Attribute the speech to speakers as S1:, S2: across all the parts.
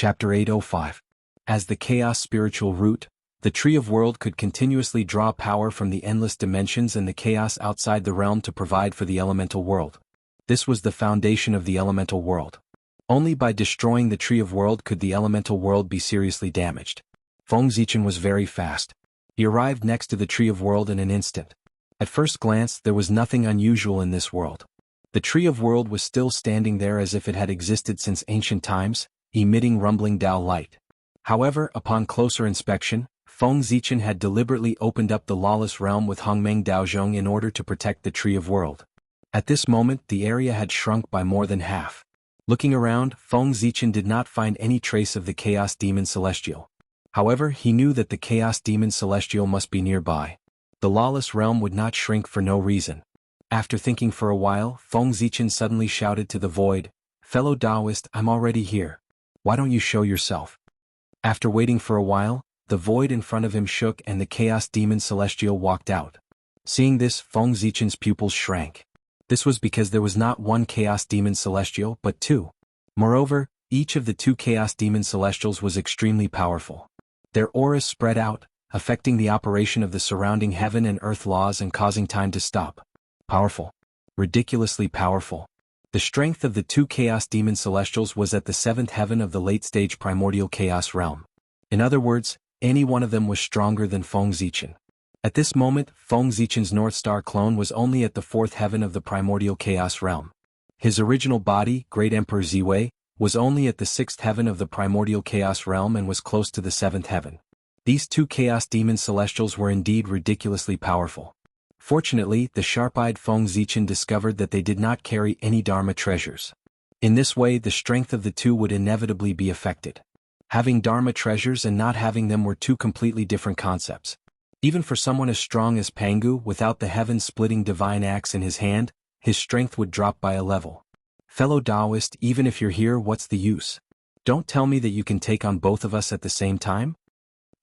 S1: Chapter 805. As the Chaos Spiritual Root, the Tree of World could continuously draw power from the endless dimensions and the chaos outside the realm to provide for the elemental world. This was the foundation of the elemental world. Only by destroying the Tree of World could the elemental world be seriously damaged. Feng Zichen was very fast. He arrived next to the Tree of World in an instant. At first glance, there was nothing unusual in this world. The Tree of World was still standing there as if it had existed since ancient times, emitting rumbling Dao light. However, upon closer inspection, Feng Zichen had deliberately opened up the lawless realm with Hongmeng Daozhong in order to protect the Tree of World. At this moment, the area had shrunk by more than half. Looking around, Feng Zichen did not find any trace of the Chaos Demon Celestial. However, he knew that the Chaos Demon Celestial must be nearby. The lawless realm would not shrink for no reason. After thinking for a while, Feng Zichen suddenly shouted to the void, "Fellow Taoist, I'm already here. Why don't you show yourself?" After waiting for a while, the void in front of him shook and the Chaos Demon Celestial walked out. Seeing this, Feng Zichen's pupils shrank. This was because there was not one Chaos Demon Celestial but two. Moreover, each of the two Chaos Demon Celestials was extremely powerful. Their auras spread out, affecting the operation of the surrounding heaven and earth laws and causing time to stop. Powerful. Ridiculously powerful. The strength of the two Chaos Demon Celestials was at the seventh heaven of the late-stage primordial chaos realm. In other words, any one of them was stronger than Feng Zichen. At this moment, Feng Zichen's North Star clone was only at the fourth heaven of the primordial chaos realm. His original body, Great Emperor Ziwei, was only at the sixth heaven of the primordial chaos realm and was close to the seventh heaven. These two Chaos Demon Celestials were indeed ridiculously powerful. Fortunately, the sharp-eyed Feng Zichen discovered that they did not carry any Dharma treasures. In this way, the strength of the two would inevitably be affected. Having Dharma treasures and not having them were two completely different concepts. Even for someone as strong as Pangu, without the heaven-splitting divine axe in his hand, his strength would drop by a level. Fellow Taoist, even if you're here, what's the use? Don't tell me that you can take on both of us at the same time?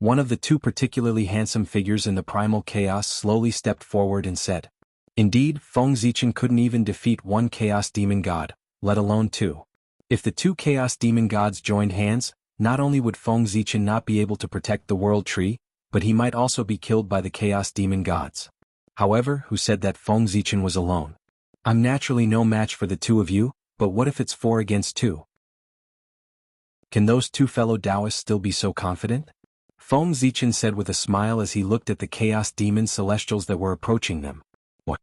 S1: One of the two particularly handsome figures in the primal chaos slowly stepped forward and said. Indeed, Feng Zichen couldn't even defeat one chaos demon god, let alone two. If the two chaos demon gods joined hands, not only would Feng Zichen not be able to protect the world tree, but he might also be killed by the chaos demon gods. However, who said that Feng Zichen was alone? I'm naturally no match for the two of you, but what if it's 4 against 2? Can those two fellow Taoists still be so confident? Feng Zichen said with a smile as he looked at the Chaos Demon Celestials that were approaching them. What?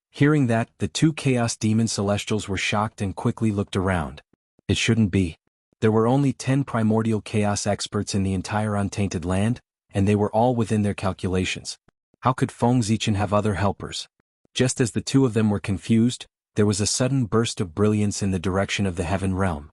S1: Hearing that, the two Chaos Demon Celestials were shocked and quickly looked around. It shouldn't be. There were only 10 primordial chaos experts in the entire untainted land, and they were all within their calculations. How could Feng Zichen have other helpers? Just as the two of them were confused, there was a sudden burst of brilliance in the direction of the heaven realm.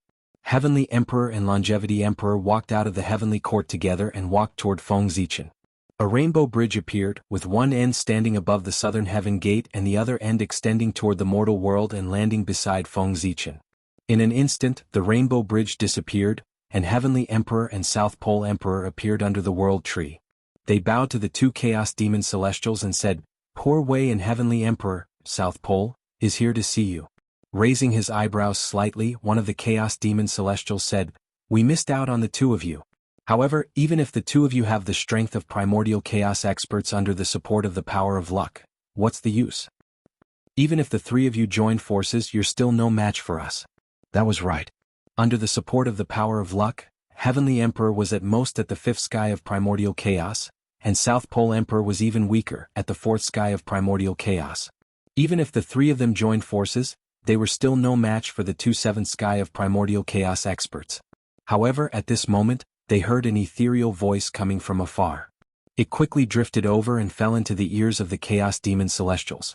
S1: Heavenly Emperor and Longevity Emperor walked out of the heavenly court together and walked toward Feng Zichen. A rainbow bridge appeared, with one end standing above the southern heaven gate and the other end extending toward the mortal world and landing beside Feng Zichen. In an instant, the rainbow bridge disappeared, and Heavenly Emperor and South Pole Emperor appeared under the world tree. They bowed to the two Chaos Demon Celestials and said, "Poor Wei and Heavenly Emperor, South Pole, is here to see you." Raising his eyebrows slightly, one of the Chaos Demon Celestials said, "We missed out on the two of you. However, even if the two of you have the strength of primordial chaos experts under the support of the power of luck, what's the use? Even if the three of you join forces, you're still no match for us." That was right. Under the support of the power of luck, Heavenly Emperor was at most at the fifth sky of primordial chaos, and South Pole Emperor was even weaker, at the fourth sky of primordial chaos. Even if the three of them joined forces, they were still no match for the two seventh sky of primordial chaos experts. However, at this moment, they heard an ethereal voice coming from afar. It quickly drifted over and fell into the ears of the Chaos Demon Celestials.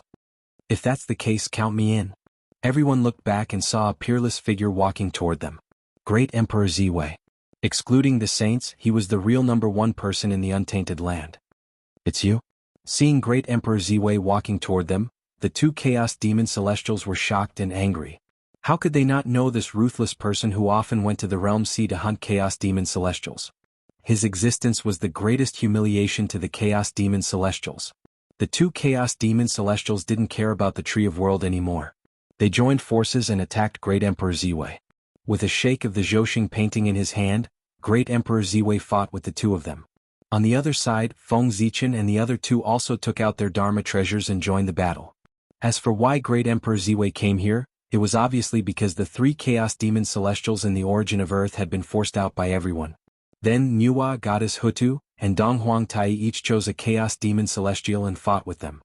S1: "If that's the case, count me in." Everyone looked back and saw a peerless figure walking toward them. Great Emperor Ziwei. Excluding the saints, he was the real #1 person in the untainted land. "It's you?" Seeing Great Emperor Ziwei walking toward them, the two Chaos Demon Celestials were shocked and angry. How could they not know this ruthless person who often went to the Realm Sea to hunt Chaos Demon Celestials? His existence was the greatest humiliation to the Chaos Demon Celestials. The two Chaos Demon Celestials didn't care about the Tree of World anymore. They joined forces and attacked Great Emperor Ziwei. With a shake of the Zhouxing painting in his hand, Great Emperor Ziwei fought with the two of them. On the other side, Feng Zichen and the other two also took out their Dharma treasures and joined the battle. As for why Great Emperor Ziwei came here, it was obviously because the three Chaos Demon Celestials in the origin of Earth had been forced out by everyone. Then Nuwa Goddess Hutu and Donghuang Tai each chose a Chaos Demon Celestial and fought with them.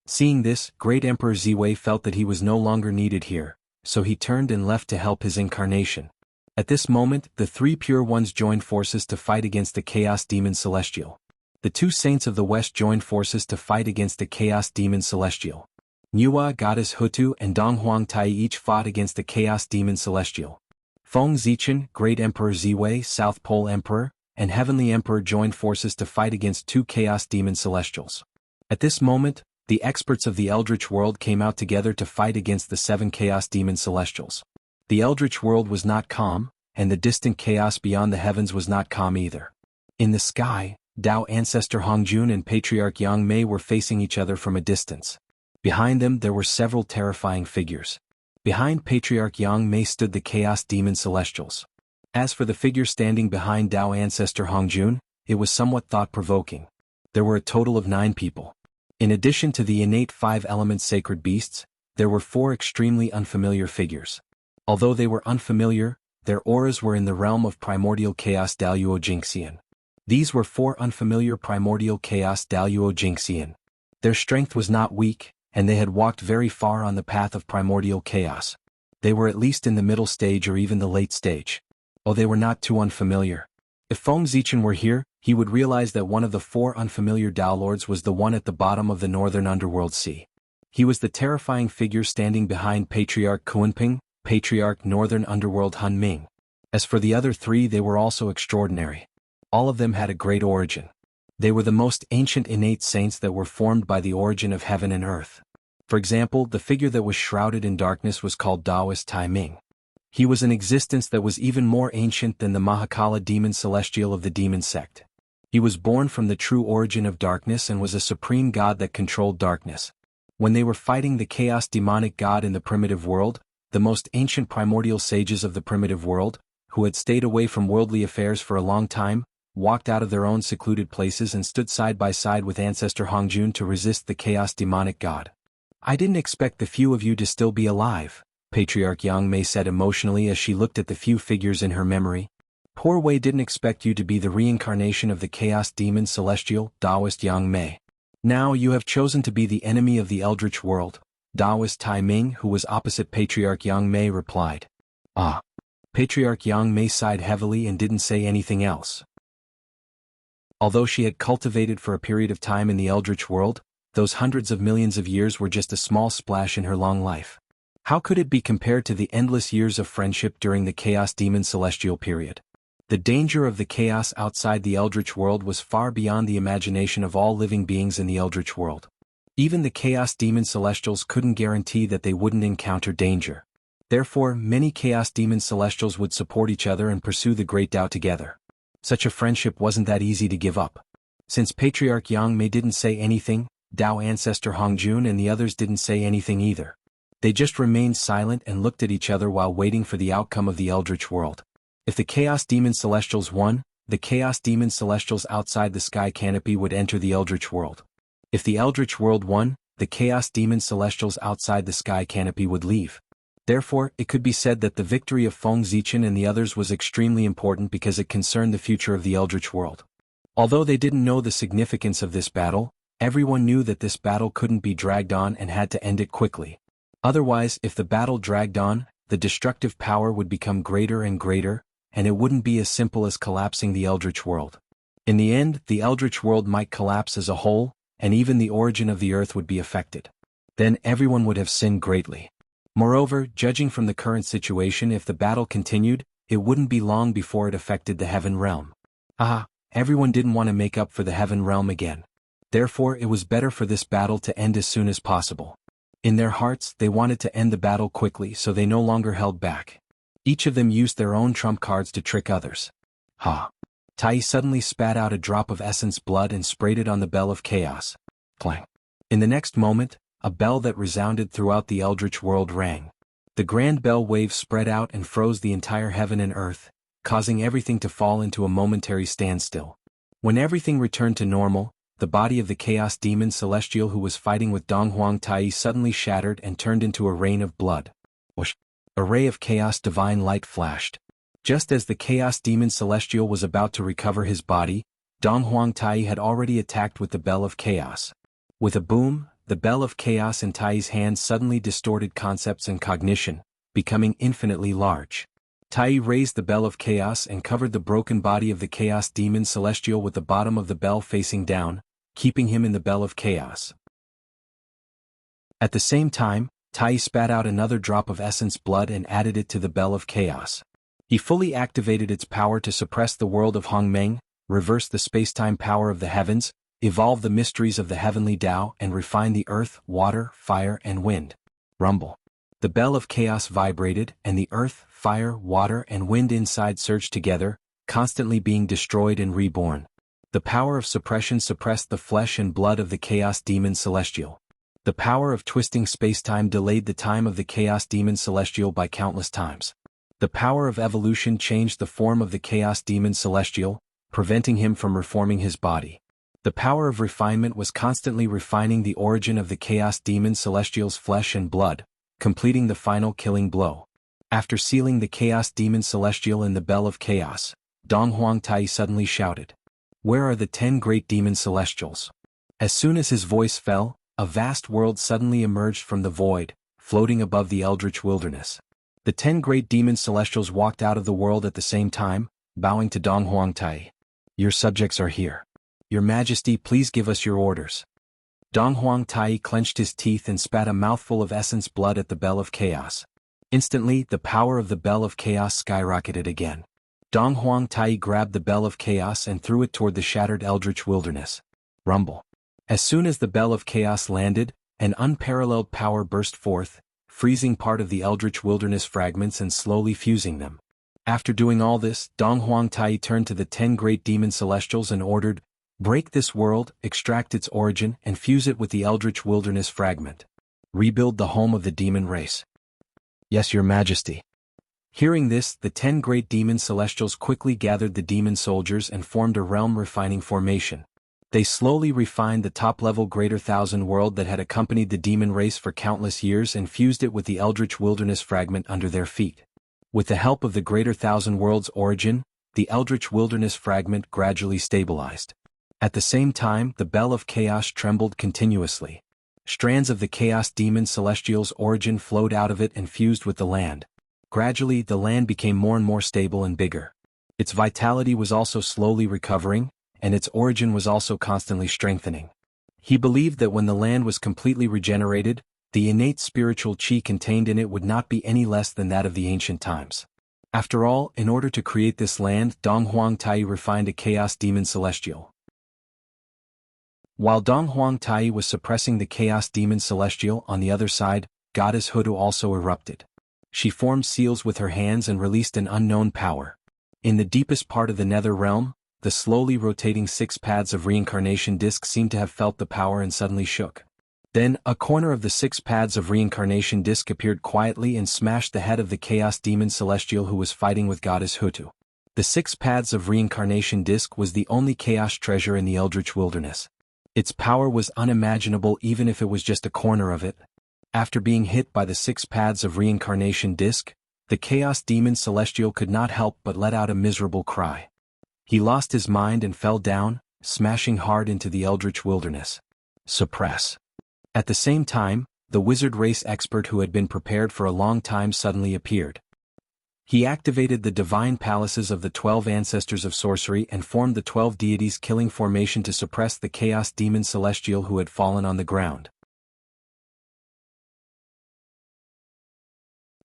S1: Seeing this, Great Emperor Ziwei felt that he was no longer needed here, so he turned and left to help his incarnation. At this moment, the three Pure Ones joined forces to fight against the Chaos Demon Celestial. The two Saints of the West joined forces to fight against the Chaos Demon Celestial. Nuwa Goddess Hutu and Donghuang Tai each fought against the Chaos Demon Celestial. Feng Zichen, Great Emperor Ziwei, South Pole Emperor, and Heavenly Emperor joined forces to fight against two Chaos Demon Celestials. At this moment, the experts of the Eldritch world came out together to fight against the 7 Chaos Demon Celestials. The Eldritch world was not calm, and the distant chaos beyond the heavens was not calm either. In the sky, Tao Ancestor Hongjun and Patriarch Yang Mei were facing each other from a distance. Behind them there were several terrifying figures. Behind Patriarch Yang Mei stood the Chaos Demon Celestials. As for the figure standing behind Tao Ancestor Hongjun, it was somewhat thought-provoking. There were a total of 9 people. In addition to the innate 5-element sacred beasts, there were 4 extremely unfamiliar figures. Although they were unfamiliar, their auras were in the realm of primordial chaos Daluo Jingxian. These were 4 unfamiliar primordial chaos Daluo Jingxian. Their strength was not weak, and they had walked very far on the path of primordial chaos. They were at least in the middle stage or even the late stage. Oh, they were not too unfamiliar. If Feng Zichen were here, he would realize that one of the 4 unfamiliar Tao Lords was the one at the bottom of the northern underworld sea. He was the terrifying figure standing behind Patriarch Kuanping, Patriarch Northern Underworld Han Ming. As for the other 3, they were also extraordinary. All of them had a great origin. They were the most ancient innate saints that were formed by the origin of heaven and earth. For example, the figure that was shrouded in darkness was called Taoist Tai Ming. He was an existence that was even more ancient than the Mahakala demon celestial of the demon sect. He was born from the true origin of darkness and was a supreme god that controlled darkness. When they were fighting the chaos demonic god in the primitive world, the most ancient primordial sages of the primitive world, who had stayed away from worldly affairs for a long time, walked out of their own secluded places and stood side by side with Ancestor Hongjun to resist the chaos demonic god. "I didn't expect the few of you to still be alive," Patriarch Yang Mei said emotionally as she looked at the few figures in her memory. "Poor Wei didn't expect you to be the reincarnation of the chaos demon celestial, Taoist Yang Mei. Now you have chosen to be the enemy of the Eldritch world." Taoist Tai Ming, who was opposite Patriarch Yang Mei, replied. "Ah." Patriarch Yang Mei sighed heavily and didn't say anything else. Although she had cultivated for a period of time in the Eldritch world, those hundreds of millions of years were just a small splash in her long life. How could it be compared to the endless years of friendship during the Chaos Demon Celestial period? The danger of the chaos outside the Eldritch world was far beyond the imagination of all living beings in the Eldritch world. Even the Chaos Demon Celestials couldn't guarantee that they wouldn't encounter danger. Therefore, many Chaos Demon Celestials would support each other and pursue the Great Tao together. Such a friendship wasn't that easy to give up. Since Patriarch Yang Mei didn't say anything, Tao Ancestor Hongjun and the others didn't say anything either. They just remained silent and looked at each other while waiting for the outcome of the Eldritch world. If the Chaos Demon Celestials won, the Chaos Demon Celestials outside the sky canopy would enter the Eldritch world. If the Eldritch world won, the Chaos Demon Celestials outside the sky canopy would leave. Therefore, it could be said that the victory of Feng Zichen and the others was extremely important because it concerned the future of the Eldritch world. Although they didn't know the significance of this battle, everyone knew that this battle couldn't be dragged on and had to end it quickly. Otherwise, if the battle dragged on, the destructive power would become greater and greater, and it wouldn't be as simple as collapsing the Eldritch world. In the end, the Eldritch world might collapse as a whole, and even the origin of the earth would be affected. Then everyone would have sinned greatly. Moreover, judging from the current situation, if the battle continued, it wouldn't be long before it affected the heaven realm. Everyone didn't want to make up for the heaven realm again. Therefore, it was better for this battle to end as soon as possible. In their hearts, they wanted to end the battle quickly, so they no longer held back. Each of them used their own trump cards to trick others. Tai suddenly spat out a drop of essence blood and sprayed it on the bell of chaos. Clang. In the next moment, a bell that resounded throughout the Eldritch world rang. The grand bell wave spread out and froze the entire heaven and earth, causing everything to fall into a momentary standstill. When everything returned to normal, the body of the Chaos Demon Celestial who was fighting with Donghuang Tai suddenly shattered and turned into a rain of blood. Whoosh! A ray of Chaos Divine Light flashed. Just as the Chaos Demon Celestial was about to recover his body, Donghuang Tai had already attacked with the Bell of Chaos. With a boom, the Bell of Chaos in Tai's hand suddenly distorted concepts and cognition, becoming infinitely large. Tai raised the Bell of Chaos and covered the broken body of the Chaos Demon Celestial with the bottom of the bell facing down, keeping him in the Bell of Chaos. At the same time, Tai spat out another drop of essence blood and added it to the Bell of Chaos. He fully activated its power to suppress the world of Hongmeng, reverse the spacetime power of the heavens, evolve the mysteries of the heavenly Tao and refine the earth, water, fire and wind. Rumble. The Bell of Chaos vibrated, and the earth, fire, water and wind inside surged together, constantly being destroyed and reborn. The power of suppression suppressed the flesh and blood of the Chaos Demon Celestial. The power of twisting spacetime delayed the time of the Chaos Demon Celestial by countless times. The power of evolution changed the form of the Chaos Demon Celestial, preventing him from reforming his body. The power of refinement was constantly refining the origin of the Chaos Demon Celestial's flesh and blood, completing the final killing blow. After sealing the Chaos Demon Celestial in the Bell of Chaos, Donghuang Tai suddenly shouted, "Where are the 10 great demon celestials?" As soon as his voice fell, a vast world suddenly emerged from the void, floating above the eldritch wilderness. The 10 great demon celestials walked out of the world at the same time, bowing to Donghuang Tai. "Your subjects are here. Your Majesty, please give us your orders." Donghuang Tai clenched his teeth and spat a mouthful of essence blood at the Bell of Chaos. Instantly, the power of the Bell of Chaos skyrocketed again. Donghuang Tai grabbed the Bell of Chaos and threw it toward the shattered eldritch wilderness. Rumble. As soon as the Bell of Chaos landed, an unparalleled power burst forth, freezing part of the eldritch wilderness fragments and slowly fusing them. After doing all this, Donghuang Tai turned to the 10 great demon celestials and ordered, "Break this world, extract its origin and fuse it with the eldritch wilderness fragment. Rebuild the home of the demon race." "Yes, Your Majesty." Hearing this, the 10 great demon celestials quickly gathered the demon soldiers and formed a realm-refining formation. They slowly refined the top-level Greater Thousand World that had accompanied the demon race for countless years and fused it with the eldritch wilderness fragment under their feet. With the help of the Greater Thousand World's origin, the eldritch wilderness fragment gradually stabilized. At the same time, the Bell of Chaos trembled continuously. Strands of the Chaos Demon Celestial's origin flowed out of it and fused with the land. Gradually, the land became more and more stable and bigger. Its vitality was also slowly recovering, and its origin was also constantly strengthening. He believed that when the land was completely regenerated, the innate spiritual chi contained in it would not be any less than that of the ancient times. After all, in order to create this land, Donghuang Tai refined a Chaos Demon Celestial. While Donghuang Tai was suppressing the Chaos Demon Celestial, on the other side, Goddess Hudu also erupted. She formed seals with her hands and released an unknown power. In the deepest part of the nether realm, the slowly rotating 6 paths of reincarnation disc seemed to have felt the power and suddenly shook. Then, a corner of the 6 paths of reincarnation disc appeared quietly and smashed the head of the Chaos Demon Celestial who was fighting with Goddess Hutu. The 6 paths of reincarnation disc was the only chaos treasure in the eldritch wilderness. Its power was unimaginable even if it was just a corner of it. After being hit by the 6 paths of reincarnation disc, the Chaos Demon Celestial could not help but let out a miserable cry. He lost his mind and fell down, smashing hard into the eldritch wilderness. Suppress. At the same time, the wizard race expert who had been prepared for a long time suddenly appeared. He activated the divine palaces of the 12 ancestors of sorcery and formed the 12 deities killing formation to suppress the Chaos Demon Celestial who had fallen on the ground.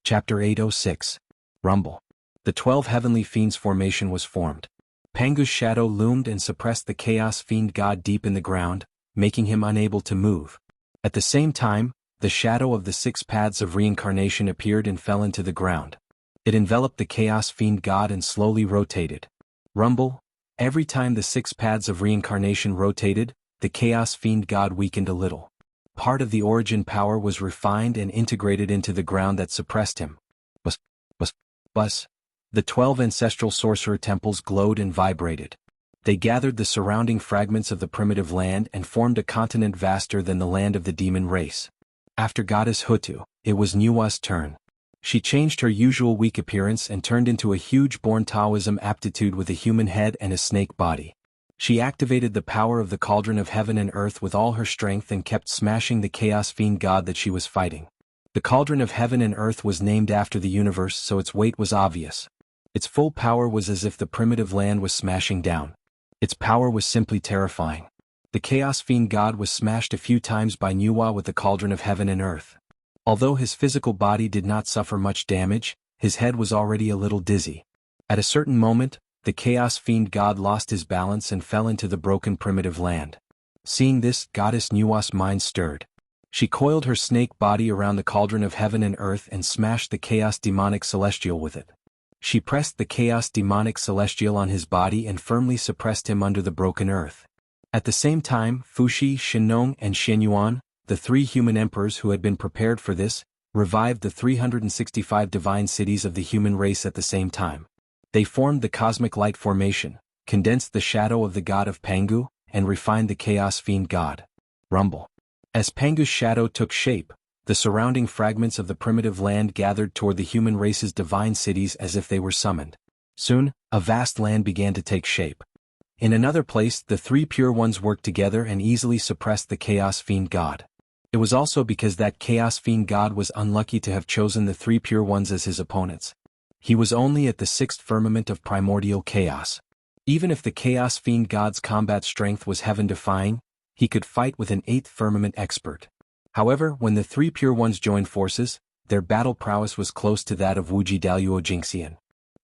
S1: Chapter 806. Rumble. The 12 heavenly fiends formation was formed. Pangu's shadow loomed and suppressed the Chaos Fiend God deep in the ground, making him unable to move. At the same time, the shadow of the 6 paths of reincarnation appeared and fell into the ground. It enveloped the Chaos Fiend God and slowly rotated. Rumble. Every time the 6 paths of reincarnation rotated, the Chaos Fiend God weakened a little. part of the origin power was refined and integrated into the ground that suppressed him. Bus, bus, bus. The 12 ancestral sorcerer temples glowed and vibrated. They gathered the surrounding fragments of the primitive land and formed a continent vaster than the land of the demon race. After goddess Hutu, it was Nuwa's turn. She changed her usual weak appearance and turned into a huge born Taoism aptitude with a human head and a snake body. She activated the power of the cauldron of heaven and earth with all her strength and kept smashing the chaos fiend god that she was fighting. The cauldron of heaven and earth was named after the universe, so its weight was obvious. Its full power was as if the primitive land was smashing down. Its power was simply terrifying. The chaos fiend god was smashed a few times by Nuwa with the cauldron of heaven and earth. Although his physical body did not suffer much damage, his head was already a little dizzy. At a certain moment, the chaos fiend god lost his balance and fell into the broken primitive land. Seeing this, goddess Nuwa's mind stirred. She coiled her snake body around the cauldron of heaven and earth and smashed the chaos demonic celestial with it. She pressed the chaos demonic celestial on his body and firmly suppressed him under the broken earth. At the same time, Fuxi, Shinnong, and Xianyuan, the 3 human emperors who had been prepared for this, revived the 365 divine cities of the human race at the same time. They formed the cosmic light formation, condensed the shadow of the god of Pangu, and refined the chaos fiend god. Rumble. As Pangu's shadow took shape, the surrounding fragments of the primitive land gathered toward the human race's divine cities as if they were summoned. Soon, a vast land began to take shape. In another place, the 3 pure ones worked together and easily suppressed the chaos fiend god. It was also because that chaos fiend god was unlucky to have chosen the 3 pure ones as his opponents. He was only at the 6th firmament of primordial chaos. Even if the chaos fiend god's combat strength was heaven-defying, he could fight with an 8th firmament expert. However, when the 3 pure ones joined forces, their battle prowess was close to that of Wuji Daluo Jingxian.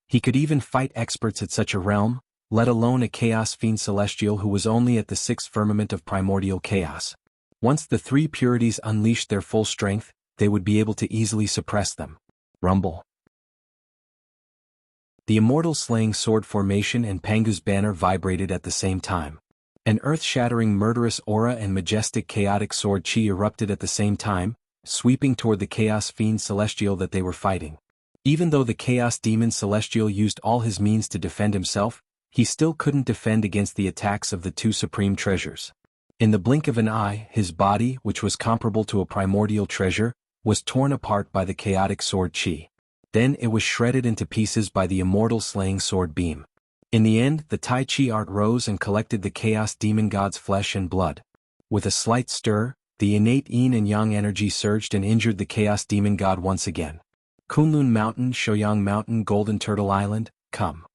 S1: He could even fight experts at such a realm, let alone a chaos fiend celestial who was only at the 6th firmament of primordial chaos. Once the 3 purities unleashed their full strength, they would be able to easily suppress them. Rumble. The immortal slaying sword formation and Pangu's banner vibrated at the same time. An earth-shattering murderous aura and majestic chaotic sword chi erupted at the same time, sweeping toward the chaos fiend celestial that they were fighting. Even though the chaos demon celestial used all his means to defend himself, he still couldn't defend against the attacks of the 2 supreme treasures. In the blink of an eye, his body, which was comparable to a primordial treasure, was torn apart by the chaotic sword chi. Then it was shredded into pieces by the immortal slaying sword beam. In the end, the Tai Chi art rose and collected the chaos demon god's flesh and blood. With a slight stir, the innate yin and yang energy surged and injured the chaos demon god once again. Kunlun Mountain, Shoyang Mountain, Golden Turtle Island, come.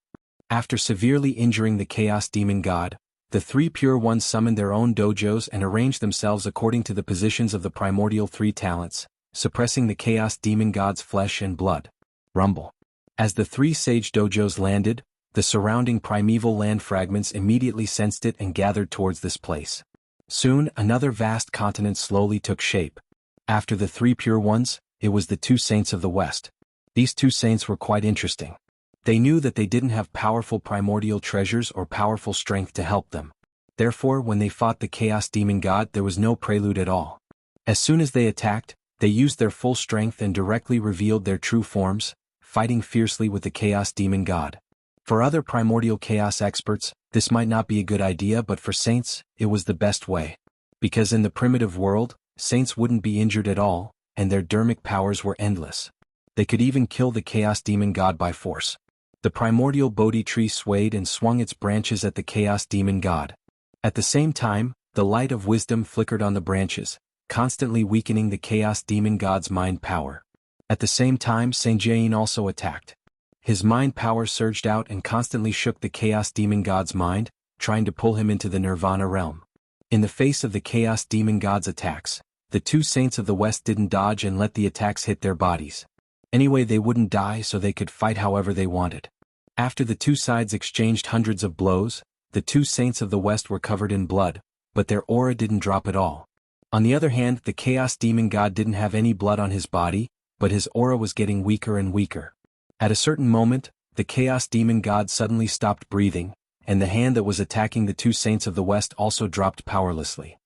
S1: After severely injuring the chaos demon god, the 3 pure ones summoned their own dojos and arranged themselves according to the positions of the primordial 3 talents, suppressing the chaos demon god's flesh and blood. Rumble. As the 3 sage dojos landed, the surrounding primeval land fragments immediately sensed it and gathered towards this place. Soon, another vast continent slowly took shape. After the 3 pure ones, it was the 2 saints of the West. These 2 saints were quite interesting. They knew that they didn't have powerful primordial treasures or powerful strength to help them. Therefore, when they fought the chaos demon god, there was no prelude at all. As soon as they attacked, they used their full strength and directly revealed their true forms, fighting fiercely with the chaos demon god. For other primordial chaos experts, this might not be a good idea, but for saints, it was the best way. Because in the primitive world, saints wouldn't be injured at all, and their dermic powers were endless. They could even kill the chaos demon god by force. The primordial Bodhi tree swayed and swung its branches at the chaos demon god. At the same time, the light of wisdom flickered on the branches, constantly weakening the chaos demon god's mind power. At the same time, Saint Jain also attacked. His mind power surged out and constantly shook the chaos demon god's mind, trying to pull him into the nirvana realm. In the face of the chaos demon god's attacks, the 2 saints of the West didn't dodge and let the attacks hit their bodies. Anyway, they wouldn't die, so they could fight however they wanted. After the 2 sides exchanged hundreds of blows, the 2 saints of the West were covered in blood, but their aura didn't drop at all. On the other hand, the chaos demon god didn't have any blood on his body, but his aura was getting weaker and weaker. At a certain moment, the chaos demon god suddenly stopped breathing, and the hand that was attacking the 2 saints of the West also dropped powerlessly.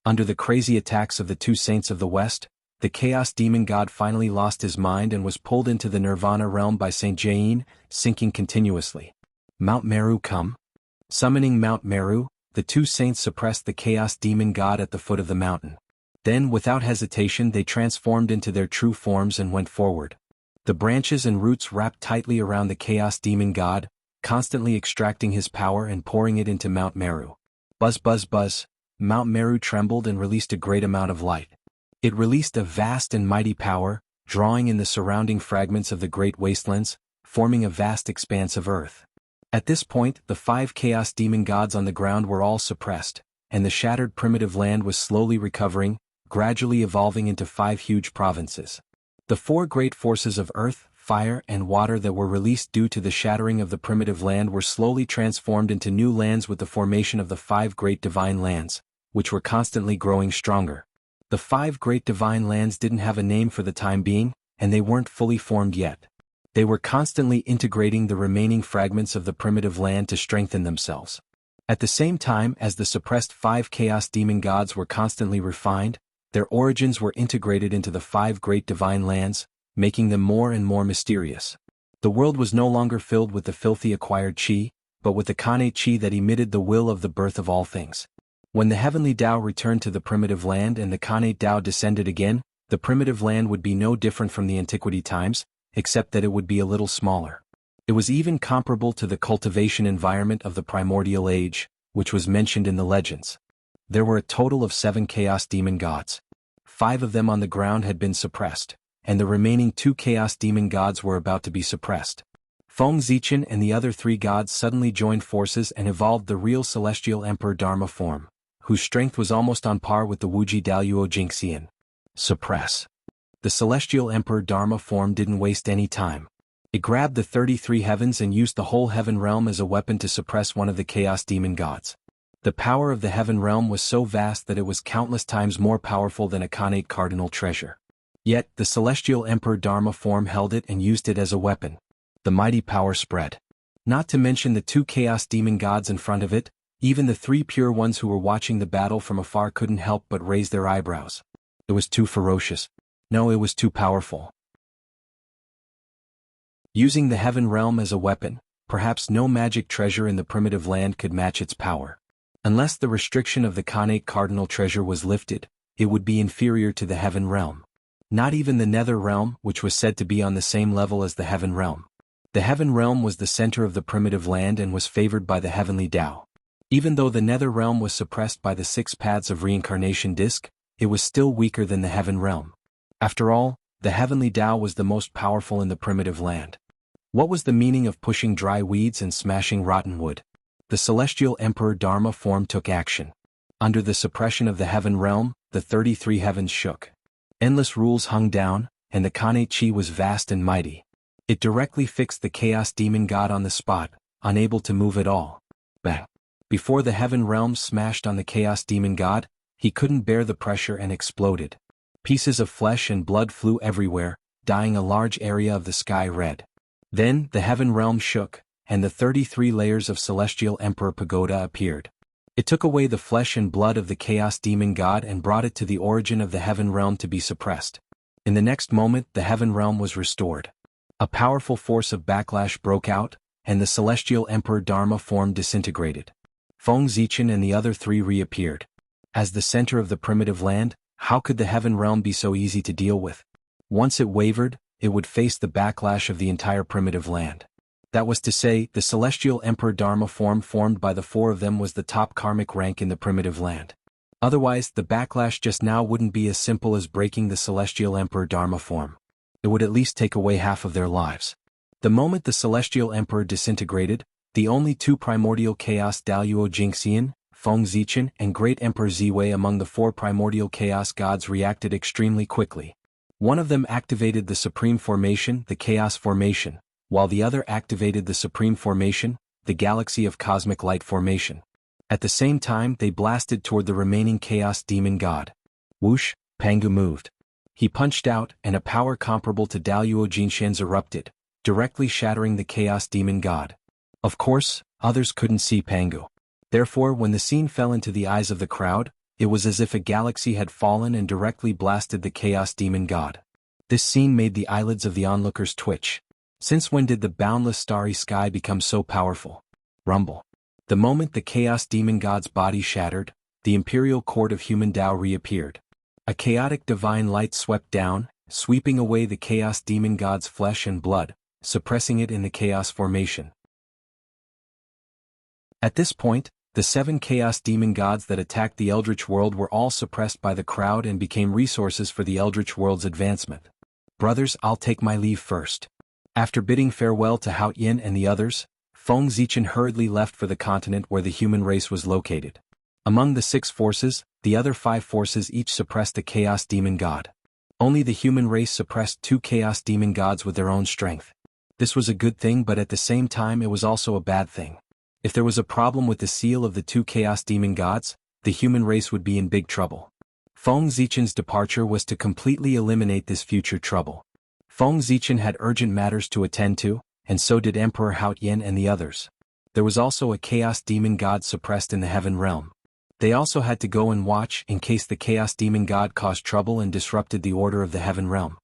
S1: Under the crazy attacks of the two saints of the West, the Chaos Demon God finally lost his mind and was pulled into the Nirvana realm by Saint Jain, sinking continuously. Mount Meru come? Summoning Mount Meru, the two saints suppressed the Chaos Demon God at the foot of the mountain. Then without hesitation they transformed into their true forms and went forward. The branches and roots wrapped tightly around the Chaos Demon God, constantly extracting his power and pouring it into Mount Meru. Buzz buzz buzz, Mount Meru trembled and released a great amount of light. It released a vast and mighty power, drawing in the surrounding fragments of the great wastelands, forming a vast expanse of earth. At this point, the 5 Chaos Demon Gods on the ground were all suppressed, and the shattered primitive land was slowly recovering, gradually evolving into 5 huge provinces. The 4 great forces of earth, fire, and water that were released due to the shattering of the primitive land were slowly transformed into new lands with the formation of the 5 great divine lands, which were constantly growing stronger. The 5 great divine lands didn't have a name for the time being, and they weren't fully formed yet. They were constantly integrating the remaining fragments of the primitive land to strengthen themselves. At the same time as the suppressed 5 Chaos Demon Gods were constantly refined, their origins were integrated into the 5 great divine lands, making them more and more mysterious. The world was no longer filled with the filthy acquired chi, but with the Kane chi that emitted the will of the birth of all things. When the heavenly Tao returned to the primitive land and the Kane Tao descended again, the primitive land would be no different from the antiquity times, except that it would be a little smaller. It was even comparable to the cultivation environment of the primordial age, which was mentioned in the legends. There were a total of 7 Chaos Demon Gods. 5 of them on the ground had been suppressed, and the remaining 2 Chaos Demon Gods were about to be suppressed. Feng Zichen and the other 3 gods suddenly joined forces and evolved the real Celestial Emperor Dharma form, whose strength was almost on par with the Wuji Daluo Jingxian. Suppress. The Celestial Emperor Dharma form didn't waste any time. It grabbed the 33 heavens and used the whole heaven realm as a weapon to suppress one of the Chaos Demon Gods. The power of the heaven realm was so vast that it was countless times more powerful than a Khanate cardinal treasure. Yet, the Celestial Emperor Dharma form held it and used it as a weapon. The mighty power spread. Not to mention the 2 Chaos Demon Gods in front of it, even the 3 pure ones who were watching the battle from afar couldn't help but raise their eyebrows. It was too ferocious. No, it was too powerful. Using the heaven realm as a weapon, perhaps no magic treasure in the primitive land could match its power. Unless the restriction of the Khanate cardinal treasure was lifted, it would be inferior to the heaven realm. Not even the nether realm, which was said to be on the same level as the heaven realm. The heaven realm was the center of the primitive land and was favored by the heavenly Tao. Even though the nether realm was suppressed by the 6 paths of reincarnation disc, it was still weaker than the heaven realm. After all, the heavenly Tao was the most powerful in the primitive land. What was the meaning of pushing dry weeds and smashing rotten wood? The Celestial Emperor Dharma form took action. Under the suppression of the heaven realm, the 33 heavens shook. Endless rules hung down, and the Khanate chi was vast and mighty. It directly fixed the Chaos Demon God on the spot, unable to move at all. Bang! Before the heaven realm smashed on the Chaos Demon God, he couldn't bear the pressure and exploded. Pieces of flesh and blood flew everywhere, dyeing a large area of the sky red. Then, the heaven realm shook, and the 33 layers of Celestial Emperor Pagoda appeared. It took away the flesh and blood of the Chaos Demon God and brought it to the origin of the heaven realm to be suppressed. In the next moment, the heaven realm was restored. A powerful force of backlash broke out, and the Celestial Emperor Dharma form disintegrated. Feng Zichen and the other 3 reappeared. As the center of the primitive land, how could the heaven realm be so easy to deal with? Once it wavered, it would face the backlash of the entire primitive land. That was to say, the Celestial Emperor Dharma form formed by the 4 of them was the top karmic rank in the primitive land. Otherwise, the backlash just now wouldn't be as simple as breaking the Celestial Emperor Dharma form. It would at least take away half of their lives. The moment the Celestial Emperor disintegrated, the only 2 primordial chaos Daluo Jingxian, Feng Zichen and Great Emperor Ziwei among the 4 primordial chaos gods reacted extremely quickly. One of them activated the Supreme Formation, the Chaos Formation, while the other activated the Supreme Formation, the Galaxy of Cosmic Light Formation. At the same time, they blasted toward the remaining Chaos Demon God. Whoosh, Pangu moved. He punched out, and a power comparable to Daluo Jinshan's erupted, directly shattering the Chaos Demon God. Of course, others couldn't see Pangu. Therefore, when the scene fell into the eyes of the crowd, It was as if a galaxy had fallen and directly blasted the Chaos Demon God. This scene made the eyelids of the onlookers twitch. Since when did the boundless starry sky become so powerful? Rumble. The moment the Chaos Demon God's body shattered, the imperial court of human Tao reappeared. A chaotic divine light swept down, sweeping away the Chaos Demon God's flesh and blood, suppressing it in the chaos formation. At this point, the 7 Chaos Demon Gods that attacked the Eldritch World were all suppressed by the crowd and became resources for the Eldritch World's advancement. Brothers, I'll take my leave first. After bidding farewell to Hao Yin and the others, Feng Zichen hurriedly left for the continent where the human race was located. Among the 6 forces, the other 5 forces each suppressed a Chaos Demon God. Only the human race suppressed 2 Chaos Demon Gods with their own strength. This was a good thing, but at the same time it was also a bad thing. If there was a problem with the seal of the 2 Chaos Demon Gods, the human race would be in big trouble. Feng Zichen's departure was to completely eliminate this future trouble. Feng Zichen had urgent matters to attend to, and so did Emperor Hao Yin and the others. There was also a Chaos Demon God suppressed in the Heaven Realm. They also had to go and watch in case the Chaos Demon God caused trouble and disrupted the order of the Heaven Realm.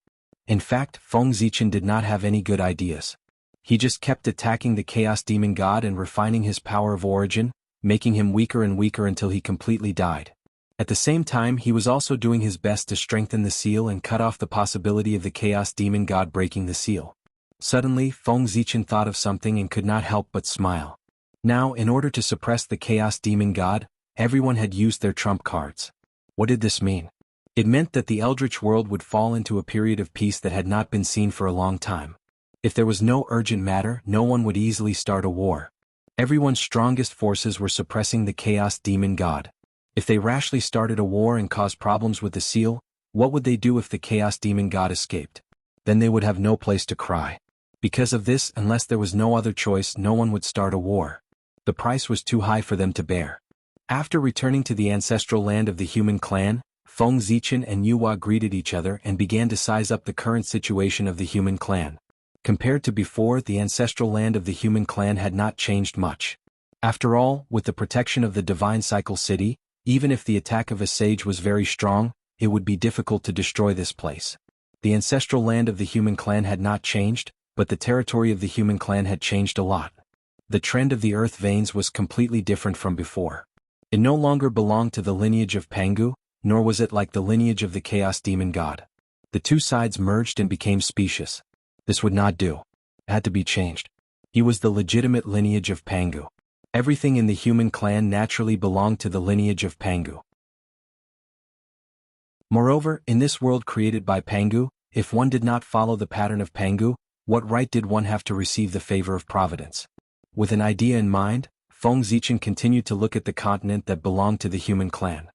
S1: In fact, Feng Zichen did not have any good ideas. He just kept attacking the Chaos Demon God and refining his power of origin, making him weaker and weaker until he completely died. At the same time, he was also doing his best to strengthen the seal and cut off the possibility of the Chaos Demon God breaking the seal. Suddenly, Feng Zichen thought of something and could not help but smile. Now, in order to suppress the Chaos Demon God, everyone had used their trump cards. What did this mean? It meant that the Eldritch World would fall into a period of peace that had not been seen for a long time. If there was no urgent matter, no one would easily start a war. Everyone's strongest forces were suppressing the Chaos Demon God. If they rashly started a war and caused problems with the seal, what would they do if the Chaos Demon God escaped? Then they would have no place to cry. Because of this, unless there was no other choice, no one would start a war. The price was too high for them to bear. After returning to the ancestral land of the human clan, Feng Zichen and Yuhua greeted each other and began to size up the current situation of the human clan. Compared to before, the ancestral land of the human clan had not changed much. After all, with the protection of the Divine Cycle City, even if the attack of a sage was very strong, it would be difficult to destroy this place. The ancestral land of the human clan had not changed, but the territory of the human clan had changed a lot. The trend of the earth veins was completely different from before. It no longer belonged to the lineage of Pangu, nor was it like the lineage of the Chaos Demon God. The two sides merged and became specious. This would not do. It had to be changed. He was the legitimate lineage of Pangu. Everything in the human clan naturally belonged to the lineage of Pangu. Moreover, in this world created by Pangu, if one did not follow the pattern of Pangu, what right did one have to receive the favor of Providence? With an idea in mind, Feng Zichen continued to look at the continent that belonged to the human clan.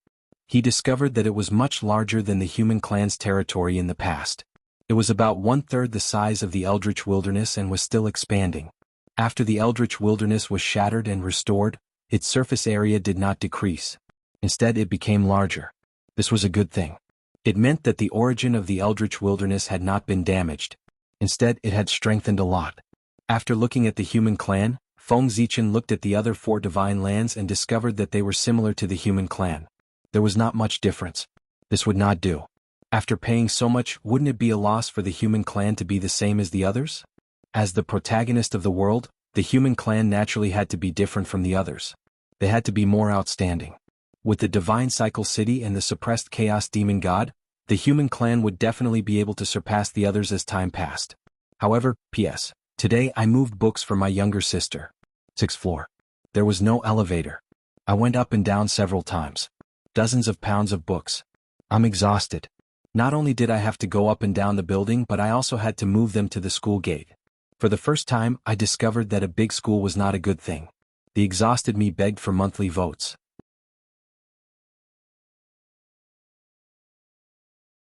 S1: He discovered that it was much larger than the human clan's territory in the past. It was about 1/3 the size of the Eldritch Wilderness and was still expanding. After the Eldritch Wilderness was shattered and restored, its surface area did not decrease. Instead, it became larger. This was a good thing. It meant that the origin of the Eldritch Wilderness had not been damaged. Instead, it had strengthened a lot. After looking at the human clan, Feng Zichen looked at the other 4 divine lands and discovered that they were similar to the human clan. There was not much difference. This would not do. After paying so much, wouldn't it be a loss for the human clan to be the same as the others? As the protagonist of the world, the human clan naturally had to be different from the others. They had to be more outstanding. With the Divine Cycle City and the suppressed Chaos Demon God, the human clan would definitely be able to surpass the others as time passed. However, P.S. Today I moved books for my younger sister. 6th floor. There was no elevator. I went up and down several times. Dozens of pounds of books. I'm exhausted. Not only did I have to go up and down the building, but I also had to move them to the school gate. For the first time, I discovered that a big school was not a good thing. The exhausted me begged for monthly votes.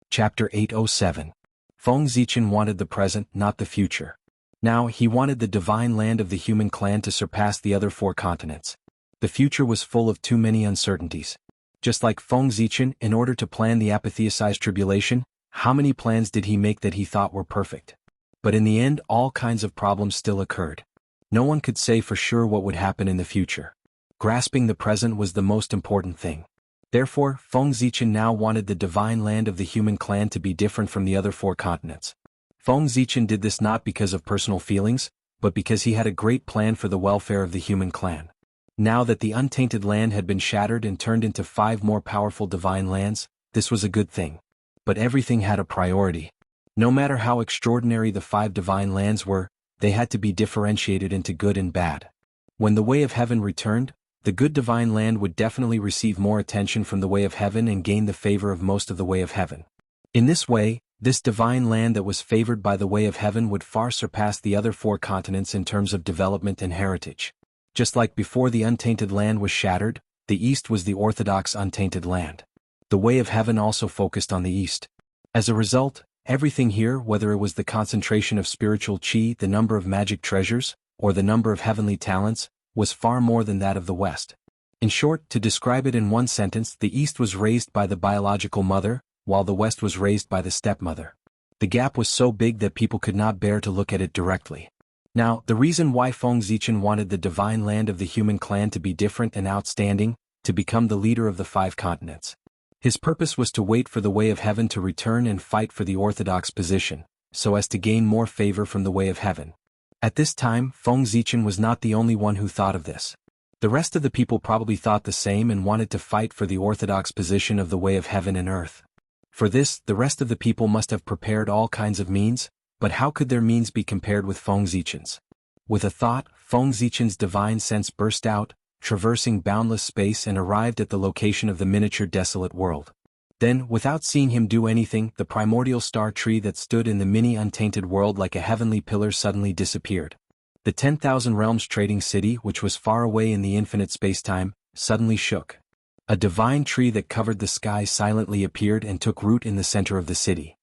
S1: Chapter 807. Feng Zichen wanted the present, not the future. Now, he wanted the divine land of the human clan to surpass the other 4 continents. The future was full of too many uncertainties. Just like Feng Zichen, in order to plan the apotheosized tribulation, how many plans did he make that he thought were perfect? But in the end, all kinds of problems still occurred. No one could say for sure what would happen in the future. Grasping the present was the most important thing. Therefore, Feng Zichen now wanted the divine land of the human clan to be different from the other 4 continents. Feng Zichen did this not because of personal feelings, but because he had a great plan for the welfare of the human clan. Now that the untainted land had been shattered and turned into 5 more powerful divine lands, this was a good thing. But everything had a priority. No matter how extraordinary the 5 divine lands were, they had to be differentiated into good and bad. When the Way of Heaven returned, the good divine land would definitely receive more attention from the Way of Heaven and gain the favor of most of the Way of Heaven. In this way, this divine land that was favored by the Way of Heaven would far surpass the other 4 continents in terms of development and heritage. Just like before the untainted land was shattered, the East was the orthodox untainted land. The Way of Heaven also focused on the East. As a result, everything here, whether it was the concentration of spiritual qi, the number of magic treasures, or the number of heavenly talents, was far more than that of the West. In short, to describe it in one sentence, the East was raised by the biological mother, while the West was raised by the stepmother. The gap was so big that people could not bear to look at it directly. Now, the reason why Feng Zichen wanted the divine land of the human clan to be different and outstanding, to become the leader of the 5 continents. His purpose was to wait for the Way of Heaven to return and fight for the orthodox position, so as to gain more favor from the Way of Heaven. At this time, Feng Zichen was not the only one who thought of this. The rest of the people probably thought the same and wanted to fight for the orthodox position of the Way of Heaven and Earth. For this, the rest of the people must have prepared all kinds of means, but how could their means be compared with Feng Zichen's? With a thought, Feng Zichen's divine sense burst out, traversing boundless space and arrived at the location of the miniature desolate world. Then, without seeing him do anything, the primordial star tree that stood in the mini-untainted world like a heavenly pillar suddenly disappeared. The 10,000 Realms trading city, which was far away in the infinite spacetime, suddenly shook. A divine tree that covered the sky silently appeared and took root in the center of the city.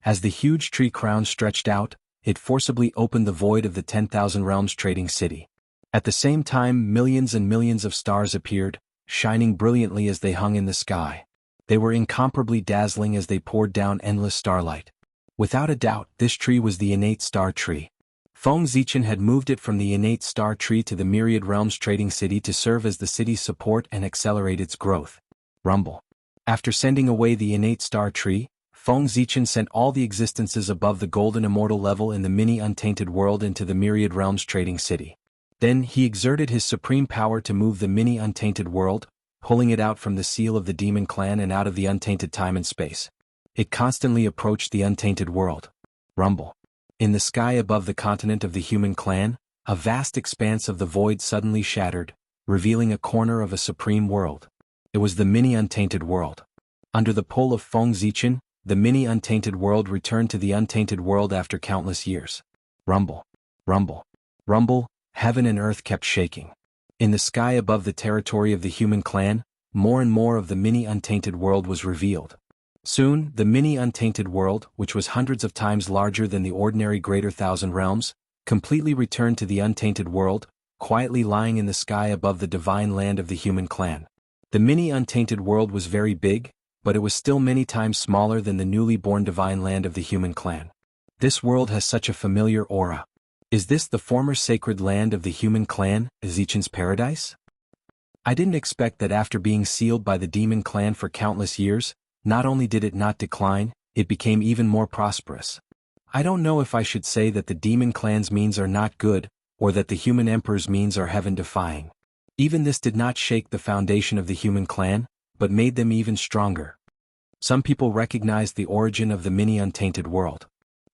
S1: As the huge tree crown stretched out, it forcibly opened the void of the 10,000 Realms trading city. At the same time, millions and millions of stars appeared, shining brilliantly as they hung in the sky. They were incomparably dazzling as they poured down endless starlight. Without a doubt, this tree was the innate star tree. Feng Zichen had moved it from the innate star tree to the myriad realms trading city to serve as the city's support and accelerate its growth. Rumble. After sending away the innate star tree, Feng Zichen sent all the existences above the golden immortal level in the mini-untainted world into the myriad realms trading city. Then he exerted his supreme power to move the mini-untainted world, pulling it out from the seal of the demon clan and out of the untainted time and space. It constantly approached the untainted world. Rumble. In the sky above the continent of the human clan, a vast expanse of the void suddenly shattered, revealing a corner of a supreme world. It was the mini-untainted world. Under the pull of Feng Zichen, the mini-untainted world returned to the untainted world after countless years. Rumble. Rumble. Rumble. Heaven and earth kept shaking. In the sky above the territory of the human clan, more and more of the mini-untainted world was revealed. Soon, the mini-untainted world, which was hundreds of times larger than the ordinary greater thousand realms, completely returned to the untainted world, quietly lying in the sky above the divine land of the human clan. The mini-untainted world was very big, but it was still many times smaller than the newly born divine land of the human clan. This world has such a familiar aura. Is this the former sacred land of the human clan, Zichen's paradise? I didn't expect that after being sealed by the demon clan for countless years, not only did it not decline, it became even more prosperous. I don't know if I should say that the demon clan's means are not good, or that the human emperor's means are heaven-defying. Even this did not shake the foundation of the human clan, but made them even stronger. Some people recognized the origin of the mini-untainted world.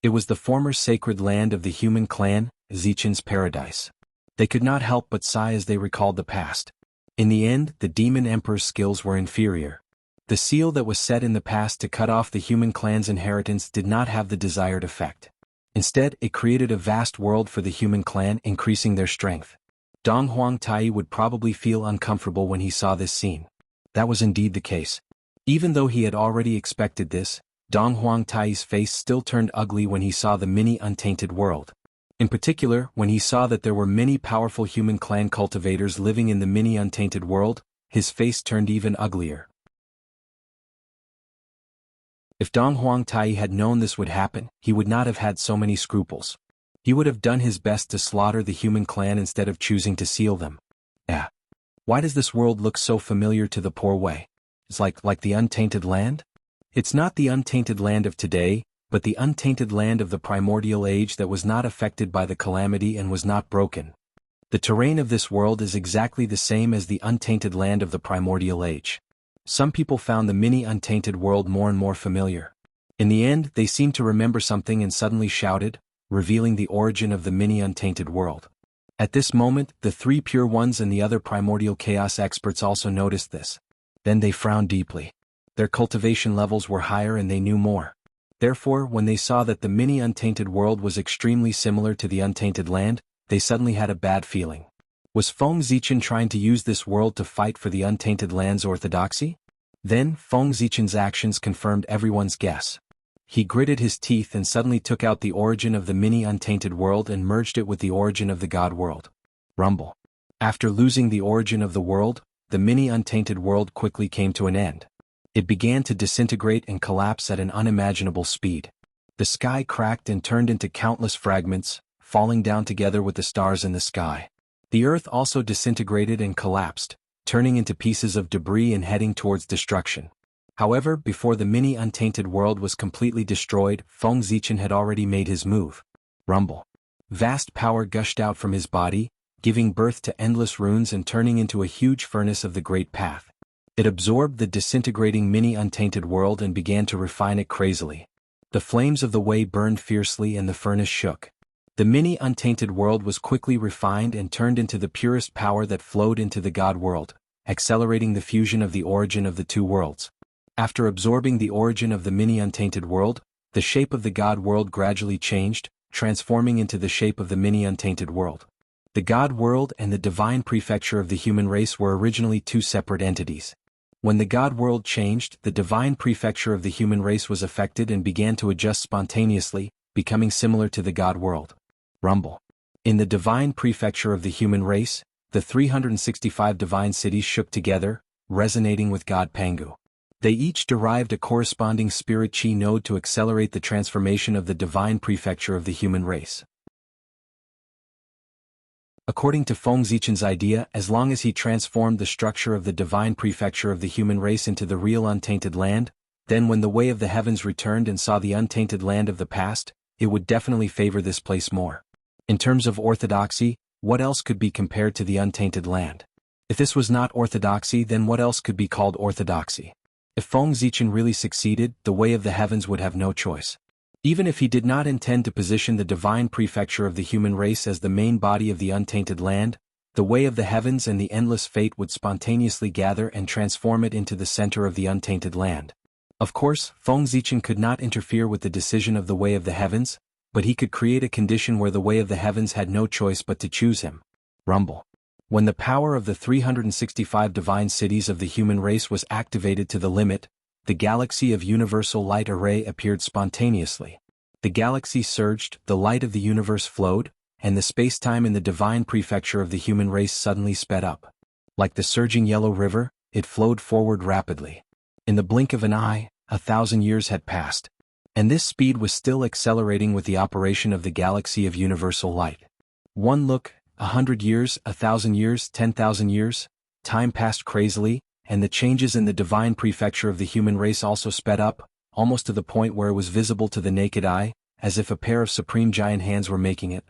S1: It was the former sacred land of the human clan, Zichen's paradise. They could not help but sigh as they recalled the past. In the end, the demon emperor's skills were inferior. The seal that was set in the past to cut off the human clan's inheritance did not have the desired effect. Instead, it created a vast world for the human clan, increasing their strength. Dong Huangtai would probably feel uncomfortable when he saw this scene. That was indeed the case. Even though he had already expected this, Dong Huangtai's face still turned ugly when he saw the mini-untainted world. In particular, when he saw that there were many powerful human clan cultivators living in the mini-untainted world, his face turned even uglier. If Dong Huangtai had known this would happen, he would not have had so many scruples. He would have done his best to slaughter the human clan instead of choosing to seal them. Why does this world look so familiar to the poor way? It's like the untainted land? It's not the untainted land of today, but the untainted land of the primordial age that was not affected by the calamity and was not broken. The terrain of this world is exactly the same as the untainted land of the primordial age. Some people found the mini-untainted world more and more familiar. In the end, they seemed to remember something and suddenly shouted, revealing the origin of the mini-untainted world. At this moment, the three pure ones and the other primordial chaos experts also noticed this. Then they frowned deeply. Their cultivation levels were higher and they knew more. Therefore, when they saw that the mini-untainted world was extremely similar to the untainted land, they suddenly had a bad feeling. Was Feng Zichen trying to use this world to fight for the untainted land's orthodoxy? Then, Feng Zichen's actions confirmed everyone's guess. He gritted his teeth and suddenly took out the origin of the mini-untainted world and merged it with the origin of the God world. Rumble. After losing the origin of the world, the mini-untainted world quickly came to an end. It began to disintegrate and collapse at an unimaginable speed. The sky cracked and turned into countless fragments, falling down together with the stars in the sky. The earth also disintegrated and collapsed, turning into pieces of debris and heading towards destruction. However, before the mini-untainted world was completely destroyed, Feng Zichen had already made his move. Rumble. Vast power gushed out from his body, giving birth to endless runes and turning into a huge furnace of the Great Path. It absorbed the disintegrating mini-untainted world and began to refine it crazily. The flames of the way burned fiercely and the furnace shook. The mini-untainted world was quickly refined and turned into the purest power that flowed into the God world, accelerating the fusion of the origin of the two worlds. After absorbing the origin of the mini-untainted world, the shape of the God world gradually changed, transforming into the shape of the mini-untainted world. The God world and the divine prefecture of the human race were originally two separate entities. When the God world changed, the divine prefecture of the human race was affected and began to adjust spontaneously, becoming similar to the God world. Rumble. In the divine prefecture of the human race, the 365 divine cities shook together, resonating with God Pangu. They each derived a corresponding spirit chi node to accelerate the transformation of the divine prefecture of the human race. According to Feng Zichen's idea, as long as he transformed the structure of the divine prefecture of the human race into the real untainted land, then when the way of the heavens returned and saw the untainted land of the past, it would definitely favor this place more. In terms of orthodoxy, what else could be compared to the untainted land? If this was not orthodoxy, then what else could be called orthodoxy? If Feng Zichen really succeeded, the way of the heavens would have no choice. Even if he did not intend to position the divine prefecture of the human race as the main body of the untainted land, the way of the heavens and the endless fate would spontaneously gather and transform it into the center of the untainted land. Of course, Feng Zichen could not interfere with the decision of the way of the heavens, but he could create a condition where the way of the heavens had no choice but to choose him. Rumble. When the power of the 365 divine cities of the human race was activated to the limit, the galaxy of universal light array appeared spontaneously. The galaxy surged, the light of the universe flowed, and the spacetime in the divine prefecture of the human race suddenly sped up. Like the surging yellow river, it flowed forward rapidly. In the blink of an eye, 1,000 years had passed. And this speed was still accelerating with the operation of the galaxy of universal light. One look, 100 years, 1,000 years, 10,000 years, time passed crazily, and the changes in the divine prefecture of the human race also sped up, almost to the point where it was visible to the naked eye, as if a pair of supreme giant hands were making it.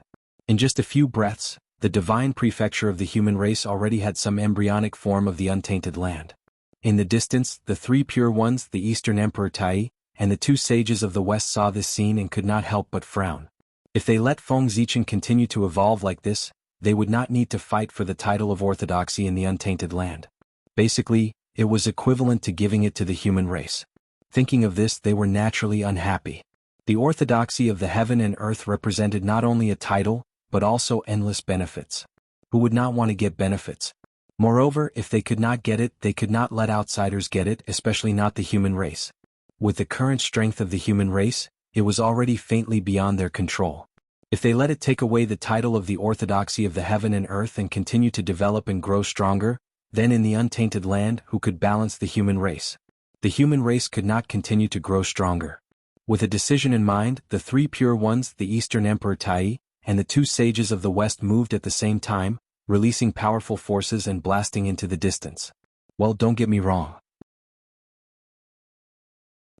S1: In just a few breaths, the divine prefecture of the human race already had some embryonic form of the untainted land. In the distance, the three pure ones, the Eastern Emperor Tai, and the two sages of the West saw this scene and could not help but frown. If they let Feng Zichen continue to evolve like this, they would not need to fight for the title of orthodoxy in the untainted land. Basically, it was equivalent to giving it to the human race. Thinking of this, they were naturally unhappy. The orthodoxy of the heaven and earth represented not only a title, but also endless benefits. Who would not want to get benefits? Moreover, if they could not get it, they could not let outsiders get it, especially not the human race. With the current strength of the human race, it was already faintly beyond their control. If they let it take away the title of the orthodoxy of the heaven and earth and continue to develop and grow stronger, then in the untainted land, who could balance the human race? The human race could not continue to grow stronger. With a decision in mind, the three pure ones, the Eastern Emperor Tai, and the two sages of the West moved at the same time, releasing powerful forces and blasting into the distance. Well, don't get me wrong.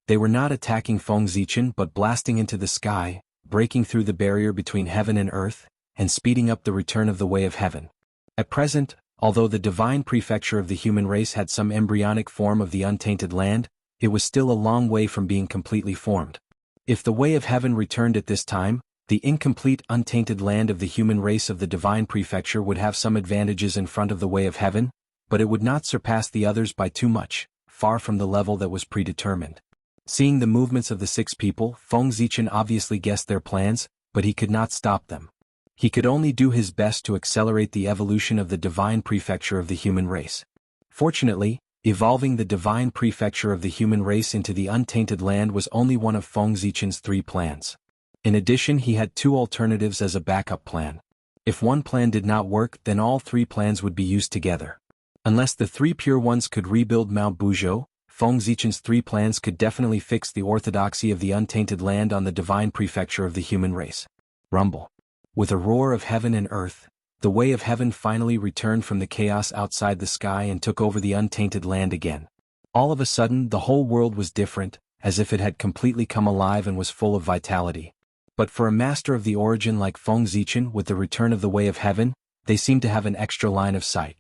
S1: They were not attacking Feng Zichen but blasting into the sky, breaking through the barrier between heaven and earth, and speeding up the return of the way of heaven. At present, although the divine prefecture of the human race had some embryonic form of the untainted land, it was still a long way from being completely formed. If the way of heaven returned at this time, the incomplete untainted land of the human race of the divine prefecture would have some advantages in front of the way of heaven, but it would not surpass the others by too much, far from the level that was predetermined. Seeing the movements of the 6 people, Feng Zichen obviously guessed their plans, but he could not stop them. He could only do his best to accelerate the evolution of the divine prefecture of the human race. Fortunately, evolving the divine prefecture of the human race into the untainted land was only one of Feng Zichen's 3 plans. In addition, he had 2 alternatives as a backup plan. If one plan did not work, then all 3 plans would be used together. Unless the 3 pure ones could rebuild Mount Buzhou, Feng Zichen's 3 plans could definitely fix the orthodoxy of the untainted land on the divine prefecture of the human race. Rumble. With a roar of heaven and earth, the way of heaven finally returned from the chaos outside the sky and took over the untainted land again. All of a sudden, the whole world was different, as if it had completely come alive and was full of vitality. But for a master of the origin like Feng Zichen, with the return of the way of heaven, they seemed to have an extra line of sight.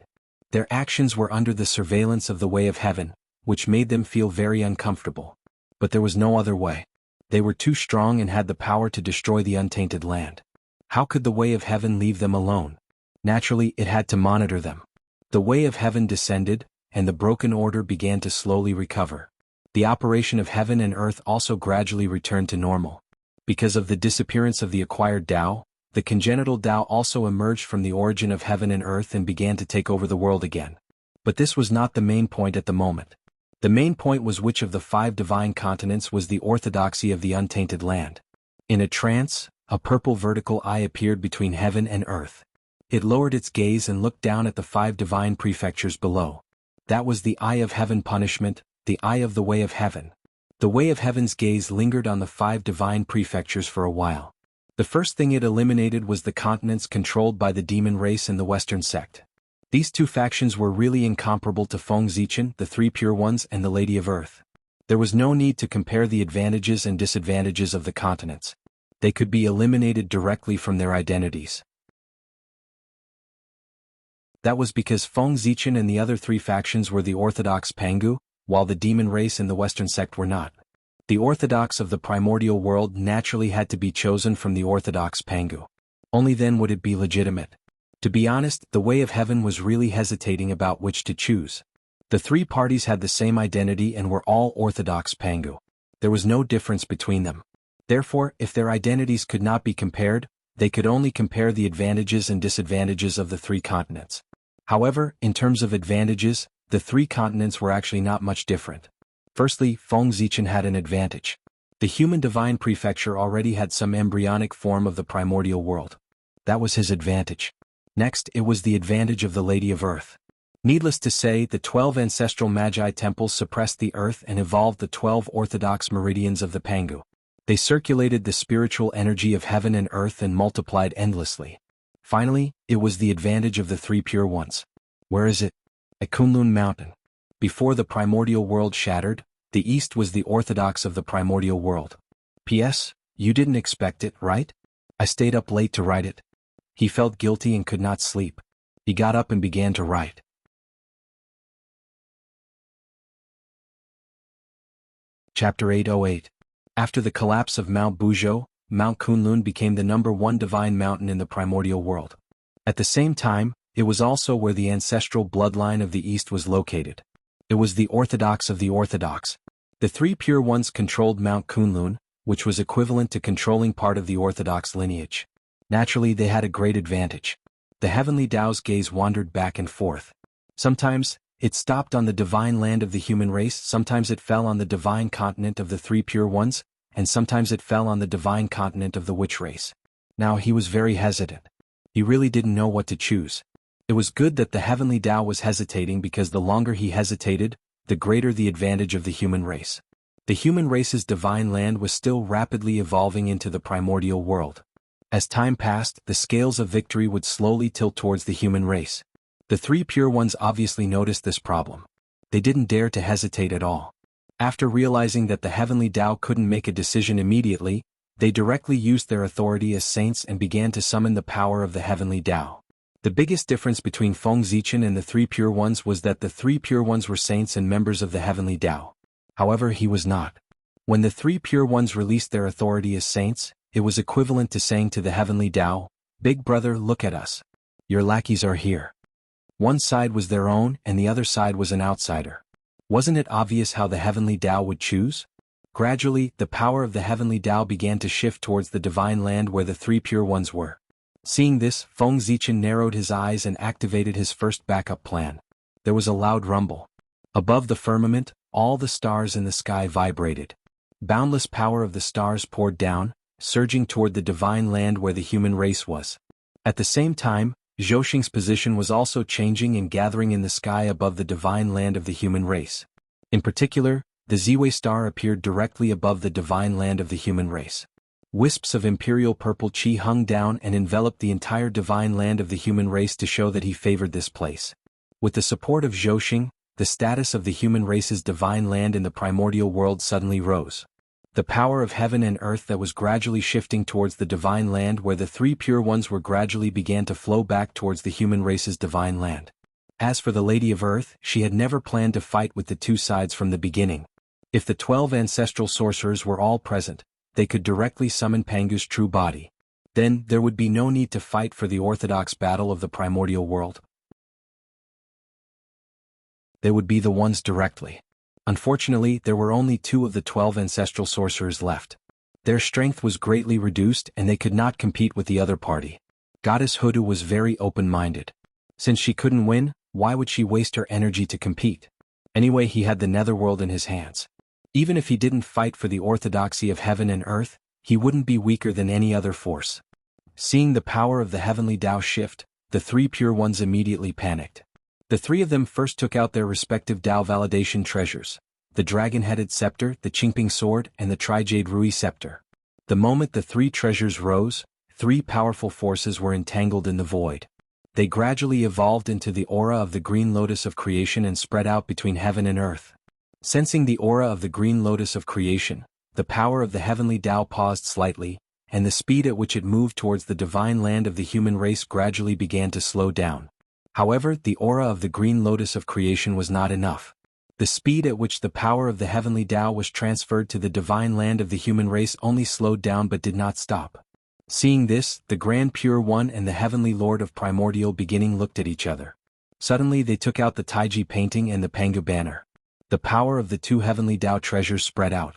S1: Their actions were under the surveillance of the way of heaven, which made them feel very uncomfortable. But there was no other way. They were too strong and had the power to destroy the untainted land. How could the way of heaven leave them alone? Naturally, it had to monitor them. The way of heaven descended, and the broken order began to slowly recover. The operation of heaven and earth also gradually returned to normal. Because of the disappearance of the acquired Tao, the congenital Tao also emerged from the origin of heaven and earth and began to take over the world again. But this was not the main point at the moment. The main point was which of the 5 divine continents was the orthodoxy of the untainted land. In a trance, a purple vertical eye appeared between heaven and earth. It lowered its gaze and looked down at the 5 divine prefectures below. That was the eye of heaven punishment, the eye of the way of heaven. The way of heaven's gaze lingered on the 5 divine prefectures for a while. The first thing it eliminated was the continents controlled by the demon race and the Western sect. These 2 factions were really incomparable to Feng Zichen, the 3 pure ones, and the Lady of Earth. There was no need to compare the advantages and disadvantages of the continents. They could be eliminated directly from their identities. That was because Feng Zichen and the other 3 factions were the orthodox Pangu, while the demon race and the Western sect were not. The orthodox of the primordial world naturally had to be chosen from the orthodox Pangu. Only then would it be legitimate. To be honest, the way of heaven was really hesitating about which to choose. The 3 parties had the same identity and were all orthodox Pangu. There was no difference between them. Therefore, if their identities could not be compared, they could only compare the advantages and disadvantages of the 3 continents. However, in terms of advantages, the 3 continents were actually not much different. Firstly, Feng Zichen had an advantage. The human divine prefecture already had some embryonic form of the primordial world. That was his advantage. Next, it was the advantage of the Lady of Earth. Needless to say, the 12 ancestral Magi temples suppressed the earth and evolved the 12 orthodox meridians of the Pangu. They circulated the spiritual energy of heaven and earth and multiplied endlessly. Finally, it was the advantage of the 3 pure ones. Where is it? At Kunlun Mountain. Before the primordial world shattered, the east was the orthodox of the primordial world. P.S. You didn't expect it, right? I stayed up late to write it. He felt guilty and could not sleep. He got up and began to write. Chapter 808. After the collapse of Mount Buzhou, Mount Kunlun became the #1 divine mountain in the primordial world. At the same time, it was also where the ancestral bloodline of the East was located. It was the orthodox of the orthodox. The 3 pure ones controlled Mount Kunlun, which was equivalent to controlling part of the orthodox lineage. Naturally, they had a great advantage. The heavenly Tao's gaze wandered back and forth. Sometimes, it stopped on the divine land of the human race, sometimes it fell on the divine continent of the 3 pure ones, and sometimes it fell on the divine continent of the witch race. Now he was very hesitant. He really didn't know what to choose. It was good that the heavenly Tao was hesitating because the longer he hesitated, the greater the advantage of the human race. The human race's divine land was still rapidly evolving into the primordial world. As time passed, the scales of victory would slowly tilt towards the human race. The three pure ones obviously noticed this problem. They didn't dare to hesitate at all. After realizing that the heavenly Tao couldn't make a decision immediately, they directly used their authority as saints and began to summon the power of the heavenly Tao. The biggest difference between Feng Zichen and the three pure ones was that the three pure ones were saints and members of the heavenly Tao. However, he was not. When the three pure ones released their authority as saints, it was equivalent to saying to the heavenly Tao, "Big brother, look at us. Your lackeys are here." One side was their own and the other side was an outsider. Wasn't it obvious how the heavenly Tao would choose? Gradually, the power of the heavenly Tao began to shift towards the divine land where the three pure ones were. Seeing this, Feng Zichen narrowed his eyes and activated his first backup plan. There was a loud rumble. Above the firmament, all the stars in the sky vibrated. Boundless power of the stars poured down, surging toward the divine land where the human race was. At the same time, Zhouxing's position was also changing and gathering in the sky above the divine land of the human race. In particular, the Ziwei star appeared directly above the divine land of the human race. Wisps of imperial purple chi hung down and enveloped the entire divine land of the human race to show that he favored this place. With the support of Zhouxing, the status of the human race's divine land in the primordial world suddenly rose. The power of heaven and earth that was gradually shifting towards the divine land where the three pure ones were gradually began to flow back towards the human race's divine land. As for the Lady of Earth, she had never planned to fight with the two sides from the beginning. If the 12 ancestral sorcerers were all present, they could directly summon Pangu's true body. Then, there would be no need to fight for the orthodox battle of the primordial world. They would be the ones directly. Unfortunately, there were only 2 of the 12 ancestral sorcerers left. Their strength was greatly reduced and they could not compete with the other party. Goddess Hoodoo was very open-minded. Since she couldn't win, why would she waste her energy to compete? Anyway, he had the netherworld in his hands. Even if he didn't fight for the orthodoxy of heaven and earth, he wouldn't be weaker than any other force. Seeing the power of the heavenly Tao shift, the three pure ones immediately panicked. The 3 of them first took out their respective Tao validation treasures, the dragon-headed scepter, the Qingping sword, and the Tri-Jade Rui scepter. The moment the 3 treasures rose, 3 powerful forces were entangled in the void. They gradually evolved into the aura of the green lotus of creation and spread out between heaven and earth. Sensing the aura of the green lotus of creation, the power of the heavenly Tao paused slightly, and the speed at which it moved towards the divine land of the human race gradually began to slow down. However, the aura of the green lotus of creation was not enough. The speed at which the power of the heavenly Tao was transferred to the divine land of the human race only slowed down but did not stop. Seeing this, the Grand Pure One and the Heavenly Lord of Primordial Beginning looked at each other. Suddenly they took out the Taiji painting and the Pangu banner. The power of the 2 heavenly Tao treasures spread out.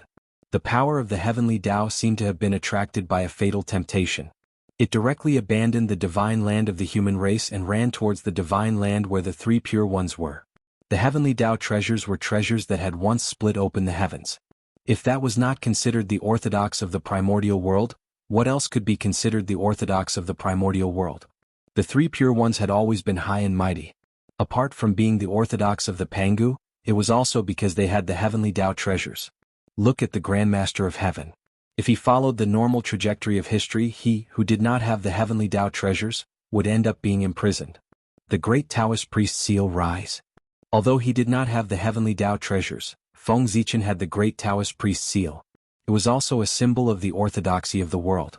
S1: The power of the heavenly Tao seemed to have been attracted by a fatal temptation. It directly abandoned the divine land of the human race and ran towards the divine land where the 3 pure ones were. The heavenly Tao treasures were treasures that had once split open the heavens. If that was not considered the orthodox of the primordial world, what else could be considered the orthodox of the primordial world? The 3 pure ones had always been high and mighty. Apart from being the orthodox of the Pangu, it was also because they had the heavenly Tao treasures. Look at the Grandmaster of Heaven. If he followed the normal trajectory of history, he, who did not have the heavenly Tao treasures, would end up being imprisoned. The great Taoist priest seal rise. Although he did not have the heavenly Tao treasures, Feng Zichen had the great Taoist priest seal. It was also a symbol of the orthodoxy of the world.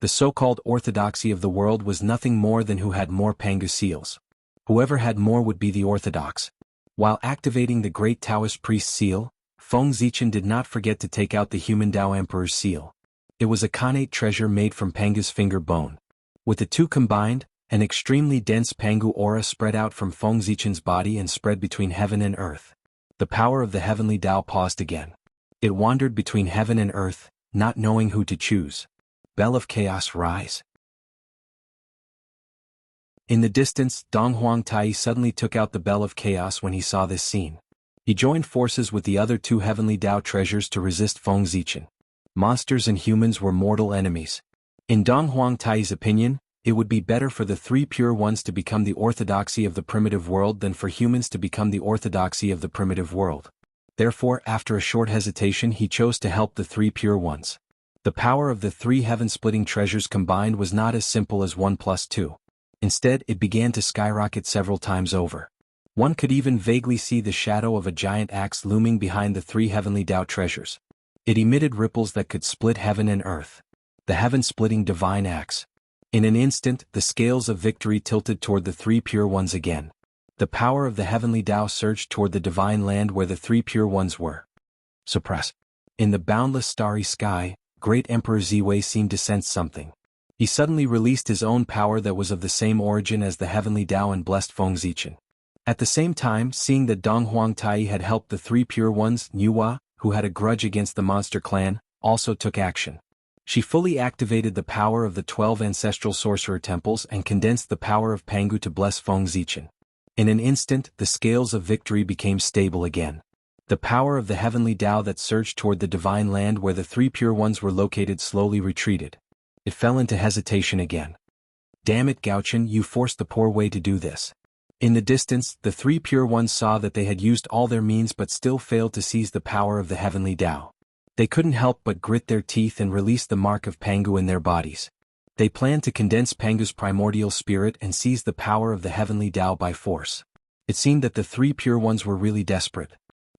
S1: The so-called orthodoxy of the world was nothing more than who had more Pangu seals. Whoever had more would be the orthodox. While activating the great Taoist priest seal, Feng Zichen did not forget to take out the human Tao Emperor's seal. It was a Khanate treasure made from Pangu's finger bone. With the 2 combined, an extremely dense Pangu aura spread out from Feng Zichen's body and spread between heaven and earth. The power of the heavenly Tao paused again. It wandered between heaven and earth, not knowing who to choose. Bell of Chaos rise. In the distance, Dong Huangtai suddenly took out the Bell of Chaos when he saw this scene. He joined forces with the other 2 heavenly Tao treasures to resist Feng Zichen. Monsters and humans were mortal enemies. In Dong Huangtai's opinion, it would be better for the 3 pure ones to become the orthodoxy of the primitive world than for humans to become the orthodoxy of the primitive world. Therefore, after a short hesitation, he chose to help the 3 pure ones. The power of the three heaven-splitting treasures combined was not as simple as 1 plus 2. Instead, it began to skyrocket several times over. One could even vaguely see the shadow of a giant axe looming behind the three heavenly Tao treasures. It emitted ripples that could split heaven and earth. The heaven-splitting divine axe. In an instant, the scales of victory tilted toward the three pure ones again. The power of the heavenly Tao surged toward the divine land where the three pure ones were. Suppress. In the boundless starry sky, great Emperor Ziwei seemed to sense something. He suddenly released his own power that was of the same origin as the heavenly Tao and blessed Feng Zichen. At the same time, seeing that Dong Huangtai had helped the three pure ones, Nuwa, who had a grudge against the monster clan, also took action. She fully activated the power of the 12 ancestral sorcerer temples and condensed the power of Pangu to bless Feng Zichen. In an instant, the scales of victory became stable again. The power of the heavenly Tao that surged toward the divine land where the three pure ones were located slowly retreated. It fell into hesitation again. Damn it, Gaochen, you forced the poor way to do this. In the distance, the three pure ones saw that they had used all their means but still failed to seize the power of the heavenly Tao. They couldn't help but grit their teeth and release the mark of Pangu in their bodies. They planned to condense Pangu's primordial spirit and seize the power of the heavenly Tao by force. It seemed that the three pure ones were really desperate.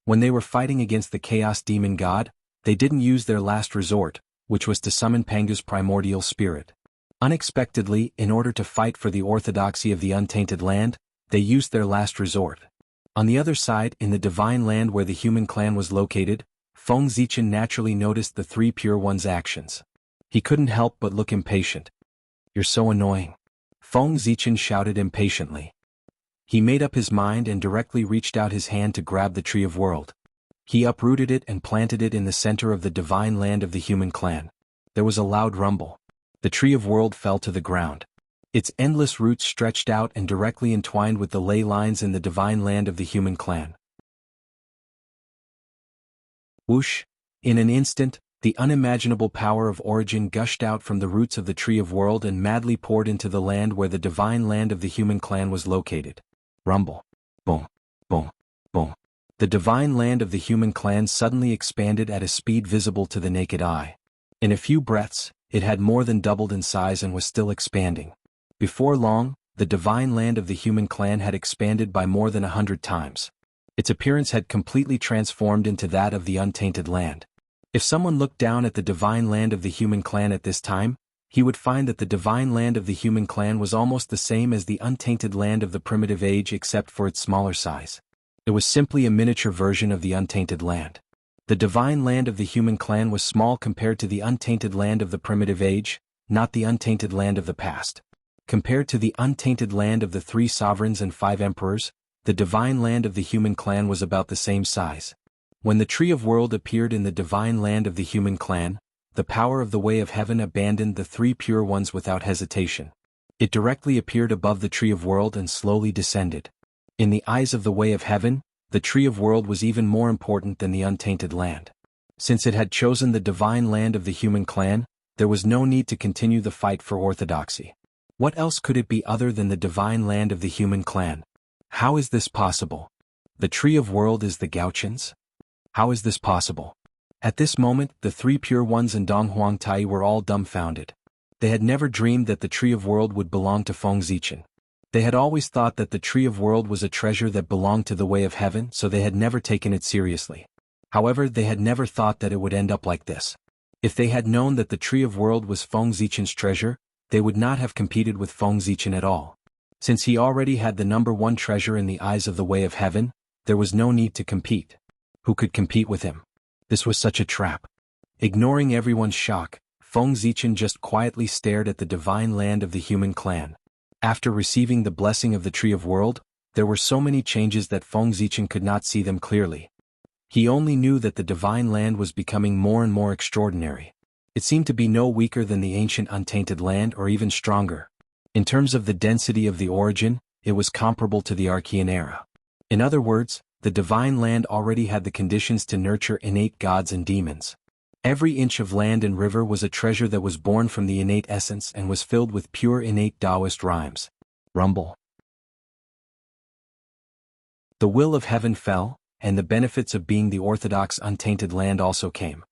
S1: When they were fighting against the chaos demon god, they didn't use their last resort, which was to summon Pangu's primordial spirit. Unexpectedly, in order to fight for the orthodoxy of the untainted land, they used their last resort. On the other side, in the divine land where the human clan was located, Feng Zichen naturally noticed the three pure ones' actions. He couldn't help but look impatient. "You're so annoying," Feng Zichen shouted impatiently. He made up his mind and directly reached out his hand to grab the Tree of World. He uprooted it and planted it in the center of the divine land of the human clan. There was a loud rumble. The Tree of World fell to the ground. Its endless roots stretched out and directly entwined with the ley lines in the divine land of the human clan. Whoosh! In an instant, the unimaginable power of origin gushed out from the roots of the Tree of World and madly poured into the land where the divine land of the human clan was located. Rumble. Boom. Boom. Boom. The divine land of the human clan suddenly expanded at a speed visible to the naked eye. In a few breaths, it had more than doubled in size and was still expanding. Before long, the divine land of the human clan had expanded by more than 100 times. Its appearance had completely transformed into that of the untainted land. If someone looked down at the divine land of the human clan at this time, he would find that the divine land of the human clan was almost the same as the untainted land of the primitive age except for its smaller size. It was simply a miniature version of the untainted land. The divine land of the human clan was small compared to the untainted land of the primitive age, not the untainted land of the past. Compared to the untainted land of the 3 sovereigns and 5 emperors, the divine land of the human clan was about the same size. When the Tree of World appeared in the divine land of the human clan, the power of the Way of Heaven abandoned the 3 pure ones without hesitation. It directly appeared above the Tree of World and slowly descended. In the eyes of the Way of Heaven, the Tree of World was even more important than the untainted land. Since it had chosen the divine land of the human clan, there was no need to continue the fight for orthodoxy. What else could it be other than the divine land of the human clan? How is this possible? The Tree of World is the Gaochens? How is this possible? At this moment, the 3 pure ones and Dong Huangtai were all dumbfounded. They had never dreamed that the Tree of World would belong to Feng Zichen. They had always thought that the Tree of World was a treasure that belonged to the Way of Heaven, so they had never taken it seriously. However, they had never thought that it would end up like this. If they had known that the Tree of World was Feng Zichen's treasure, they would not have competed with Feng Zichen at all. Since he already had the number 1 treasure in the eyes of the Way of Heaven, there was no need to compete. Who could compete with him? This was such a trap. Ignoring everyone's shock, Feng Zichen just quietly stared at the divine land of the human clan. After receiving the blessing of the Tree of World, there were so many changes that Feng Zichen could not see them clearly. He only knew that the divine land was becoming more and more extraordinary. It seemed to be no weaker than the ancient untainted land or even stronger. In terms of the density of the origin, it was comparable to the Archean era. In other words, the divine land already had the conditions to nurture innate gods and demons. Every inch of land and river was a treasure that was born from the innate essence and was filled with pure innate Taoist rhymes. Rumble. The will of heaven fell, and the benefits of being the orthodox untainted land also came.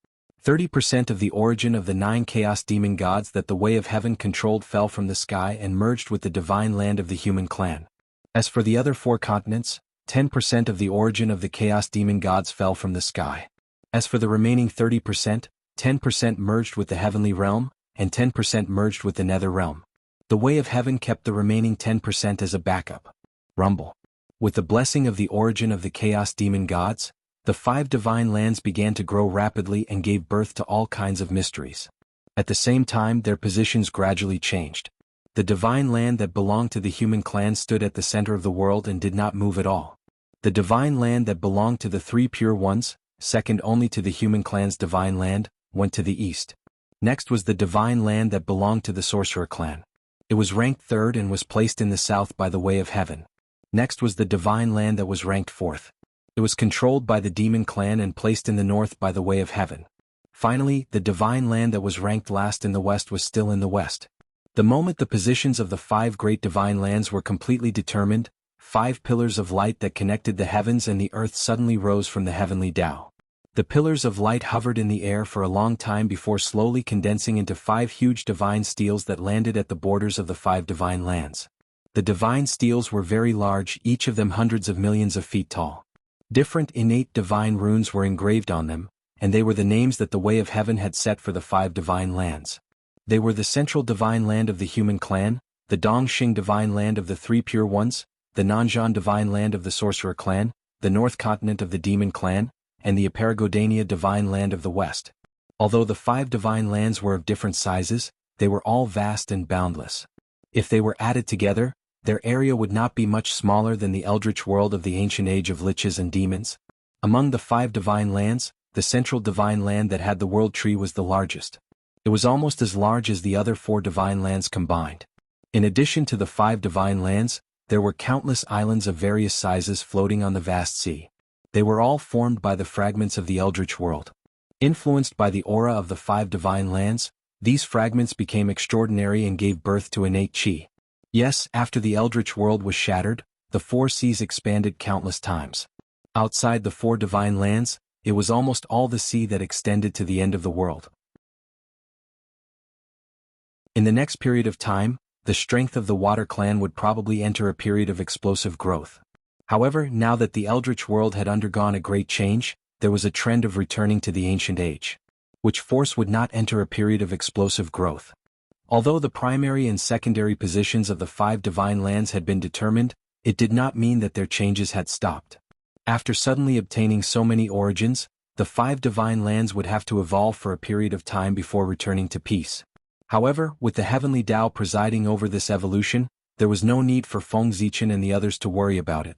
S1: 30% of the origin of the 9 chaos demon gods that the way of heaven controlled fell from the sky and merged with the divine land of the human clan. As for the other 4 continents, 10% of the origin of the chaos demon gods fell from the sky. As for the remaining 30%, 10% merged with the heavenly realm, and 10% merged with the nether realm. The way of heaven kept the remaining 10% as a backup. Rumble. With the blessing of the origin of the chaos demon gods, the 5 divine lands began to grow rapidly and gave birth to all kinds of mysteries. At the same time, their positions gradually changed. The divine land that belonged to the human clan stood at the center of the world and did not move at all. The divine land that belonged to the 3 pure ones, second only to the human clan's divine land, went to the east. Next was the divine land that belonged to the sorcerer clan. It was ranked 3rd and was placed in the south by the way of heaven. Next was the divine land that was ranked 4th. It was controlled by the demon clan and placed in the north by the way of heaven. Finally, the divine land that was ranked last in the west was still in the west. The moment the positions of the 5 great divine lands were completely determined, 5 pillars of light that connected the heavens and the earth suddenly rose from the heavenly Tao. The pillars of light hovered in the air for a long time before slowly condensing into 5 huge divine steels that landed at the borders of the 5 divine lands. The divine steels were very large, each of them hundreds of millions of feet tall. Different innate divine runes were engraved on them, and they were the names that the way of heaven had set for the 5 divine lands. They were the central divine land of the human clan, the Dongxing divine land of the 3 pure ones, the Nanzhan divine land of the sorcerer clan, the north continent of the demon clan, and the Aparagodania divine land of the west. Although the 5 divine lands were of different sizes, they were all vast and boundless. If they were added together, their area would not be much smaller than the eldritch world of the ancient age of liches and demons. Among the 5 divine lands, the central divine land that had the world tree was the largest. It was almost as large as the other 4 divine lands combined. In addition to the 5 divine lands, there were countless islands of various sizes floating on the vast sea. They were all formed by the fragments of the eldritch world. Influenced by the aura of the 5 divine lands, these fragments became extraordinary and gave birth to innate chi. Yes, after the eldritch world was shattered, the 4 seas expanded countless times. Outside the 4 divine lands, it was almost all the sea that extended to the end of the world. In the next period of time, the strength of the Water Clan would probably enter a period of explosive growth. However, now that the eldritch world had undergone a great change, there was a trend of returning to the ancient age. Which force would not enter a period of explosive growth? Although the primary and secondary positions of the 5 divine lands had been determined, it did not mean that their changes had stopped. After suddenly obtaining so many origins, the 5 divine lands would have to evolve for a period of time before returning to peace. However, with the heavenly Tao presiding over this evolution, there was no need for Feng Zichen and the others to worry about it.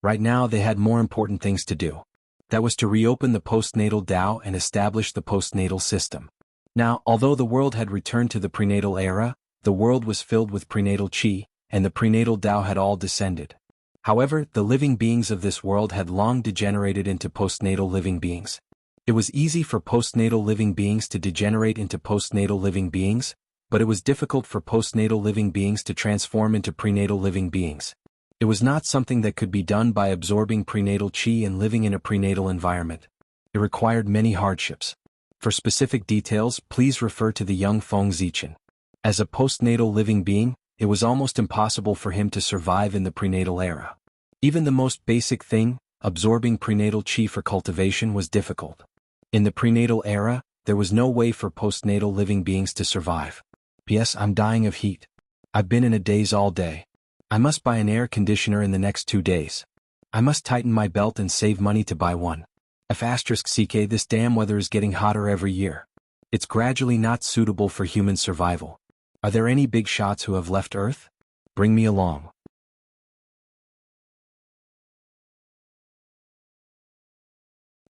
S1: Right now they had more important things to do. That was to reopen the postnatal Tao and establish the postnatal system. Now, although the world had returned to the prenatal era, the world was filled with prenatal chi, and the prenatal Tao had all descended. However, the living beings of this world had long degenerated into postnatal living beings. It was easy for postnatal living beings to degenerate into postnatal living beings, but it was difficult for postnatal living beings to transform into prenatal living beings. It was not something that could be done by absorbing prenatal chi and living in a prenatal environment. It required many hardships. For specific details, please refer to the young Feng Zichen. As a postnatal living being, it was almost impossible for him to survive in the prenatal era. Even the most basic thing, absorbing prenatal chi for cultivation, was difficult. In the prenatal era, there was no way for postnatal living beings to survive. P.S. I'm dying of heat. I've been in a daze all day. I must buy an air conditioner in the next 2 days. I must tighten my belt and save money to buy one. *CK This damn weather is getting hotter every year. It's gradually not suitable for human survival. Are there any big shots who have left Earth? Bring me along.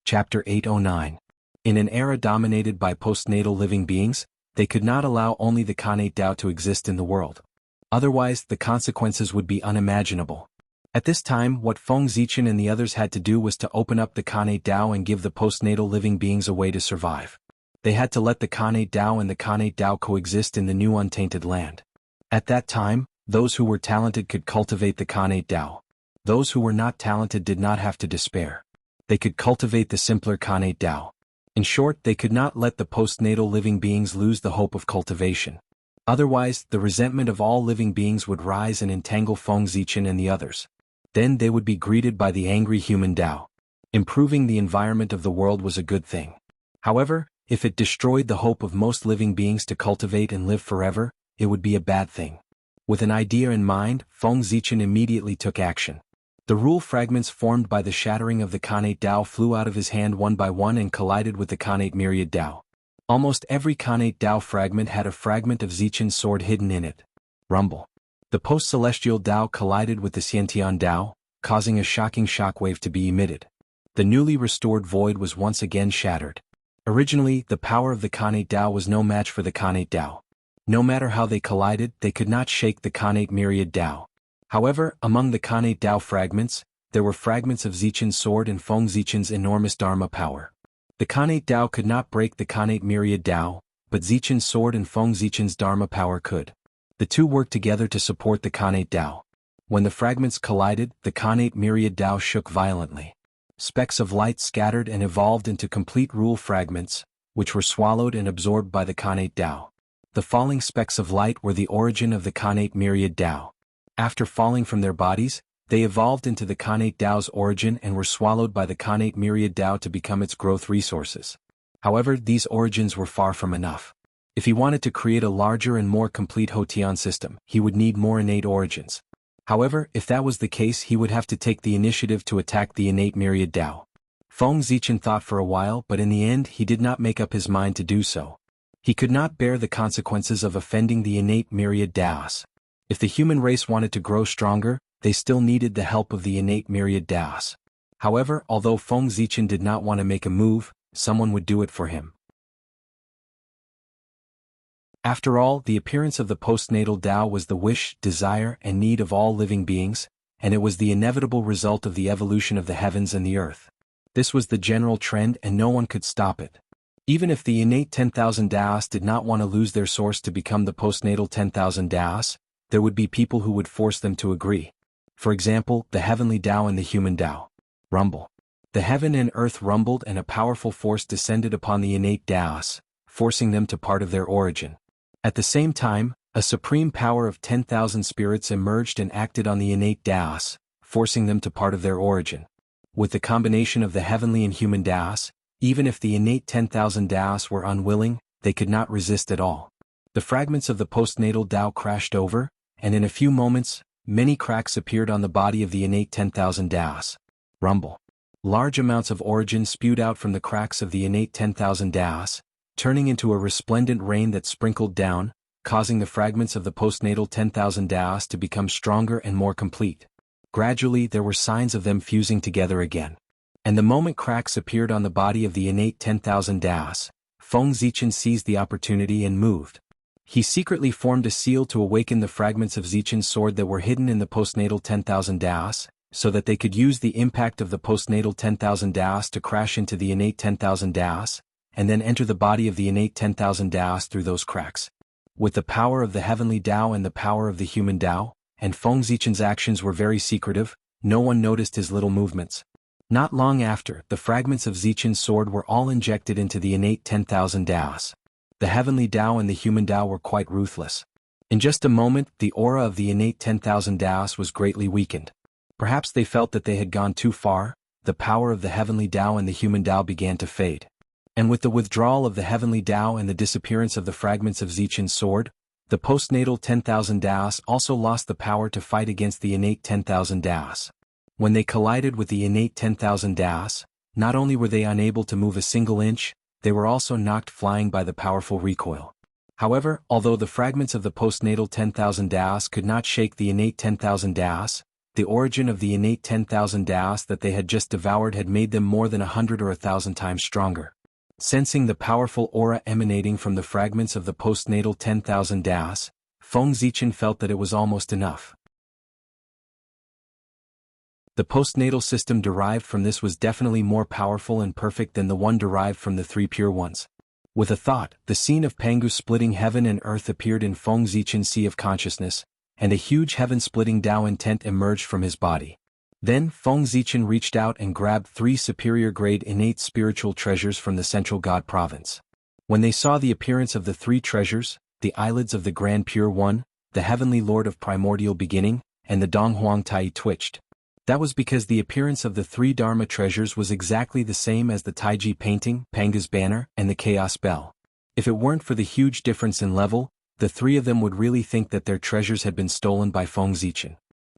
S1: Chapter 809. In an era dominated by postnatal living beings, they could not allow only the Khanate Tao to exist in the world. Otherwise, the consequences would be unimaginable. At this time, what Feng Zichen and the others had to do was to open up the Khanate Tao and give the postnatal living beings a way to survive. They had to let the Khanate Tao and the Khanate Tao coexist in the new untainted land. At that time, those who were talented could cultivate the Khanate Tao. Those who were not talented did not have to despair. They could cultivate the simpler Khanate Tao. In short, they could not let the postnatal living beings lose the hope of cultivation. Otherwise, the resentment of all living beings would rise and entangle Feng Zichen and the others. Then they would be greeted by the angry human Tao. Improving the environment of the world was a good thing. However, if it destroyed the hope of most living beings to cultivate and live forever, it would be a bad thing. With an idea in mind, Feng Zichen immediately took action. The rule fragments formed by the shattering of the Khanate Tao flew out of his hand one by one and collided with the Khanate Myriad Tao. Almost every Khanate Tao fragment had a fragment of Zichen's sword hidden in it. Rumble. The post-celestial Tao collided with the Xiantian Tao, causing a shocking shockwave to be emitted. The newly restored void was once again shattered. Originally, the power of the Khanate Tao was no match for the Khanate Tao. No matter how they collided, they could not shake the Khanate Myriad Tao. However, among the Khanate Tao fragments, there were fragments of Zichen's sword and Feng Zichen's enormous Dharma power. The Khanate Tao could not break the Khanate Myriad Tao, but Zichen's sword and Feng Zichen's Dharma power could. The two worked together to support the Khanate Tao. When the fragments collided, the Khanate Myriad Tao shook violently. Specks of light scattered and evolved into complete rule fragments, which were swallowed and absorbed by the Khanate Tao. The falling specks of light were the origin of the Khanate Myriad Tao. After falling from their bodies, they evolved into the Khanate Tao's origin and were swallowed by the Khanate Myriad Tao to become its growth resources. However, these origins were far from enough. If he wanted to create a larger and more complete Hotian system, he would need more innate origins. However, if that was the case, he would have to take the initiative to attack the innate Myriad Tao. Feng Zichen thought for a while, but in the end he did not make up his mind to do so. He could not bear the consequences of offending the innate Myriad Taos. If the human race wanted to grow stronger, they still needed the help of the innate Myriad Taos. However, although Feng Zichen did not want to make a move, someone would do it for him. After all, the appearance of the postnatal Tao was the wish, desire, and need of all living beings, and it was the inevitable result of the evolution of the heavens and the earth. This was the general trend and no one could stop it. Even if the innate 10,000 Taos did not want to lose their source to become the postnatal 10,000 Taos, there would be people who would force them to agree. For example, the heavenly Tao and the human Tao. Rumble. The heaven and earth rumbled and a powerful force descended upon the innate Taos, forcing them to part of their origin. At the same time, a supreme power of 10,000 spirits emerged and acted on the innate Taos, forcing them to part of their origin. With the combination of the heavenly and human Taos, even if the innate 10,000 Taos were unwilling, they could not resist at all. The fragments of the postnatal Tao crashed over, and in a few moments, many cracks appeared on the body of the innate 10,000 Taos. Rumble. Large amounts of origin spewed out from the cracks of the innate 10,000 Taos, turning into a resplendent rain that sprinkled down, causing the fragments of the postnatal 10,000 Taos to become stronger and more complete. Gradually there were signs of them fusing together again. And the moment cracks appeared on the body of the innate 10,000 Taos, Feng Zichen seized the opportunity and moved. He secretly formed a seal to awaken the fragments of Zichen's sword that were hidden in the postnatal 10,000 Taos, so that they could use the impact of the postnatal 10,000 Taos to crash into the innate 10,000 Taos, and then enter the body of the innate 10,000 Taos through those cracks. With the power of the heavenly Tao and the power of the human Tao, and Feng Zichen's actions were very secretive, no one noticed his little movements. Not long after, the fragments of Zichen's sword were all injected into the innate 10,000 Taos. The heavenly Tao and the human Tao were quite ruthless. In just a moment, the aura of the innate 10,000 Taos was greatly weakened. Perhaps they felt that they had gone too far, the power of the heavenly Tao and the human Tao began to fade. And with the withdrawal of the heavenly Tao and the disappearance of the fragments of Zichen's sword, the postnatal 10,000 Taos also lost the power to fight against the innate 10,000 Taos. When they collided with the innate 10,000 Taos, not only were they unable to move a single inch, they were also knocked flying by the powerful recoil. However, although the fragments of the postnatal 10,000 Taos could not shake the innate 10,000 Taos, the origin of the innate 10,000 Taos that they had just devoured had made them more than 100 or 1,000 times stronger. Sensing the powerful aura emanating from the fragments of the postnatal 10,000 Taos, Feng Zichen felt that it was almost enough. The postnatal system derived from this was definitely more powerful and perfect than the one derived from the three pure ones. With a thought, the scene of Pangu splitting heaven and earth appeared in Feng Zichen's sea of consciousness, and a huge heaven-splitting Tao intent emerged from his body. Then Feng Zichen reached out and grabbed 3 superior-grade innate spiritual treasures from the central god province. When they saw the appearance of the 3 treasures, the eyelids of the Grand Pure One, the Heavenly Lord of Primordial Beginning, and the Donghuang Tai twitched. That was because the appearance of the 3 Dharma treasures was exactly the same as the Taiji painting, Panga's banner, and the Chaos Bell. If it weren't for the huge difference in level, the 3 of them would really think that their treasures had been stolen by Feng Zichen.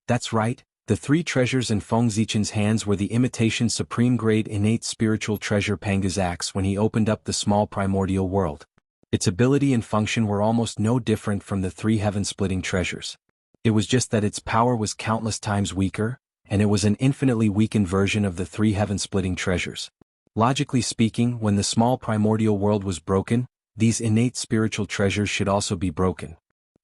S1: That's right, the 3 treasures in Feng Zichen's hands were the imitation supreme-grade innate spiritual treasure Panga's axe when he opened up the small primordial world. Its ability and function were almost no different from the 3 heaven-splitting treasures. It was just that its power was countless times weaker, and it was an infinitely weakened version of the 3 heaven-splitting treasures. Logically speaking, when the small primordial world was broken, these innate spiritual treasures should also be broken.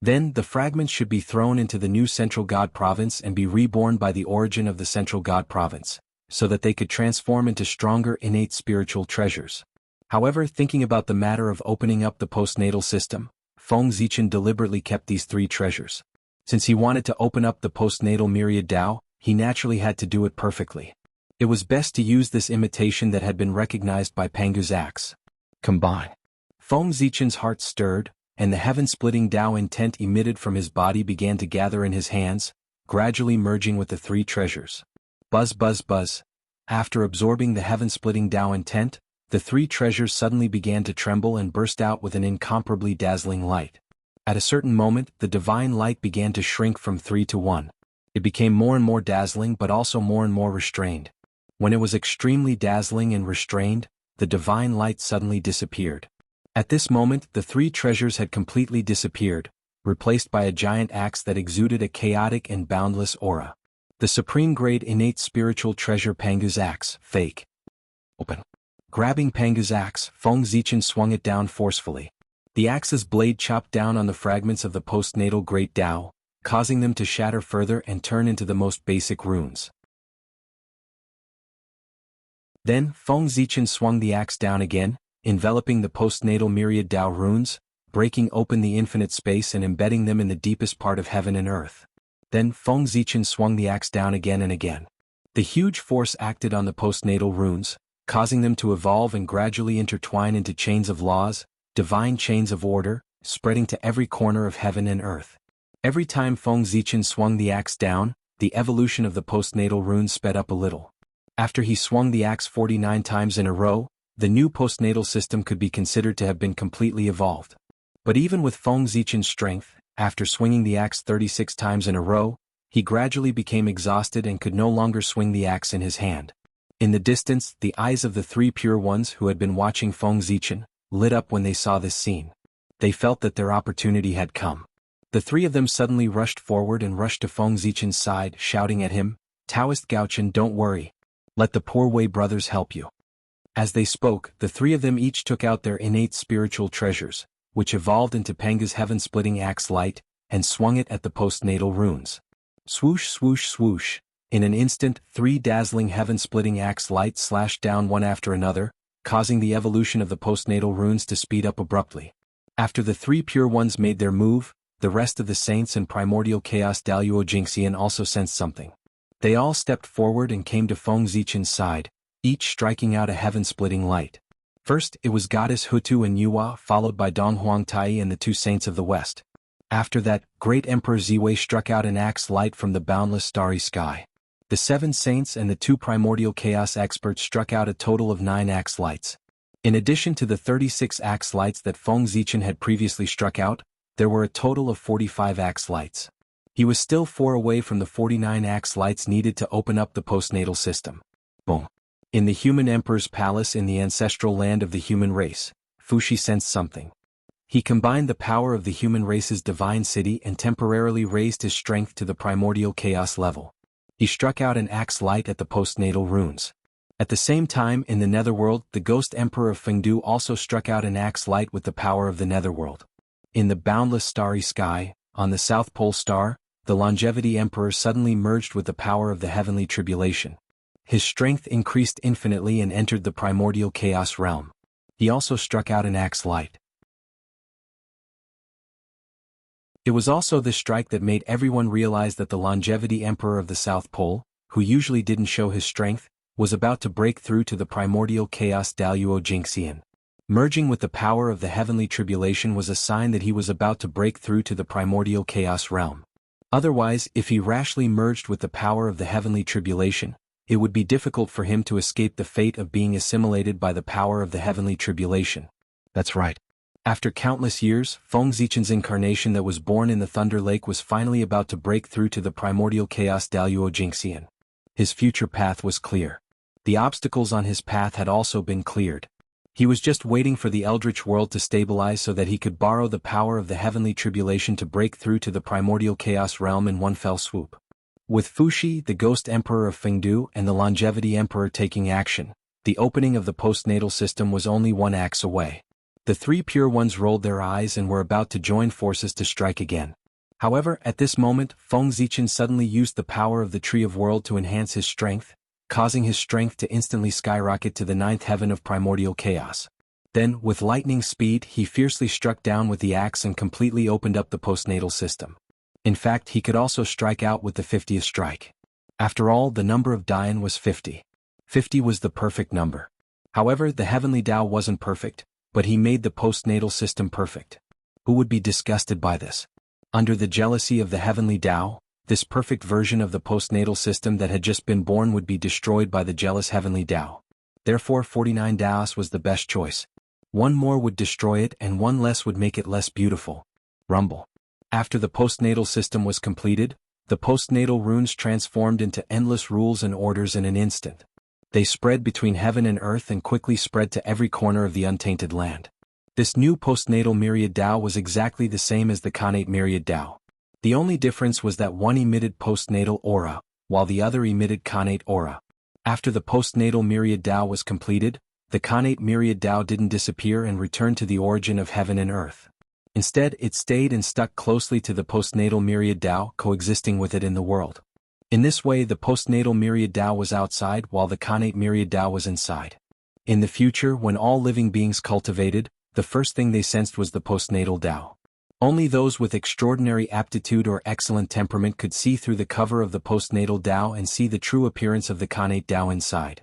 S1: Then, the fragments should be thrown into the new Central God Province and be reborn by the origin of the Central God Province, so that they could transform into stronger innate spiritual treasures. However, thinking about the matter of opening up the postnatal system, Feng Zichen deliberately kept these 3 treasures. Since he wanted to open up the postnatal myriad Dao, he naturally had to do it perfectly. It was best to use this imitation that had been recognized by Pangu's axe. Combine. Feng Zichen's heart stirred, and the heaven-splitting Dao intent emitted from his body began to gather in his hands, gradually merging with the 3 treasures. Buzz buzz buzz. After absorbing the heaven-splitting Dao intent, the 3 treasures suddenly began to tremble and burst out with an incomparably dazzling light. At a certain moment, the divine light began to shrink from 3 to 1. It became more and more dazzling but also more and more restrained. When it was extremely dazzling and restrained, the divine light suddenly disappeared. At this moment, the 3 treasures had completely disappeared, replaced by a giant axe that exuded a chaotic and boundless aura. The supreme-grade innate spiritual treasure Pangu's axe, fake. Open. Grabbing Pangu's axe, Feng Zichen swung it down forcefully. The axe's blade chopped down on the fragments of the postnatal Great Dao, causing them to shatter further and turn into the most basic runes. Then, Feng Zichen swung the axe down again, enveloping the postnatal myriad Dao runes, breaking open the infinite space and embedding them in the deepest part of heaven and earth. Then Feng Zichen swung the axe down again and again. The huge force acted on the postnatal runes, causing them to evolve and gradually intertwine into chains of laws, divine chains of order, spreading to every corner of heaven and earth. Every time Feng Zichen swung the axe down, the evolution of the postnatal runes sped up a little. After he swung the axe 49 times in a row, the new postnatal system could be considered to have been completely evolved. But even with Feng Zichen's strength, after swinging the axe 36 times in a row, he gradually became exhausted and could no longer swing the axe in his hand. In the distance, the eyes of the 3 pure ones who had been watching Feng Zichen lit up when they saw this scene. They felt that their opportunity had come. The 3 of them suddenly rushed forward and rushed to Feng Zichen's side, shouting at him, "Taoist Gaochen, don't worry. Let the Poor Way brothers help you." As they spoke, the 3 of them each took out their innate spiritual treasures, which evolved into Panga's heaven-splitting axe light, and swung it at the postnatal runes. Swoosh swoosh swoosh. In an instant, 3 dazzling heaven-splitting axe lights slashed down one after another, causing the evolution of the postnatal runes to speed up abruptly. After the 3 pure ones made their move, the rest of the saints and primordial chaos Daluo Jingxian also sensed something. They all stepped forward and came to Feng Zichen's side, each striking out a heaven-splitting light. First, it was Goddess Hutu and Yuhua, followed by Donghuang Tai and the 2 saints of the west. After that, Great Emperor Ziwei struck out an axe light from the boundless starry sky. The 7 saints and the 2 primordial chaos experts struck out a total of 9 axe lights. In addition to the 36 axe lights that Feng Zichen had previously struck out, there were a total of 45 axe lights. He was still 4 away from the 49 axe lights needed to open up the postnatal system. Boom. In the human emperor's palace in the ancestral land of the human race, Fushi sensed something. He combined the power of the human race's divine city and temporarily raised his strength to the primordial chaos level. He struck out an axe light at the postnatal runes. At the same time, in the netherworld, the ghost emperor of Fengdu also struck out an axe light with the power of the netherworld. In the boundless starry sky, on the South Pole star, the longevity emperor suddenly merged with the power of the heavenly tribulation. His strength increased infinitely and entered the primordial chaos realm. He also struck out an axe light. It was also this strike that made everyone realize that the longevity emperor of the South Pole, who usually didn't show his strength, was about to break through to the primordial chaos Daluo Jingxian. Merging with the power of the heavenly tribulation was a sign that he was about to break through to the primordial chaos realm. Otherwise, if he rashly merged with the power of the heavenly tribulation, it would be difficult for him to escape the fate of being assimilated by the power of the heavenly tribulation. That's right. After countless years, Feng Zichen's incarnation that was born in the Thunder Lake was finally about to break through to the primordial chaos Daluo Jingxian. His future path was clear. The obstacles on his path had also been cleared. He was just waiting for the eldritch world to stabilize so that he could borrow the power of the heavenly tribulation to break through to the primordial chaos realm in one fell swoop. With Fuxi, the Ghost Emperor of Fengdu, and the Longevity Emperor taking action, the opening of the postnatal system was only one axe away. The three Pure Ones rolled their eyes and were about to join forces to strike again. However, at this moment, Feng Zichen suddenly used the power of the Tree of World to enhance his strength, causing his strength to instantly skyrocket to the ninth heaven of primordial chaos. Then, with lightning speed, he fiercely struck down with the axe and completely opened up the postnatal system. In fact, he could also strike out with the 50th strike. After all, the number of Dian was 50. 50 was the perfect number. However, the heavenly Tao wasn't perfect, but he made the postnatal system perfect. Who would be disgusted by this? Under the jealousy of the heavenly Tao, this perfect version of the postnatal system that had just been born would be destroyed by the jealous heavenly Tao. Therefore 49 Daos was the best choice. One more would destroy it and one less would make it less beautiful. Rumble. After the postnatal system was completed, the postnatal runes transformed into endless rules and orders in an instant. They spread between heaven and earth and quickly spread to every corner of the untainted land. This new postnatal myriad Tao was exactly the same as the Khanate myriad Tao. The only difference was that one emitted postnatal aura, while the other emitted Khanate aura. After the postnatal myriad Tao was completed, the Khanate myriad Tao didn't disappear and returned to the origin of heaven and earth. Instead, it stayed and stuck closely to the postnatal myriad Tao, coexisting with it in the world. In this way, the postnatal myriad Tao was outside while the Khanate myriad Tao was inside. In the future, when all living beings cultivated, the first thing they sensed was the postnatal Tao. Only those with extraordinary aptitude or excellent temperament could see through the cover of the postnatal Tao and see the true appearance of the Khanate Tao inside.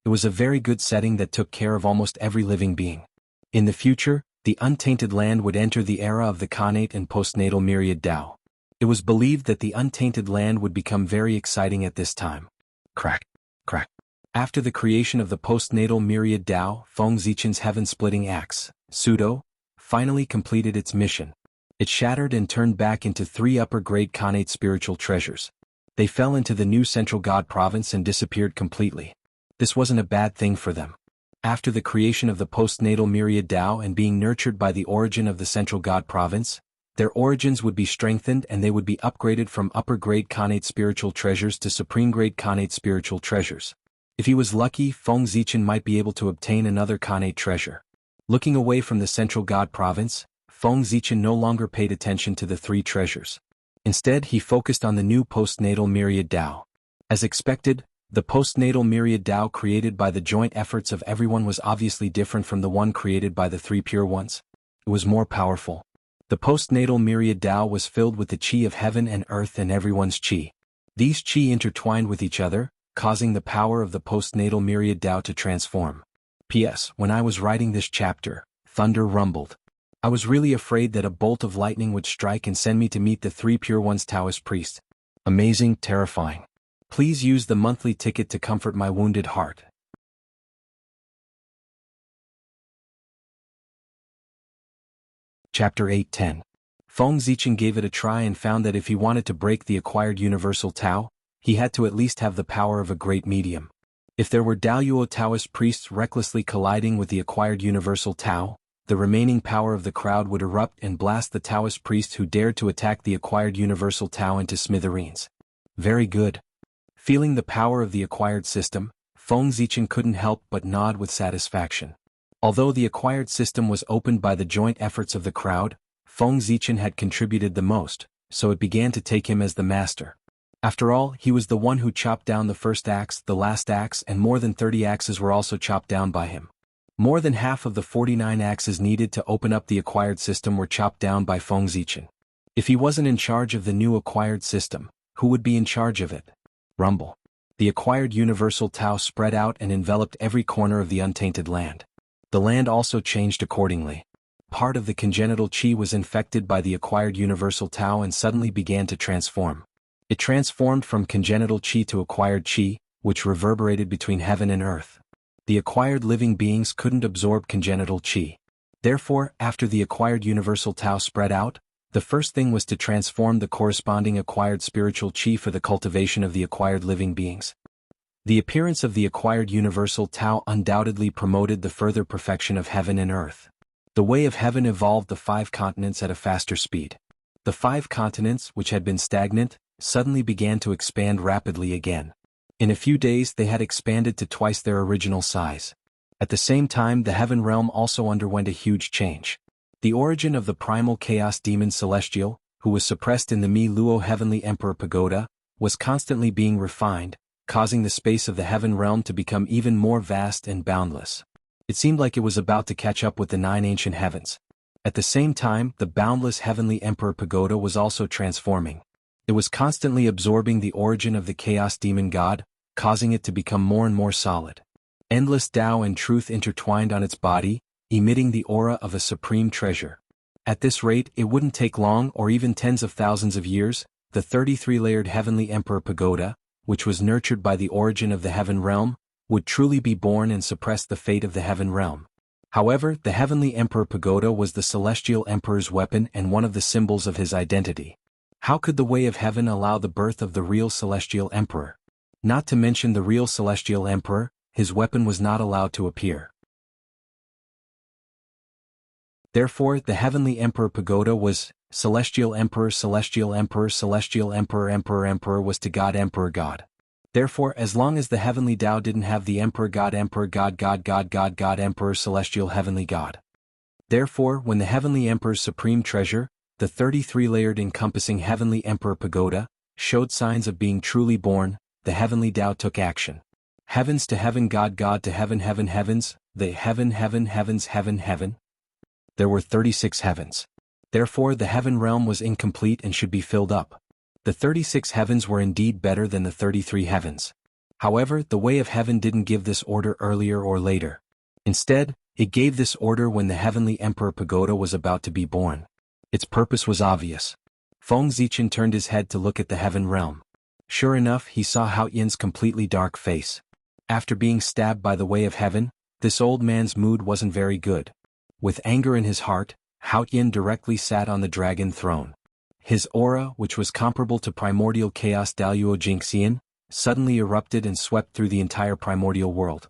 S1: It was a very good setting that took care of almost every living being. In the future, the untainted land would enter the era of the Khanate and postnatal myriad Tao. It was believed that the untainted land would become very exciting at this time. Crack, crack. After the creation of the postnatal myriad Tao, Feng Zichen's heaven-splitting axe, Pseudo, finally completed its mission. It shattered and turned back into 3 upper-grade Khanate spiritual treasures. They fell into the new Central God Province and disappeared completely. This wasn't a bad thing for them. After the creation of the postnatal myriad Tao and being nurtured by the origin of the Central God Province, their origins would be strengthened and they would be upgraded from upper-grade Khanate spiritual treasures to supreme-grade Khanate spiritual treasures. If he was lucky, Feng Zichen might be able to obtain another Khanate treasure. Looking away from the Central God Province, Feng Zichen no longer paid attention to the 3 treasures. Instead, he focused on the new postnatal myriad Tao. As expected, the postnatal myriad Tao created by the joint efforts of everyone was obviously different from the one created by the 3 pure ones. It was more powerful. The postnatal myriad Tao was filled with the qi of heaven and earth and everyone's qi. These qi intertwined with each other, causing the power of the postnatal myriad Tao to transform. P.S. When I was writing this chapter, thunder rumbled. I was really afraid that a bolt of lightning would strike and send me to meet the 3 pure ones Taoist priest. Amazing, terrifying. Please use the monthly ticket to comfort my wounded heart. Chapter 8:10. Feng Zichen gave it a try and found that if he wanted to break the acquired universal Tao, he had to at least have the power of a great medium. If there were Daluo Taoist priests recklessly colliding with the acquired universal Tao, the remaining power of the crowd would erupt and blast the Taoist priest who dared to attack the acquired universal Tao into smithereens. Very good. Feeling the power of the acquired system, Feng Zichen couldn't help but nod with satisfaction. Although the acquired system was opened by the joint efforts of the crowd, Feng Zichen had contributed the most, so it began to take him as the master. After all, he was the one who chopped down the first axe, the last axe, and more than 30 axes were also chopped down by him. More than half of the 49 axes needed to open up the acquired system were chopped down by Feng Zichen. If he wasn't in charge of the new acquired system, Who would be in charge of it? Rumble. The acquired universal Tao spread out and enveloped every corner of the untainted land. The land also changed accordingly. Part of the congenital Qi was infected by the acquired universal Tao and suddenly began to transform. It transformed from congenital Qi to acquired Qi, which reverberated between heaven and earth. The acquired living beings couldn't absorb congenital Qi. Therefore, after the acquired universal Tao spread out, the first thing was to transform the corresponding acquired spiritual Qi for the cultivation of the acquired living beings. The appearance of the acquired universal Tao undoubtedly promoted the further perfection of heaven and earth. The way of heaven evolved the 5 continents at a faster speed. The 5 continents, which had been stagnant, suddenly began to expand rapidly again. In a few days they had expanded to twice their original size. At the same time, the heaven realm also underwent a huge change. The origin of the primal chaos demon Celestial, who was suppressed in the Mi Luo Heavenly Emperor Pagoda, was constantly being refined, causing the space of the heaven realm to become even more vast and boundless. It seemed like it was about to catch up with the 9 ancient heavens. At the same time, the boundless Heavenly Emperor Pagoda was also transforming. It was constantly absorbing the origin of the chaos demon god, causing it to become more and more solid. Endless Tao and truth intertwined on its body, emitting the aura of a supreme treasure. At this rate, it wouldn't take long or even tens of thousands of years, the 33-layered Heavenly Emperor Pagoda, which was nurtured by the origin of the heaven realm, would truly be born and suppress the fate of the heaven realm. However, the Heavenly Emperor Pagoda was the Celestial Emperor's weapon and one of the symbols of his identity. How could the way of heaven allow the birth of the real Celestial Emperor? Not to mention the real Celestial Emperor, his weapon was not allowed to appear. Therefore, the Heavenly Emperor Pagoda was Celestial Emperor, Celestial Emperor, Celestial Emperor, Emperor, Emperor was to God, Emperor, God. Therefore, as long as the Heavenly Tao didn't have the Emperor, God, Emperor, God, God, God, God, God, Emperor, Celestial, Heavenly God. Therefore, when the Heavenly Emperor's supreme treasure, the 33-layered encompassing Heavenly Emperor Pagoda, showed signs of being truly born, the Heavenly Tao took action. Heavens to heaven, God, God to heaven, heaven, heavens, the heaven, heaven, heavens, heaven, heaven. There were 36 heavens. Therefore, the heaven realm was incomplete and should be filled up. The 36 heavens were indeed better than the 33 heavens. However, the way of heaven didn't give this order earlier or later. Instead, it gave this order when the Heavenly Emperor Pagoda was about to be born. Its purpose was obvious. Feng Zichen turned his head to look at the heaven realm. Sure enough, he saw Hao Yin's completely dark face. After being stabbed by the way of heaven, this old man's mood wasn't very good. With anger in his heart, Hao Yin directly sat on the dragon throne. His aura, which was comparable to primordial chaos Daluo Jingxian, suddenly erupted and swept through the entire primordial world.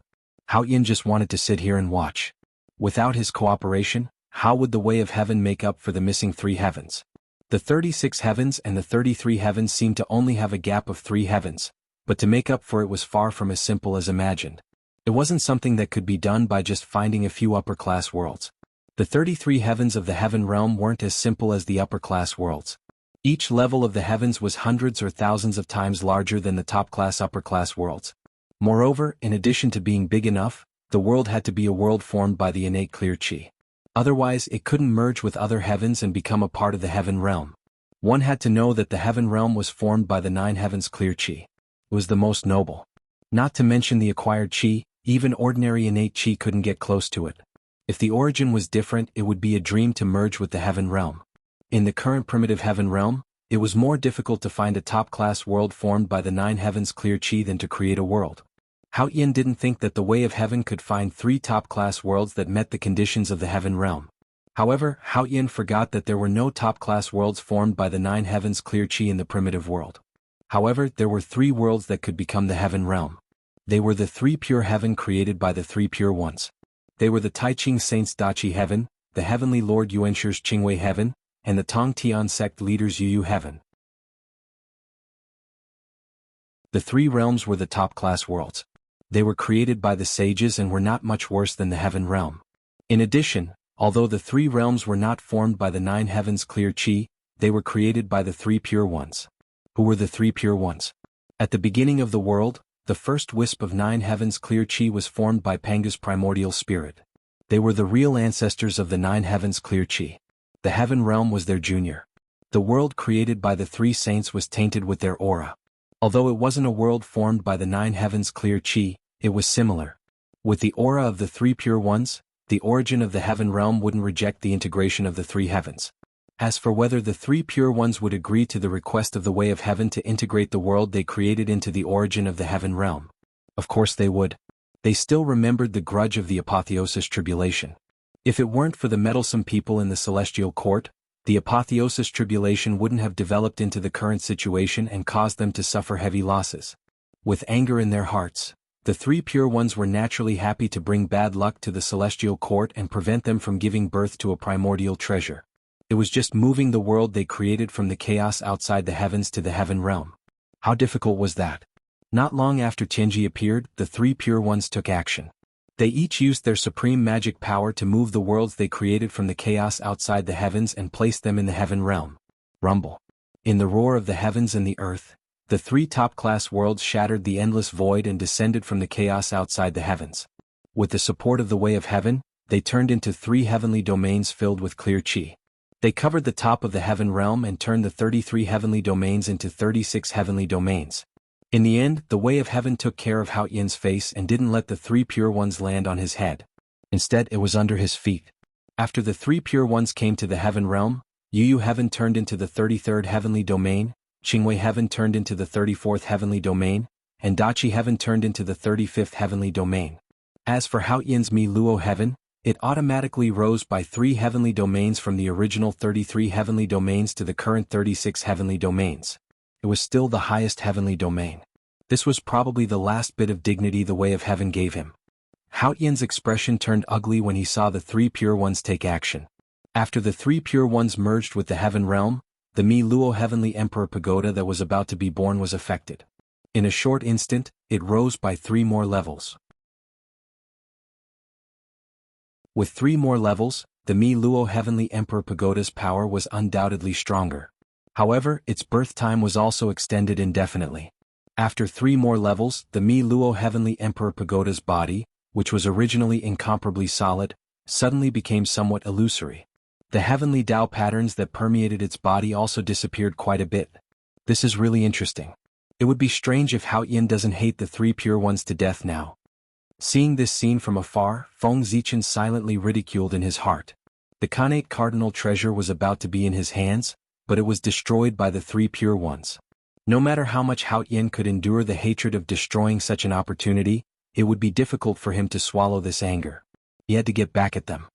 S1: Hao Yin just wanted to sit here and watch. Without his cooperation, how would the way of heaven make up for the missing 3 heavens? The 36 heavens and the 33 heavens seemed to only have a gap of 3 heavens, but to make up for it was far from as simple as imagined. It wasn't something that could be done by just finding a few upper-class worlds. The 33 heavens of the heaven realm weren't as simple as the upper-class worlds. Each level of the heavens was hundreds or thousands of times larger than the top-class upper-class worlds. Moreover, in addition to being big enough, the world had to be a world formed by the innate clear Qi. Otherwise, it couldn't merge with other heavens and become a part of the heaven realm. One had to know that the heaven realm was formed by the 9 heavens clear Qi. It was the most noble. Not to mention the acquired Qi, even ordinary innate Qi couldn't get close to it. If the origin was different, it would be a dream to merge with the heaven realm. In the current primitive heaven realm, it was more difficult to find a top-class world formed by the 9 heavens clear Qi than to create a world. Hao Yin didn't think that the way of heaven could find 3 top-class worlds that met the conditions of the heaven realm. However, Hao Yin forgot that there were no top-class worlds formed by the 9 heavens clear Qi in the primitive world. However, there were 3 worlds that could become the heaven realm. They were the 3 pure heaven created by the 3 pure ones. They were the Taiching Saints Dachi heaven, the Heavenly Lord Yuanshir's Qingwei heaven, and the Tong Tian sect leaders Yu heaven. The 3 realms were the top-class worlds. They were created by the sages and were not much worse than the heaven realm. In addition, although the 3 realms were not formed by the 9 heavens clear Qi, they were created by the 3 pure ones. Who were the 3 pure ones? At the beginning of the world, the first wisp of 9 heavens clear Qi was formed by Panga's primordial spirit. They were the real ancestors of the 9 heavens clear Qi. The heaven realm was their junior. The world created by the three saints was tainted with their aura. Although it wasn't a world formed by the nine heavens' clear chi, it was similar. With the aura of the three pure ones, the origin of the heaven realm wouldn't reject the integration of the three heavens. As for whether the three pure ones would agree to the request of the way of heaven to integrate the world they created into the origin of the heaven realm, of course they would. They still remembered the grudge of the apotheosis tribulation. If it weren't for the meddlesome people in the celestial court, the apotheosis tribulation wouldn't have developed into the current situation and caused them to suffer heavy losses. With anger in their hearts, the three pure ones were naturally happy to bring bad luck to the celestial court and prevent them from giving birth to a primordial treasure. It was just moving the world they created from the chaos outside the heavens to the heaven realm. How difficult was that? Not long after Tianji appeared, the three pure ones took action. They each used their supreme magic power to move the worlds they created from the chaos outside the heavens and place them in the heaven realm. Rumble. In the roar of the heavens and the earth, the three top-class worlds shattered the endless void and descended from the chaos outside the heavens. With the support of the way of heaven, they turned into three heavenly domains filled with clear chi. They covered the top of the heaven realm and turned the 33 heavenly domains into 36 heavenly domains. In the end, the way of heaven took care of Hao Yin's face and didn't let the three pure ones land on his head. Instead, it was under his feet. After the three pure ones came to the heaven realm, Yuyu heaven turned into the 33rd heavenly domain, Qingwei heaven turned into the 34th heavenly domain, and Dachi heaven turned into the 35th heavenly domain. As for Hao Yin's Mi Luo heaven, it automatically rose by 3 heavenly domains from the original 33 heavenly domains to the current 36 heavenly domains. It was still the highest heavenly domain. This was probably the last bit of dignity the way of heaven gave him. Hao Yin's expression turned ugly when he saw the three pure ones take action. After the three pure ones merged with the heaven realm, the Mi Luo heavenly emperor pagoda that was about to be born was affected. In a short instant, it rose by 3 more levels. With 3 more levels, the Mi Luo heavenly emperor pagoda's power was undoubtedly stronger. However, its birth time was also extended indefinitely. After 3 more levels, the Mi Luo heavenly emperor pagoda's body, which was originally incomparably solid, suddenly became somewhat illusory. The heavenly Tao patterns that permeated its body also disappeared quite a bit. This is really interesting. It would be strange if Hao Yin doesn't hate the three pure ones to death now. Seeing this scene from afar, Feng Zichen silently ridiculed in his heart. The Khanate cardinal treasure was about to be in his hands, but it was destroyed by the three pure ones. No matter how much Hao Yin could endure the hatred of destroying such an opportunity, it would be difficult for him to swallow this anger. He had to get back at them.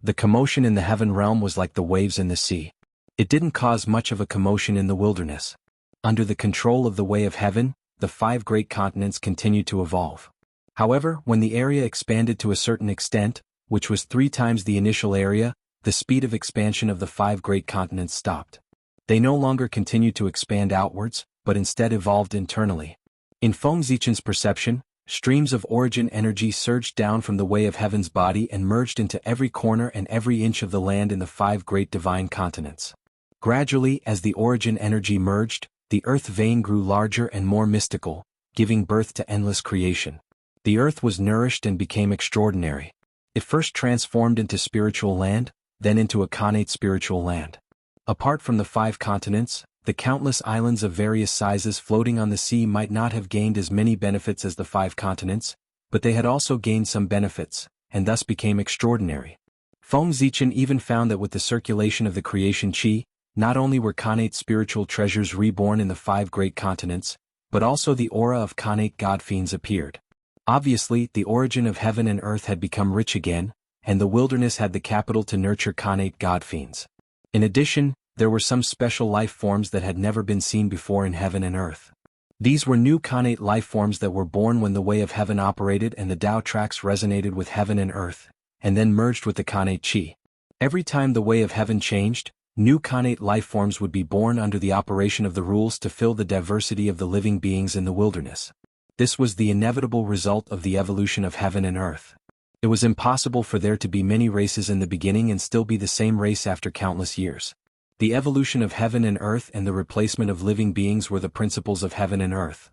S1: The commotion in the heaven realm was like the waves in the sea. It didn't cause much of a commotion in the wilderness. Under the control of the way of heaven, the 5 great continents continued to evolve. However, when the area expanded to a certain extent, which was 3 times the initial area, the speed of expansion of the 5 great continents stopped. They no longer continued to expand outwards, but instead evolved internally. In Feng Zichen's perception, streams of origin energy surged down from the way of heaven's body and merged into every corner and every inch of the land in the 5 great divine continents. Gradually, as the origin energy merged, the earth vein grew larger and more mystical, giving birth to endless creation. The earth was nourished and became extraordinary. It first transformed into spiritual land, then into a Khanate spiritual land. Apart from the 5 continents, the countless islands of various sizes floating on the sea might not have gained as many benefits as the 5 continents, but they had also gained some benefits, and thus became extraordinary. Feng Zichen even found that with the circulation of the creation chi, not only were Khanate spiritual treasures reborn in the 5 great continents, but also the aura of Khanate god fiends appeared. Obviously, the origin of heaven and earth had become rich again, and the wilderness had the capital to nurture Khanate god fiends. In addition, there were some special life forms that had never been seen before in heaven and earth. These were new Khanate life forms that were born when the way of heaven operated and the Tao tracks resonated with heaven and earth, and then merged with the Khanate chi. Every time the way of heaven changed, new Khanate life forms would be born under the operation of the rules to fill the diversity of the living beings in the wilderness. This was the inevitable result of the evolution of heaven and earth. It was impossible for there to be many races in the beginning and still be the same race after countless years. The evolution of heaven and earth and the replacement of living beings were the principles of heaven and earth.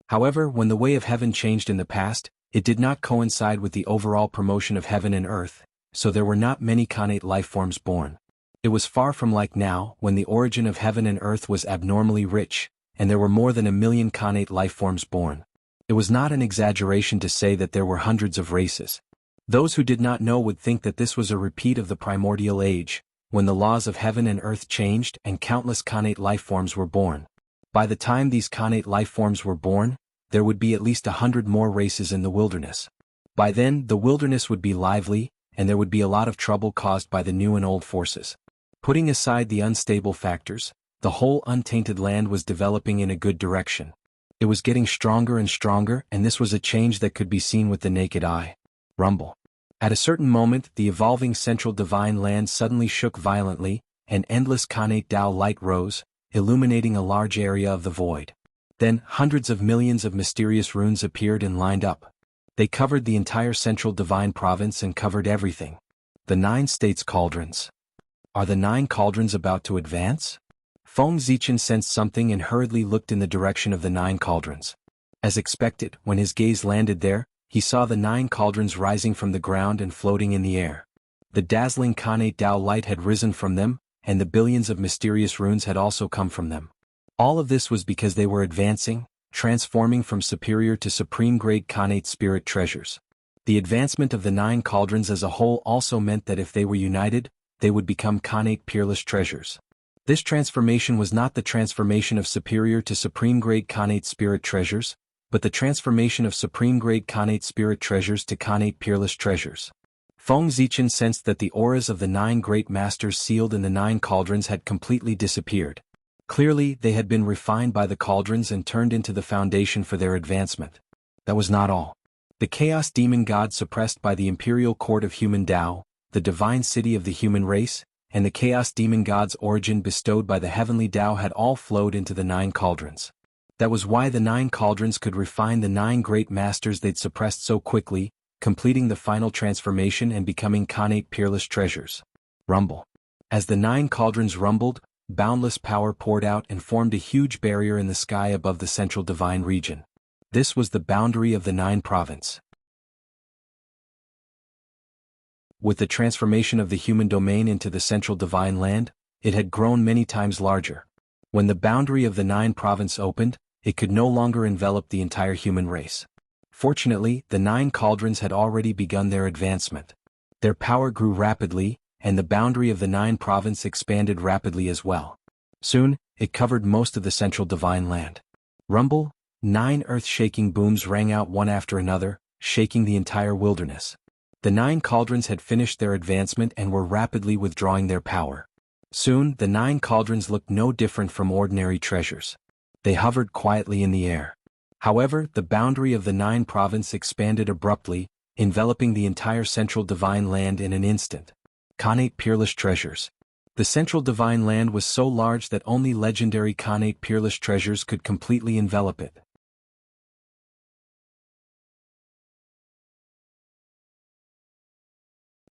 S1: However, when the way of heaven changed in the past, it did not coincide with the overall promotion of heaven and earth, so there were not many Khanate lifeforms born. It was far from like now, when the origin of heaven and earth was abnormally rich, and there were more than 1,000,000 Khanate lifeforms born. It was not an exaggeration to say that there were hundreds of races. Those who did not know would think that this was a repeat of the primordial age, when the laws of heaven and earth changed and countless Khanate lifeforms were born. By the time these Khanate lifeforms were born, there would be at least 100 more races in the wilderness. By then, the wilderness would be lively, and there would be a lot of trouble caused by the new and old forces. Putting aside the unstable factors, the whole untainted land was developing in a good direction. It was getting stronger and stronger, and this was a change that could be seen with the naked eye. Rumble. At a certain moment, the evolving central divine land suddenly shook violently, and endless Khanate Tao light rose, illuminating a large area of the void. Then, hundreds of millions of mysterious runes appeared and lined up. They covered the entire central divine province and covered everything. The 9 states cauldrons. Are the 9 cauldrons about to advance? Feng Zichen sensed something and hurriedly looked in the direction of the 9 cauldrons. As expected, when his gaze landed there, he saw the 9 cauldrons rising from the ground and floating in the air. The dazzling Khanate Tao light had risen from them, and the billions of mysterious runes had also come from them. All of this was because they were advancing, transforming from superior to supreme-grade Khanate spirit treasures. The advancement of the 9 cauldrons as a whole also meant that if they were united, they would become Khanate peerless treasures. This transformation was not the transformation of superior to supreme-grade Khanate spirit treasures, but the transformation of supreme-grade Khanate spirit treasures to Khanate peerless treasures. Feng Zichen sensed that the auras of the 9 great masters sealed in the 9 cauldrons had completely disappeared. Clearly, they had been refined by the cauldrons and turned into the foundation for their advancement. That was not all. The chaos demon god suppressed by the imperial court of human Tao, the divine city of the human race, and the chaos demon god's origin bestowed by the heavenly Tao had all flowed into the 9 cauldrons. That was why the 9 cauldrons could refine the 9 great masters they'd suppressed so quickly, completing the final transformation and becoming Khanate peerless treasures. Rumble. As the 9 cauldrons rumbled, boundless power poured out and formed a huge barrier in the sky above the central divine region. This was the boundary of the 9 province. With the transformation of the human domain into the central divine land, it had grown many times larger. When the boundary of the 9 province opened, it could no longer envelop the entire human race. Fortunately, the 9 cauldrons had already begun their advancement. Their power grew rapidly, and the boundary of the 9 province expanded rapidly as well. Soon, it covered most of the central divine land. Rumble, 9 earth-shaking booms rang out one after another, shaking the entire wilderness. The 9 cauldrons had finished their advancement and were rapidly withdrawing their power. Soon, the 9 cauldrons looked no different from ordinary treasures. They hovered quietly in the air. However, the boundary of the 9 province expanded abruptly, enveloping the entire central divine land in an instant. Khanate peerless treasures. The central divine land was so large that only legendary Khanate peerless treasures could completely envelop it.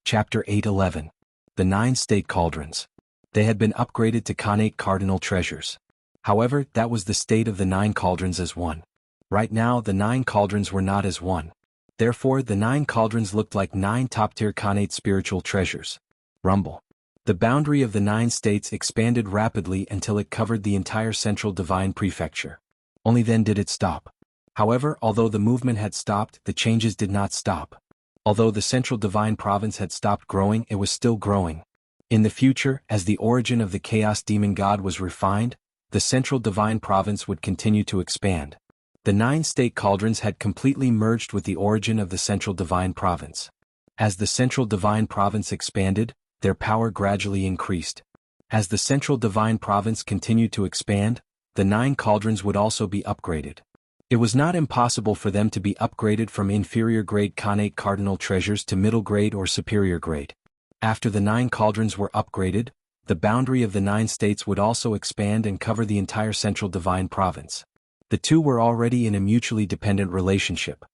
S1: Chapter 8:11. The 9 state cauldrons. They had been upgraded to Khanate cardinal treasures. However, that was the state of the 9 cauldrons as one. Right now, the 9 cauldrons were not as one. Therefore, the 9 cauldrons looked like 9 top-tier Khanate spiritual treasures. Rumble. The boundary of the 9 states expanded rapidly until it covered the entire central divine prefecture. Only then did it stop. However, although the movement had stopped, the changes did not stop. Although the central divine province had stopped growing, it was still growing. In the future, as the origin of the chaos demon god was refined, the central divine province would continue to expand. The 9 state cauldrons had completely merged with the origin of the central divine province. As the central divine province expanded, their power gradually increased. As the central divine province continued to expand, the 9 cauldrons would also be upgraded. It was not impossible for them to be upgraded from inferior grade Khanate cardinal treasures to middle grade or superior grade. After the 9 cauldrons were upgraded, the boundary of the 9 states would also expand and cover the entire central divine province. The two were already in a mutually dependent relationship.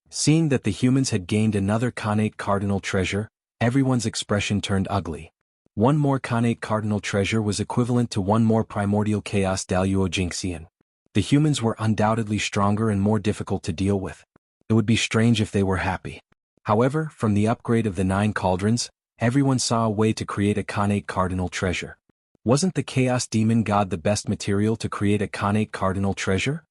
S1: Seeing that the humans had gained another Khanate cardinal treasure, everyone's expression turned ugly. One more Khanate cardinal treasure was equivalent to one more primordial chaos Daluo Jingxian. The humans were undoubtedly stronger and more difficult to deal with. It would be strange if they were happy. However, from the upgrade of the 9 cauldrons, everyone saw a way to create a Khanate cardinal treasure. Wasn't the Chaos Demon God the best material to create a Khanate cardinal treasure?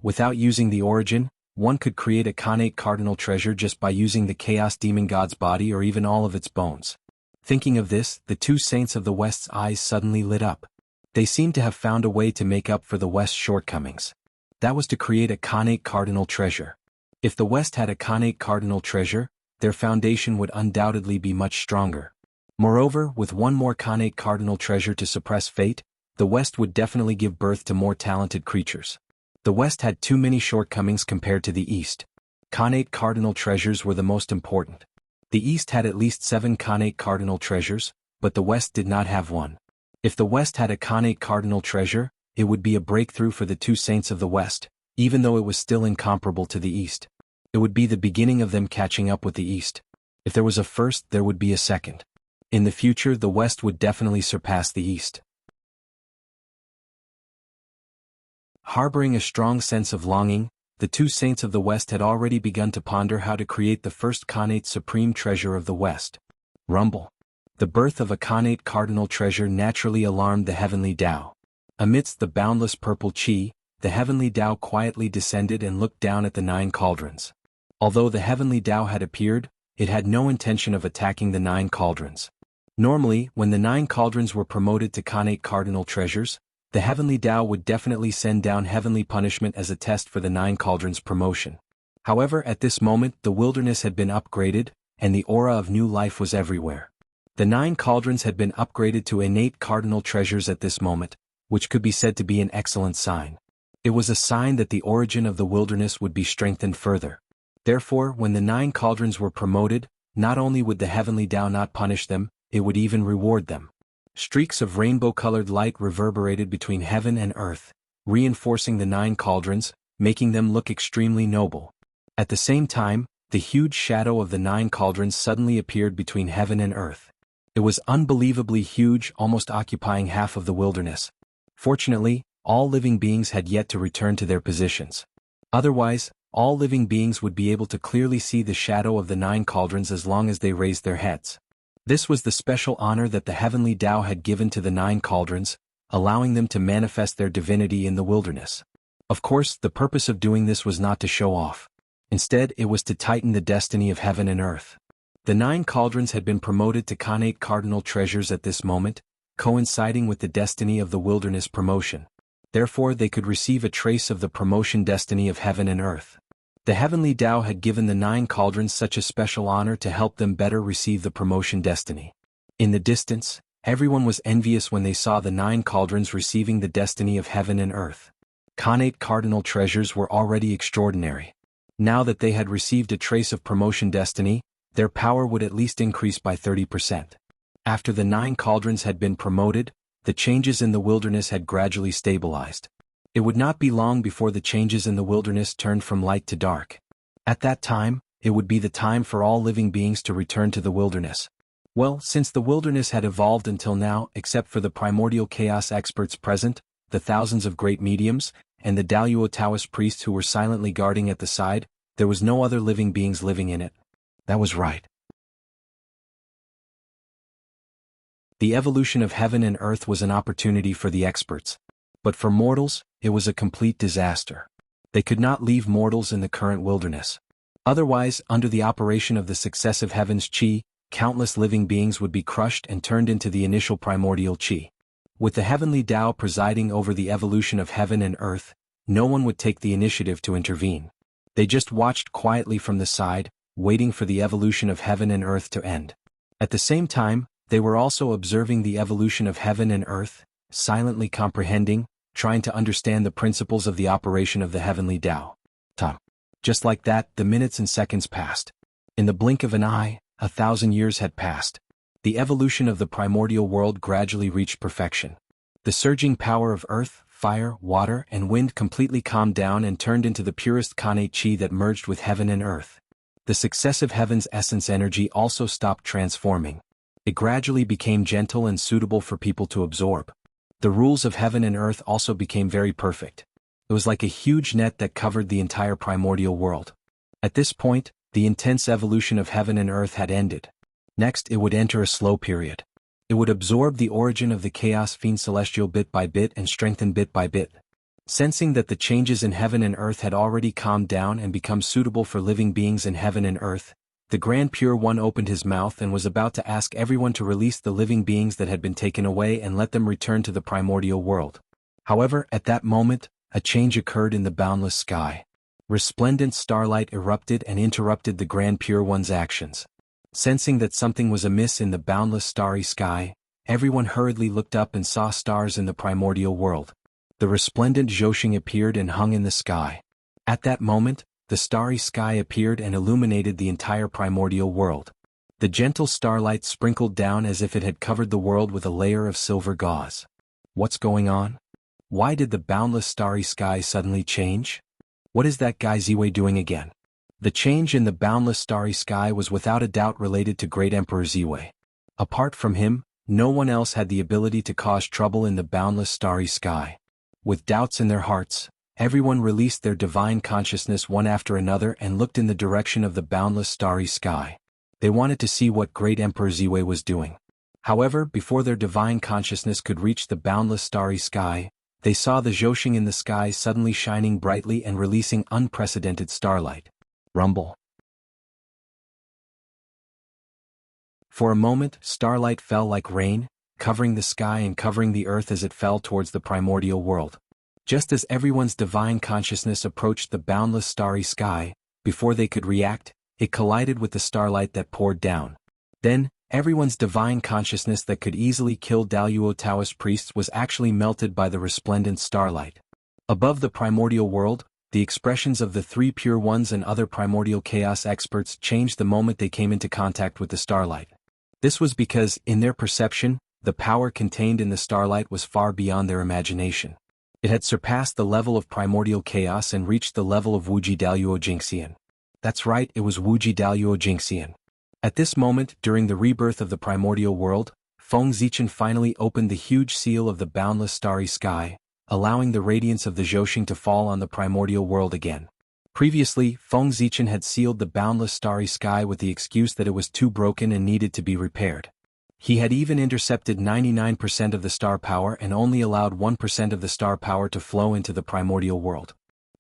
S1: Without using the origin, one could create a Khanate cardinal treasure just by using the Chaos Demon God's body or even all of its bones. Thinking of this, the two saints of the West's eyes suddenly lit up. They seemed to have found a way to make up for the West's shortcomings. That was to create a Khanate cardinal treasure. If the West had a Khanate cardinal treasure, their foundation would undoubtedly be much stronger. Moreover, with one more Khanate cardinal treasure to suppress fate, the West would definitely give birth to more talented creatures. The West had too many shortcomings compared to the East. Khanate cardinal treasures were the most important. The East had at least 7 Khanate cardinal treasures, but the West did not have one. If the West had a Khanate cardinal treasure, it would be a breakthrough for the two saints of the West, even though it was still incomparable to the East. It would be the beginning of them catching up with the East. If there was a first, there would be a second. In the future, the West would definitely surpass the East. Harboring a strong sense of longing, the two saints of the West had already begun to ponder how to create the first Khanate supreme treasure of the West. Rumble. The birth of a Khanate cardinal treasure naturally alarmed the heavenly Tao. Amidst the boundless purple chi, the heavenly Tao quietly descended and looked down at the 9 cauldrons. Although the heavenly Tao had appeared, it had no intention of attacking the 9 cauldrons. Normally, when the 9 cauldrons were promoted to Khanate cardinal treasures, the heavenly Tao would definitely send down heavenly punishment as a test for the 9 cauldrons' promotion. However, at this moment the wilderness had been upgraded, and the aura of new life was everywhere. The 9 cauldrons had been upgraded to innate cardinal treasures at this moment, which could be said to be an excellent sign. It was a sign that the origin of the wilderness would be strengthened further. Therefore, when the 9 cauldrons were promoted, not only would the heavenly Tao not punish them, it would even reward them. Streaks of rainbow-colored light reverberated between heaven and earth, reinforcing the 9 cauldrons, making them look extremely noble. At the same time, the huge shadow of the 9 cauldrons suddenly appeared between heaven and earth. It was unbelievably huge, almost occupying half of the wilderness. Fortunately, all living beings had yet to return to their positions. Otherwise, all living beings would be able to clearly see the shadow of the 9 cauldrons as long as they raised their heads. This was the special honor that the heavenly Tao had given to the 9 cauldrons, allowing them to manifest their divinity in the wilderness. Of course, the purpose of doing this was not to show off. Instead, it was to tighten the destiny of heaven and earth. The 9 cauldrons had been promoted to Khanate cardinal treasures at this moment, coinciding with the destiny of the wilderness promotion. Therefore, they could receive a trace of the promotion destiny of heaven and earth. The heavenly Tao had given the 9 cauldrons such a special honor to help them better receive the promotion destiny. In the distance, everyone was envious when they saw the 9 cauldrons receiving the destiny of heaven and earth. Khanate cardinal treasures were already extraordinary. Now that they had received a trace of promotion destiny, their power would at least increase by 30%. After the 9 cauldrons had been promoted, the changes in the wilderness had gradually stabilized. It would not be long before the changes in the wilderness turned from light to dark. At that time, it would be the time for all living beings to return to the wilderness. Well, since the wilderness had evolved until now, except for the primordial chaos experts present, the thousands of great mediums, and the Daluo Taoist priests who were silently guarding at the side, there was no other living beings living in it. That was right. The evolution of heaven and earth was an opportunity for the experts. But for mortals, it was a complete disaster. They could not leave mortals in the current wilderness. Otherwise, under the operation of the successive heavens chi, countless living beings would be crushed and turned into the initial primordial chi. With the heavenly Tao presiding over the evolution of heaven and earth, no one would take the initiative to intervene. They just watched quietly from the side, waiting for the evolution of heaven and earth to end. At the same time, they were also observing the evolution of heaven and earth, silently comprehending, trying to understand the principles of the operation of the heavenly Tao. Just like that, the minutes and seconds passed. In the blink of an eye, 1,000 years had passed. The evolution of the primordial world gradually reached perfection. The surging power of earth, fire, water, and wind completely calmed down and turned into the purest Khanate chi that merged with heaven and earth. The successive heavens' essence energy also stopped transforming. It gradually became gentle and suitable for people to absorb. The rules of heaven and earth also became very perfect. It was like a huge net that covered the entire primordial world. At this point, the intense evolution of heaven and earth had ended. Next, it would enter a slow period. It would absorb the origin of the chaos fiend celestial bit by bit and strengthen bit by bit. Sensing that the changes in heaven and earth had already calmed down and become suitable for living beings in heaven and earth, the Grand Pure One opened his mouth and was about to ask everyone to release the living beings that had been taken away and let them return to the primordial world. However, at that moment, a change occurred in the boundless sky. Resplendent starlight erupted and interrupted the Grand Pure One's actions. Sensing that something was amiss in the boundless starry sky, everyone hurriedly looked up and saw stars in the primordial world. The resplendent Zhoshing appeared and hung in the sky. At that moment, the starry sky appeared and illuminated the entire primordial world. The gentle starlight sprinkled down as if it had covered the world with a layer of silver gauze. What's going on? Why did the boundless starry sky suddenly change? What is that guy Ziwei doing again? The change in the boundless starry sky was without a doubt related to Great Emperor Ziwei. Apart from him, no one else had the ability to cause trouble in the boundless starry sky. With doubts in their hearts, everyone released their divine consciousness one after another and looked in the direction of the boundless starry sky. They wanted to see what Great Emperor Ziwei was doing. However, before their divine consciousness could reach the boundless starry sky, they saw the Zhoshing in the sky suddenly shining brightly and releasing unprecedented starlight. Rumble. For a moment, starlight fell like rain, covering the sky and covering the earth as it fell towards the primordial world. Just as everyone's divine consciousness approached the boundless starry sky, before they could react, it collided with the starlight that poured down. Then, everyone's divine consciousness that could easily kill Daluo Taoist priests was actually melted by the resplendent starlight. Above the primordial world, the expressions of the three pure ones and other primordial chaos experts changed the moment they came into contact with the starlight. This was because, in their perception, the power contained in the starlight was far beyond their imagination. It had surpassed the level of primordial chaos and reached the level of Wuji Daluo Jingxian. That's right, it was Wuji Daluo Jingxian. At this moment, during the rebirth of the primordial world, Feng Zichen finally opened the huge seal of the boundless starry sky, allowing the radiance of the Zhoshing to fall on the primordial world again. Previously, Feng Zichen had sealed the boundless starry sky with the excuse that it was too broken and needed to be repaired. He had even intercepted 99% of the star power and only allowed 1% of the star power to flow into the primordial world.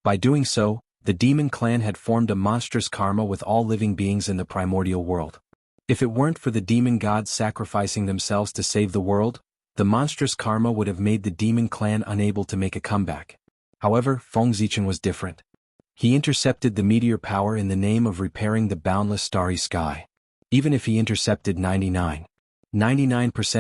S1: By doing so, the demon clan had formed a monstrous karma with all living beings in the primordial world. If it weren't for the demon gods sacrificing themselves to save the world, the monstrous karma would have made the demon clan unable to make a comeback. However, Feng Zichen was different. He intercepted the meteor power in the name of repairing the boundless starry sky. Even if he intercepted 99%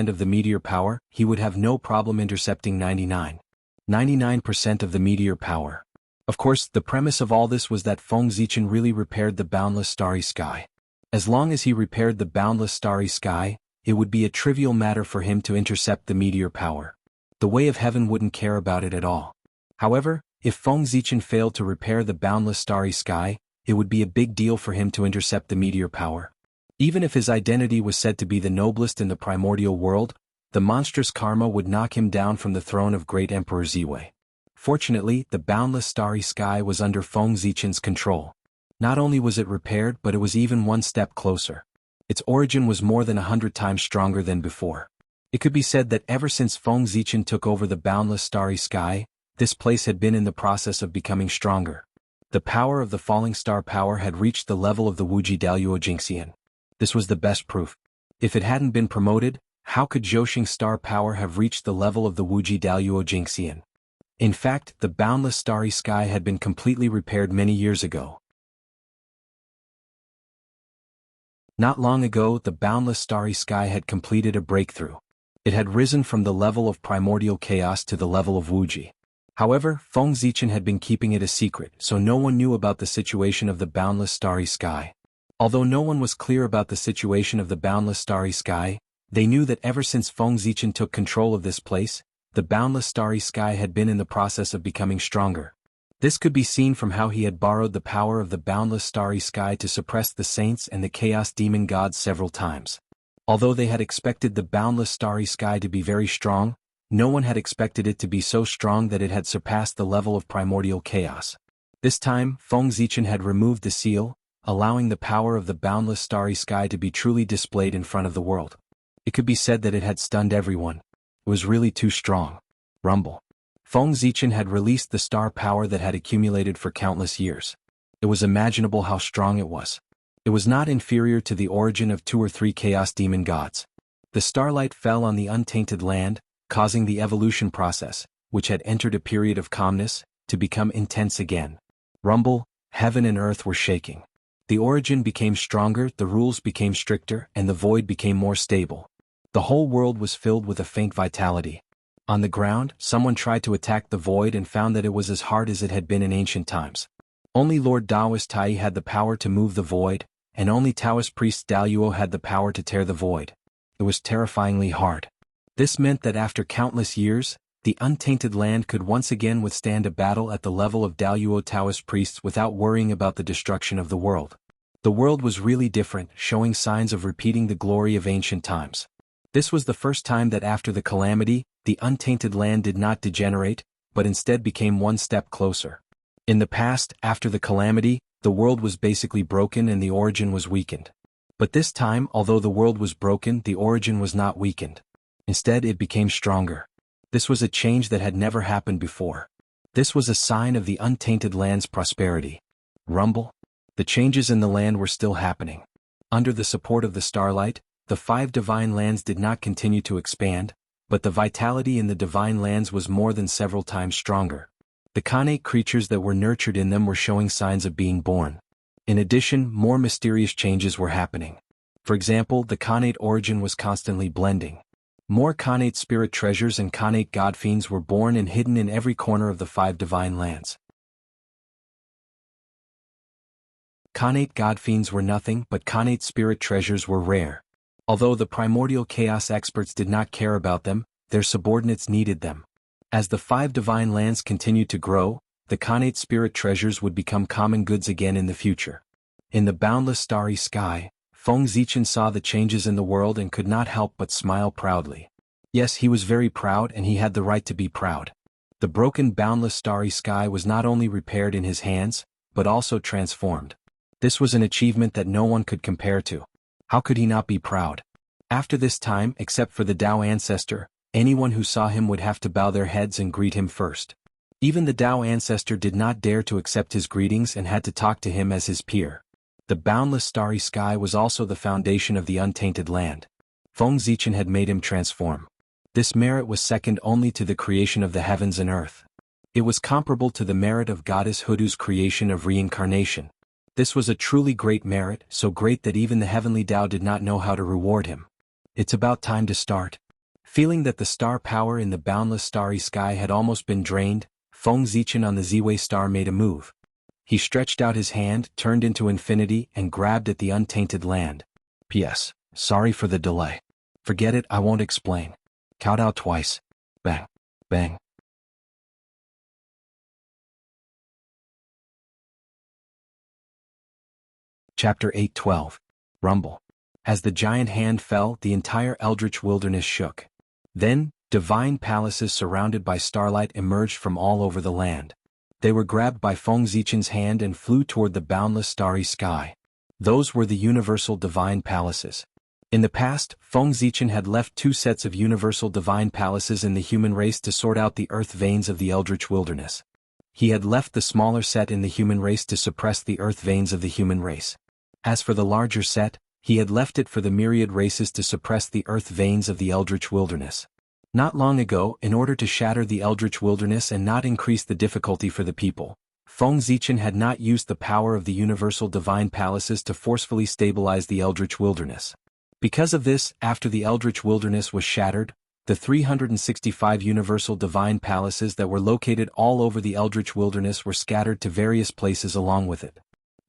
S1: of the meteor power, he would have no problem intercepting 99% of the meteor power. Of course, the premise of all this was that Feng Zichen really repaired the boundless starry sky. As long as he repaired the boundless starry sky, it would be a trivial matter for him to intercept the meteor power. The way of heaven wouldn't care about it at all. However, if Feng Zichen failed to repair the boundless starry sky, it would be a big deal for him to intercept the meteor power. Even if his identity was said to be the noblest in the primordial world, the monstrous karma would knock him down from the throne of Great Emperor Ziwei. Fortunately, the boundless starry sky was under Feng Zichen's control. Not only was it repaired, but it was even one step closer. Its origin was more than 100 times stronger than before. It could be said that ever since Feng Zichen took over the boundless starry sky, this place had been in the process of becoming stronger. The power of the falling star power had reached the level of the Wuji Daluo Jingxian. This was the best proof. If it hadn't been promoted, how could Zhoshing star power have reached the level of the Wuji Daluo Jingxian? In fact, the boundless starry sky had been completely repaired many years ago. Not long ago, the boundless starry sky had completed a breakthrough. It had risen from the level of primordial chaos to the level of Wuji. However, Feng Zichen had been keeping it a secret, so no one knew about the situation of the boundless starry sky. Although no one was clear about the situation of the boundless starry sky, they knew that ever since Feng Zichen took control of this place, the boundless starry sky had been in the process of becoming stronger. This could be seen from how he had borrowed the power of the boundless starry sky to suppress the saints and the chaos demon gods several times. Although they had expected the boundless starry sky to be very strong, no one had expected it to be so strong that it had surpassed the level of primordial chaos. This time, Feng Zichen had removed the seal, allowing the power of the boundless starry sky to be truly displayed in front of the world. It could be said that it had stunned everyone. It was really too strong. Rumble. Feng Zichen had released the star power that had accumulated for countless years. It was imaginable how strong it was. It was not inferior to the origin of 2 or 3 chaos demon gods. The starlight fell on the untainted land, causing the evolution process, which had entered a period of calmness, to become intense again. Rumble, heaven and earth were shaking. The origin became stronger, the rules became stricter, and the void became more stable. The whole world was filled with a faint vitality. On the ground, someone tried to attack the void and found that it was as hard as it had been in ancient times. Only Lord Taoist Tai had the power to move the void, and only Taoist priest Daluo had the power to tear the void. It was terrifyingly hard. This meant that after countless years, the untainted land could once again withstand a battle at the level of Daluo Taoist priests without worrying about the destruction of the world. The world was really different, showing signs of repeating the glory of ancient times. This was the first time that after the calamity, the untainted land did not degenerate, but instead became one step closer. In the past, after the calamity, the world was basically broken and the origin was weakened. But this time, although the world was broken, the origin was not weakened. Instead, it became stronger. This was a change that had never happened before. This was a sign of the untainted land's prosperity. Rumble. The changes in the land were still happening. Under the support of the starlight, the 5 divine lands did not continue to expand, but the vitality in the divine lands was more than several times stronger. The Khanate creatures that were nurtured in them were showing signs of being born. In addition, more mysterious changes were happening. For example, the Khanate origin was constantly blending. More Khanate spirit treasures and Khanate god fiends were born and hidden in every corner of the 5 divine lands. Khanate god fiends were nothing, but Khanate spirit treasures were rare. Although the primordial chaos experts did not care about them, their subordinates needed them. As the 5 divine lands continued to grow, the Khanate spirit treasures would become common goods again in the future. In the boundless starry sky, Feng Zichen saw the changes in the world and could not help but smile proudly. Yes, he was very proud and he had the right to be proud. The broken boundless starry sky was not only repaired in his hands, but also transformed. This was an achievement that no one could compare to. How could he not be proud? After this time, except for the Tao ancestor, anyone who saw him would have to bow their heads and greet him first. Even the Tao ancestor did not dare to accept his greetings and had to talk to him as his peer. The boundless starry sky was also the foundation of the untainted land. Feng Zichen had made him transform. This merit was second only to the creation of the heavens and earth. It was comparable to the merit of Goddess Hudu's creation of reincarnation. This was a truly great merit, so great that even the heavenly Tao did not know how to reward him. It's about time to start. Feeling that the star power in the boundless starry sky had almost been drained, Feng Zichen on the Z-Way star made a move. He stretched out his hand, turned into infinity, and grabbed at the untainted land. P.S. Sorry for the delay. Forget it, I won't explain. Count out twice. Bang. Bang. Chapter 8:12. Rumble. As the giant hand fell, the entire eldritch wilderness shook. Then, divine palaces surrounded by starlight emerged from all over the land. They were grabbed by Feng Zichen's hand and flew toward the boundless starry sky. Those were the universal divine palaces. In the past, Feng Zichen had left 2 sets of universal divine palaces in the human race to sort out the earth veins of the eldritch wilderness. He had left the smaller set in the human race to suppress the earth veins of the human race. As for the larger set, he had left it for the myriad races to suppress the earth veins of the eldritch wilderness. Not long ago, in order to shatter the eldritch wilderness and not increase the difficulty for the people, Feng Zichen had not used the power of the universal divine palaces to forcefully stabilize the eldritch wilderness. Because of this, after the eldritch wilderness was shattered, the 365 universal divine palaces that were located all over the eldritch wilderness were scattered to various places along with it.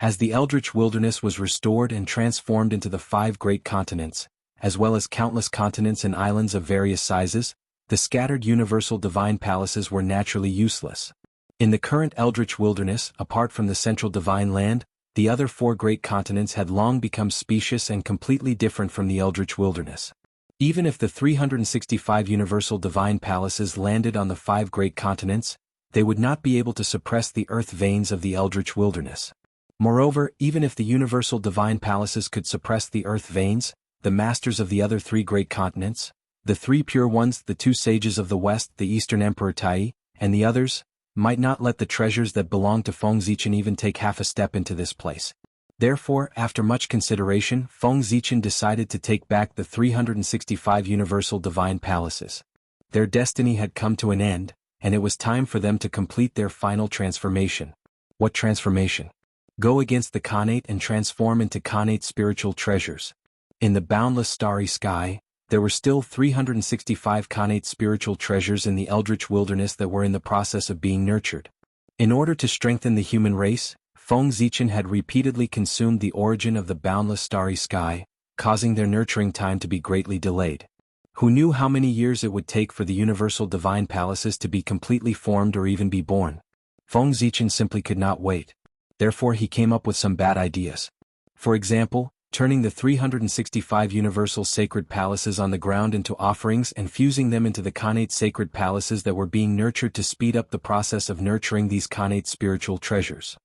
S1: As the eldritch wilderness was restored and transformed into the 5 great continents, as well as countless continents and islands of various sizes, the scattered universal divine palaces were naturally useless. In the current eldritch wilderness, apart from the central divine land, the other 4 great continents had long become specious and completely different from the eldritch wilderness. Even if the 365 universal divine palaces landed on the 5 great continents, they would not be able to suppress the earth veins of the eldritch wilderness. Moreover, even if the universal divine palaces could suppress the earth veins, the masters of the other three great continents, the three pure ones, the two sages of the west, the eastern emperor Tai, and the others, might not let the treasures that belong to Feng Zichen even take half a step into this place. Therefore, after much consideration, Feng Zichen decided to take back the 365 universal divine palaces. Their destiny had come to an end, and it was time for them to complete their final transformation. What transformation? Go against the Khanate and transform into Khanate spiritual treasures. In the boundless starry sky, there were still 365 Khanate spiritual treasures in the eldritch wilderness that were in the process of being nurtured. In order to strengthen the human race, Feng Zichen had repeatedly consumed the origin of the boundless starry sky, causing their nurturing time to be greatly delayed. Who knew how many years it would take for the universal divine palaces to be completely formed or even be born? Feng Zichen simply could not wait. Therefore he came up with some bad ideas. For example, turning the 365 universal sacred palaces on the ground into offerings and fusing them into the Khanate sacred palaces that were being nurtured to speed up the process of nurturing these Khanate spiritual treasures.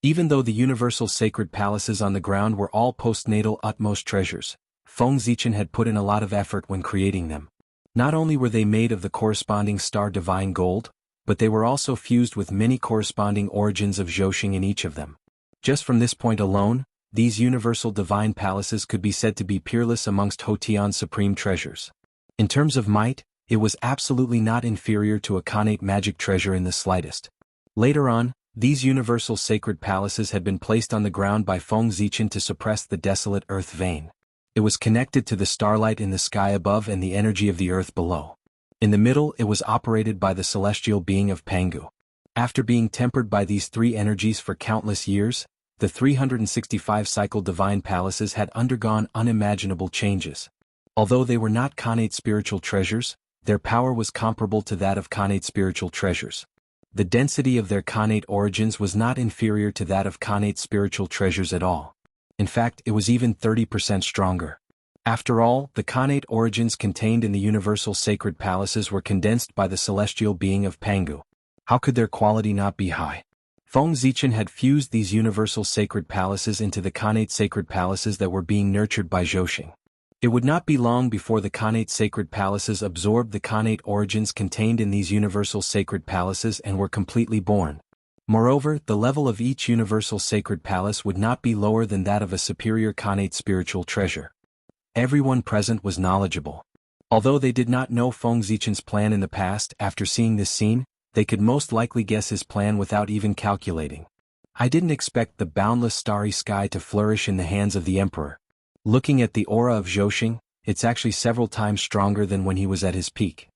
S1: Even though the universal sacred palaces on the ground were all postnatal utmost treasures, Feng Zichen had put in a lot of effort when creating them. Not only were they made of the corresponding star divine gold, but they were also fused with many corresponding origins of Zhouxing in each of them. Just from this point alone, these universal divine palaces could be said to be peerless amongst Hotian's supreme treasures. In terms of might, it was absolutely not inferior to a Khanate magic treasure in the slightest. Later on, these universal sacred palaces had been placed on the ground by Feng Zichen to suppress the desolate earth vein. It was connected to the starlight in the sky above and the energy of the earth below. In the middle, it was operated by the celestial being of Pangu. After being tempered by these three energies for countless years, the 365 cycle divine palaces had undergone unimaginable changes. Although they were not Khanate spiritual treasures, their power was comparable to that of Khanate spiritual treasures. The density of their Khanate origins was not inferior to that of Khanate spiritual treasures at all. In fact, it was even 30% stronger. After all, the Khanate origins contained in the universal sacred palaces were condensed by the celestial being of Pangu. How could their quality not be high? Feng Zichen had fused these universal sacred palaces into the Khanate sacred palaces that were being nurtured by Zhouxing. It would not be long before the Khanate sacred palaces absorbed the Khanate origins contained in these universal sacred palaces and were completely born. Moreover, the level of each universal sacred palace would not be lower than that of a superior Khanate spiritual treasure. Everyone present was knowledgeable. Although they did not know Feng Zichen's plan in the past, after seeing this scene, they could most likely guess his plan without even calculating. I didn't expect the boundless starry sky to flourish in the hands of the emperor. Looking at the aura of Zhouxing, it's actually several times stronger than when he was at his peak.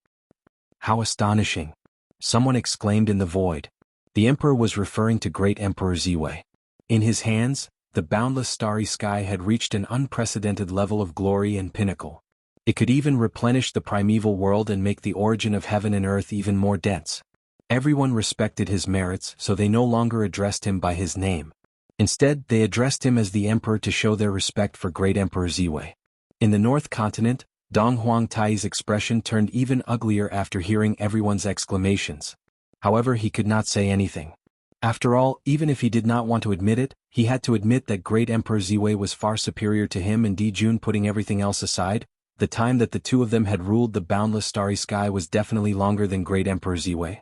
S1: How astonishing! Someone exclaimed in the void. The emperor was referring to Great Emperor Ziwei. In his hands, the boundless starry sky had reached an unprecedented level of glory and pinnacle. It could even replenish the primeval world and make the origin of heaven and earth even more dense. Everyone respected his merits, so they no longer addressed him by his name. Instead, they addressed him as the emperor to show their respect for Great Emperor Ziwei. In the North Continent, Dong Huangtai's expression turned even uglier after hearing everyone's exclamations. However, he could not say anything. After all, even if he did not want to admit it, he had to admit that Great Emperor Ziwei was far superior to him, and Dijun, putting everything else aside, the time that the two of them had ruled the boundless starry sky was definitely longer than Great Emperor Ziwei.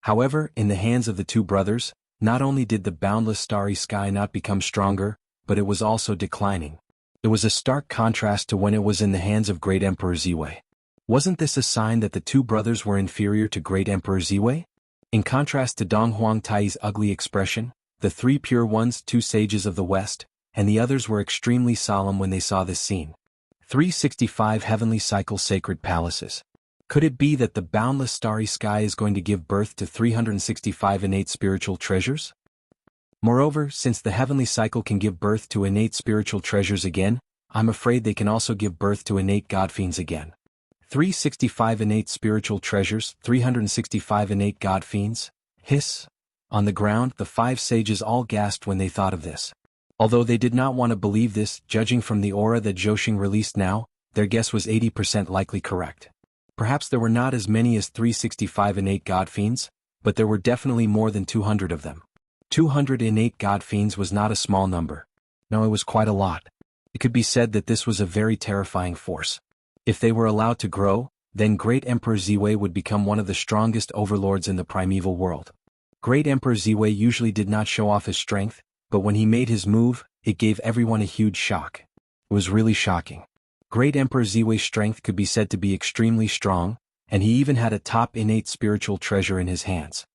S1: However, in the hands of the two brothers, not only did the boundless starry sky not become stronger, but it was also declining. It was a stark contrast to when it was in the hands of Great Emperor Ziwei. Wasn't this a sign that the two brothers were inferior to Great Emperor Ziwei? In contrast to Dong Huangtai's ugly expression, the three pure ones, two sages of the West, and the others were extremely solemn when they saw this scene. 365 heavenly cycle sacred palaces. Could it be that the boundless starry sky is going to give birth to 365 innate spiritual treasures? Moreover, since the heavenly cycle can give birth to innate spiritual treasures again, I'm afraid they can also give birth to innate godfiends again. 365 innate spiritual treasures, 365 innate godfiends? Hiss! On the ground, the five sages all gasped when they thought of this. Although they did not want to believe this, judging from the aura that Zhouxing released now, their guess was 80% likely correct. Perhaps there were not as many as 365 innate god fiends, but there were definitely more than 200 of them. 200 innate god fiends was not a small number. No, it was quite a lot. It could be said that this was a very terrifying force. If they were allowed to grow, then Great Emperor Ziwei would become one of the strongest overlords in the primeval world. Great Emperor Ziwei usually did not show off his strength, but when he made his move, it gave everyone a huge shock. It was really shocking. Great Emperor Ziwei's strength could be said to be extremely strong, and he even had a top innate spiritual treasure in his hands.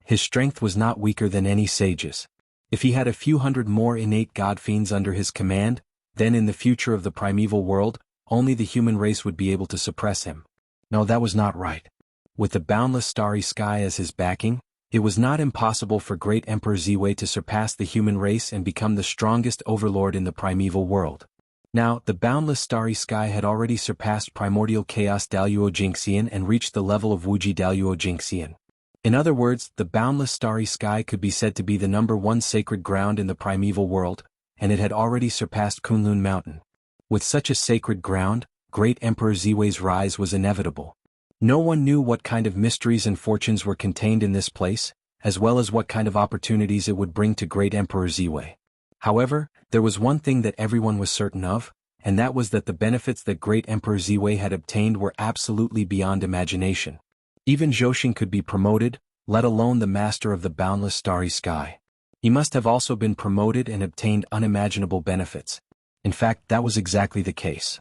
S1: His strength was not weaker than any sage's. If he had a few hundred more innate god fiends under his command, then in the future of the primeval world, only the human race would be able to suppress him. No, that was not right. With the boundless starry sky as his backing, it was not impossible for Great Emperor Ziwei to surpass the human race and become the strongest overlord in the primeval world. Now, the boundless starry sky had already surpassed primordial chaos Daluo Jingxian and reached the level of Wuji Daluo Jingxian. In other words, the boundless starry sky could be said to be the number one sacred ground in the primeval world, and it had already surpassed Kunlun Mountain. With such a sacred ground, Great Emperor Ziwei's rise was inevitable. No one knew what kind of mysteries and fortunes were contained in this place, as well as what kind of opportunities it would bring to Great Emperor Ziwei. However, there was one thing that everyone was certain of, and that was that the benefits that Great Emperor Ziwei had obtained were absolutely beyond imagination. Even Zhou could be promoted, let alone the master of the boundless starry sky. He must have also been promoted and obtained unimaginable benefits. In fact, that was exactly the case.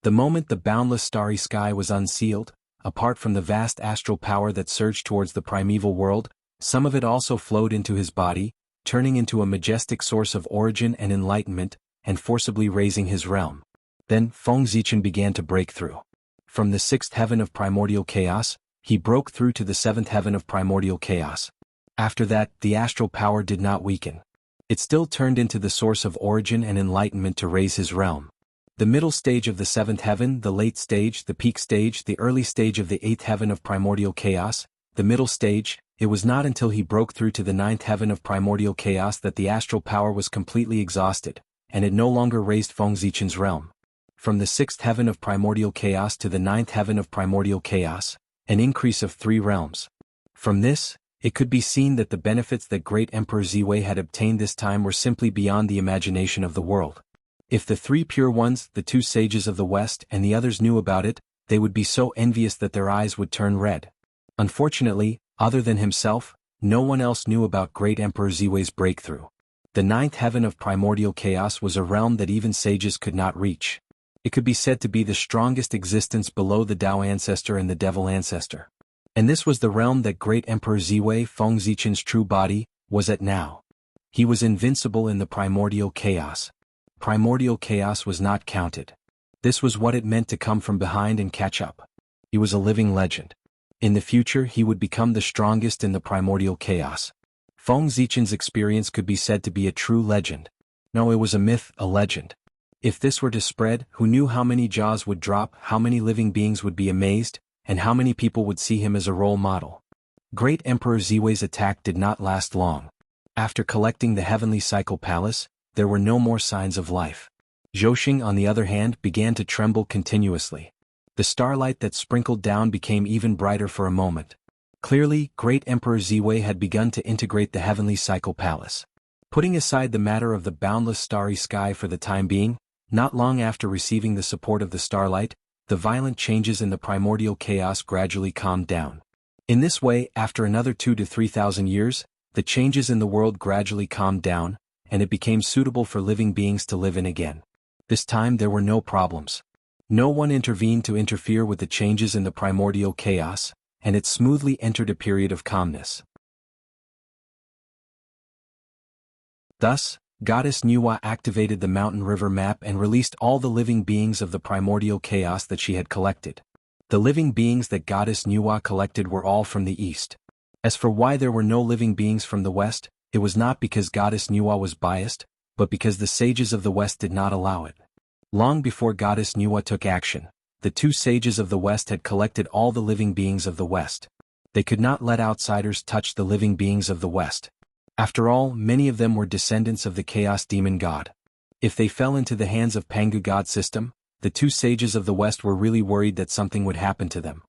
S1: The moment the boundless starry sky was unsealed, apart from the vast astral power that surged towards the primeval world, some of it also flowed into his body, turning into a majestic source of origin and enlightenment, and forcibly raising his realm. Then Feng Zichen began to break through. From the sixth heaven of primordial chaos, he broke through to the seventh heaven of primordial chaos. After that, the astral power did not weaken. It still turned into the source of origin and enlightenment to raise his realm. The middle stage of the seventh heaven, the late stage, the peak stage, the early stage of the eighth heaven of primordial chaos, the middle stage, it was not until he broke through to the ninth heaven of primordial chaos that the astral power was completely exhausted, and it no longer raised Feng Zichen's realm. From the sixth heaven of primordial chaos to the ninth heaven of primordial chaos, an increase of 3 realms. From this, it could be seen that the benefits that Great Emperor Ziwei had obtained this time were simply beyond the imagination of the world. If the 3 pure ones, the 2 sages of the West and the others knew about it, they would be so envious that their eyes would turn red. Unfortunately, other than himself, no one else knew about Great Emperor Ziwei's breakthrough. The ninth heaven of primordial chaos was a realm that even sages could not reach. It could be said to be the strongest existence below the Tao ancestor and the devil ancestor. And this was the realm that Great Emperor Ziwei, Feng Zichen's true body, was at now. He was invincible in the primordial chaos. Primordial chaos was not counted. This was what it meant to come from behind and catch up. He was a living legend. In the future he would become the strongest in the primordial chaos. Feng Zichen's experience could be said to be a true legend. No, it was a myth, a legend. If this were to spread, who knew how many jaws would drop, how many living beings would be amazed, and how many people would see him as a role model. Great Emperor Ziwei's attack did not last long. After collecting the heavenly cycle palace, there were no more signs of life. Zhou, on the other hand, began to tremble continuously. The starlight that sprinkled down became even brighter for a moment. Clearly, Great Emperor Ziwei had begun to integrate the heavenly cycle palace. Putting aside the matter of the boundless starry sky for the time being, not long after receiving the support of the starlight, the violent changes in the primordial chaos gradually calmed down. In this way, after another 2,000 to 3,000 years, the changes in the world gradually calmed down, and it became suitable for living beings to live in again. This time there were no problems. No one intervened to interfere with the changes in the primordial chaos, and it smoothly entered a period of calmness. Thus, Goddess Nuwa activated the mountain river map and released all the living beings of the primordial chaos that she had collected. The living beings that Goddess Nuwa collected were all from the east. As for why there were no living beings from the west, it was not because Goddess Nuwa was biased, but because the sages of the west did not allow it. Long before Goddess Nuwa took action, the 2 sages of the west had collected all the living beings of the west. They could not let outsiders touch the living beings of the west. After all, many of them were descendants of the chaos demon god. If they fell into the hands of Pangu god system, the two sages of the West were really worried that something would happen to them.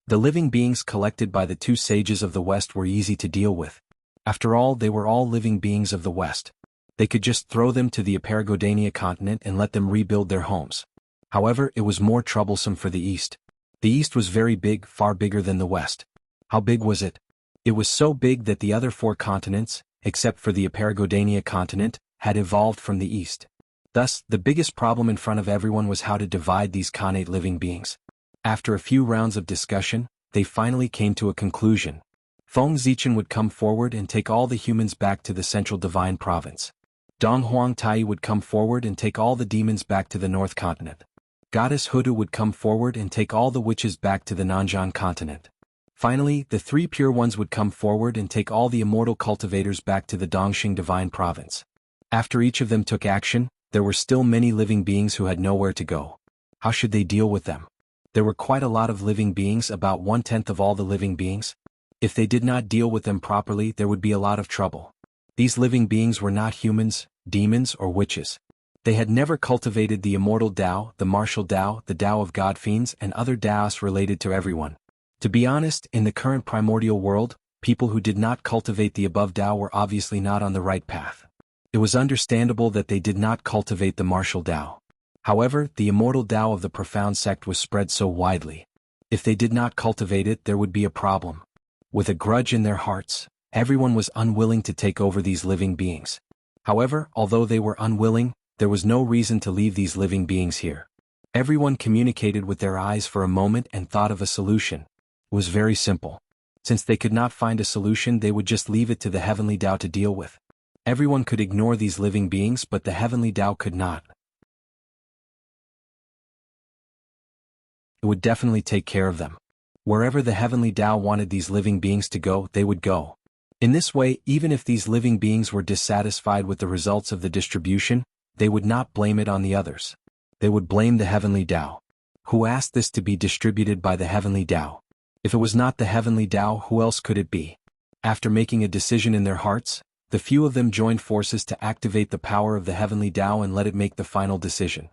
S1: The living beings collected by the two sages of the West were easy to deal with. After all, they were all living beings of the West. They could just throw them to the Aparagodania continent and let them rebuild their homes. However, it was more troublesome for the East. The East was very big, far bigger than the West. How big was it? It was so big that the other four continents, except for the Aparagodania continent, had evolved from the East. Thus, the biggest problem in front of everyone was how to divide these connate living beings. After a few rounds of discussion, they finally came to a conclusion. Feng Zichen would come forward and take all the humans back to the central divine province. Dong Huang Tai would come forward and take all the demons back to the north continent. Goddess Hudu would come forward and take all the witches back to the Nanjian continent. Finally, the three pure ones would come forward and take all the immortal cultivators back to the Dongxing divine province. After each of them took action, there were still many living beings who had nowhere to go. How should they deal with them? There were quite a lot of living beings, about 1/10 of all the living beings. If they did not deal with them properly, there would be a lot of trouble. These living beings were not humans, demons, or witches. They had never cultivated the immortal Tao, the martial Tao, the Tao of God fiends, and other Taos related to everyone. To be honest, in the current primordial world, people who did not cultivate the above Tao were obviously not on the right path. It was understandable that they did not cultivate the martial Tao. However, the immortal Tao of the profound sect was spread so widely. If they did not cultivate it, there would be a problem. With a grudge in their hearts, everyone was unwilling to take over these living beings. However, although they were unwilling, there was no reason to leave these living beings here. Everyone communicated with their eyes for a moment and thought of a solution. It was very simple. Since they could not find a solution, they would just leave it to the heavenly Tao to deal with. Everyone could ignore these living beings, but the heavenly Tao could not. It would definitely take care of them. Wherever the heavenly Tao wanted these living beings to go, they would go. In this way, even if these living beings were dissatisfied with the results of the distribution, they would not blame it on the others. They would blame the heavenly Tao. Who asked this to be distributed by the heavenly Tao? If it was not the heavenly Tao, who else could it be? After making a decision in their hearts, the few of them joined forces to activate the power of the heavenly Tao and let it make the final decision.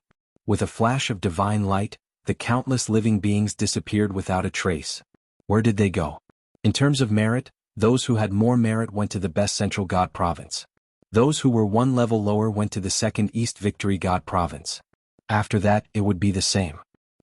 S1: With a flash of divine light, the countless living beings disappeared without a trace. Where did they go? In terms of merit, those who had more merit went to the best central God province. Those who were one level lower went to the second East Victory God province. After that, it would be the same.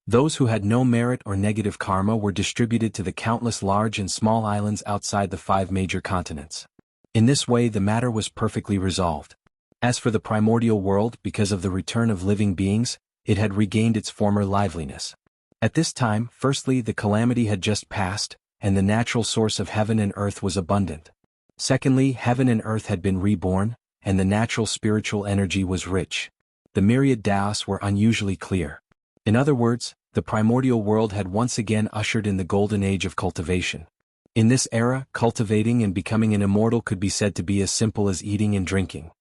S1: Those who had no merit or negative karma were distributed to the countless large and small islands outside the 5 major continents. In this way, the matter was perfectly resolved. As for the primordial world, because of the return of living beings, it had regained its former liveliness. At this time, firstly, the calamity had just passed, and the natural source of heaven and earth was abundant. Secondly, heaven and earth had been reborn, and the natural spiritual energy was rich. The myriad Taos were unusually clear. In other words, the primordial world had once again ushered in the golden age of cultivation. In this era, cultivating and becoming an immortal could be said to be as simple as eating and drinking.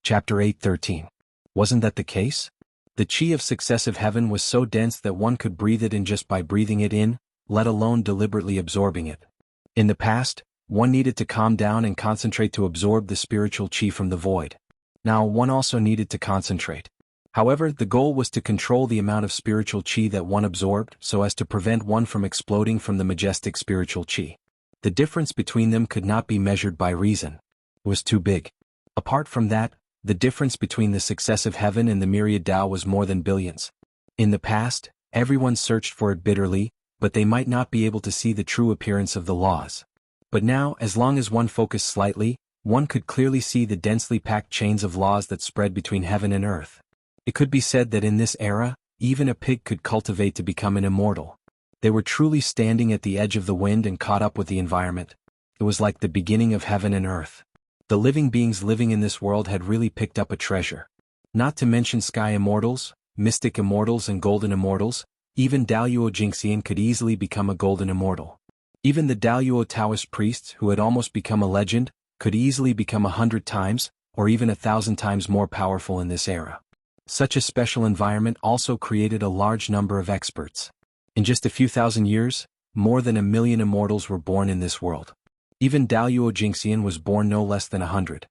S1: Chapter 8:13. Wasn't that the case? The chi of successive heaven was so dense that one could breathe it in just by breathing it in, let alone deliberately absorbing it. In the past, one needed to calm down and concentrate to absorb the spiritual chi from the void. Now one also needed to concentrate. However, the goal was to control the amount of spiritual chi that one absorbed so as to prevent one from exploding from the majestic spiritual chi. The difference between them could not be measured by reason. It was too big. Apart from that, the difference between the successive heaven and the myriad Tao was more than billions. In the past, everyone searched for it bitterly, but they might not be able to see the true appearance of the laws. But now, as long as one focused slightly, one could clearly see the densely packed chains of laws that spread between heaven and earth. It could be said that in this era, even a pig could cultivate to become an immortal. They were truly standing at the edge of the wind and caught up with the environment. It was like the beginning of heaven and earth. The living beings living in this world had really picked up a treasure. Not to mention sky immortals, mystic immortals and golden immortals, even Daluo Jingxian could easily become a golden immortal. Even the Daluo Taoist priests who had almost become a legend, could easily become 100 times, or even 1,000 times more powerful in this era. Such a special environment also created a large number of experts. In just a few thousand years, more than 1 million immortals were born in this world. Even Daluo Jingxian was born no less than 100.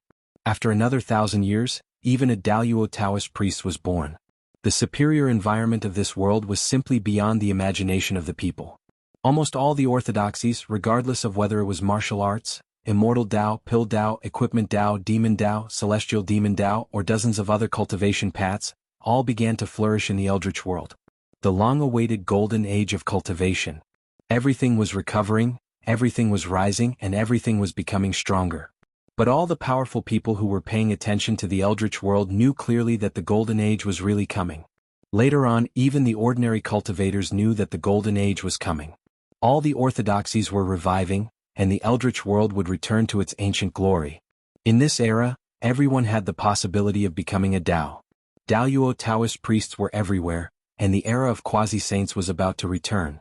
S1: After another 1,000 years, even a Daluo Taoist priest was born. The superior environment of this world was simply beyond the imagination of the people. Almost all the orthodoxies, regardless of whether it was martial arts, immortal Tao, pill Tao, equipment Tao, demon Tao, celestial demon Tao, or dozens of other cultivation paths, all began to flourish in the Eldritch world. The long-awaited golden age of cultivation. Everything was recovering, everything was rising, and everything was becoming stronger. But all the powerful people who were paying attention to the Eldritch world knew clearly that the golden age was really coming. Later on, even the ordinary cultivators knew that the golden age was coming. All the orthodoxies were reviving, and the Eldritch world would return to its ancient glory. In this era, everyone had the possibility of becoming a Tao. Daluo Taoist priests were everywhere, and the era of quasi-saints was about to return.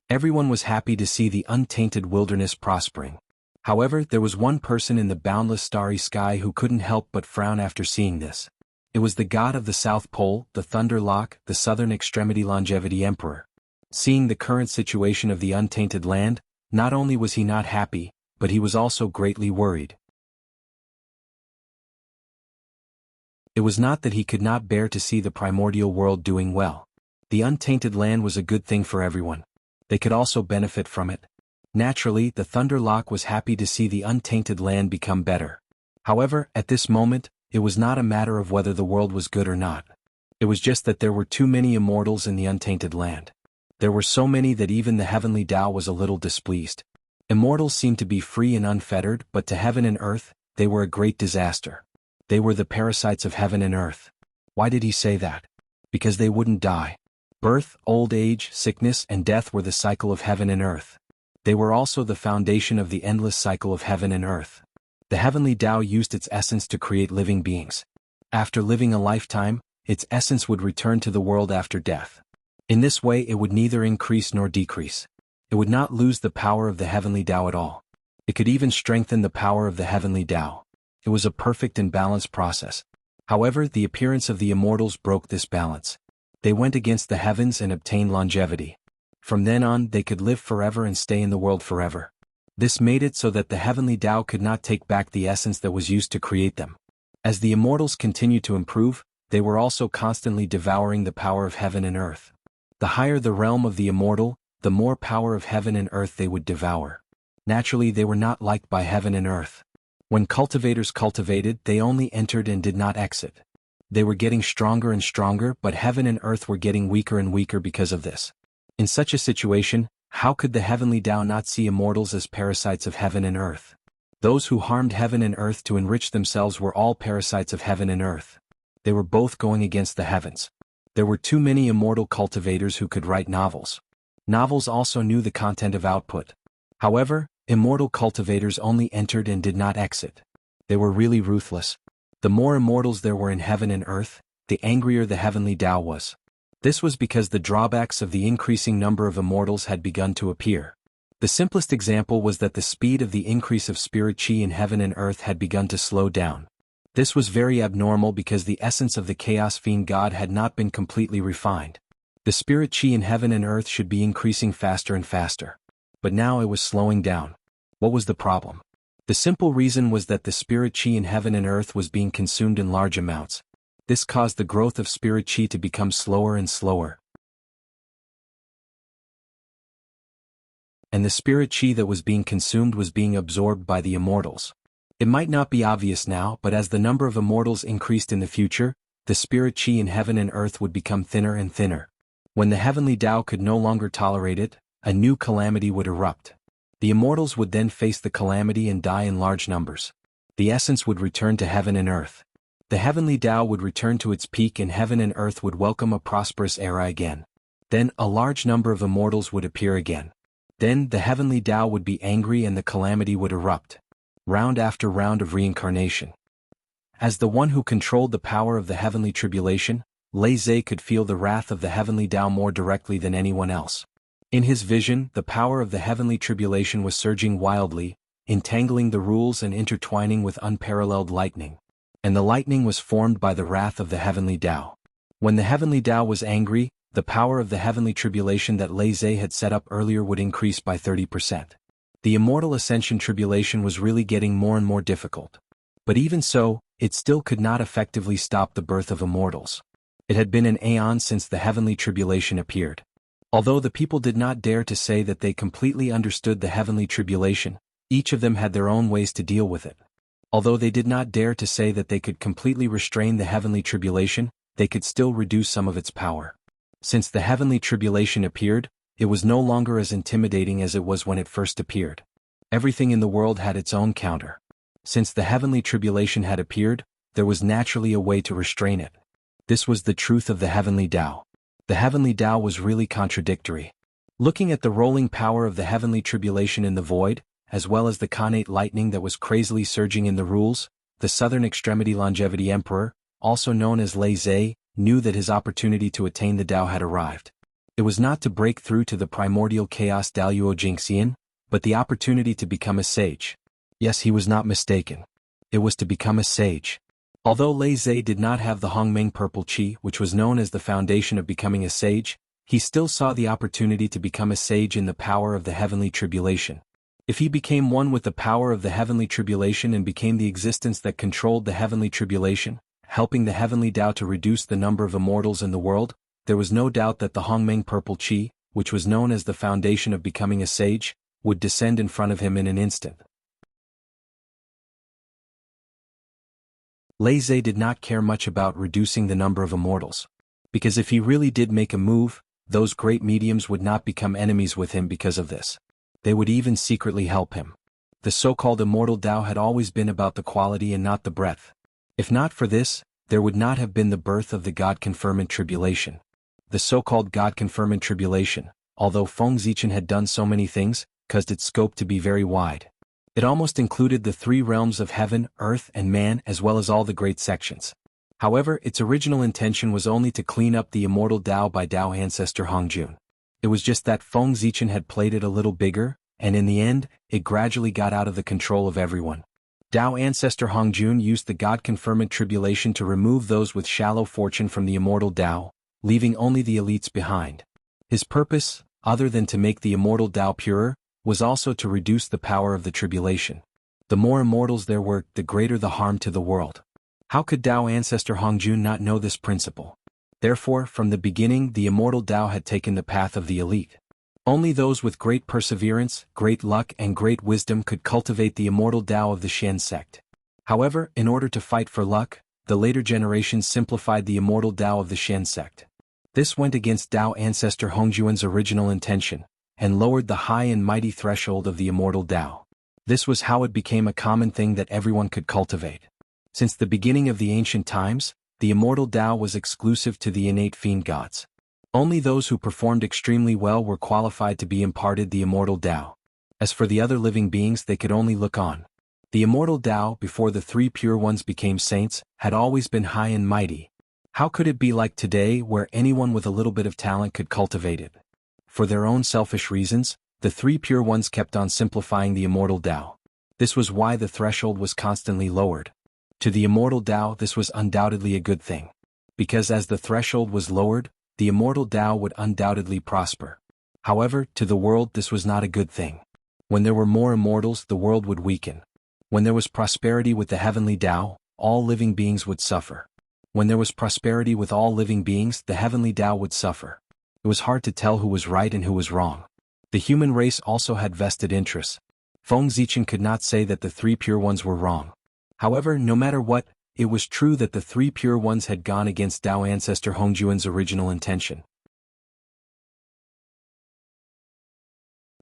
S1: Everyone was happy to see the untainted wilderness prospering. However, there was one person in the boundless starry sky who couldn't help but frown after seeing this. It was the god of the South Pole, the Thunder Lock, the Southern Extremity Longevity Emperor. Seeing the current situation of the untainted land, not only was he not happy, but he was also greatly worried. It was not that he could not bear to see the primordial world doing well. The untainted land was a good thing for everyone. They could also benefit from it. Naturally, the Thunder Lock was happy to see the untainted land become better. However, at this moment, it was not a matter of whether the world was good or not. It was just that there were too many immortals in the untainted land. There were so many that even the heavenly Tao was a little displeased. Immortals seemed to be free and unfettered, but to heaven and earth, they were a great disaster. They were the parasites of heaven and earth. Why did he say that? Because they wouldn't die. Birth, old age, sickness, and death were the cycle of heaven and earth. They were also the foundation of the endless cycle of heaven and earth. The heavenly Tao used its essence to create living beings. After living a lifetime, its essence would return to the world after death. In this way it would neither increase nor decrease. It would not lose the power of the heavenly Tao at all. It could even strengthen the power of the heavenly Tao. It was a perfect and balanced process. However, the appearance of the immortals broke this balance. They went against the heavens and obtained longevity. From then on, they could live forever and stay in the world forever. This made it so that the heavenly Tao could not take back the essence that was used to create them. As the immortals continued to improve, they were also constantly devouring the power of heaven and earth. The higher the realm of the immortal, the more power of heaven and earth they would devour. Naturally, they were not liked by heaven and earth. When cultivators cultivated, they only entered and did not exit. They were getting stronger and stronger, but heaven and earth were getting weaker and weaker because of this. In such a situation, how could the heavenly Tao not see immortals as parasites of heaven and earth? Those who harmed heaven and earth to enrich themselves were all parasites of heaven and earth. They were both going against the heavens. There were too many immortal cultivators who could write novels. Novels also knew the content of output. However, immortal cultivators only entered and did not exit. They were really ruthless. The more immortals there were in heaven and earth, the angrier the heavenly Tao was. This was because the drawbacks of the increasing number of immortals had begun to appear. The simplest example was that the speed of the increase of spirit chi in heaven and earth had begun to slow down. This was very abnormal because the essence of the Chaos Fiend God had not been completely refined. The spirit chi in heaven and earth should be increasing faster and faster. But now it was slowing down. What was the problem? The simple reason was that the spirit chi in heaven and earth was being consumed in large amounts. This caused the growth of spirit chi to become slower and slower. And the spirit chi that was being consumed was being absorbed by the immortals. It might not be obvious now, but as the number of immortals increased in the future, the spirit chi in heaven and earth would become thinner and thinner. When the heavenly Tao could no longer tolerate it, a new calamity would erupt. The immortals would then face the calamity and die in large numbers. The essence would return to heaven and earth. The heavenly Tao would return to its peak and heaven and earth would welcome a prosperous era again. Then a large number of immortals would appear again. Then the heavenly Tao would be angry and the calamity would erupt. Round after round of reincarnation. As the one who controlled the power of the heavenly tribulation, Lei Zhe could feel the wrath of the heavenly Tao more directly than anyone else. In his vision, the power of the heavenly tribulation was surging wildly, entangling the rules and intertwining with unparalleled lightning. And the lightning was formed by the wrath of the heavenly Tao. When the heavenly Tao was angry, the power of the heavenly tribulation that Lei Zhe had set up earlier would increase by 30%. The immortal ascension tribulation was really getting more and more difficult. But even so, it still could not effectively stop the birth of immortals. It had been an aeon since the heavenly tribulation appeared. Although the people did not dare to say that they completely understood the heavenly tribulation, each of them had their own ways to deal with it. Although they did not dare to say that they could completely restrain the heavenly tribulation, they could still reduce some of its power. Since the heavenly tribulation appeared, it was no longer as intimidating as it was when it first appeared. Everything in the world had its own counter. Since the heavenly tribulation had appeared, there was naturally a way to restrain it. This was the truth of the heavenly Tao. The heavenly Tao was really contradictory. Looking at the rolling power of the heavenly tribulation in the void, as well as the connate lightning that was crazily surging in the rules, the southern extremity longevity emperor, also known as Lei Zhe, knew that his opportunity to attain the Tao had arrived. It was not to break through to the primordial chaos Daluo Jingxian, but the opportunity to become a sage. Yes, he was not mistaken. It was to become a sage. Although Lei Zhe did not have the Hongmeng purple qi, which was known as the foundation of becoming a sage, he still saw the opportunity to become a sage in the power of the heavenly tribulation. If he became one with the power of the heavenly tribulation and became the existence that controlled the heavenly tribulation, helping the heavenly Tao to reduce the number of immortals in the world, there was no doubt that the Hongmeng purple qi, which was known as the foundation of becoming a sage, would descend in front of him in an instant. Lei Zhe did not care much about reducing the number of immortals. Because if he really did make a move, those great mediums would not become enemies with him because of this. They would even secretly help him. The so-called immortal Tao had always been about the quality and not the breadth. If not for this, there would not have been the birth of the God-confirmant tribulation. The so-called God-confirmant tribulation, although Feng Zichen had done so many things, caused its scope to be very wide. It almost included the three realms of heaven, earth, and man, as well as all the great sections. However, its original intention was only to clean up the immortal Tao by Tao ancestor Hongjun. It was just that Feng Zichen had played it a little bigger, and in the end, it gradually got out of the control of everyone. Tao ancestor Hongjun used the God-confirmant tribulation to remove those with shallow fortune from the immortal Tao, leaving only the elites behind. His purpose, other than to make the immortal Tao purer, was also to reduce the power of the tribulation. The more immortals there were, the greater the harm to the world. How could Tao ancestor Hongjun not know this principle? Therefore, from the beginning the immortal Tao had taken the path of the elite. Only those with great perseverance, great luck and great wisdom could cultivate the immortal Tao of the Shen sect. However, in order to fight for luck, the later generations simplified the immortal Tao of the Shen sect. This went against Tao ancestor Hongjuan's original intention, and lowered the high and mighty threshold of the immortal Tao. This was how it became a common thing that everyone could cultivate. Since the beginning of the ancient times, the immortal Tao was exclusive to the innate fiend gods. Only those who performed extremely well were qualified to be imparted the immortal Tao. As for the other living beings, they could only look on. The immortal Tao, before the three pure ones became saints, had always been high and mighty. How could it be like today, where anyone with a little bit of talent could cultivate it? For their own selfish reasons, the three pure ones kept on simplifying the immortal Tao. This was why the threshold was constantly lowered. To the immortal Tao this was undoubtedly a good thing. Because as the threshold was lowered, the immortal Tao would undoubtedly prosper. However, to the world this was not a good thing. When there were more immortals, the world would weaken. When there was prosperity with the heavenly Tao, all living beings would suffer. When there was prosperity with all living beings, the heavenly Tao would suffer. It was hard to tell who was right and who was wrong. The human race also had vested interests. Feng Zichen could not say that the three pure ones were wrong. However, no matter what, it was true that the three pure ones had gone against Tao ancestor Hongjuan's original intention.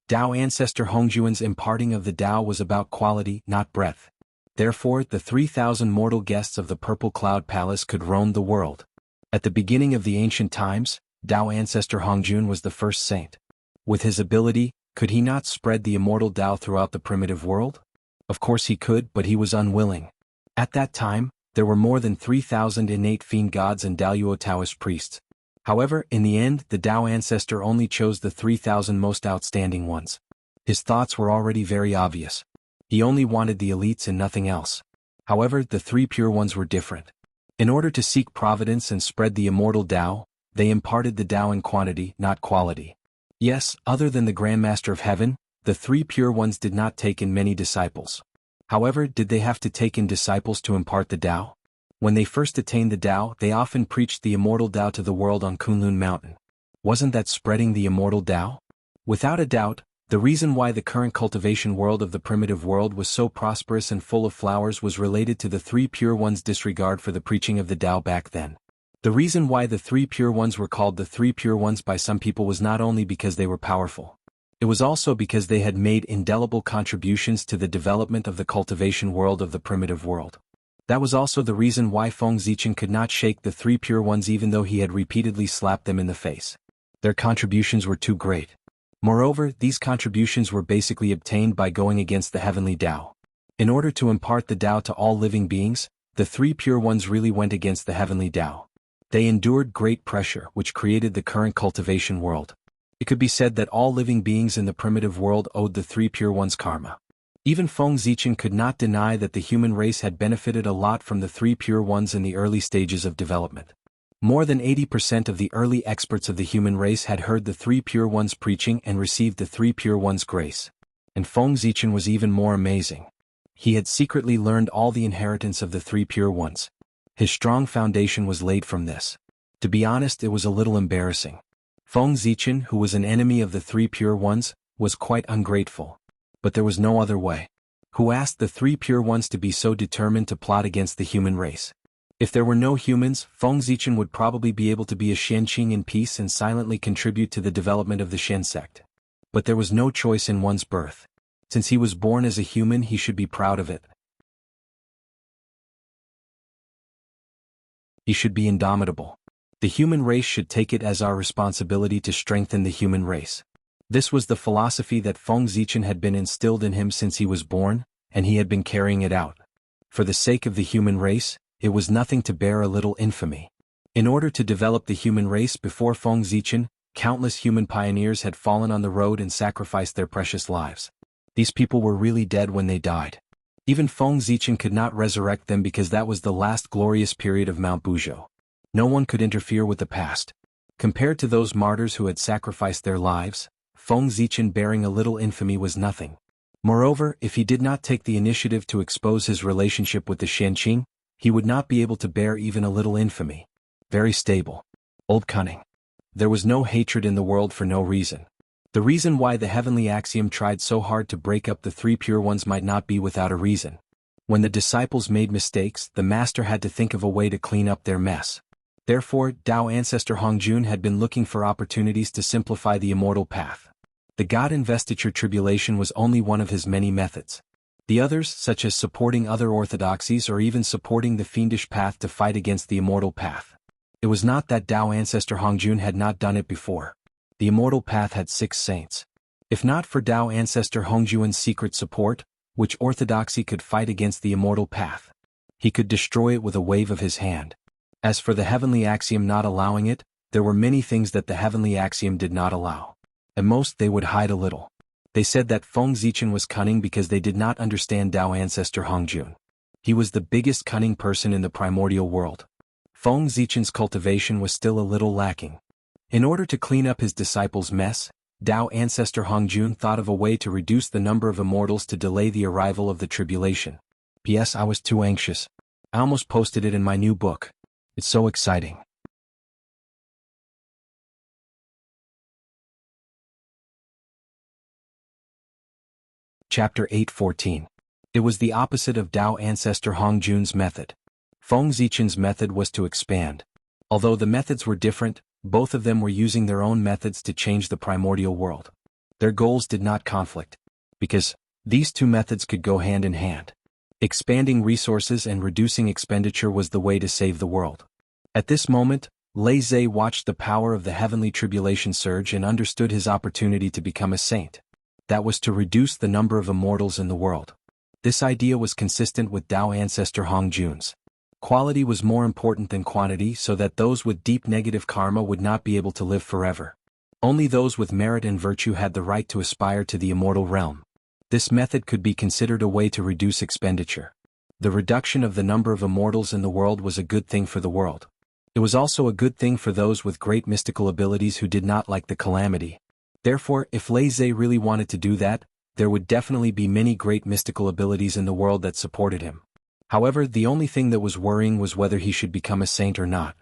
S1: Tao ancestor Hongjuan's imparting of the Tao was about quality, not breadth. Therefore, the 3,000 mortal guests of the Purple Cloud Palace could roam the world. At the beginning of the ancient times, Tao ancestor Hongjun was the first saint. With his ability, could he not spread the immortal Tao throughout the primitive world? Of course he could, but he was unwilling. At that time, there were more than 3,000 innate fiend gods and Daluo Taoist priests. However, in the end, the Tao ancestor only chose the 3,000 most outstanding ones. His thoughts were already very obvious. He only wanted the elites and nothing else. However, the three pure ones were different. In order to seek providence and spread the immortal Tao, they imparted the Tao in quantity, not quality. Yes, other than the Grandmaster of Heaven, the three pure ones did not take in many disciples. However, did they have to take in disciples to impart the Tao? When they first attained the Tao, they often preached the immortal Tao to the world on Kunlun Mountain. Wasn't that spreading the immortal Tao? Without a doubt, the reason why the current cultivation world of the primitive world was so prosperous and full of flowers was related to the three pure ones' disregard for the preaching of the Tao back then. The reason why the three pure ones were called the three pure ones by some people was not only because they were powerful. It was also because they had made indelible contributions to the development of the cultivation world of the primitive world. That was also the reason why Feng Zichen could not shake the three pure ones even though he had repeatedly slapped them in the face. Their contributions were too great. Moreover, these contributions were basically obtained by going against the heavenly Tao. In order to impart the Tao to all living beings, the three pure ones really went against the heavenly Tao. They endured great pressure, which created the current cultivation world. It could be said that all living beings in the primitive world owed the three pure ones karma. Even Feng Zichen could not deny that the human race had benefited a lot from the three pure ones in the early stages of development. More than 80% of the early experts of the human race had heard the three pure ones preaching and received the three pure ones' grace. And Feng Zichen was even more amazing. He had secretly learned all the inheritance of the three pure ones. His strong foundation was laid from this. To be honest, it was a little embarrassing. Feng Zichen, who was an enemy of the three pure ones, was quite ungrateful. But there was no other way. Who asked the three pure ones to be so determined to plot against the human race? If there were no humans, Feng Zichen would probably be able to be a Shenqing in peace and silently contribute to the development of the Shen sect. But there was no choice in one's birth. Since he was born as a human, he should be proud of it. He should be indomitable. The human race should take it as our responsibility to strengthen the human race. This was the philosophy that Feng Zichen had been instilled in him since he was born, and he had been carrying it out. For the sake of the human race, it was nothing to bear a little infamy. In order to develop the human race before Feng Zichen, countless human pioneers had fallen on the road and sacrificed their precious lives. These people were really dead when they died. Even Feng Zichen could not resurrect them because that was the last glorious period of Mount Buzhou. No one could interfere with the past. Compared to those martyrs who had sacrificed their lives, Feng Zichen bearing a little infamy was nothing. Moreover, if he did not take the initiative to expose his relationship with the Shenqing, he would not be able to bear even a little infamy. Very stable. Old cunning. There was no hatred in the world for no reason. The reason why the heavenly axiom tried so hard to break up the three pure ones might not be without a reason. When the disciples made mistakes, the master had to think of a way to clean up their mess. Therefore, Tao ancestor Hongjun had been looking for opportunities to simplify the immortal path. The God investiture tribulation was only one of his many methods. The others, such as supporting other orthodoxies or even supporting the fiendish path to fight against the immortal path. It was not that Tao ancestor Hongjun had not done it before. The immortal path had 6 saints. If not for Tao ancestor Hongjun's secret support, which orthodoxy could fight against the immortal path? He could destroy it with a wave of his hand. As for the heavenly axiom not allowing it, there were many things that the heavenly axiom did not allow. At most they would hide a little. They said that Feng Zichen was cunning because they did not understand Tao ancestor Hongjun. He was the biggest cunning person in the primordial world. Feng Zichen's cultivation was still a little lacking. In order to clean up his disciples' mess, Tao ancestor Hongjun thought of a way to reduce the number of immortals to delay the arrival of the tribulation. P.S. I was too anxious. I almost posted it in my new book. It's so exciting. Chapter 8:14. It was the opposite of Tao ancestor Hongjun's method. Feng Zichen's method was to expand. Although the methods were different, both of them were using their own methods to change the primordial world. Their goals did not conflict, because these two methods could go hand in hand. Expanding resources and reducing expenditure was the way to save the world. At this moment, Lei Zhe watched the power of the heavenly tribulation surge and understood his opportunity to become a saint. That was to reduce the number of immortals in the world. This idea was consistent with Tao ancestor Hongjun's. Quality was more important than quantity so that those with deep negative karma would not be able to live forever. Only those with merit and virtue had the right to aspire to the immortal realm. This method could be considered a way to reduce expenditure. The reduction of the number of immortals in the world was a good thing for the world. It was also a good thing for those with great mystical abilities who did not like the calamity. Therefore, if Lei Zhe really wanted to do that, there would definitely be many great mystical abilities in the world that supported him. However, the only thing that was worrying was whether he should become a saint or not.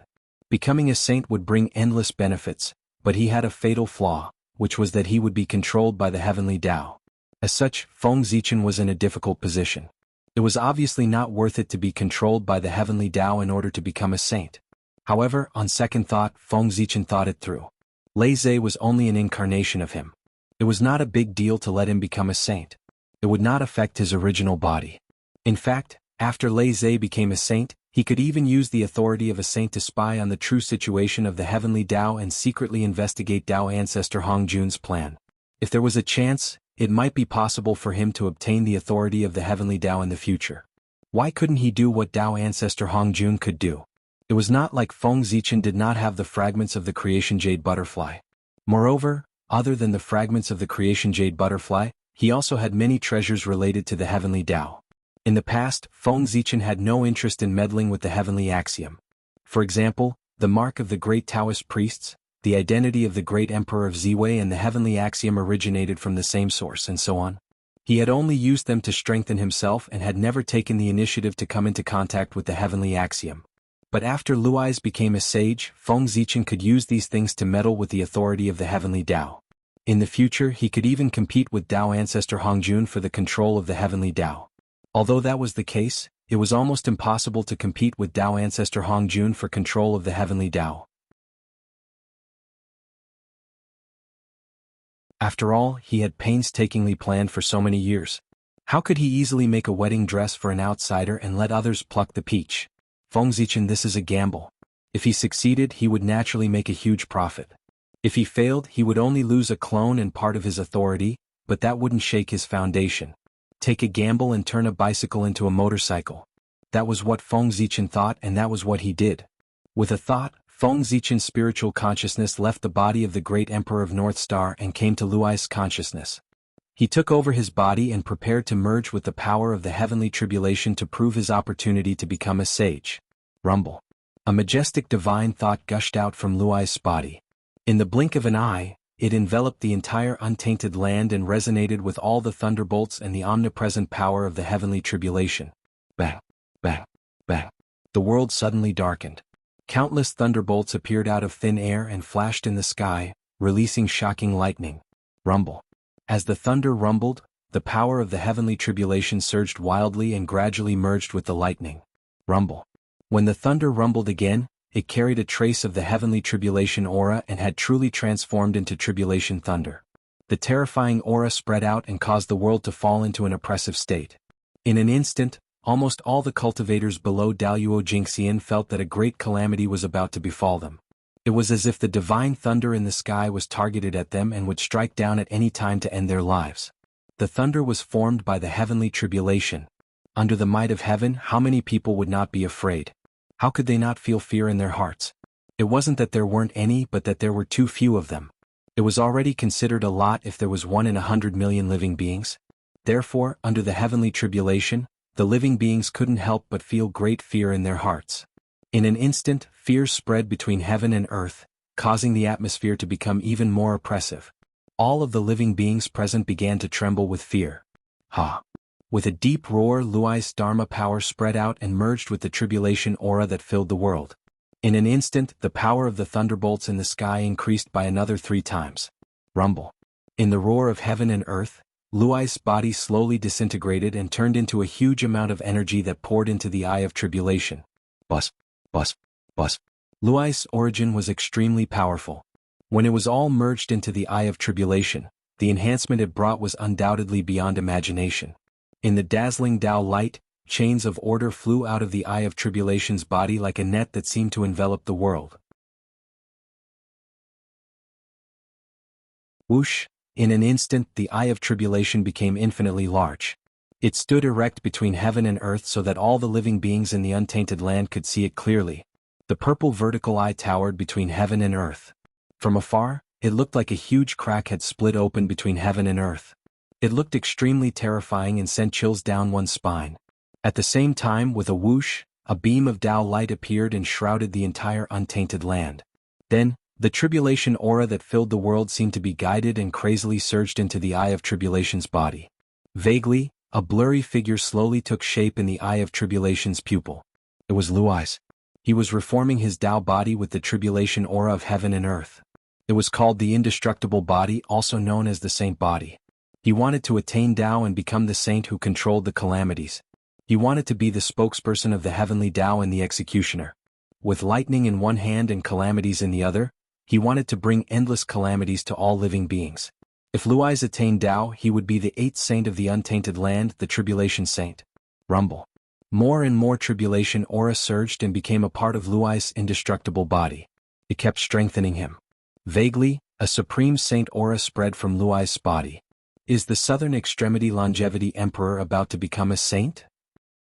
S1: Becoming a saint would bring endless benefits, but he had a fatal flaw, which was that he would be controlled by the heavenly Tao. As such, Feng Zichen was in a difficult position. It was obviously not worth it to be controlled by the heavenly Tao in order to become a saint. However, on second thought, Feng Zichen thought it through. Lei Zhe was only an incarnation of him. It was not a big deal to let him become a saint. It would not affect his original body. In fact, after Lei Zhe became a saint, he could even use the authority of a saint to spy on the true situation of the heavenly Tao and secretly investigate Tao ancestor Hongjun's plan. If there was a chance, it might be possible for him to obtain the authority of the heavenly Tao in the future. Why couldn't he do what Tao ancestor Hongjun could do? It was not like Feng Zichen did not have the fragments of the creation jade butterfly. Moreover, other than the fragments of the creation jade butterfly, he also had many treasures related to the heavenly Tao. In the past, Feng Zichen had no interest in meddling with the heavenly axiom. For example, the mark of the great Taoist priests, the identity of the great emperor of Ziwei and the heavenly axiom originated from the same source and so on. He had only used them to strengthen himself and had never taken the initiative to come into contact with the heavenly axiom. But after Luais became a sage, Feng Zichen could use these things to meddle with the authority of the heavenly Tao. In the future, he could even compete with Tao ancestor Hongjun for the control of the heavenly Tao. Although that was the case, it was almost impossible to compete with Tao ancestor Hongjun for control of the heavenly Tao. After all, he had painstakingly planned for so many years. How could he easily make a wedding dress for an outsider and let others pluck the peach? Feng Zichen, this is a gamble. If he succeeded, he would naturally make a huge profit. If he failed, he would only lose a clone and part of his authority, but that wouldn't shake his foundation. Take a gamble and turn a bicycle into a motorcycle. That was what Feng Zichen thought, and that was what he did. With a thought, Feng Zichen's spiritual consciousness left the body of the great emperor of North Star and came to Luai's consciousness. He took over his body and prepared to merge with the power of the heavenly tribulation to prove his opportunity to become a sage. Rumble. A majestic divine thought gushed out from Luai's body. In the blink of an eye, it enveloped the entire untainted land and resonated with all the thunderbolts and the omnipresent power of the heavenly tribulation. Bang, bang, bang. The world suddenly darkened. Countless thunderbolts appeared out of thin air and flashed in the sky, releasing shocking lightning. Rumble. As the thunder rumbled, the power of the heavenly tribulation surged wildly and gradually merged with the lightning. Rumble. When the thunder rumbled again, it carried a trace of the heavenly tribulation aura and had truly transformed into tribulation thunder. The terrifying aura spread out and caused the world to fall into an oppressive state. In an instant, almost all the cultivators below Daluo Jingxian felt that a great calamity was about to befall them. It was as if the divine thunder in the sky was targeted at them and would strike down at any time to end their lives. The thunder was formed by the heavenly tribulation. Under the might of heaven, how many people would not be afraid? How could they not feel fear in their hearts? It wasn't that there weren't any, but that there were too few of them. It was already considered a lot if there was 1 in 100 million living beings. Therefore, under the heavenly tribulation, the living beings couldn't help but feel great fear in their hearts. In an instant, fear spread between heaven and earth, causing the atmosphere to become even more oppressive. All of the living beings present began to tremble with fear. Ha! With a deep roar, Luai's Dharma power spread out and merged with the tribulation aura that filled the world. In an instant, the power of the thunderbolts in the sky increased by another 3 times. Rumble. In the roar of heaven and earth, Luai's body slowly disintegrated and turned into a huge amount of energy that poured into the eye of tribulation. Bus, bus, bus. Luai's origin was extremely powerful. When it was all merged into the eye of tribulation, the enhancement it brought was undoubtedly beyond imagination. In the dazzling Tao light, chains of order flew out of the eye of tribulation's body like a net that seemed to envelop the world. Whoosh! In an instant, the eye of tribulation became infinitely large. It stood erect between heaven and earth so that all the living beings in the untainted land could see it clearly. The purple vertical eye towered between heaven and earth. From afar, it looked like a huge crack had split open between heaven and earth. It looked extremely terrifying and sent chills down one's spine. At the same time, with a whoosh, a beam of Tao light appeared and shrouded the entire untainted land. Then, The tribulation aura that filled the world seemed to be guided and crazily surged into the Eye of Tribulation's body. Vaguely, a blurry figure slowly took shape in the Eye of Tribulation's pupil. It was Luai's. He was reforming his Tao body with the tribulation aura of heaven and earth. It was called the indestructible body, also known as the saint body. He wanted to attain Tao and become the saint who controlled the calamities. He wanted to be the spokesperson of the heavenly Tao and the executioner. With lightning in one hand and calamities in the other, he wanted to bring endless calamities to all living beings. If Luai's attained Tao, he would be the 8th saint of the untainted land, the tribulation saint. Rumble. More and more tribulation aura surged and became a part of Luai's indestructible body. It kept strengthening him. Vaguely, a supreme saint aura spread from Luai's body. Is the Southern Extremity Longevity Emperor about to become a saint?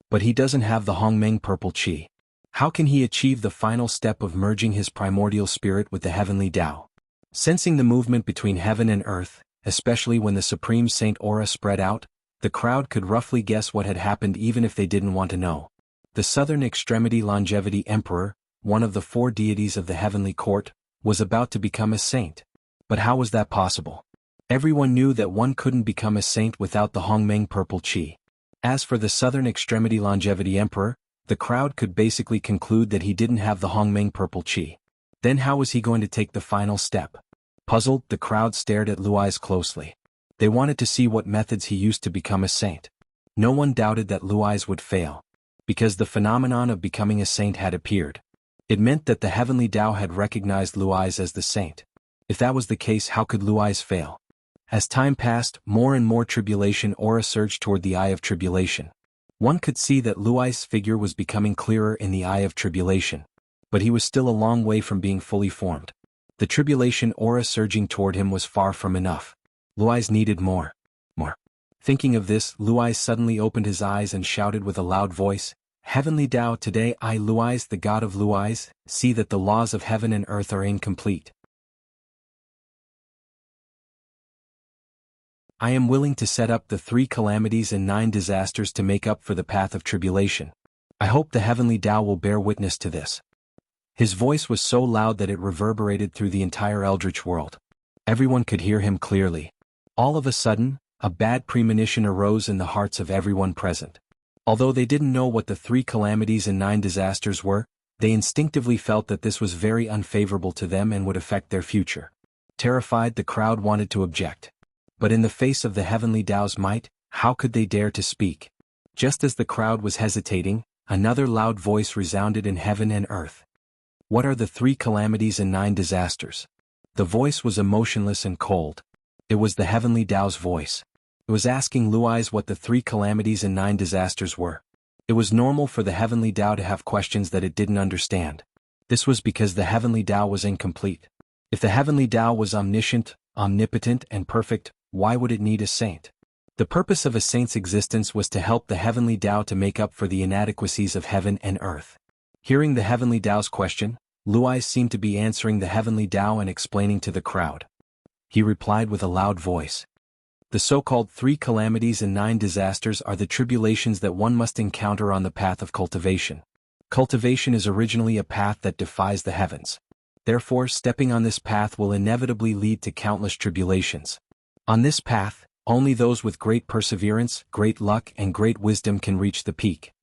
S1: But he doesn't have the Hongmeng purple chi. How can he achieve the final step of merging his primordial spirit with the heavenly Tao? Sensing the movement between heaven and earth, especially when the supreme saint aura spread out, the crowd could roughly guess what had happened even if they didn't want to know. The Southern Extremity Longevity Emperor, one of the 4 deities of the heavenly court, was about to become a saint. But how was that possible? Everyone knew that one couldn't become a saint without the Hongmeng purple chi. As for the Southern Extremity Longevity Emperor, the crowd could basically conclude that he didn't have the Hongmeng purple chi. Then how was he going to take the final step? Puzzled, the crowd stared at Luai's closely. They wanted to see what methods he used to become a saint. No one doubted that Luai's would fail, because the phenomenon of becoming a saint had appeared. It meant that the heavenly Tao had recognized Luai's as the saint. If that was the case, how could Luai's fail? As time passed, more and more tribulation aura surged toward the Eye of Tribulation. One could see that Luai's figure was becoming clearer in the Eye of Tribulation. But he was still a long way from being fully formed. The tribulation aura surging toward him was far from enough. Luai's needed more. Thinking of this, Luai's suddenly opened his eyes and shouted with a loud voice, "Heavenly Tao, today I, Luai's, the god of Luai's, see that the laws of heaven and earth are incomplete. I am willing to set up the 3 calamities and 9 disasters to make up for the path of tribulation. I hope the heavenly Tao will bear witness to this." His voice was so loud that it reverberated through the entire eldritch world. Everyone could hear him clearly. All of a sudden, a bad premonition arose in the hearts of everyone present. Although they didn't know what the 3 calamities and 9 disasters were, they instinctively felt that this was very unfavorable to them and would affect their future. Terrified, the crowd wanted to object. But in the face of the heavenly Tao's might, how could they dare to speak? Just as the crowd was hesitating, another loud voice resounded in heaven and earth. What are the 3 calamities and 9 disasters? The voice was emotionless and cold. It was the heavenly Tao's voice. It was asking Luai's what the 3 calamities and 9 disasters were. It was normal for the heavenly Tao to have questions that it didn't understand. This was because the heavenly Tao was incomplete. If the heavenly Tao was omniscient, omnipotent, and perfect, why would it need a saint? The purpose of a saint's existence was to help the heavenly Tao to make up for the inadequacies of heaven and earth. Hearing the heavenly Tao's question, Luai seemed to be answering the heavenly Tao and explaining to the crowd. He replied with a loud voice. The so-called 3 calamities and 9 disasters are the tribulations that one must encounter on the path of cultivation. Cultivation is originally a path that defies the heavens. Therefore, stepping on this path will inevitably lead to countless tribulations. On this path, only those with great perseverance, great luck, and great wisdom can reach the peak.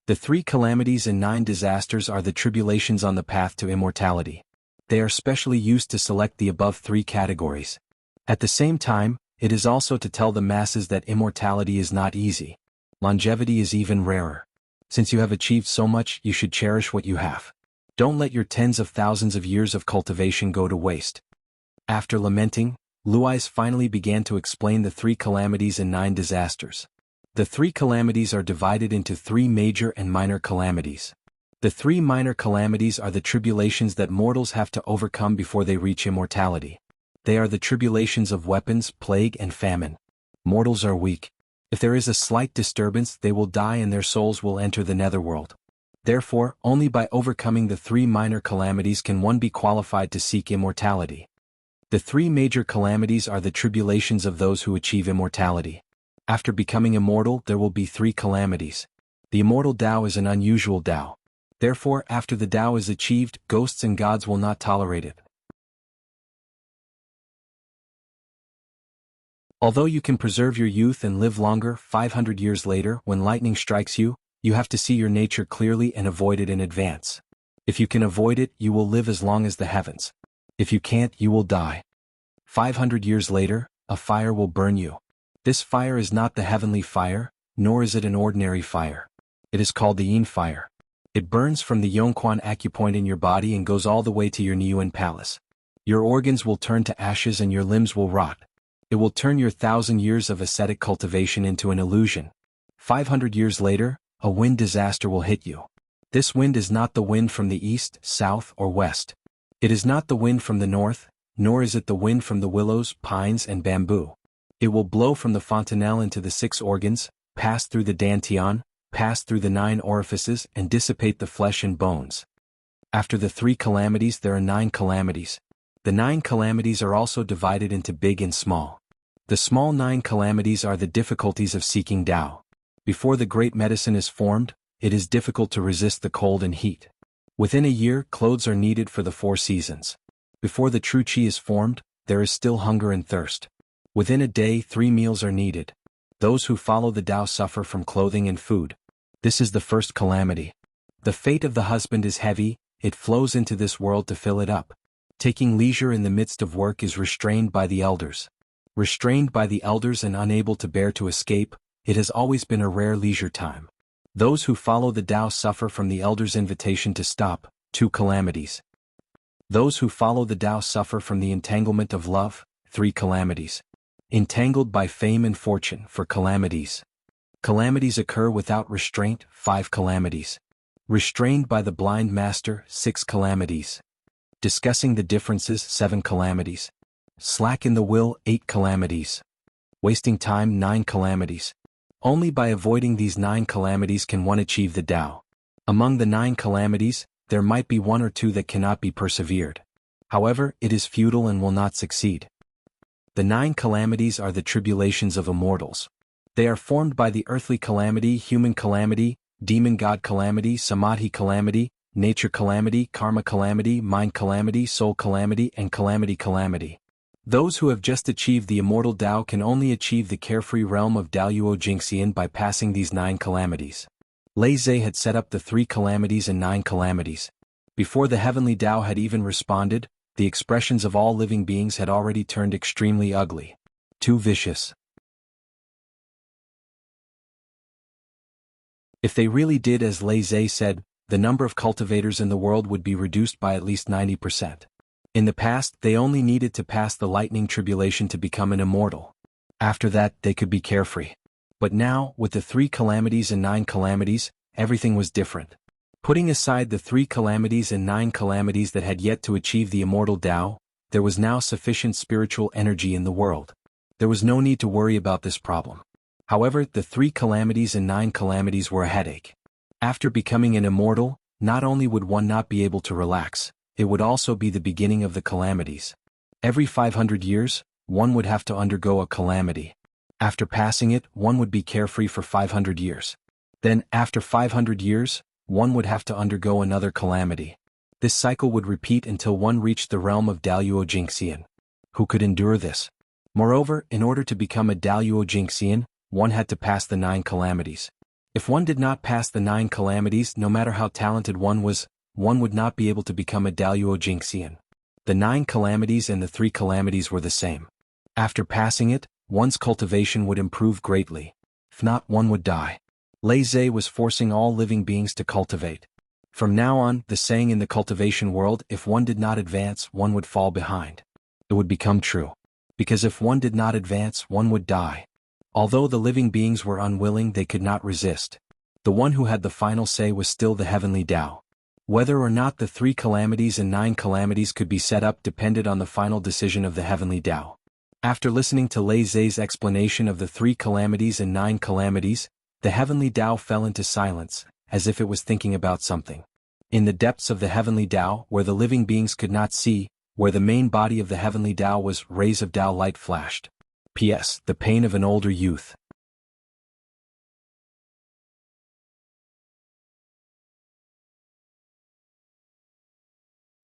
S1: The 3 calamities and 9 disasters are the tribulations on the path to immortality. They are specially used to select the above 3 categories. At the same time, it is also to tell the masses that immortality is not easy. Longevity is even rarer. Since you have achieved so much, you should cherish what you have. Don't let your tens of thousands of years of cultivation go to waste. After lamenting, Luai finally began to explain the 3 calamities and 9 disasters. The 3 calamities are divided into 3 major and minor calamities. The 3 minor calamities are the tribulations that mortals have to overcome before they reach immortality. They are the tribulations of weapons, plague, and famine. Mortals are weak. If there is a slight disturbance, they will die and their souls will enter the netherworld. Therefore, only by overcoming the 3 minor calamities can one be qualified to seek immortality. The 3 major calamities are the tribulations of those who achieve immortality. After becoming immortal, there will be 3 calamities. The immortal Tao is an unusual Tao. Therefore, after the Tao is achieved, ghosts and gods will not tolerate it. Although you can preserve your youth and live longer 500 years later when lightning strikes you, you have to see your nature clearly and avoid it in advance. If you can avoid it, you will live as long as the heavens. If you can't, you will die. 500 years later, a fire will burn you. This fire is not the heavenly fire, nor is it an ordinary fire. It is called the Yin fire. It burns from the Yongquan acupoint in your body and goes all the way to your Niuan palace. Your organs will turn to ashes and your limbs will rot. It will turn your 1,000 years of ascetic cultivation into an illusion. 500 years later, a wind disaster will hit you. This wind is not the wind from the east, south, or west. It is not the wind from the north, nor is it the wind from the willows, pines, and bamboo. It will blow from the fontanelle into the 6 organs, pass through the dantian, pass through the 9 orifices, and dissipate the flesh and bones. After the 3 calamities there are 9 calamities. The 9 calamities are also divided into big and small. The small 9 calamities are the difficulties of seeking Tao. Before the great medicine is formed, it is difficult to resist the cold and heat. Within a year, clothes are needed for the 4 seasons. Before the true qi is formed, there is still hunger and thirst. Within a day, 3 meals are needed. Those who follow the Tao suffer from clothing and food. This is the first calamity. The fate of the husband is heavy, it flows into this world to fill it up. Taking leisure in the midst of work is restrained by the elders. Restrained by the elders and unable to bear to escape, it has always been a rare leisure time. Those who follow the Tao suffer from the elders' invitation to stop, 2 calamities. Those who follow the Tao suffer from the entanglement of love, 3 calamities. Entangled by fame and fortune, 4 calamities. Calamities occur without restraint, 5 calamities. Restrained by the blind master, 6 calamities. Discussing the differences, 7 calamities. Slack in the will, 8 calamities. Wasting time, 9 calamities. Only by avoiding these 9 calamities can one achieve the Tao. Among the 9 calamities, there might be 1 or 2 that cannot be persevered. However, it is futile and will not succeed. The 9 calamities are the tribulations of immortals. They are formed by the earthly calamity, human calamity, demon god calamity, samadhi calamity, nature calamity, karma calamity, mind calamity, soul calamity, and calamity. Those who have just achieved the immortal Tao can only achieve the carefree realm of Daoyuo Jingxian by passing these 9 calamities. Lei Zhe had set up the 3 calamities and 9 calamities. Before the heavenly Tao had even responded, the expressions of all living beings had already turned extremely ugly. Too vicious. If they really did as Lei Zhe said, the number of cultivators in the world would be reduced by at least 90%. In the past, they only needed to pass the lightning tribulation to become an immortal. After that, they could be carefree. But now, with the 3 calamities and 9 calamities, everything was different. Putting aside the 3 calamities and 9 calamities that had yet to achieve the immortal Tao, there was now sufficient spiritual energy in the world. There was no need to worry about this problem. However, the 3 calamities and 9 calamities were a headache. After becoming an immortal, not only would one not be able to relax, it would also be the beginning of the calamities. Every 500 years, one would have to undergo a calamity. After passing it, one would be carefree for 500 years. Then, after 500 years, one would have to undergo another calamity. This cycle would repeat until one reached the realm of Daoyuo Jingxian. Who could endure this? Moreover, in order to become a Daoyuo Jingxian, one had to pass the 9 calamities. If one did not pass the 9 calamities, no matter how talented one was, one would not be able to become a Daoyuo Jingxian. The 9 calamities and the 3 calamities were the same. After passing it, one's cultivation would improve greatly. If not, one would die. Lei Zhe was forcing all living beings to cultivate. From now on, the saying in the cultivation world, if one did not advance, one would fall behind. It would become true. Because if one did not advance, one would die. Although the living beings were unwilling, they could not resist. The one who had the final say was still the heavenly Tao. Whether or not the 3 calamities and 9 calamities could be set up depended on the final decision of the heavenly Tao. After listening to Lei Zhe's explanation of the 3 calamities and 9 calamities, the heavenly Tao fell into silence, as if it was thinking about something. In the depths of the heavenly Tao, where the living beings could not see, where the main body of the heavenly Tao was, rays of Tao light flashed. P.S. The pain of an older youth.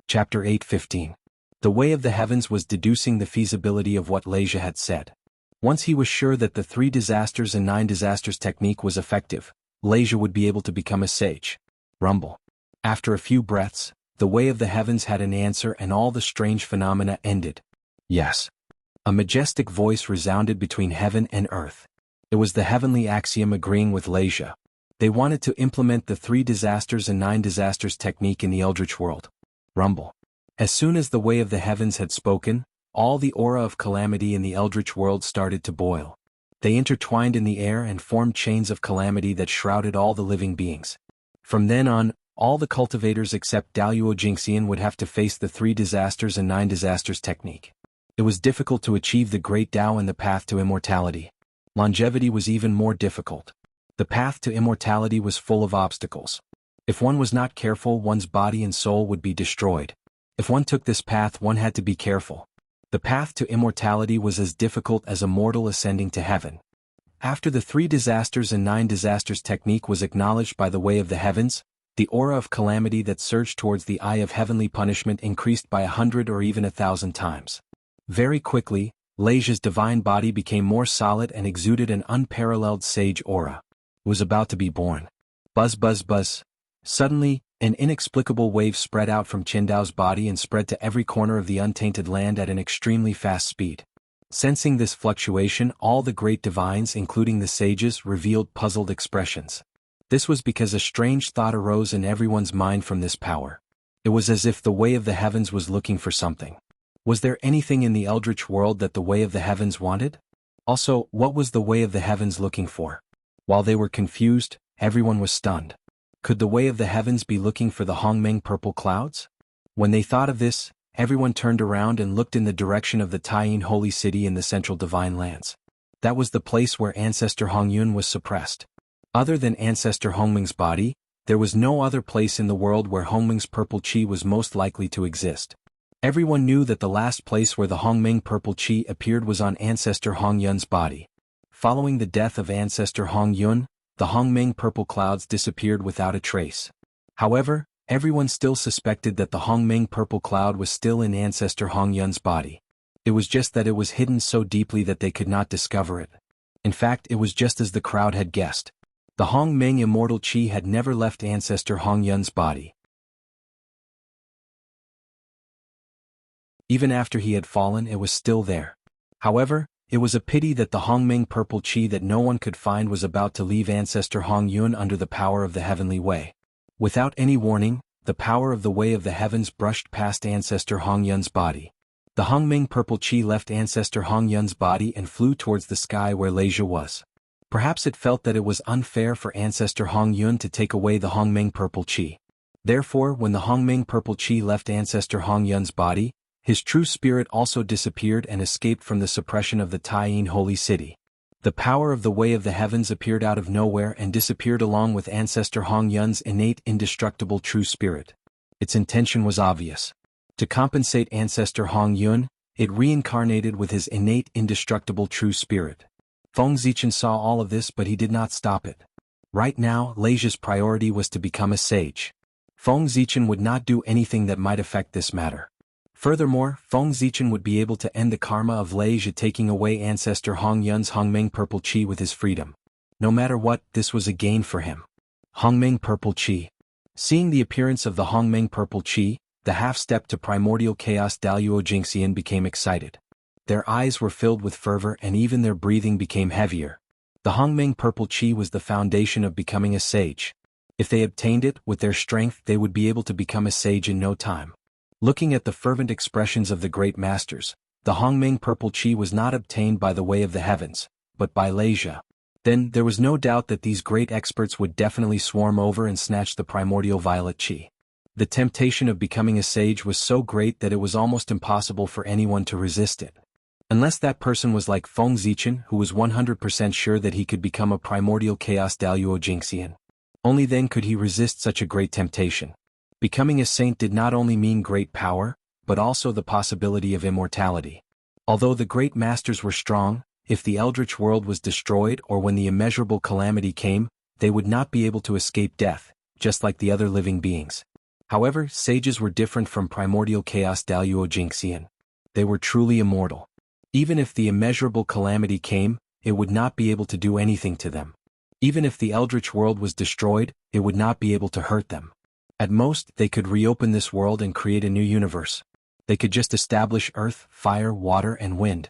S1: Chapter 8:15. The way of the heavens was deducing the feasibility of what Lei Zhe had said. Once he was sure that the 3 disasters and 9 disasters technique was effective, Leisure would be able to become a sage. Rumble. After a few breaths, the way of the heavens had an answer and all the strange phenomena ended. Yes. A majestic voice resounded between heaven and earth. It was the heavenly axiom agreeing with Leisure. They wanted to implement the 3 disasters and 9 disasters technique in the Eldritch world. Rumble. As soon as the way of the heavens had spoken, all the aura of calamity in the Eldritch world started to boil. They intertwined in the air and formed chains of calamity that shrouded all the living beings. From then on, all the cultivators except Daluo Jingxian would have to face the 3 disasters and 9 disasters technique. It was difficult to achieve the Great Tao and the path to immortality. Longevity was even more difficult. The path to immortality was full of obstacles. If one was not careful, one's body and soul would be destroyed. If one took this path, one had to be careful. The path to immortality was as difficult as a mortal ascending to heaven. After the 3 disasters and 9 disasters technique was acknowledged by the way of the heavens, the aura of calamity that surged towards the eye of heavenly punishment increased by 100 or even 1,000 times. Very quickly, Leisure's divine body became more solid and exuded an unparalleled sage aura. It was about to be born. Buzz buzz buzz. Suddenly, an inexplicable wave spread out from Qindao's body and spread to every corner of the untainted land at an extremely fast speed. Sensing this fluctuation, all the great divines, including the sages, revealed puzzled expressions. This was because a strange thought arose in everyone's mind from this power. It was as if the way of the heavens was looking for something. Was there anything in the Eldritch world that the way of the heavens wanted? Also, what was the way of the heavens looking for? While they were confused, everyone was stunned. Could the way of the heavens be looking for the Hongmeng purple clouds? When they thought of this, everyone turned around and looked in the direction of the Taiyin holy city in the central divine lands. That was the place where Ancestor Hongyun was suppressed. Other than Ancestor Hongmeng's body, there was no other place in the world where Hongmeng's purple qi was most likely to exist. Everyone knew that the last place where the Hongmeng purple qi appeared was on Ancestor Hongyun's body. Following the death of Ancestor Hongyun, the Hongmeng purple clouds disappeared without a trace. However, everyone still suspected that the Hongmeng purple cloud was still in Ancestor Hongyun's body. It was just that it was hidden so deeply that they could not discover it. In fact, it was just as the crowd had guessed. The Hongmeng immortal qi had never left Ancestor Hongyun's body. Even after he had fallen, it was still there. However, it was a pity that the Hongmeng purple qi that no one could find was about to leave Ancestor Hongyun under the power of the heavenly way. Without any warning, the power of the way of the heavens brushed past Ancestor Hongyun's body. The Hongmeng purple qi left Ancestor Hongyun's body and flew towards the sky where Leisure was. Perhaps it felt that it was unfair for Ancestor Hongyun to take away the Hongmeng purple qi. Therefore, when the Hongmeng purple qi left Ancestor Hongyun's body, his true spirit also disappeared and escaped from the suppression of the Taiyin holy city. The power of the way of the heavens appeared out of nowhere and disappeared along with Ancestor Hongyun's innate indestructible true spirit. Its intention was obvious. To compensate Ancestor Hongyun, it reincarnated with his innate indestructible true spirit. Feng Zichen saw all of this, but he did not stop it. Right now, Leisure's priority was to become a sage. Feng Zichen would not do anything that might affect this matter. Furthermore, Feng Zichen would be able to end the karma of Leisure taking away Ancestor Hongyun's Hongmeng purple qi with his freedom. No matter what, this was a gain for him. Hongmeng purple qi. Seeing the appearance of the Hongmeng purple qi, the half-step to primordial chaos Daluo Jingxian became excited. Their eyes were filled with fervor and even their breathing became heavier. The Hongmeng purple qi was the foundation of becoming a sage. If they obtained it, with their strength they would be able to become a sage in no time. Looking at the fervent expressions of the great masters, the Hongmeng purple qi was not obtained by the way of the heavens, but by Leisure. Then, there was no doubt that these great experts would definitely swarm over and snatch the primordial violet qi. The temptation of becoming a sage was so great that it was almost impossible for anyone to resist it. Unless that person was like Feng Zichen, who was 100% sure that he could become a primordial chaos Daluo Jingxian. Only then could he resist such a great temptation. Becoming a saint did not only mean great power, but also the possibility of immortality. Although the great masters were strong, if the Eldritch world was destroyed or when the immeasurable calamity came, they would not be able to escape death, just like the other living beings. However, sages were different from primordial chaos Daluo Jingxian. They were truly immortal. Even if the immeasurable calamity came, it would not be able to do anything to them. Even if the eldritch world was destroyed, it would not be able to hurt them. At most, they could reopen this world and create a new universe. They could just establish earth, fire, water, and wind.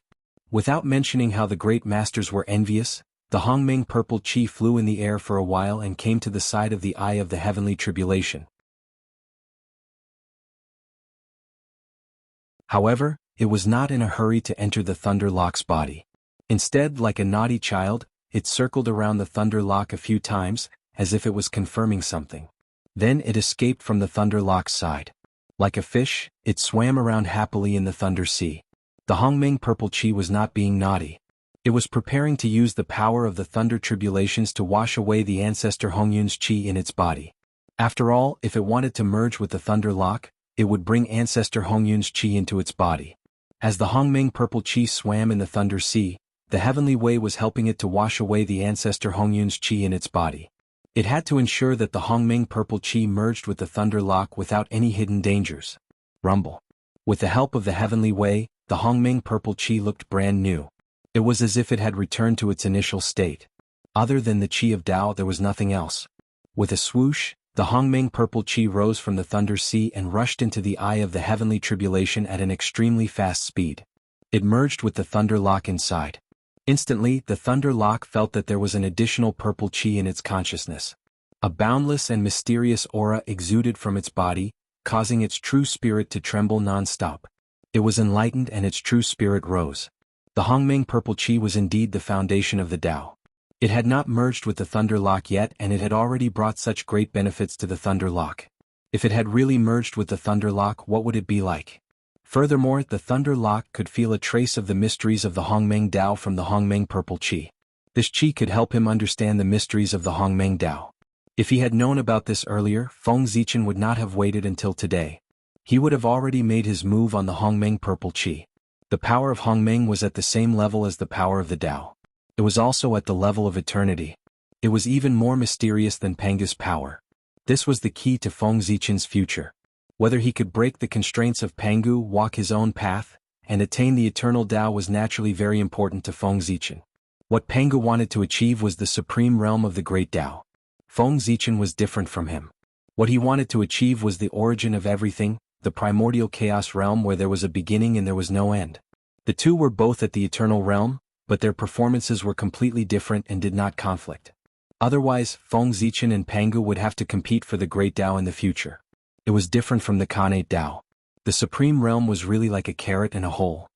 S1: Without mentioning how the great masters were envious, the Hongmeng purple chi flew in the air for a while and came to the side of the eye of the heavenly tribulation. However, it was not in a hurry to enter the Thunder Lock's body. Instead, like a naughty child, it circled around the Thunder Lock a few times, as if it was confirming something. Then it escaped from the Thunder Lock's side. Like a fish, it swam around happily in the Thunder Sea. The Hongmeng purple chi was not being naughty. It was preparing to use the power of the Thunder Tribulations to wash away the ancestor Hongyun's chi in its body. After all, if it wanted to merge with the Thunder Lock, it would bring ancestor Hongyun's chi into its body. As the Hongmeng purple chi swam in the Thunder Sea, the heavenly way was helping it to wash away the ancestor Hongyun's chi in its body. It had to ensure that the Hongmeng purple chi merged with the Thunder Lock without any hidden dangers. Rumble. With the help of the heavenly way, the Hongmeng purple chi looked brand new. It was as if it had returned to its initial state. Other than the chi of Tao, there was nothing else. With a swoosh, the Hongmeng purple chi rose from the Thunder Sea and rushed into the eye of the heavenly tribulation at an extremely fast speed. It merged with the Thunder Lock inside. Instantly, the Thunder Lock felt that there was an additional purple chi in its consciousness. A boundless and mysterious aura exuded from its body, causing its true spirit to tremble non-stop. It was enlightened and its true spirit rose. The Hongmeng purple chi was indeed the foundation of the Tao. It had not merged with the Thunder Lock yet, and it had already brought such great benefits to the Thunder Lock. If it had really merged with the Thunder Lock, what would it be like? Furthermore, the Thunder Lock could feel a trace of the mysteries of the Hongmeng Tao from the Hongmeng purple chi. This chi could help him understand the mysteries of the Hongmeng Tao. If he had known about this earlier, Feng Zichen would not have waited until today. He would have already made his move on the Hongmeng purple chi. The power of Hongmeng was at the same level as the power of the Tao. It was also at the level of eternity. It was even more mysterious than Pangu's power. This was the key to Feng Zichen's future. Whether he could break the constraints of Pangu, walk his own path, and attain the eternal Tao was naturally very important to Feng Zichen. What Pangu wanted to achieve was the supreme realm of the great Tao. Feng Zichen was different from him. What he wanted to achieve was the origin of everything, the primordial chaos realm where there was a beginning and there was no end. The two were both at the eternal realm, but their performances were completely different and did not conflict. Otherwise, Feng Zichen and Pangu would have to compete for the great Tao in the future. It was different from the Khanate Tao. The supreme realm was really like a carrot and a hole.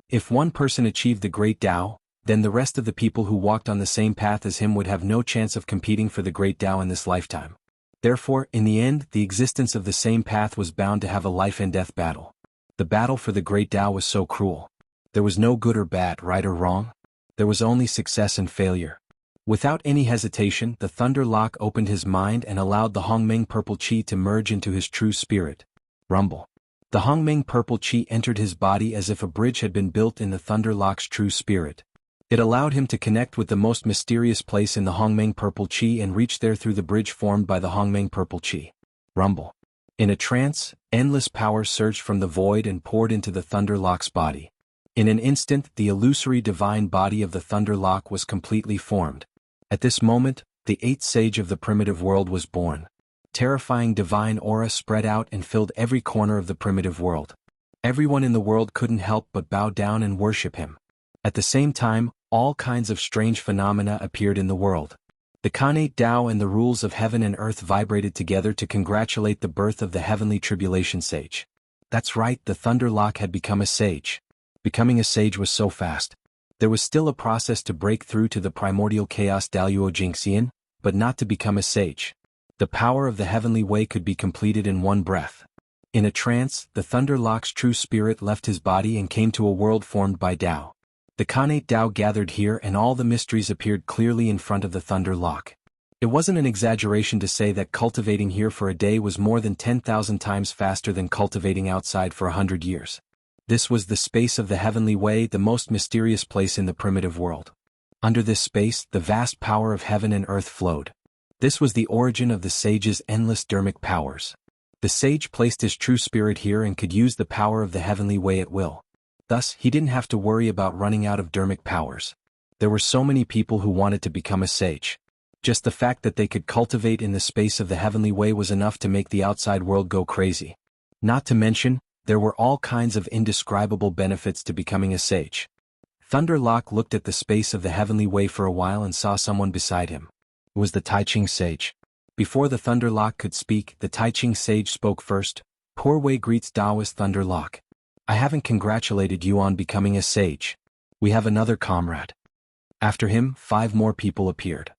S1: If one person achieved the great Tao, then the rest of the people who walked on the same path as him would have no chance of competing for the great Tao in this lifetime. Therefore, in the end, the existence of the same path was bound to have a life and death battle. The battle for the great Tao was so cruel. There was no good or bad, right or wrong. There was only success and failure. Without any hesitation, the Thunder Lock opened his mind and allowed the Hongmeng purple chi to merge into his true spirit. Rumble. The Hongmeng purple chi entered his body as if a bridge had been built in the Thunder Lock's true spirit. It allowed him to connect with the most mysterious place in the Hongmeng purple chi and reach there through the bridge formed by the Hongmeng purple chi. Rumble. In a trance, endless power surged from the void and poured into the Thunder Lock's body. In an instant, the illusory divine body of the Thunder Lock was completely formed. At this moment, the eighth sage of the primitive world was born. Terrifying divine aura spread out and filled every corner of the primitive world. Everyone in the world couldn't help but bow down and worship him. At the same time, all kinds of strange phenomena appeared in the world. The Khanate Tao and the rules of heaven and earth vibrated together to congratulate the birth of the heavenly tribulation sage. That's right, the Thunder Lock had become a sage. Becoming a sage was so fast. There was still a process to break through to the primordial chaos Daluo Jingxian, but not to become a sage. The power of the heavenly way could be completed in one breath. In a trance, the Thunder Lock's true spirit left his body and came to a world formed by Tao. The Khanate Tao gathered here and all the mysteries appeared clearly in front of the Thunder Lock. It wasn't an exaggeration to say that cultivating here for a day was more than 10,000 times faster than cultivating outside for 100 years. This was the space of the heavenly way, the most mysterious place in the primitive world. Under this space, the vast power of heaven and earth flowed. This was the origin of the sage's endless dermic powers. The sage placed his true spirit here and could use the power of the heavenly way at will. Thus, he didn't have to worry about running out of dharmic powers. There were so many people who wanted to become a sage. Just the fact that they could cultivate in the space of the heavenly way was enough to make the outside world go crazy. Not to mention, there were all kinds of indescribable benefits to becoming a sage. Thunderlock looked at the space of the heavenly way for a while and saw someone beside him. It was the Taiching sage. Before the Thunderlock could speak, the Taiching sage spoke first. "Poor Wei greets Taoist Thunderlock. I haven't congratulated you on becoming a sage. We have another comrade." After him, 5 more people appeared.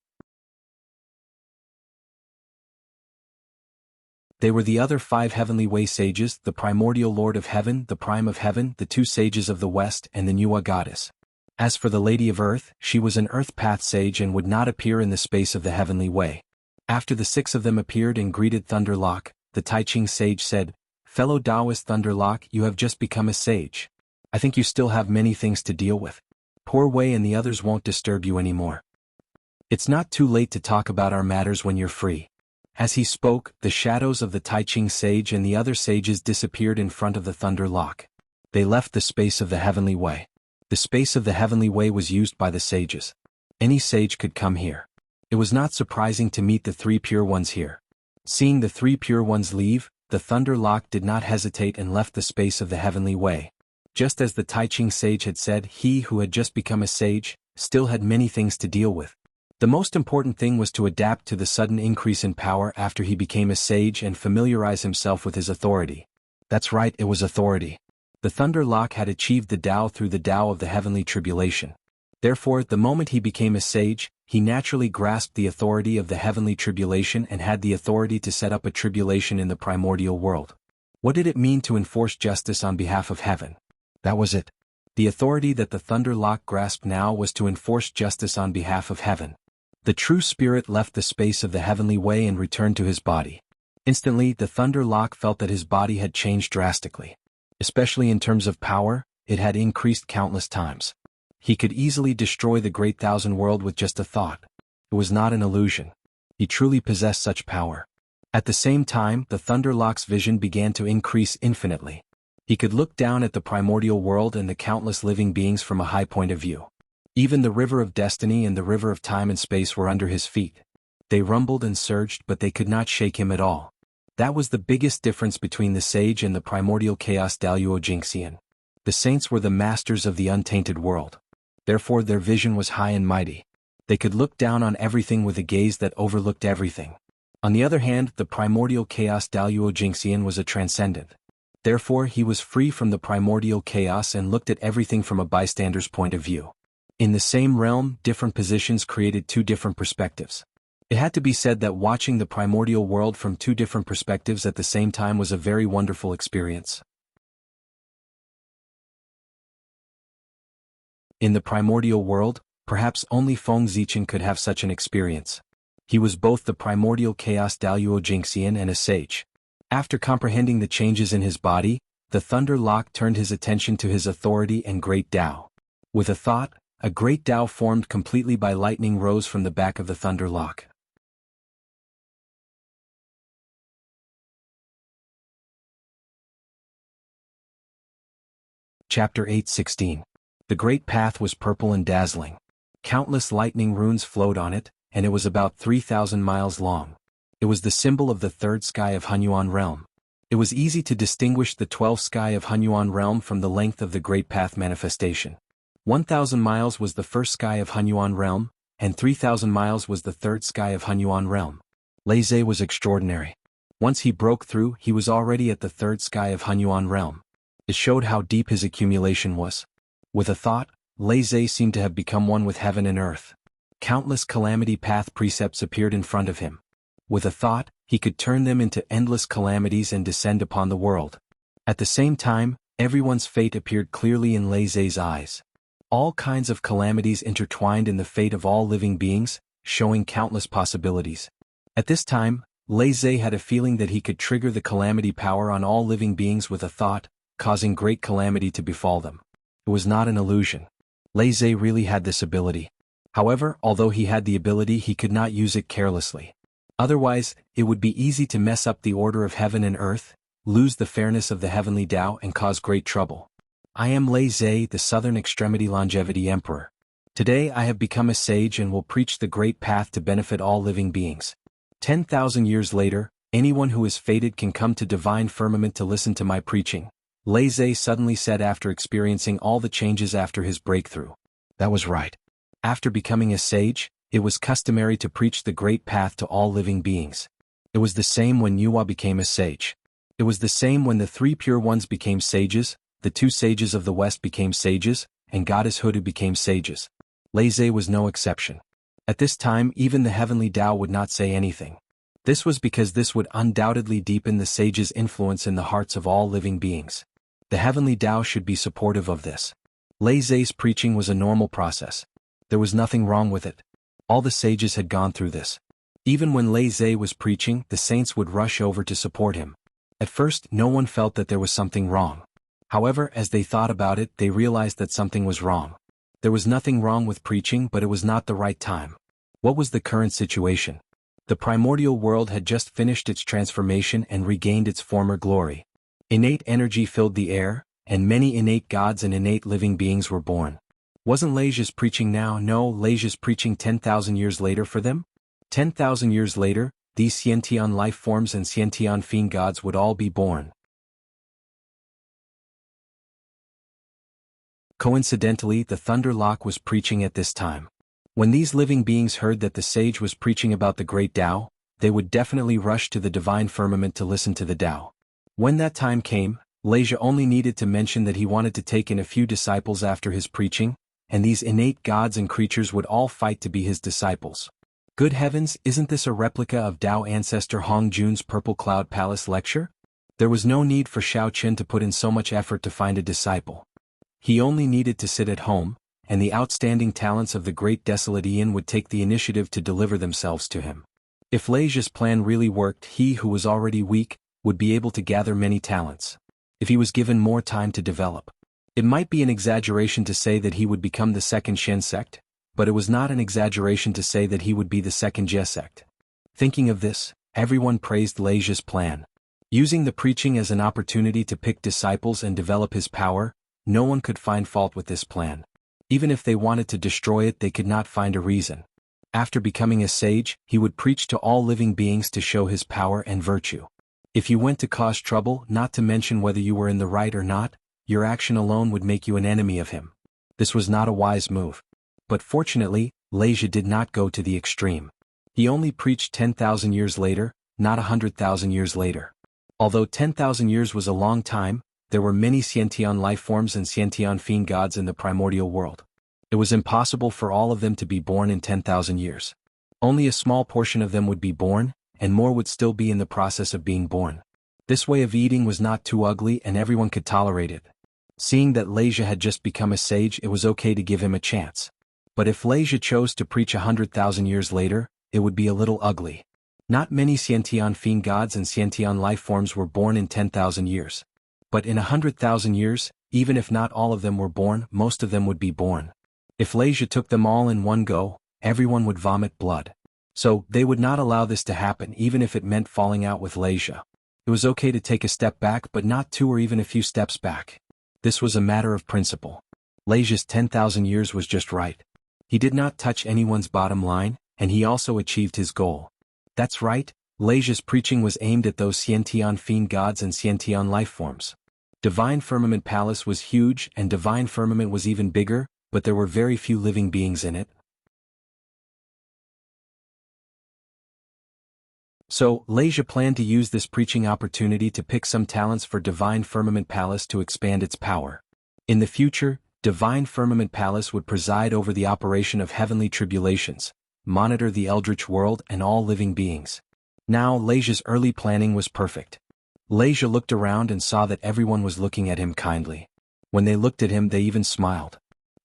S1: They were the other 5 heavenly way sages, the primordial lord of heaven, the prime of heaven, the 2 sages of the west, and the Nuwa goddess. As for the lady of earth, she was an earth path sage and would not appear in the space of the heavenly way. After the 6 of them appeared and greeted Thunderlock, the Taiching sage said, "Fellow Taoist Thunderlock, you have just become a sage. I think you still have many things to deal with. Poor Wei and the others won't disturb you anymore. It's not too late to talk about our matters when you're free." As he spoke, the shadows of the Taiching sage and the other sages disappeared in front of the Thunderlock. They left the space of the heavenly way. The space of the heavenly way was used by the sages. Any sage could come here. It was not surprising to meet the 3 pure ones here. Seeing the 3 pure ones leave, the Thunderlock did not hesitate and left the space of the heavenly way. Just as the Taiching sage had said, he who had just become a sage still had many things to deal with. The most important thing was to adapt to the sudden increase in power after he became a sage and familiarize himself with his authority. That's right, it was authority. The Thunderlock had achieved the Tao through the Tao of the heavenly tribulation. Therefore, the moment he became a sage, he naturally grasped the authority of the heavenly tribulation and had the authority to set up a tribulation in the primordial world. What did it mean to enforce justice on behalf of heaven? That was it. The authority that the Thunderlock grasped now was to enforce justice on behalf of heaven. The true spirit left the space of the heavenly way and returned to his body. Instantly, the Thunderlock felt that his body had changed drastically. Especially in terms of power, it had increased countless times. He could easily destroy the great thousand world with just a thought. It was not an illusion. He truly possessed such power. At the same time, the Thunderlock's vision began to increase infinitely. He could look down at the primordial world and the countless living beings from a high point of view. Even the river of destiny and the river of time and space were under his feet. They rumbled and surged, but they could not shake him at all. That was the biggest difference between the sage and the primordial chaos Daluo Jingxian. The saints were the masters of the untainted world. Therefore their vision was high and mighty. They could look down on everything with a gaze that overlooked everything. On the other hand, the primordial chaos Daluo Jingxian was a transcendent. Therefore he was free from the primordial chaos and looked at everything from a bystander's point of view. In the same realm, different positions created 2 different perspectives. It had to be said that watching the primordial world from 2 different perspectives at the same time was a very wonderful experience. In the primordial world, perhaps only Feng Zichen could have such an experience. He was both the primordial chaos Daluo Jingxian and a sage. After comprehending the changes in his body, the Thunderlock turned his attention to his authority and great Tao. With a thought, a great Tao formed completely by lightning rose from the back of the Thunderlock. Chapter 8:16. The great path was purple and dazzling. Countless lightning runes flowed on it, and it was about 3,000 miles long. It was the symbol of the 3rd sky of Hunyuan realm. It was easy to distinguish the 12th sky of Hunyuan realm from the length of the great path manifestation. 1,000 miles was the 1st sky of Hunyuan realm, and 3,000 miles was the 3rd sky of Hunyuan realm. Lei Zhe was extraordinary. Once he broke through, he was already at the 3rd sky of Hunyuan realm. It showed how deep his accumulation was. With a thought, Lei Zhe seemed to have become one with heaven and earth. Countless calamity path precepts appeared in front of him. With a thought, he could turn them into endless calamities and descend upon the world. At the same time, everyone's fate appeared clearly in Lei Zhe's eyes. All kinds of calamities intertwined in the fate of all living beings, showing countless possibilities. At this time, Lei Zhe had a feeling that he could trigger the calamity power on all living beings with a thought, causing great calamity to befall them. It was not an illusion. Lei Zhe really had this ability. However, although he had the ability, he could not use it carelessly. Otherwise, it would be easy to mess up the order of heaven and earth, lose the fairness of the heavenly Tao and cause great trouble. I am Lei Zhe, the Southern Extremity Longevity Emperor. Today I have become a sage and will preach the great path to benefit all living beings. 10,000 years later, anyone who is fated can come to divine firmament to listen to my preaching, Lei Zhe suddenly said after experiencing all the changes after his breakthrough. That was right. After becoming a sage, it was customary to preach the great path to all living beings. It was the same when Yuhua became a sage. It was the same when the 3 pure ones became sages, the 2 sages of the West became sages, and Goddess Hudu became sages. Lei Zhe was no exception. At this time even the heavenly Tao would not say anything. This was because this would undoubtedly deepen the sage's influence in the hearts of all living beings. The heavenly Tao should be supportive of this. Lei Zhe's preaching was a normal process. There was nothing wrong with it. All the sages had gone through this. Even when Lei Zhe was preaching, the saints would rush over to support him. At first, no one felt that there was something wrong. However, as they thought about it, they realized that something was wrong. There was nothing wrong with preaching, but it was not the right time. What was the current situation? The primordial world had just finished its transformation and regained its former glory. Innate energy filled the air, and many innate gods and innate living beings were born. Wasn't Lei Zhe's preaching now? No, Lei Zhe's preaching 10,000 years later for them? 10,000 years later, these Xiantian life forms and Xiantian fiend gods would all be born. Coincidentally, the Thunder Lock was preaching at this time. When these living beings heard that the sage was preaching about the great Tao, they would definitely rush to the divine firmament to listen to the Tao. When that time came, Lei Zhe only needed to mention that he wanted to take in a few disciples after his preaching, and these innate gods and creatures would all fight to be his disciples. Good heavens, isn't this a replica of Tao ancestor Hong Jun's Purple Cloud Palace lecture? There was no need for Xiao Qin to put in so much effort to find a disciple. He only needed to sit at home, and the outstanding talents of the great desolate Ian would take the initiative to deliver themselves to him. If Lei Zhe's plan really worked, he who was already weak would be able to gather many talents. If he was given more time to develop. It might be an exaggeration to say that he would become the second Shen sect, but it was not an exaggeration to say that he would be the second Jie sect. Thinking of this, everyone praised Lei Zhe's plan. Using the preaching as an opportunity to pick disciples and develop his power, no one could find fault with this plan. Even if they wanted to destroy it, they could not find a reason. After becoming a sage, he would preach to all living beings to show his power and virtue. If you went to cause trouble, not to mention whether you were in the right or not, your action alone would make you an enemy of him. This was not a wise move. But fortunately, Lei Zhe did not go to the extreme. He only preached 10,000 years later, not 100,000 years later. Although 10,000 years was a long time, there were many Xiantian life forms and Xiantian fiend gods in the primordial world. It was impossible for all of them to be born in 10,000 years. Only a small portion of them would be born, and more would still be in the process of being born. This way of eating was not too ugly and everyone could tolerate it. Seeing that Lei Zhe had just become a sage, it was okay to give him a chance. But if Lei Zhe chose to preach 100,000 years later, it would be a little ugly. Not many Xiantian fiend gods and Xiantian life forms were born in 10,000 years. But in 100,000 years, even if not all of them were born, most of them would be born. If Lei Zhe took them all in one go, everyone would vomit blood. So, they would not allow this to happen even if it meant falling out with Lei Zhe. It was okay to take a step back but not 2 or even a few steps back. This was a matter of principle. Lei Zhe's 10,000 years was just right. He did not touch anyone's bottom line, and he also achieved his goal. That's right, Lei Zhe's preaching was aimed at those Xiantian fiend gods and Xiantian life forms. Divine Firmament Palace was huge and Divine Firmament was even bigger, but there were very few living beings in it. So, Lei Zhe planned to use this preaching opportunity to pick some talents for Divine Firmament Palace to expand its power. In the future, Divine Firmament Palace would preside over the operation of heavenly tribulations, monitor the eldritch world and all living beings. Now Lei Zhe's early planning was perfect. Lei Zhe looked around and saw that everyone was looking at him kindly. When they looked at him they even smiled.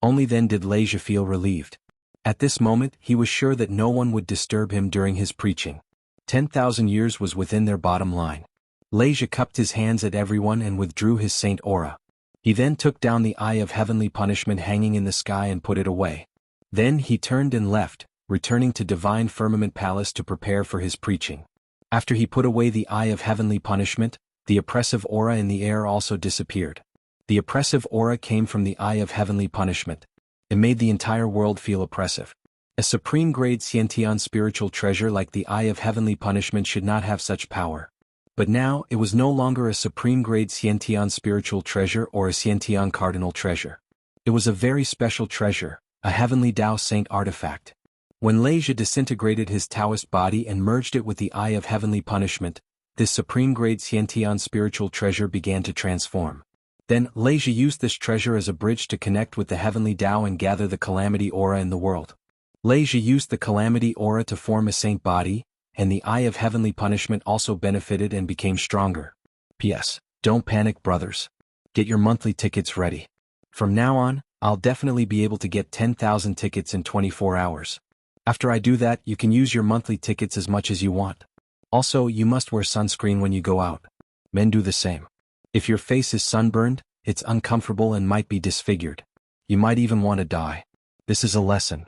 S1: Only then did Lei Zhe feel relieved. At this moment he was sure that no one would disturb him during his preaching. 10,000 years was within their bottom line. Lei Zhe cupped his hands at everyone and withdrew his saint aura. He then took down the eye of heavenly punishment hanging in the sky and put it away. Then he turned and left, returning to Divine Firmament Palace to prepare for his preaching. After he put away the eye of heavenly punishment, the oppressive aura in the air also disappeared. The oppressive aura came from the eye of heavenly punishment. It made the entire world feel oppressive. A supreme-grade Xiantian spiritual treasure like the eye of heavenly punishment should not have such power. But now, it was no longer a supreme-grade Xiantian spiritual treasure or a Xiantian cardinal treasure. It was a very special treasure, a heavenly Tao Saint artifact. When Leisha disintegrated his Taoist body and merged it with the eye of heavenly punishment, this supreme-grade Xiantian spiritual treasure began to transform. Then, Leisha used this treasure as a bridge to connect with the heavenly Tao and gather the calamity aura in the world. Leisha used the calamity aura to form a saint body, and the eye of heavenly punishment also benefited and became stronger. P.S. Don't panic, brothers. Get your monthly tickets ready. From now on, I'll definitely be able to get 10,000 tickets in 24 hours. After I do that, you can use your monthly tickets as much as you want. Also, you must wear sunscreen when you go out. Men do the same. If your face is sunburned, it's uncomfortable and might be disfigured. You might even want to die. This is a lesson.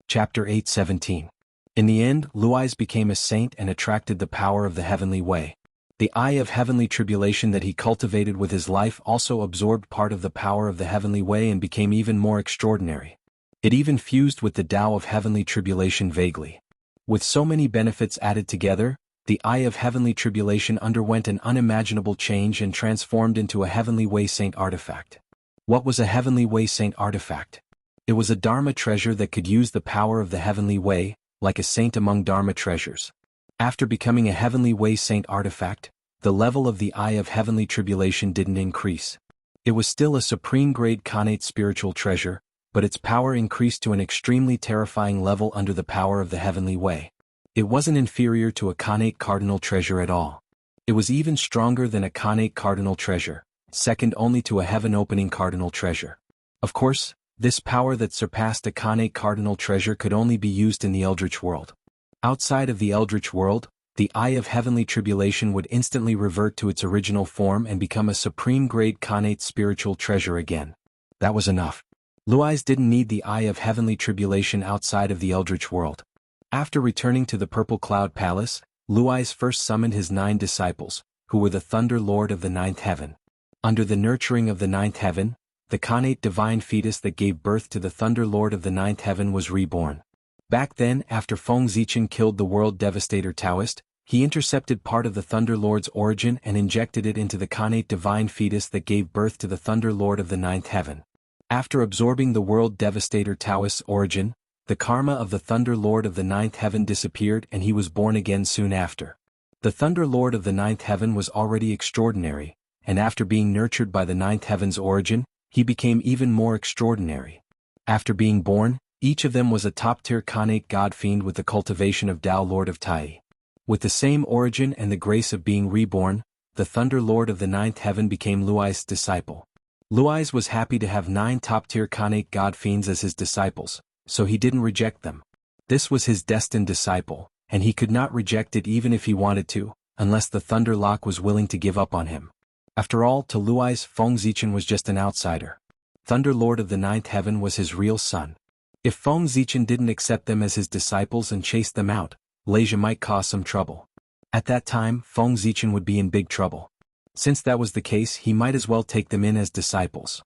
S1: Chapter 8:17. In the end, Luais became a saint and attracted the power of the heavenly way. The eye of heavenly tribulation that he cultivated with his life also absorbed part of the power of the heavenly way and became even more extraordinary. It even fused with the Tao of heavenly tribulation vaguely. With so many benefits added together, the eye of heavenly tribulation underwent an unimaginable change and transformed into a heavenly way saint artifact. What was a heavenly way saint artifact? It was a Dharma treasure that could use the power of the heavenly way, like a saint among Dharma treasures. After becoming a heavenly way saint artifact, the level of the eye of heavenly tribulation didn't increase. It was still a supreme-grade connate spiritual treasure, but its power increased to an extremely terrifying level under the power of the heavenly way. It wasn't inferior to a connate cardinal treasure at all. It was even stronger than a connate cardinal treasure, second only to a heaven-opening cardinal treasure. Of course, this power that surpassed a connate cardinal treasure could only be used in the Eldritch world. Outside of the Eldritch world, the eye of heavenly tribulation would instantly revert to its original form and become a supreme-grade connate spiritual treasure again. That was enough. Luais didn't need the eye of heavenly tribulation outside of the Eldritch world. After returning to the Purple Cloud Palace, Luais first summoned his 9 disciples, who were the Thunder Lord of the 9th heaven. Under the nurturing of the 9th heaven, the connate divine fetus that gave birth to the Thunder Lord of the 9th heaven was reborn. Back then, after Feng Zichen killed the world devastator Taoist, he intercepted part of the Thunder Lord's origin and injected it into the connate divine fetus that gave birth to the Thunder Lord of the 9th heaven. After absorbing the world devastator Taoist's origin, the karma of the Thunder Lord of the 9th heaven disappeared and he was born again soon after. The Thunder Lord of the 9th heaven was already extraordinary, and after being nurtured by the 9th heaven's origin, he became even more extraordinary. After being born, each of them was a top-tier connate god fiend with the cultivation of Tao Lord of Tai. With the same origin and the grace of being reborn, the Thunder Lord of the 9th heaven became Luais' disciple. Luais was happy to have 9 top-tier connate god fiends as his disciples, so he didn't reject them. This was his destined disciple, and he could not reject it even if he wanted to, unless the Thunder Lock was willing to give up on him. After all, to Luais, Feng Zichen was just an outsider. Thunder Lord of the 9th heaven was his real son. If Feng Zichen didn't accept them as his disciples and chased them out, Leisha might cause some trouble. At that time, Feng Zichen would be in big trouble. Since that was the case, he might as well take them in as disciples.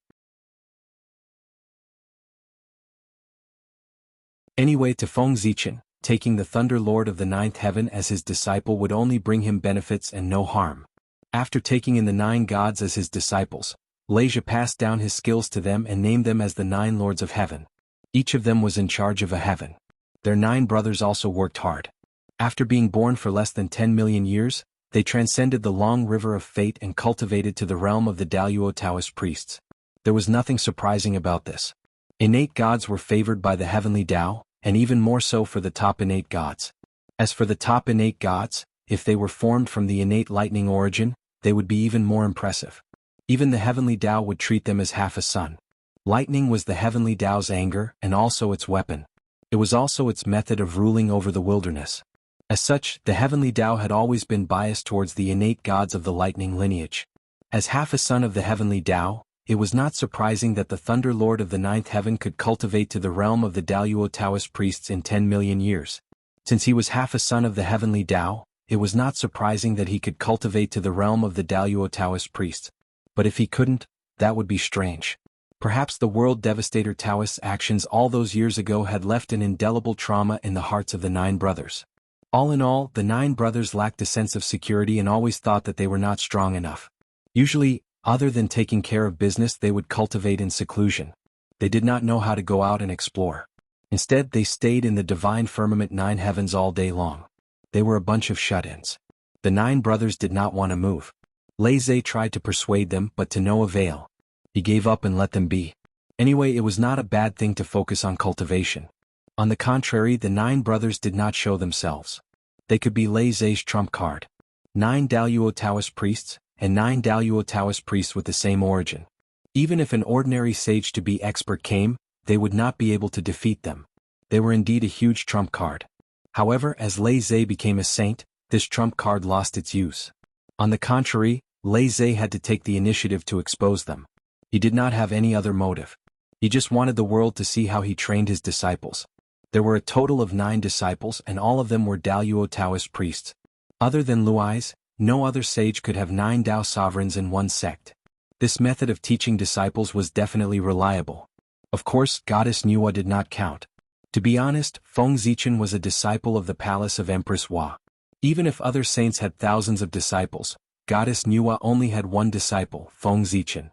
S1: Anyway, to Feng Zichen, taking the Thunder Lord of the 9th heaven as his disciple would only bring him benefits and no harm. After taking in the 9 gods as his disciples, Leisha passed down his skills to them and named them as the 9 Lords of Heaven. Each of them was in charge of a heaven. Their 9 brothers also worked hard. After being born for less than 10 million years, they transcended the long river of fate and cultivated to the realm of the Daluo Taoist priests. There was nothing surprising about this. Innate gods were favored by the heavenly Tao, and even more so for the top innate gods. As for the top innate gods, if they were formed from the innate lightning origin, they would be even more impressive. Even the heavenly Tao would treat them as half a sun. Lightning was the heavenly Tao's anger and also its weapon. It was also its method of ruling over the wilderness. As such, the heavenly Tao had always been biased towards the innate gods of the lightning lineage. As half a son of the heavenly Tao, it was not surprising that the Thunder Lord of the ninth heaven could cultivate to the realm of the Daluo Taoist priests in 10 million years. Since he was half a son of the heavenly Tao, it was not surprising that he could cultivate to the realm of the Daluo Taoist priests. But if he couldn't, that would be strange. Perhaps the world devastator Taoist's actions all those years ago had left an indelible trauma in the hearts of the 9 brothers. All in all, the 9 brothers lacked a sense of security and always thought that they were not strong enough. Usually, other than taking care of business, they would cultivate in seclusion. They did not know how to go out and explore. Instead, they stayed in the divine firmament 9 heavens all day long. They were a bunch of shut-ins. The 9 brothers did not want to move. Lei Zhe tried to persuade them, but to no avail. He gave up and let them be. Anyway, it was not a bad thing to focus on cultivation. On the contrary, the 9 brothers did not show themselves. They could be Lei Zhe's trump card. 9 Daluo Taoist priests, and 9 Daluo Taoist priests with the same origin. Even if an ordinary sage-to-be expert came, they would not be able to defeat them. They were indeed a huge trump card. However, as Lei Zhe became a saint, this trump card lost its use. On the contrary, Lei Zhe had to take the initiative to expose them. He did not have any other motive. He just wanted the world to see how he trained his disciples. There were a total of 9 disciples and all of them were Daluo Taoist priests. Other than Luai's, no other sage could have 9 Dao sovereigns in one sect. This method of teaching disciples was definitely reliable. Of course, Goddess Nuwa did not count. To be honest, Feng Zichen was a disciple of the palace of Empress Hua. Even if other saints had thousands of disciples, Goddess Nuwa only had one disciple, Feng Zichen.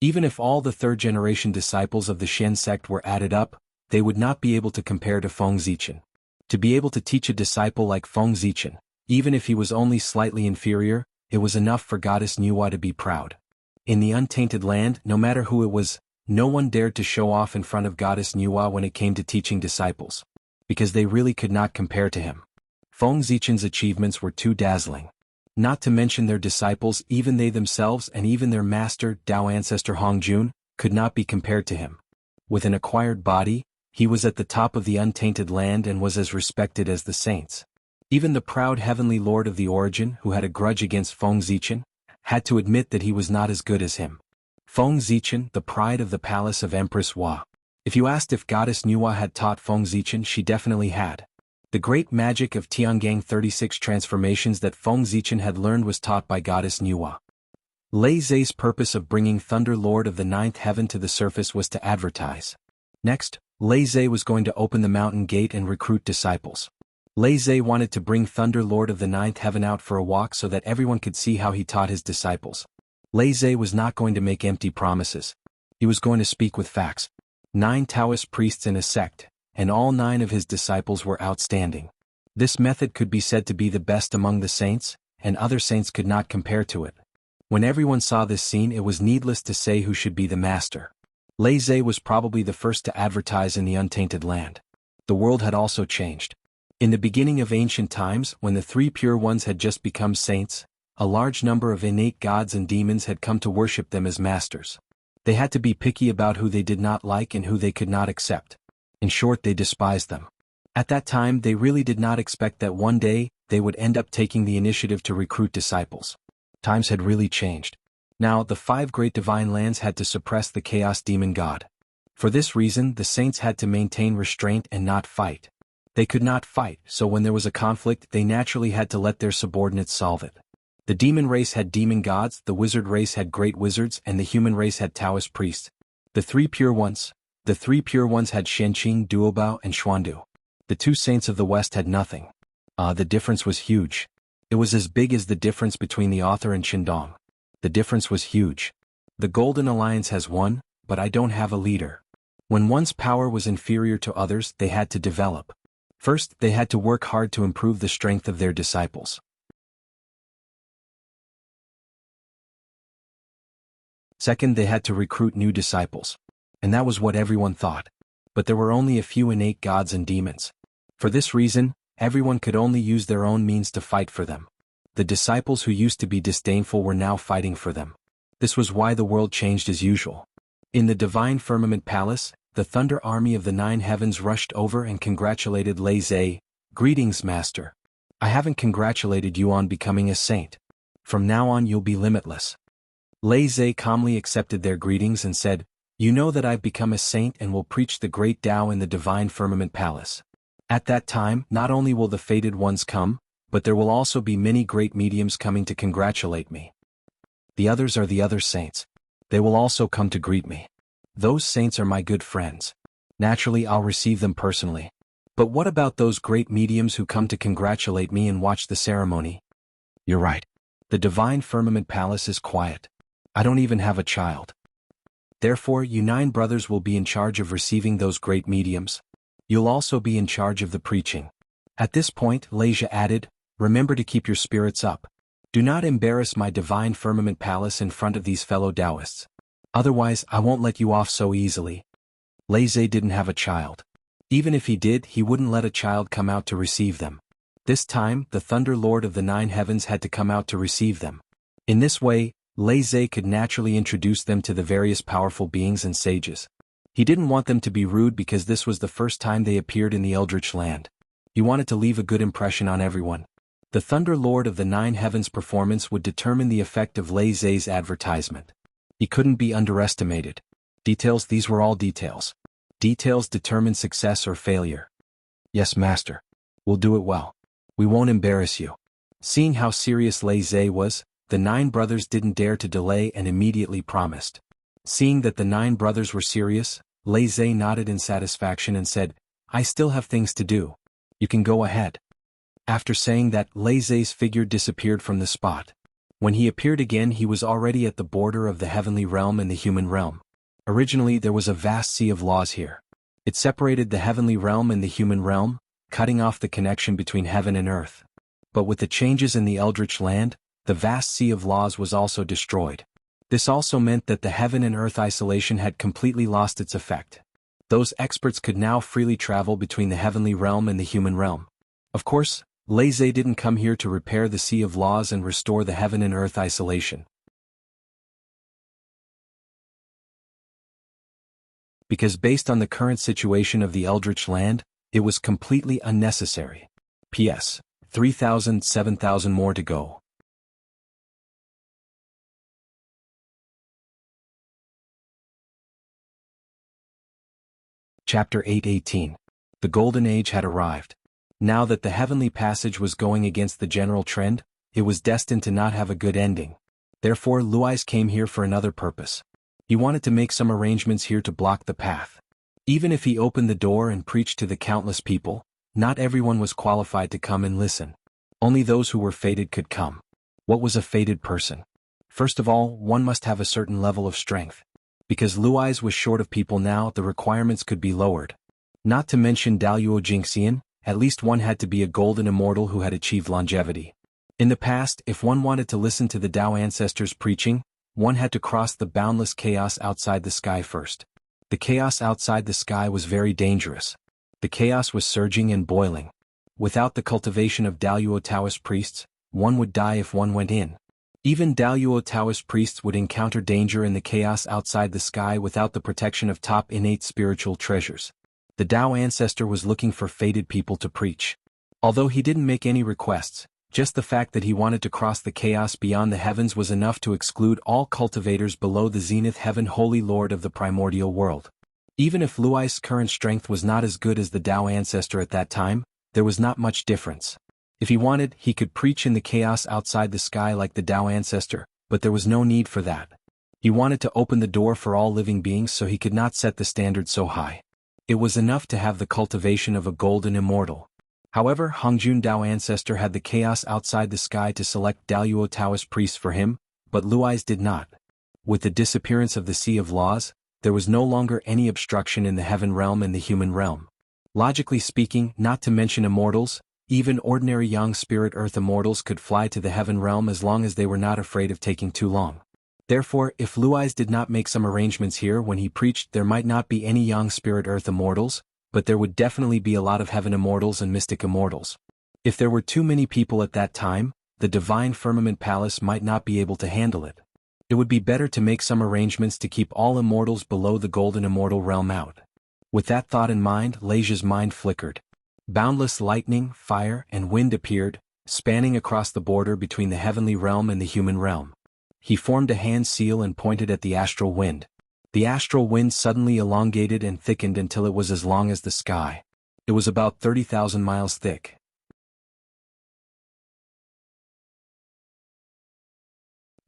S1: Even if all the third-generation disciples of the Shen sect were added up, they would not be able to compare to Feng Zichen. To be able to teach a disciple like Feng Zichen, even if he was only slightly inferior, it was enough for Goddess Nuwa to be proud. In the untainted land, no matter who it was, no one dared to show off in front of Goddess Nuwa when it came to teaching disciples, because they really could not compare to him. Feng Zichen's achievements were too dazzling. Not to mention their disciples, even they themselves and even their master, Dao ancestor Hongjun, could not be compared to him. With an acquired body, he was at the top of the untainted land and was as respected as the saints. Even the proud heavenly lord of the origin, who had a grudge against Feng Zichen, had to admit that he was not as good as him. Feng Zichen, the pride of the palace of Empress Hua. If you asked if Goddess Nuwa had taught Feng Zichen, she definitely had. The great magic of Tiangang 36 transformations that Feng Zichen had learned was taught by Goddess Nuwa. Lei Zhe's purpose of bringing Thunder Lord of the Ninth Heaven to the surface was to advertise. Next, Lei Zhe was going to open the mountain gate and recruit disciples. Lei Zhe wanted to bring Thunder Lord of the Ninth Heaven out for a walk so that everyone could see how he taught his disciples. Lei Zhe was not going to make empty promises. He was going to speak with facts. 9 Taoist priests in a sect, and all 9 of his disciples were outstanding. This method could be said to be the best among the saints, and other saints could not compare to it. When everyone saw this scene, it was needless to say who should be the master. Lei Zhe was probably the first to advertise in the untainted land. The world had also changed. In the beginning of ancient times, when the 3 pure ones had just become saints, a large number of innate gods and demons had come to worship them as masters. They had to be picky about who they did not like and who they could not accept. In short, they despised them. At that time, they really did not expect that one day, they would end up taking the initiative to recruit disciples. Times had really changed. Now, the 5 great divine lands had to suppress the chaos demon god. For this reason, the saints had to maintain restraint and not fight. They could not fight, so when there was a conflict, they naturally had to let their subordinates solve it. The demon race had demon gods, the wizard race had great wizards, and the human race had Taoist priests. The 3 pure ones had Shenqing, Duobao, and Xuandu. The 2 saints of the West had nothing. The difference was huge. It was as big as the difference between the author and Qindong. The difference was huge. The Golden Alliance has won, but I don't have a leader. When one's power was inferior to others, they had to develop. First, they had to work hard to improve the strength of their disciples. Second, they had to recruit new disciples. And that was what everyone thought. But there were only a few innate gods and demons. For this reason, everyone could only use their own means to fight for them. The disciples who used to be disdainful were now fighting for them. This was why the world changed as usual. In the divine firmament palace, the thunder army of the 9 heavens rushed over and congratulated Lei Zhe. "Greetings, master." I haven't congratulated you on becoming a saint. From now on you'll be limitless. Lei Zhe calmly accepted their greetings and said, You know that I've become a saint and will preach the great Tao in the divine firmament palace. At that time, not only will the fated ones come, but there will also be many great mediums coming to congratulate me. The others are the other saints. They will also come to greet me. Those saints are my good friends. Naturally, I'll receive them personally. But what about those great mediums who come to congratulate me and watch the ceremony? You're right. The divine firmament palace is quiet. I don't even have a child. Therefore, you 9 brothers will be in charge of receiving those great mediums. You'll also be in charge of the preaching. At this point, Leisha added, Remember to keep your spirits up. Do not embarrass my divine firmament palace in front of these fellow Taoists. Otherwise, I won't let you off so easily. Lei Zhe didn't have a child. Even if he did, he wouldn't let a child come out to receive them. This time, the Thunder Lord of the 9 heavens had to come out to receive them. In this way, Lei Zhe could naturally introduce them to the various powerful beings and sages. He didn't want them to be rude because this was the first time they appeared in the Eldritch Land. He wanted to leave a good impression on everyone. The Thunder Lord of the 9 heavens performance would determine the effect of Lei Zhe's advertisement. He couldn't be underestimated. Details, these were all details. Details determine success or failure. Yes, Master. We'll do it well. We won't embarrass you. Seeing how serious Lei Zhe was, the 9 brothers didn't dare to delay and immediately promised. Seeing that the 9 brothers were serious, Lei Zhe nodded in satisfaction and said, I still have things to do. You can go ahead. After saying that, Lei Zhe's figure disappeared from the spot. When he appeared again, he was already at the border of the heavenly realm and the human realm. Originally, there was a vast sea of laws here. It separated the heavenly realm and the human realm, cutting off the connection between heaven and earth. But with the changes in the Eldritch Land, the vast sea of laws was also destroyed. This also meant that the heaven and earth isolation had completely lost its effect. Those experts could now freely travel between the heavenly realm and the human realm. Of course, Lei Zhe didn't come here to repair the sea of laws and restore the heaven and earth isolation. Because based on the current situation of the Eldritch Land, it was completely unnecessary. P.S. 3,000, 7,000 more to go. Chapter 8:18. The Golden Age had arrived. Now that the heavenly passage was going against the general trend, it was destined to not have a good ending. Therefore, Luais came here for another purpose. He wanted to make some arrangements here to block the path. Even if he opened the door and preached to the countless people, not everyone was qualified to come and listen. Only those who were fated could come. What was a fated person? First of all, one must have a certain level of strength. Because Luais was short of people now, the requirements could be lowered. Not to mention Daluo Jingxian, at least one had to be a golden immortal who had achieved longevity. In the past, if one wanted to listen to the Tao ancestors preaching, one had to cross the boundless chaos outside the sky first. The chaos outside the sky was very dangerous. The chaos was surging and boiling. Without the cultivation of Daluo Taoist priests, one would die if one went in. Even Daluo Taoist priests would encounter danger in the chaos outside the sky without the protection of top innate spiritual treasures. The Tao ancestor was looking for fated people to preach. Although he didn't make any requests, just the fact that he wanted to cross the chaos beyond the heavens was enough to exclude all cultivators below the zenith heaven Holy Lord of the primordial world. Even if Luais' current strength was not as good as the Tao ancestor at that time, there was not much difference. If he wanted, he could preach in the chaos outside the sky like the Tao ancestor, but there was no need for that. He wanted to open the door for all living beings, so he could not set the standard so high. It was enough to have the cultivation of a golden immortal. However, Hongjun Tao ancestor had the chaos outside the sky to select Daluo Taoist priests for him, but Luais did not. With the disappearance of the Sea of Laws, there was no longer any obstruction in the heaven realm and the human realm. Logically speaking, not to mention immortals, even ordinary young spirit earth immortals could fly to the heaven realm as long as they were not afraid of taking too long. Therefore, if Luais did not make some arrangements here when he preached, there might not be any young spirit earth immortals, but there would definitely be a lot of heaven immortals and mystic immortals. If there were too many people at that time, the divine firmament palace might not be able to handle it. It would be better to make some arrangements to keep all immortals below the golden immortal realm out. With that thought in mind, Leisha's mind flickered. Boundless lightning, fire, and wind appeared, spanning across the border between the heavenly realm and the human realm. He formed a hand seal and pointed at the astral wind. The astral wind suddenly elongated and thickened until it was as long as the sky. It was about 30,000 miles thick.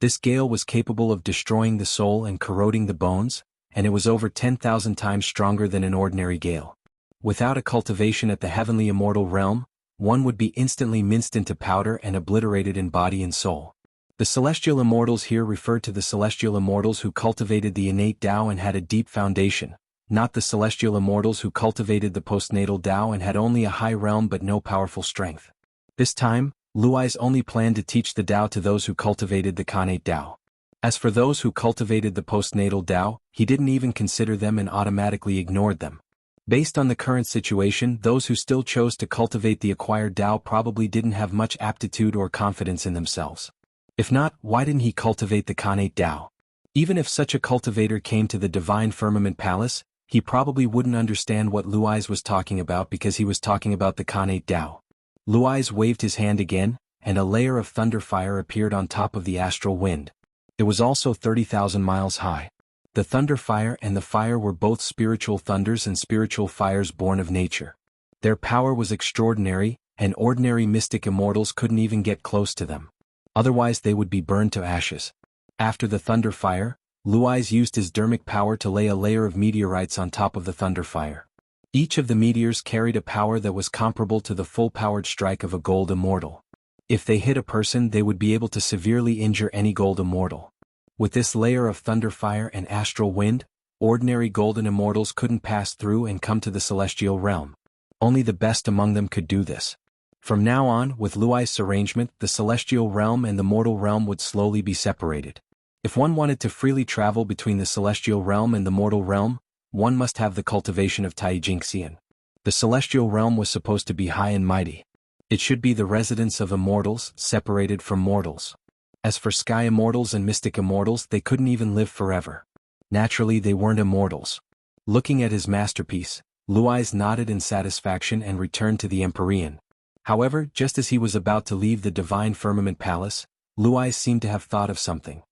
S1: This gale was capable of destroying the soul and corroding the bones, and it was over 10,000 times stronger than an ordinary gale. Without a cultivation at the heavenly immortal realm, one would be instantly minced into powder and obliterated in body and soul. The celestial immortals here refer to the celestial immortals who cultivated the innate Tao and had a deep foundation, not the celestial immortals who cultivated the postnatal Tao and had only a high realm but no powerful strength. This time, Luai's only planned to teach the Tao to those who cultivated the connate Tao. As for those who cultivated the postnatal Tao, he didn't even consider them and automatically ignored them. Based on the current situation, those who still chose to cultivate the acquired Tao probably didn't have much aptitude or confidence in themselves. If not, why didn't he cultivate the connate Tao? Even if such a cultivator came to the divine firmament palace, he probably wouldn't understand what Luais was talking about because he was talking about the connate Tao. Luais waved his hand again, and a layer of thunder fire appeared on top of the astral wind. It was also 30,000 miles high. The thunder fire and the fire were both spiritual thunders and spiritual fires born of nature. Their power was extraordinary, and ordinary mystic immortals couldn't even get close to them. Otherwise they would be burned to ashes. After the thunder fire, Luais used his dermic power to lay a layer of meteorites on top of the thunder fire. Each of the meteors carried a power that was comparable to the full-powered strike of a gold immortal. If they hit a person, they would be able to severely injure any gold immortal. With this layer of thunder fire and astral wind, ordinary golden immortals couldn't pass through and come to the celestial realm. Only the best among them could do this. From now on, with Luai's arrangement, the celestial realm and the mortal realm would slowly be separated. If one wanted to freely travel between the celestial realm and the mortal realm, one must have the cultivation of Jianghu. The celestial realm was supposed to be high and mighty. It should be the residence of immortals, separated from mortals. As for sky immortals and mystic immortals, they couldn't even live forever. Naturally, they weren't immortals. Looking at his masterpiece, Luais nodded in satisfaction and returned to the Empyrean. However, just as he was about to leave the divine firmament palace, Luais seemed to have thought of something.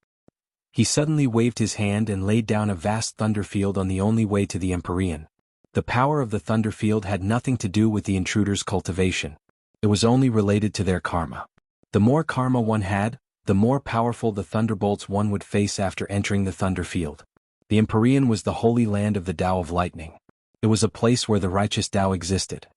S1: He suddenly waved his hand and laid down a vast thunder field on the only way to the Empyrean. The power of the thunder field had nothing to do with the intruder's cultivation. It was only related to their karma. The more karma one had, the more powerful the thunderbolts one would face after entering the thunder field. The Empyrean was the holy land of the Tao of lightning. It was a place where the righteous Tao existed.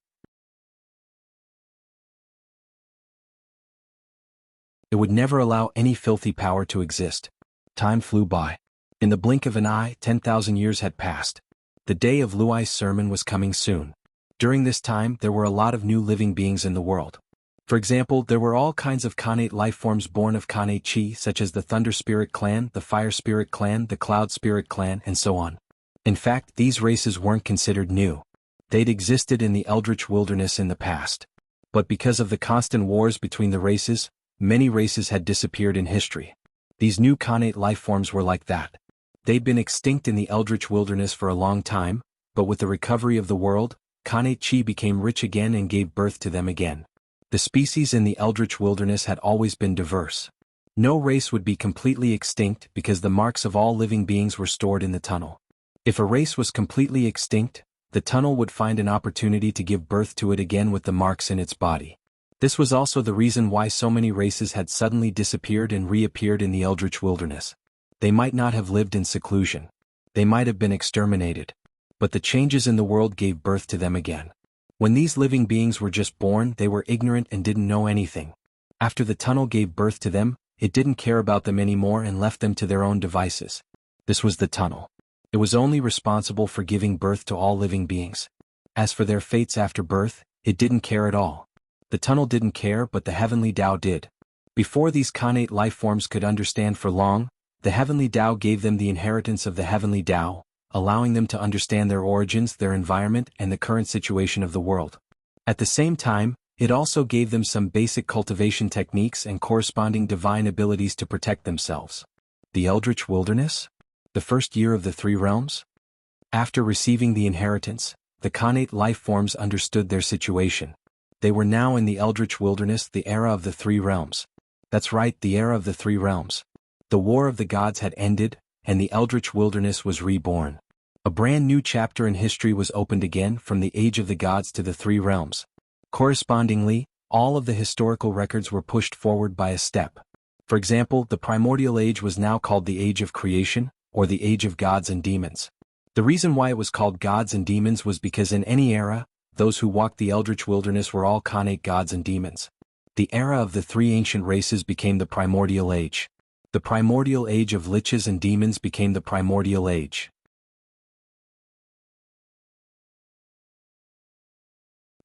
S1: It would never allow any filthy power to exist. Time flew by. In the blink of an eye, 10,000 years had passed. The day of Luai's sermon was coming soon. During this time, there were a lot of new living beings in the world. For example, there were all kinds of connate life forms born of connate chi, such as the Thunder Spirit Clan, the Fire Spirit Clan, the Cloud Spirit Clan, and so on. In fact, these races weren't considered new. They'd existed in the Eldritch Wilderness in the past. But because of the constant wars between the races, many races had disappeared in history. These new connate life forms were like that. They'd been extinct in the Eldritch Wilderness for a long time, but with the recovery of the world, connate chi became rich again and gave birth to them again. The species in the Eldritch Wilderness had always been diverse. No race would be completely extinct because the marks of all living beings were stored in the tunnel. If a race was completely extinct, the tunnel would find an opportunity to give birth to it again with the marks in its body. This was also the reason why so many races had suddenly disappeared and reappeared in the Eldritch Wilderness. They might not have lived in seclusion. They might have been exterminated. But the changes in the world gave birth to them again. When these living beings were just born, they were ignorant and didn't know anything. After the tunnel gave birth to them, it didn't care about them anymore and left them to their own devices. This was the tunnel. It was only responsible for giving birth to all living beings. As for their fates after birth, it didn't care at all. The tunnel didn't care, but the heavenly Tao did. Before these connate life forms could understand for long, the heavenly Tao gave them the inheritance of the heavenly Tao, allowing them to understand their origins, their environment, and the current situation of the world. At the same time, it also gave them some basic cultivation techniques and corresponding divine abilities to protect themselves. The Eldritch Wilderness? The first year of the three realms? After receiving the inheritance, the connate life forms understood their situation. They were now in the Eldritch Wilderness, the era of the Three Realms. That's right, the era of the Three Realms. The War of the Gods had ended, and the Eldritch Wilderness was reborn. A brand new chapter in history was opened again, from the Age of the Gods to the Three Realms. Correspondingly, all of the historical records were pushed forward by a step. For example, the Primordial Age was now called the Age of Creation, or the Age of Gods and Demons. The reason why it was called Gods and Demons was because in any era, those who walked the Eldritch Wilderness were all connate gods and demons. The era of the three ancient races became the Primordial Age. The Primordial Age of liches and demons became the Primordial Age.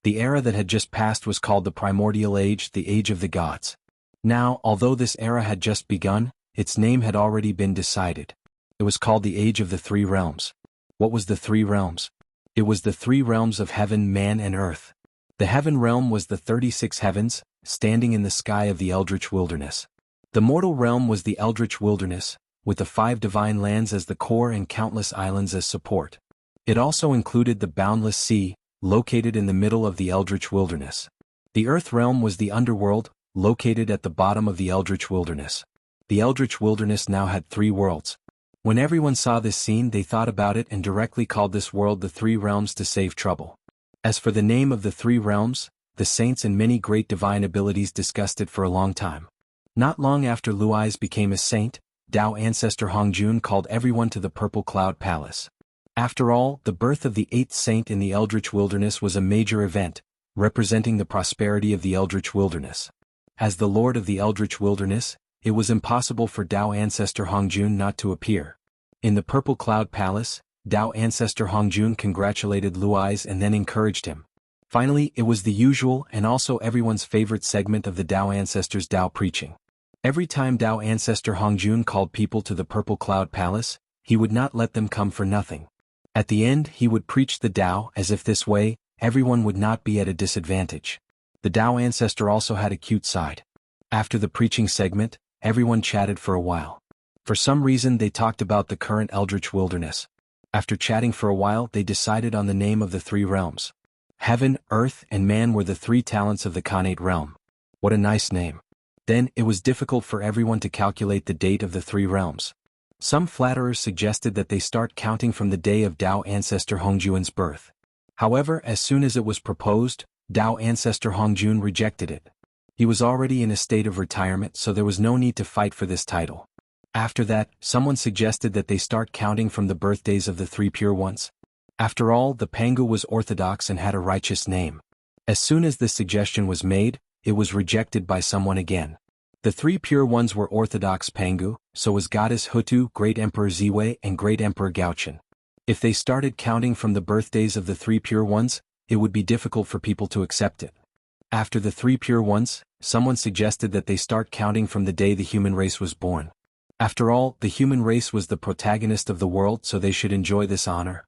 S1: The era that had just passed was called the Primordial Age, the Age of the Gods. Now, although this era had just begun, its name had already been decided. It was called the Age of the Three Realms. What was the Three Realms? It was the three realms of heaven, man, and earth. The heaven realm was the 36 heavens, standing in the sky of the Eldritch Wilderness. The mortal realm was the Eldritch Wilderness, with the 5 divine lands as the core and countless islands as support. It also included the boundless sea, located in the middle of the Eldritch Wilderness. The earth realm was the underworld, located at the bottom of the Eldritch Wilderness. The Eldritch Wilderness now had 3 worlds. When everyone saw this scene, they thought about it and directly called this world the Three Realms to save trouble. As for the name of the Three Realms, the saints and many great divine abilities discussed it for a long time. Not long after Lui's became a saint, Tao ancestor Hongjun called everyone to the Purple Cloud Palace. After all, the birth of the 8th saint in the Eldritch Wilderness was a major event, representing the prosperity of the Eldritch Wilderness. As the Lord of the Eldritch Wilderness, it was impossible for Tao ancestor Hongjun not to appear. In the Purple Cloud Palace, Tao ancestor Hongjun congratulated Lui's and then encouraged him. Finally, it was the usual and also everyone's favorite segment of the Tao ancestors' Tao preaching. Every time Tao ancestor Hongjun called people to the Purple Cloud Palace, he would not let them come for nothing. At the end, he would preach the Tao as if this way, everyone would not be at a disadvantage. The Tao ancestor also had a cute side. After the preaching segment, everyone chatted for a while. For some reason they talked about the current Eldritch Wilderness. After chatting for a while, they decided on the name of the 3 realms. Heaven, earth, and man were the 3 talents of the connate realm. What a nice name. Then, it was difficult for everyone to calculate the date of the 3 realms. Some flatterers suggested that they start counting from the day of Tao ancestor Hongjun's birth. However, as soon as it was proposed, Tao ancestor Hongjun rejected it. He was already in a state of retirement, so there was no need to fight for this title. After that, someone suggested that they start counting from the birthdays of the 3 pure ones. After all, the Pangu was orthodox and had a righteous name. As soon as this suggestion was made, it was rejected by someone again. The 3 pure ones were orthodox Pangu, so was Goddess Hutu, Great Emperor Ziwei, and Great Emperor Gaochen. If they started counting from the birthdays of the 3 pure ones, it would be difficult for people to accept it. After the 3 pure ones, someone suggested that they start counting from the day the human race was born. After all, the human race was the protagonist of the world, so they should enjoy this honor.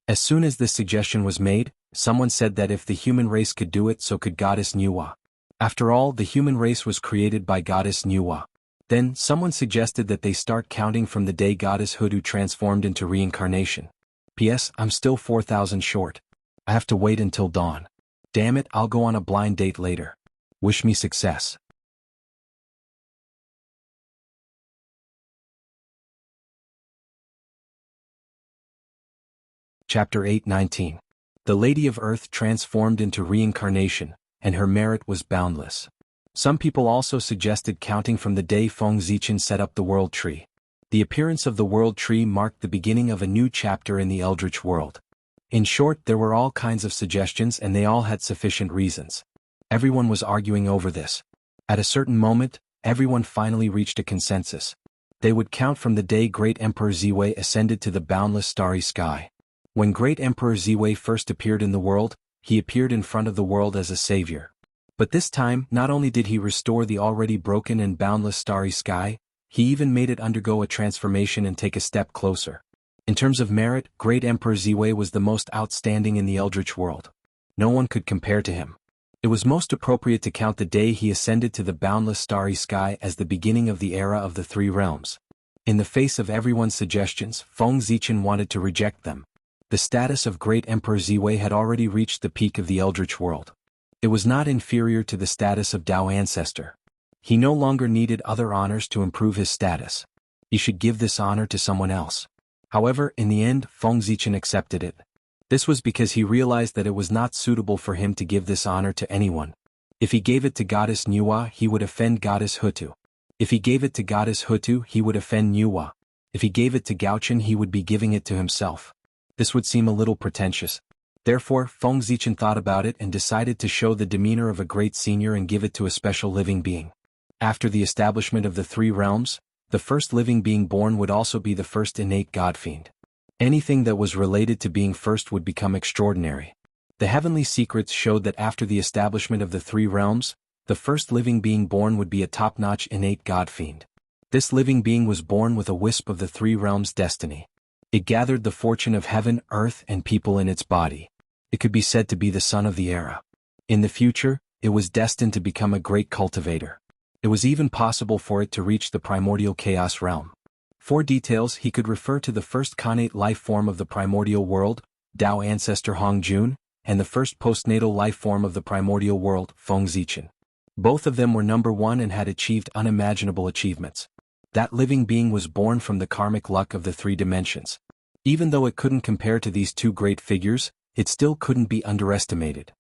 S1: As soon as this suggestion was made, someone said that if the human race could do it, so could Goddess Nuwa. After all, the human race was created by Goddess Nuwa. Then, someone suggested that they start counting from the day Goddess Hutu transformed into reincarnation. P.S. I'm still 4,000 short. I have to wait until dawn. Damn it, I'll go on a blind date later. Wish me success. Chapter 8:19. The Lady of Earth transformed into reincarnation, and her merit was boundless. Some people also suggested counting from the day Feng Zichen set up the World Tree. The appearance of the World Tree marked the beginning of a new chapter in the Eldritch world. In short, there were all kinds of suggestions and they all had sufficient reasons. Everyone was arguing over this. At a certain moment, everyone finally reached a consensus. They would count from the day Great Emperor Ziwei ascended to the boundless starry sky. When Great Emperor Ziwei first appeared in the world, he appeared in front of the world as a savior. But this time, not only did he restore the already broken and boundless starry sky, he even made it undergo a transformation and take a step closer. In terms of merit, Great Emperor Ziwei was the most outstanding in the Eldritch world. No one could compare to him. It was most appropriate to count the day he ascended to the boundless starry sky as the beginning of the era of the 3 realms. In the face of everyone's suggestions, Feng Zichen wanted to reject them. The status of Great Emperor Ziwei had already reached the peak of the Eldritch world. It was not inferior to the status of Tao Ancestor. He no longer needed other honors to improve his status. He should give this honor to someone else. However, in the end, Feng Zichen accepted it. This was because he realized that it was not suitable for him to give this honor to anyone. If he gave it to Goddess Nuwa, he would offend Goddess Hutu. If he gave it to Goddess Hutu, he would offend Nuwa. If he gave it to Gaochen, he would be giving it to himself. This would seem a little pretentious. Therefore, Feng Zichen thought about it and decided to show the demeanor of a great senior and give it to a special living being. After the establishment of the three realms, the first living being born would also be the first innate godfiend. Anything that was related to being first would become extraordinary. The heavenly secrets showed that after the establishment of the three realms, the first living being born would be a top-notch innate godfiend. This living being was born with a wisp of the three realms' destiny. It gathered the fortune of heaven, earth, and people in its body. It could be said to be the son of the era. In the future, it was destined to become a great cultivator. It was even possible for it to reach the primordial chaos realm. For details, he could refer to the first connate life form of the primordial world, Tao Ancestor Hongjun, and the first postnatal life form of the primordial world, Feng Zichen. Both of them were number one and had achieved unimaginable achievements. That living being was born from the karmic luck of the three dimensions. Even though it couldn't compare to these two great figures, it still couldn't be underestimated.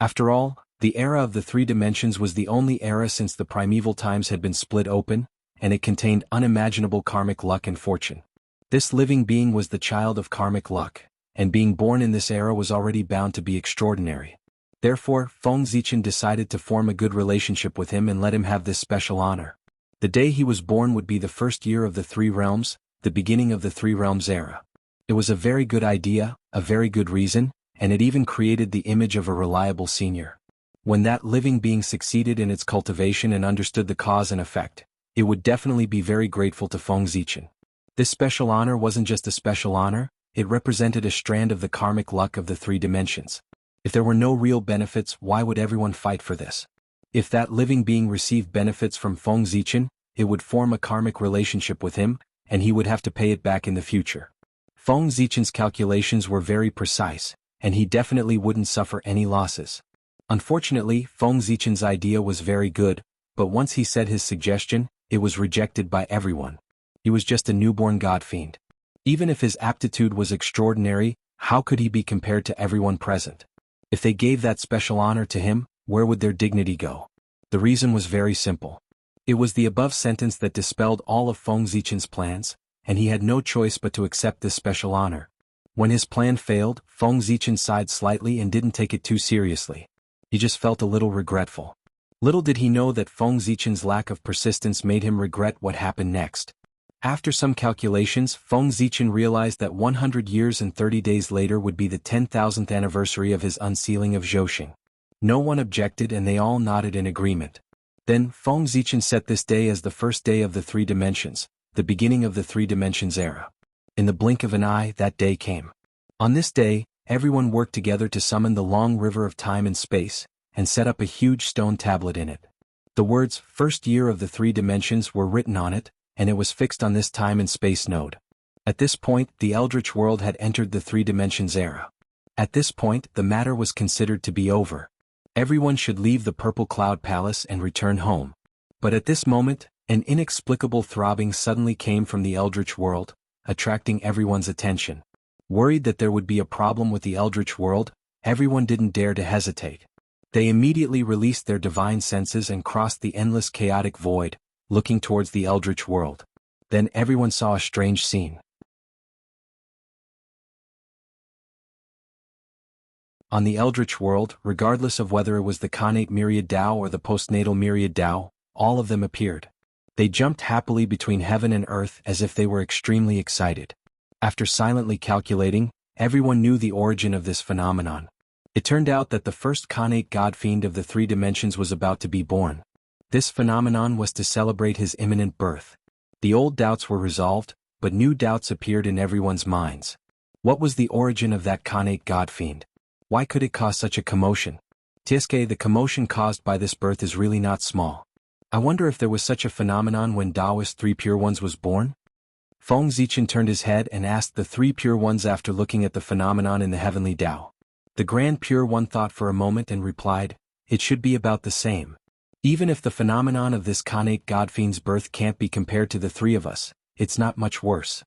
S1: After all, the era of the three dimensions was the only era since the primeval times had been split open, and it contained unimaginable karmic luck and fortune. This living being was the child of karmic luck, and being born in this era was already bound to be extraordinary. Therefore, Feng Zichen decided to form a good relationship with him and let him have this special honor. The day he was born would be the first year of the three realms, the beginning of the three realms era. It was a very good idea, a very good reason, and it even created the image of a reliable senior. When that living being succeeded in its cultivation and understood the cause and effect, it would definitely be very grateful to Feng Zichen. This special honor wasn't just a special honor, it represented a strand of the karmic luck of the three dimensions. If there were no real benefits, why would everyone fight for this? If that living being received benefits from Feng Zichen, it would form a karmic relationship with him, and he would have to pay it back in the future. Feng Zichen's calculations were very precise, and he definitely wouldn't suffer any losses. Unfortunately, Feng Zichen's idea was very good, but once he said his suggestion, it was rejected by everyone. He was just a newborn godfiend. Even if his aptitude was extraordinary, how could he be compared to everyone present? If they gave that special honor to him, where would their dignity go? The reason was very simple. It was the above sentence that dispelled all of Feng Zichen's plans, and he had no choice but to accept this special honor. When his plan failed, Feng Zichen sighed slightly and didn't take it too seriously. He just felt a little regretful. Little did he know that Feng Zichen's lack of persistence made him regret what happened next. After some calculations, Feng Zichen realized that 100 years and 30 days later would be the 10,000th anniversary of his unsealing of Zhouxing. No one objected and they all nodded in agreement. Then, Feng Zichen set this day as the first day of the three dimensions, the beginning of the three dimensions era. In the blink of an eye, that day came. On this day, everyone worked together to summon the long river of time and space, and set up a huge stone tablet in it. The words, first year of the three dimensions, were written on it, and it was fixed on this time and space node. At this point, the Eldritch world had entered the three dimensions era. At this point, the matter was considered to be over. Everyone should leave the Purple Cloud Palace and return home. But at this moment, an inexplicable throbbing suddenly came from the Eldritch world, attracting everyone's attention. Worried that there would be a problem with the Eldritch world, everyone didn't dare to hesitate. They immediately released their divine senses and crossed the endless chaotic void, looking towards the Eldritch world. Then everyone saw a strange scene. On the Eldritch world, regardless of whether it was the connate myriad Tao or the postnatal myriad Tao, all of them appeared. They jumped happily between heaven and earth as if they were extremely excited. After silently calculating, everyone knew the origin of this phenomenon. It turned out that the first connate godfiend of the three dimensions was about to be born. This phenomenon was to celebrate his imminent birth. The old doubts were resolved, but new doubts appeared in everyone's minds. What was the origin of that connate godfiend? Why could it cause such a commotion? The commotion caused by this birth is really not small. I wonder if there was such a phenomenon when Taoist Three Pure Ones was born? Feng Zichen turned his head and asked the Three Pure Ones after looking at the phenomenon in the heavenly Tao. The Grand Pure One thought for a moment and replied, "It should be about the same. Even if the phenomenon of this Khanate Godfiend's birth can't be compared to the three of us, it's not much worse."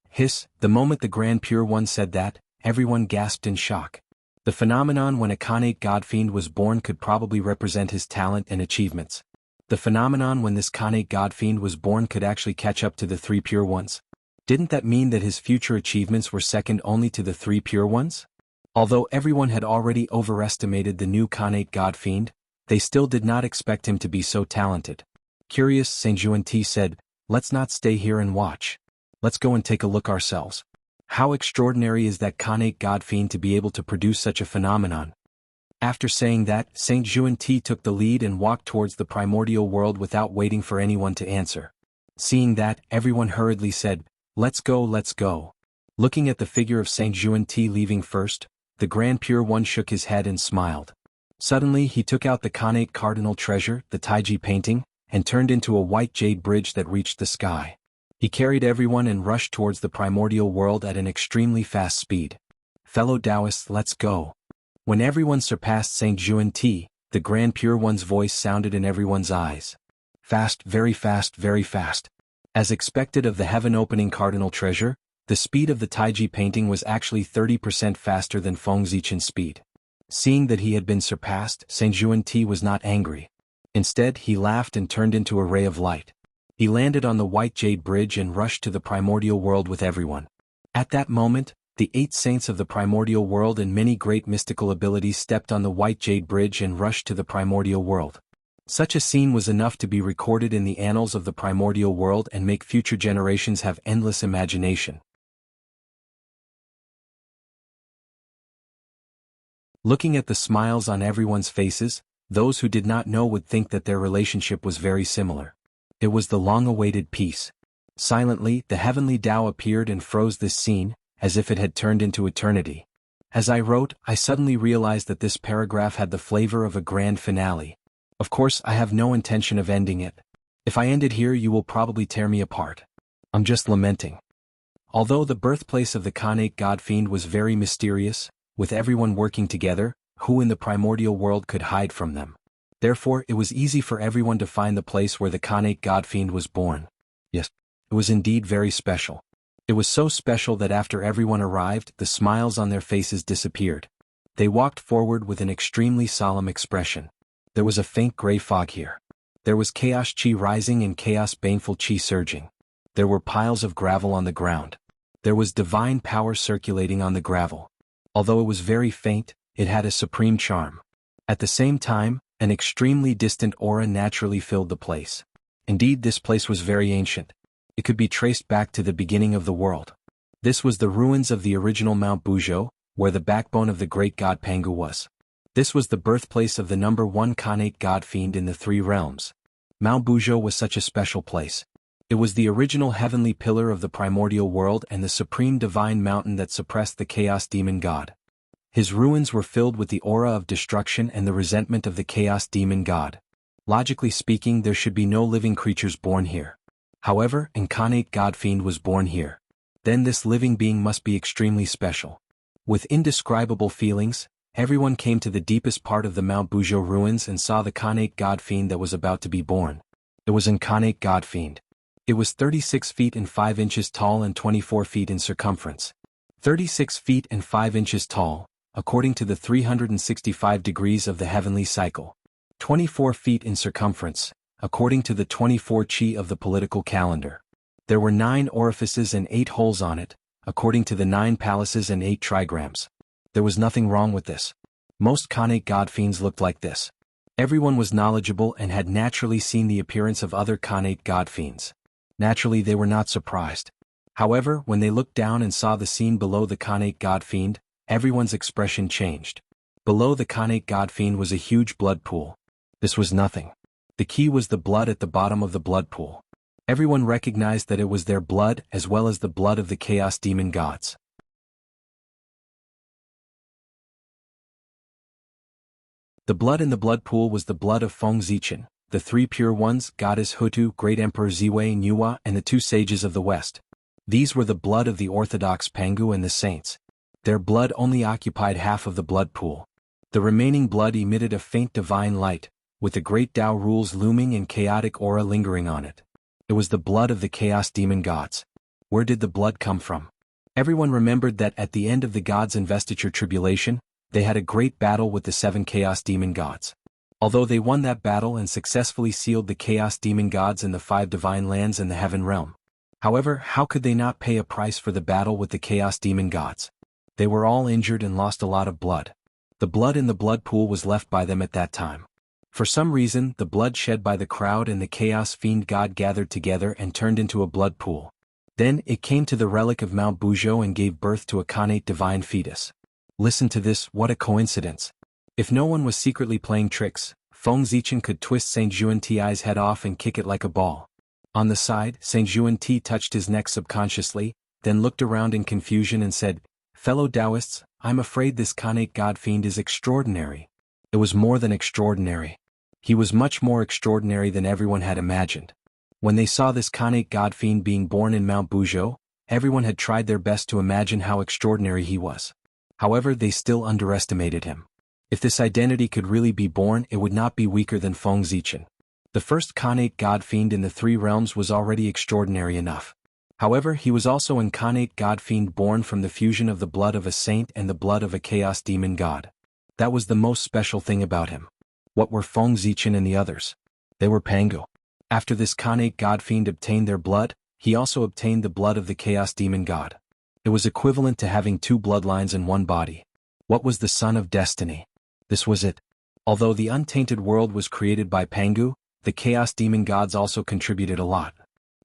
S1: Hiss, the moment the Grand Pure One said that, everyone gasped in shock. The phenomenon when a Khanate Godfiend was born could probably represent his talent and achievements. The phenomenon when this Khanate Godfiend was born could actually catch up to the Three Pure Ones. Didn't that mean that his future achievements were second only to the Three Pure Ones? Although everyone had already overestimated the new Khanate Godfiend, they still did not expect him to be so talented. Curious, Saint Juanti said, "Let's not stay here and watch. Let's go and take a look ourselves. How extraordinary is that Khanate Godfiend to be able to produce such a phenomenon?" After saying that, Saint Juanti took the lead and walked towards the primordial world without waiting for anyone to answer. Seeing that, everyone hurriedly said, "Let's go, let's go." Looking at the figure of Saint Juanti leaving first, the Grand Pure One shook his head and smiled. Suddenly he took out the Khanate cardinal treasure, the Taiji painting, and turned into a white jade bridge that reached the sky. He carried everyone and rushed towards the primordial world at an extremely fast speed. "Fellow Taoists, let's go." When everyone surpassed Saint Juanti, the Grand Pure One's voice sounded in everyone's eyes. "Fast, very fast, very fast." As expected of the heaven-opening cardinal treasure, the speed of the Taiji painting was actually 30% faster than Feng Zichen's speed. Seeing that he had been surpassed, Saint Juanti was not angry. Instead, he laughed and turned into a ray of light. He landed on the white jade bridge and rushed to the primordial world with everyone. At that moment, the 8 saints of the primordial world and many great mystical abilities stepped on the white jade bridge and rushed to the primordial world. Such a scene was enough to be recorded in the annals of the primordial world and make future generations have endless imagination. Looking at the smiles on everyone's faces, those who did not know would think that their relationship was very similar. It was the long-awaited peace. Silently, the heavenly Tao appeared and froze this scene, as if it had turned into eternity. As I wrote, I suddenly realized that this paragraph had the flavor of a grand finale. Of course, I have no intention of ending it. If I end it here, you will probably tear me apart. I'm just lamenting. Although the birthplace of the Khanate Godfiend was very mysterious, with everyone working together, who in the primordial world could hide from them? Therefore, it was easy for everyone to find the place where the Khanate Godfiend was born. Yes, it was indeed very special. It was so special that after everyone arrived, the smiles on their faces disappeared. They walked forward with an extremely solemn expression. There was a faint gray fog here. There was chaos chi rising and chaos baneful chi surging. There were piles of gravel on the ground. There was divine power circulating on the gravel. Although it was very faint, it had a supreme charm. At the same time, an extremely distant aura naturally filled the place. Indeed, this place was very ancient. It could be traced back to the beginning of the world. This was the ruins of the original Mount Buzhou, where the backbone of the great god Pangu was. This was the birthplace of the number 1 Khanate Godfiend in the 3 realms. Mount Buzhou was such a special place. It was the original heavenly pillar of the primordial world and the supreme divine mountain that suppressed the chaos demon god. His ruins were filled with the aura of destruction and the resentment of the chaos demon god. Logically speaking, there should be no living creatures born here. However, an Khanate Godfiend was born here. Then this living being must be extremely special. With indescribable feelings, everyone came to the deepest part of the Mount Buzhou ruins and saw the Khanate Godfiend that was about to be born. It was an Khanate Godfiend. It was 36 feet and 5 inches tall and 24 feet in circumference. 36 feet and 5 inches tall, according to the 365 degrees of the heavenly cycle. 24 feet in circumference, according to the 24 chi of the political calendar. There were 9 orifices and 8 holes on it, according to the 9 palaces and 8 trigrams. There was nothing wrong with this. Most Khanate Godfiends looked like this. Everyone was knowledgeable and had naturally seen the appearance of other Khanate Godfiends. Naturally, they were not surprised. However, when they looked down and saw the scene below the Khanate Godfiend, everyone's expression changed. Below the Khanate Godfiend was a huge blood pool. This was nothing. The key was the blood at the bottom of the blood pool. Everyone recognized that it was their blood as well as the blood of the chaos demon gods. The blood in the blood pool was the blood of Feng Zichen, the three pure ones, Goddess Hutu, Great Emperor Ziwei Nuwa, and the two sages of the West. These were the blood of the orthodox Pangu and the saints. Their blood only occupied half of the blood pool. The remaining blood emitted a faint divine light, with the great Tao rules looming and chaotic aura lingering on it. It was the blood of the chaos demon gods. Where did the blood come from? Everyone remembered that at the end of the gods' investiture tribulation, they had a great battle with the 7 chaos demon gods. Although they won that battle and successfully sealed the chaos demon gods in the 5 divine lands and the heaven realm. However, how could they not pay a price for the battle with the chaos demon gods? They were all injured and lost a lot of blood. The blood in the blood pool was left by them at that time. For some reason, the blood shed by the crowd and the chaos fiend god gathered together and turned into a blood pool. Then it came to the relic of Mount Buzhou and gave birth to a connate divine fetus. Listen to this, what a coincidence. If no one was secretly playing tricks, Feng Zichen could twist Saint Juan Ti's head off and kick it like a ball. On the side, Saint Juan Ti touched his neck subconsciously, then looked around in confusion and said, "Fellow Taoists, I'm afraid this connate god fiend is extraordinary." It was more than extraordinary. He was much more extraordinary than everyone had imagined. When they saw this connate god fiend being born in Mount Buzhou, everyone had tried their best to imagine how extraordinary he was. However, they still underestimated him. If this identity could really be born, it would not be weaker than Feng Zichen. The first connate god fiend in the 3 realms was already extraordinary enough. However, he was also an connate god fiend born from the fusion of the blood of a saint and the blood of a chaos demon god. That was the most special thing about him. What were Feng Zichen and the others? They were Pangu. After this connate god fiend obtained their blood, he also obtained the blood of the chaos demon god. It was equivalent to having 2 bloodlines in one body. What was the son of destiny? This was it. Although the untainted world was created by Pangu, the chaos demon gods also contributed a lot.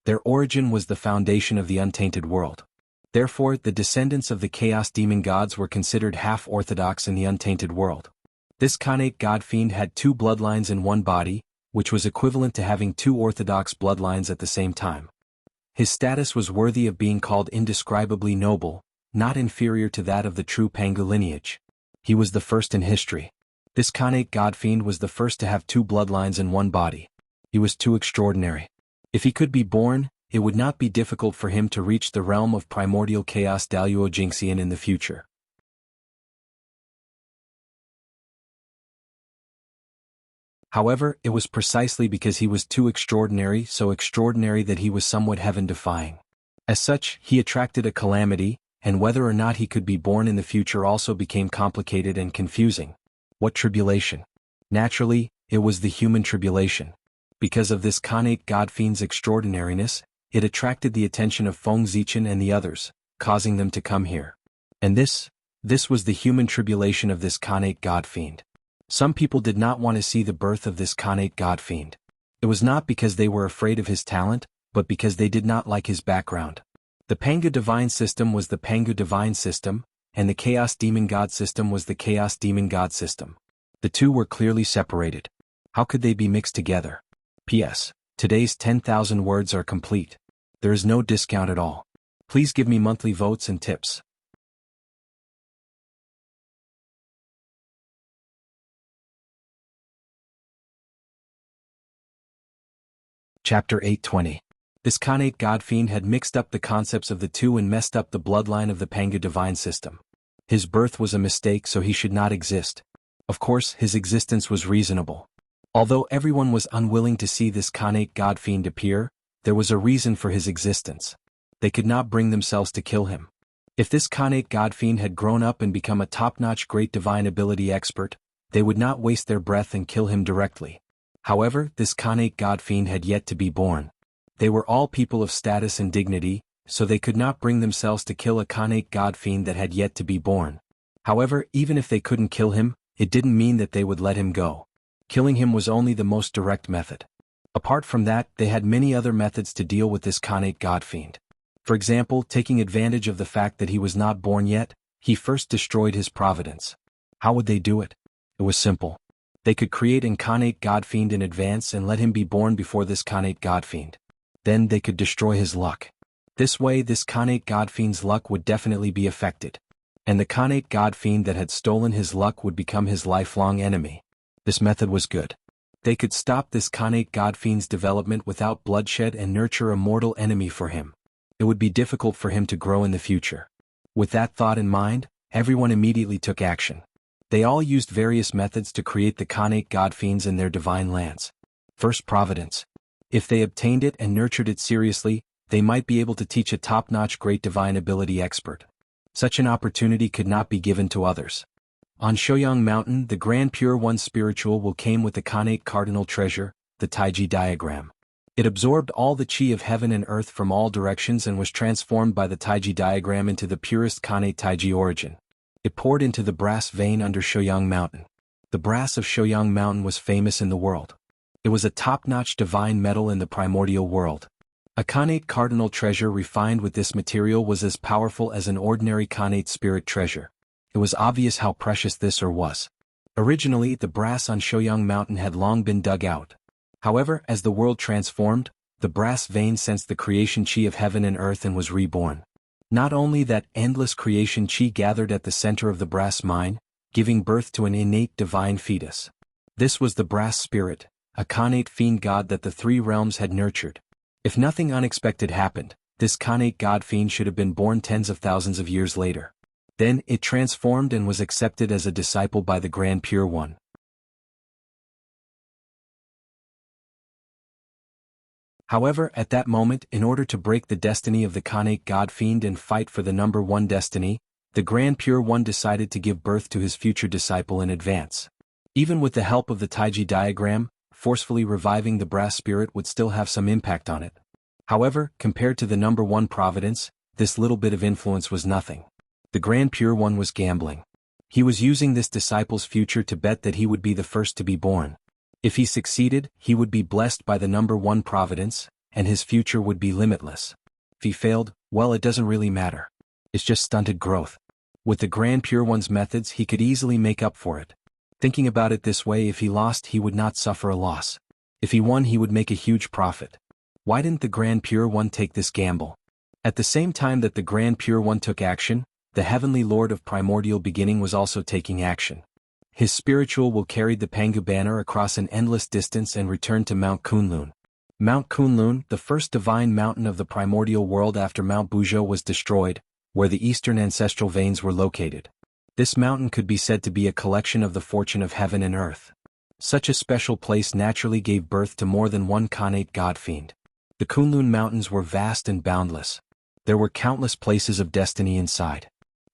S1: Their origin was the foundation of the untainted world. Therefore, the descendants of the chaos demon gods were considered half-orthodox in the untainted world. This connate god fiend had 2 bloodlines in one body, which was equivalent to having 2 orthodox bloodlines at the same time. His status was worthy of being called indescribably noble, not inferior to that of the true Pangu lineage. He was the first in history. This connate god fiend was the first to have 2 bloodlines in one body. He was too extraordinary. If he could be born, it would not be difficult for him to reach the realm of primordial chaos Daluo Jingxian in the future. However, it was precisely because he was too extraordinary, so extraordinary that he was somewhat heaven-defying. As such, he attracted a calamity, and whether or not he could be born in the future also became complicated and confusing. What tribulation? Naturally, it was the human tribulation. Because of this connate god fiend's extraordinariness, it attracted the attention of Feng Zichen and the others, causing them to come here. And this was the human tribulation of this connate god fiend. Some people did not want to see the birth of this connate god fiend. It was not because they were afraid of his talent, but because they did not like his background. The Pangu divine system was the Pangu divine system, and the chaos demon god system was the chaos demon god system. The two were clearly separated. How could they be mixed together? P.S. Today's 10,000 words are complete. There is no discount at all. Please give me monthly votes and tips. Chapter 820. This connate god fiend had mixed up the concepts of the two and messed up the bloodline of the Pangu divine system. His birth was a mistake, so he should not exist. Of course, his existence was reasonable. Although everyone was unwilling to see this connate god fiend appear, there was a reason for his existence. They could not bring themselves to kill him. If this connate god fiend had grown up and become a top-notch great divine ability expert, they would not waste their breath and kill him directly. However, this connate god fiend had yet to be born. They were all people of status and dignity, so they could not bring themselves to kill a connate god fiend that had yet to be born. However, even if they couldn't kill him, it didn't mean that they would let him go. Killing him was only the most direct method. Apart from that, they had many other methods to deal with this connate god fiend. For example, taking advantage of the fact that he was not born yet, he first destroyed his providence. How would they do it? It was simple. They could create an connate god fiend in advance and let him be born before this connate god fiend. Then they could destroy his luck. This way, this connate god fiend's luck would definitely be affected. And the connate god fiend that had stolen his luck would become his lifelong enemy. This method was good. They could stop this Khanate God-fiend's development without bloodshed and nurture a mortal enemy for him. It would be difficult for him to grow in the future. With that thought in mind, everyone immediately took action. They all used various methods to create the Khanate God-fiends in their divine lands. First, providence. If they obtained it and nurtured it seriously, they might be able to teach a top-notch great divine ability expert. Such an opportunity could not be given to others. On Shoyang Mountain, the Grand Pure One spiritual will came with the Khanate cardinal treasure, the Taiji diagram. It absorbed all the chi of heaven and earth from all directions and was transformed by the Taiji diagram into the purest Khanate Taiji origin. It poured into the brass vein under Shoyang Mountain. The brass of Shoyang Mountain was famous in the world. It was a top-notch divine metal in the primordial world. A Khanate cardinal treasure refined with this material was as powerful as an ordinary Khanate spirit treasure. It was obvious how precious this ore was. Originally, the brass on Shoyang Mountain had long been dug out. However, as the world transformed, the brass vein sensed the creation chi of heaven and earth and was reborn. Not only that, endless creation chi gathered at the center of the brass mine, giving birth to an innate divine fetus. This was the brass spirit, a Khanate fiend god that the three realms had nurtured. If nothing unexpected happened, this Khanate god fiend should have been born tens of thousands of years later. Then it transformed and was accepted as a disciple by the Grand Pure One. However, at that moment, in order to break the destiny of the Khanate God Fiend and fight for the number one destiny, the Grand Pure One decided to give birth to his future disciple in advance. Even with the help of the Taiji diagram, forcefully reviving the brass spirit would still have some impact on it. However, compared to the number one providence, this little bit of influence was nothing. The Grand Pure One was gambling. He was using this disciple's future to bet that he would be the first to be born. If he succeeded, he would be blessed by the number one providence, and his future would be limitless. If he failed, well, it doesn't really matter. It's just stunted growth. With the Grand Pure One's methods, he could easily make up for it. Thinking about it this way, if he lost, he would not suffer a loss. If he won, he would make a huge profit. Why didn't the Grand Pure One take this gamble? At the same time that the Grand Pure One took action, the Heavenly Lord of Primordial Beginning was also taking action. His spiritual will carried the Pangu banner across an endless distance and returned to Mount Kunlun. Mount Kunlun, the first divine mountain of the primordial world after Mount Buzhou was destroyed, where the eastern ancestral veins were located. This mountain could be said to be a collection of the fortune of heaven and earth. Such a special place naturally gave birth to more than one Khanate god fiend. The Kunlun Mountains were vast and boundless. There were countless places of destiny inside.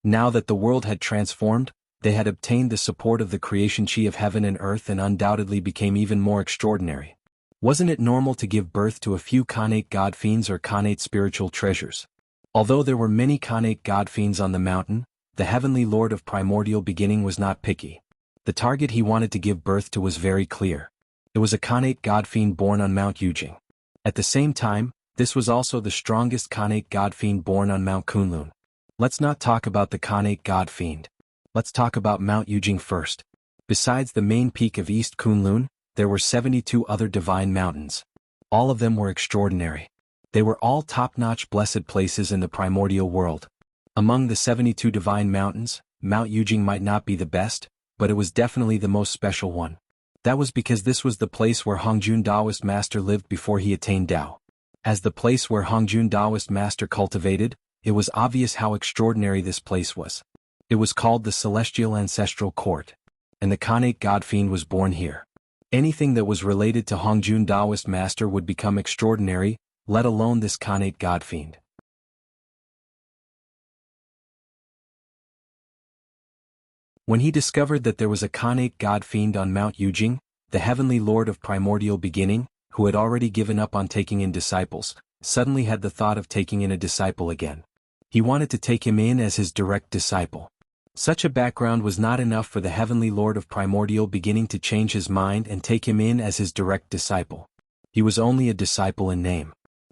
S1: Now that the world had transformed, they had obtained the support of the creation chi of heaven and earth and undoubtedly became even more extraordinary. Wasn't it normal to give birth to a few Khanate god fiends or Khanate spiritual treasures? Although there were many Khanate god fiends on the mountain, the Heavenly Lord of Primordial Beginning was not picky. The target he wanted to give birth to was very clear. It was a Khanate god fiend born on Mount Yujing. At the same time, this was also the strongest Khanate god fiend born on Mount Kunlun. Let's not talk about the Khanate god fiend. Let's talk about Mount Yujing first. Besides the main peak of East Kunlun, there were 72 other divine mountains. All of them were extraordinary. They were all top-notch blessed places in the primordial world. Among the 72 divine mountains, Mount Yujing might not be the best, but it was definitely the most special one. That was because this was the place where Hongjun Taoist master lived before he attained Tao. As the place where Hongjun Taoist master cultivated, it was obvious how extraordinary this place was. It was called the Celestial Ancestral Court, and the Khanate God Fiend was born here. Anything that was related to Hongjun Taoist master would become extraordinary, let alone this Khanate God Fiend. When he discovered that there was a Khanate God Fiend on Mount Yujing, the Heavenly Lord of Primordial Beginning, who had already given up on taking in disciples, suddenly had the thought of taking in a disciple again. He wanted to take him in as his direct disciple. Such a background was not enough for the Heavenly Lord of Primordial Beginning to change his mind and take him in as his direct disciple. He was only a disciple in name.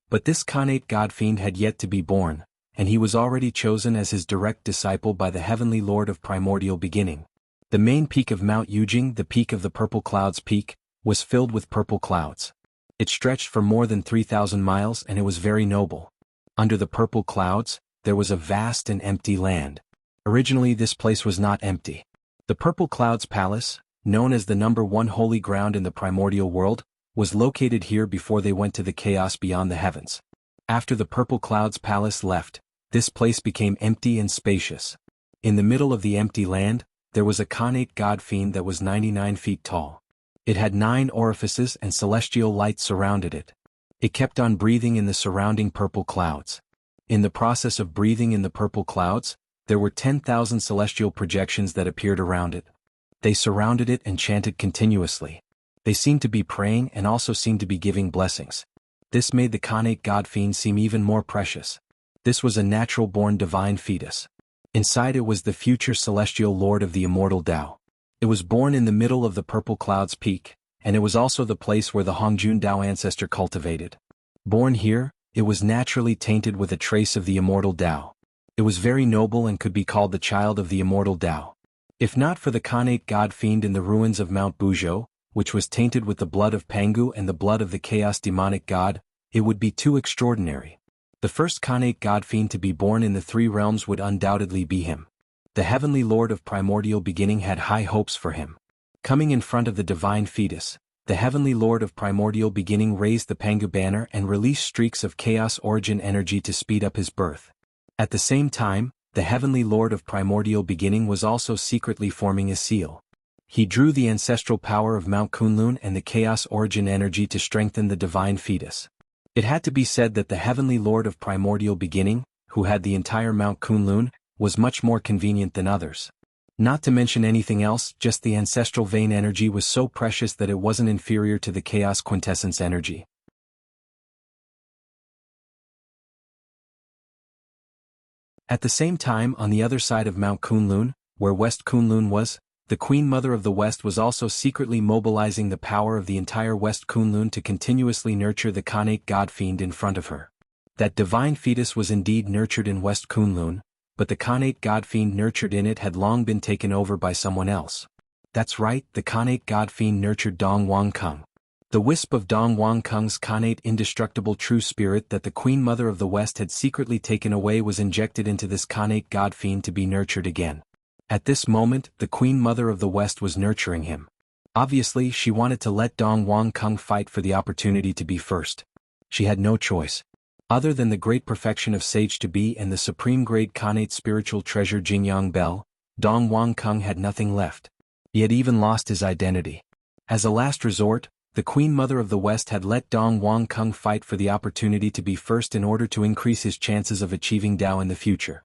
S1: But this Khanate God Fiend had yet to be born, and he was already chosen as his direct disciple by the Heavenly Lord of Primordial Beginning. The main peak of Mount Yujing, the peak of the Purple Clouds Peak, was filled with purple clouds. It stretched for more than 3,000 miles and it was very noble. Under the purple clouds, there was a vast and empty land. Originally this place was not empty. The Purple Clouds Palace, known as the number one holy ground in the primordial world, was located here before they went to the chaos beyond the heavens. After the purple cloud's palace left, this place became empty and spacious. In the middle of the empty land, there was a Khanate god fiend that was 99 feet tall. It had 9 orifices and celestial light surrounded it. It kept on breathing in the surrounding purple clouds. In the process of breathing in the purple clouds, there were 10,000 celestial projections that appeared around it. They surrounded it and chanted continuously. They seemed to be praying and also seemed to be giving blessings. This made the Khanate god fiend seem even more precious. This was a natural-born divine fetus. Inside it was the future celestial lord of the immortal Tao. It was born in the middle of the purple cloud's peak, and it was also the place where the Hongjun Tao ancestor cultivated. Born here, it was naturally tainted with a trace of the immortal Tao. It was very noble and could be called the child of the immortal Tao. If not for the Khanate god fiend in the ruins of Mount Buzhou, which was tainted with the blood of Pangu and the blood of the chaos demonic god, it would be too extraordinary. The first Khanate god fiend to be born in the 3 realms would undoubtedly be him. The heavenly lord of primordial beginning had high hopes for him. Coming in front of the divine fetus, the heavenly lord of primordial beginning raised the Pangu banner and released streaks of chaos origin energy to speed up his birth. At the same time, the heavenly lord of primordial beginning was also secretly forming a seal. He drew the ancestral power of Mount Kunlun and the chaos origin energy to strengthen the divine fetus. It had to be said that the heavenly lord of primordial beginning, who had the entire Mount Kunlun, was much more convenient than others. Not to mention anything else, just the ancestral vein energy was so precious that it wasn't inferior to the chaos quintessence energy. At the same time, on the other side of Mount Kunlun, where West Kunlun was, the Queen Mother of the West was also secretly mobilizing the power of the entire West Kunlun to continuously nurture the Khanate god fiend in front of her. That divine fetus was indeed nurtured in West Kunlun, but the Khanate god fiend nurtured in it had long been taken over by someone else. That's right, the Khanate god fiend nurtured Dong Wang Kung. The wisp of Dong Wang Kung's Khanate indestructible true spirit that the Queen Mother of the West had secretly taken away was injected into this Khanate god fiend to be nurtured again. At this moment, the Queen Mother of the West was nurturing him. Obviously, she wanted to let Dong Wang Kung fight for the opportunity to be first. She had no choice. Other than the great perfection of Sage to be and the supreme grade Khanate spiritual treasure Jingyang Bell, Dong Wang Kung had nothing left. He had even lost his identity. As a last resort, the Queen Mother of the West had let Dong Wang Kung fight for the opportunity to be first in order to increase his chances of achieving Tao in the future.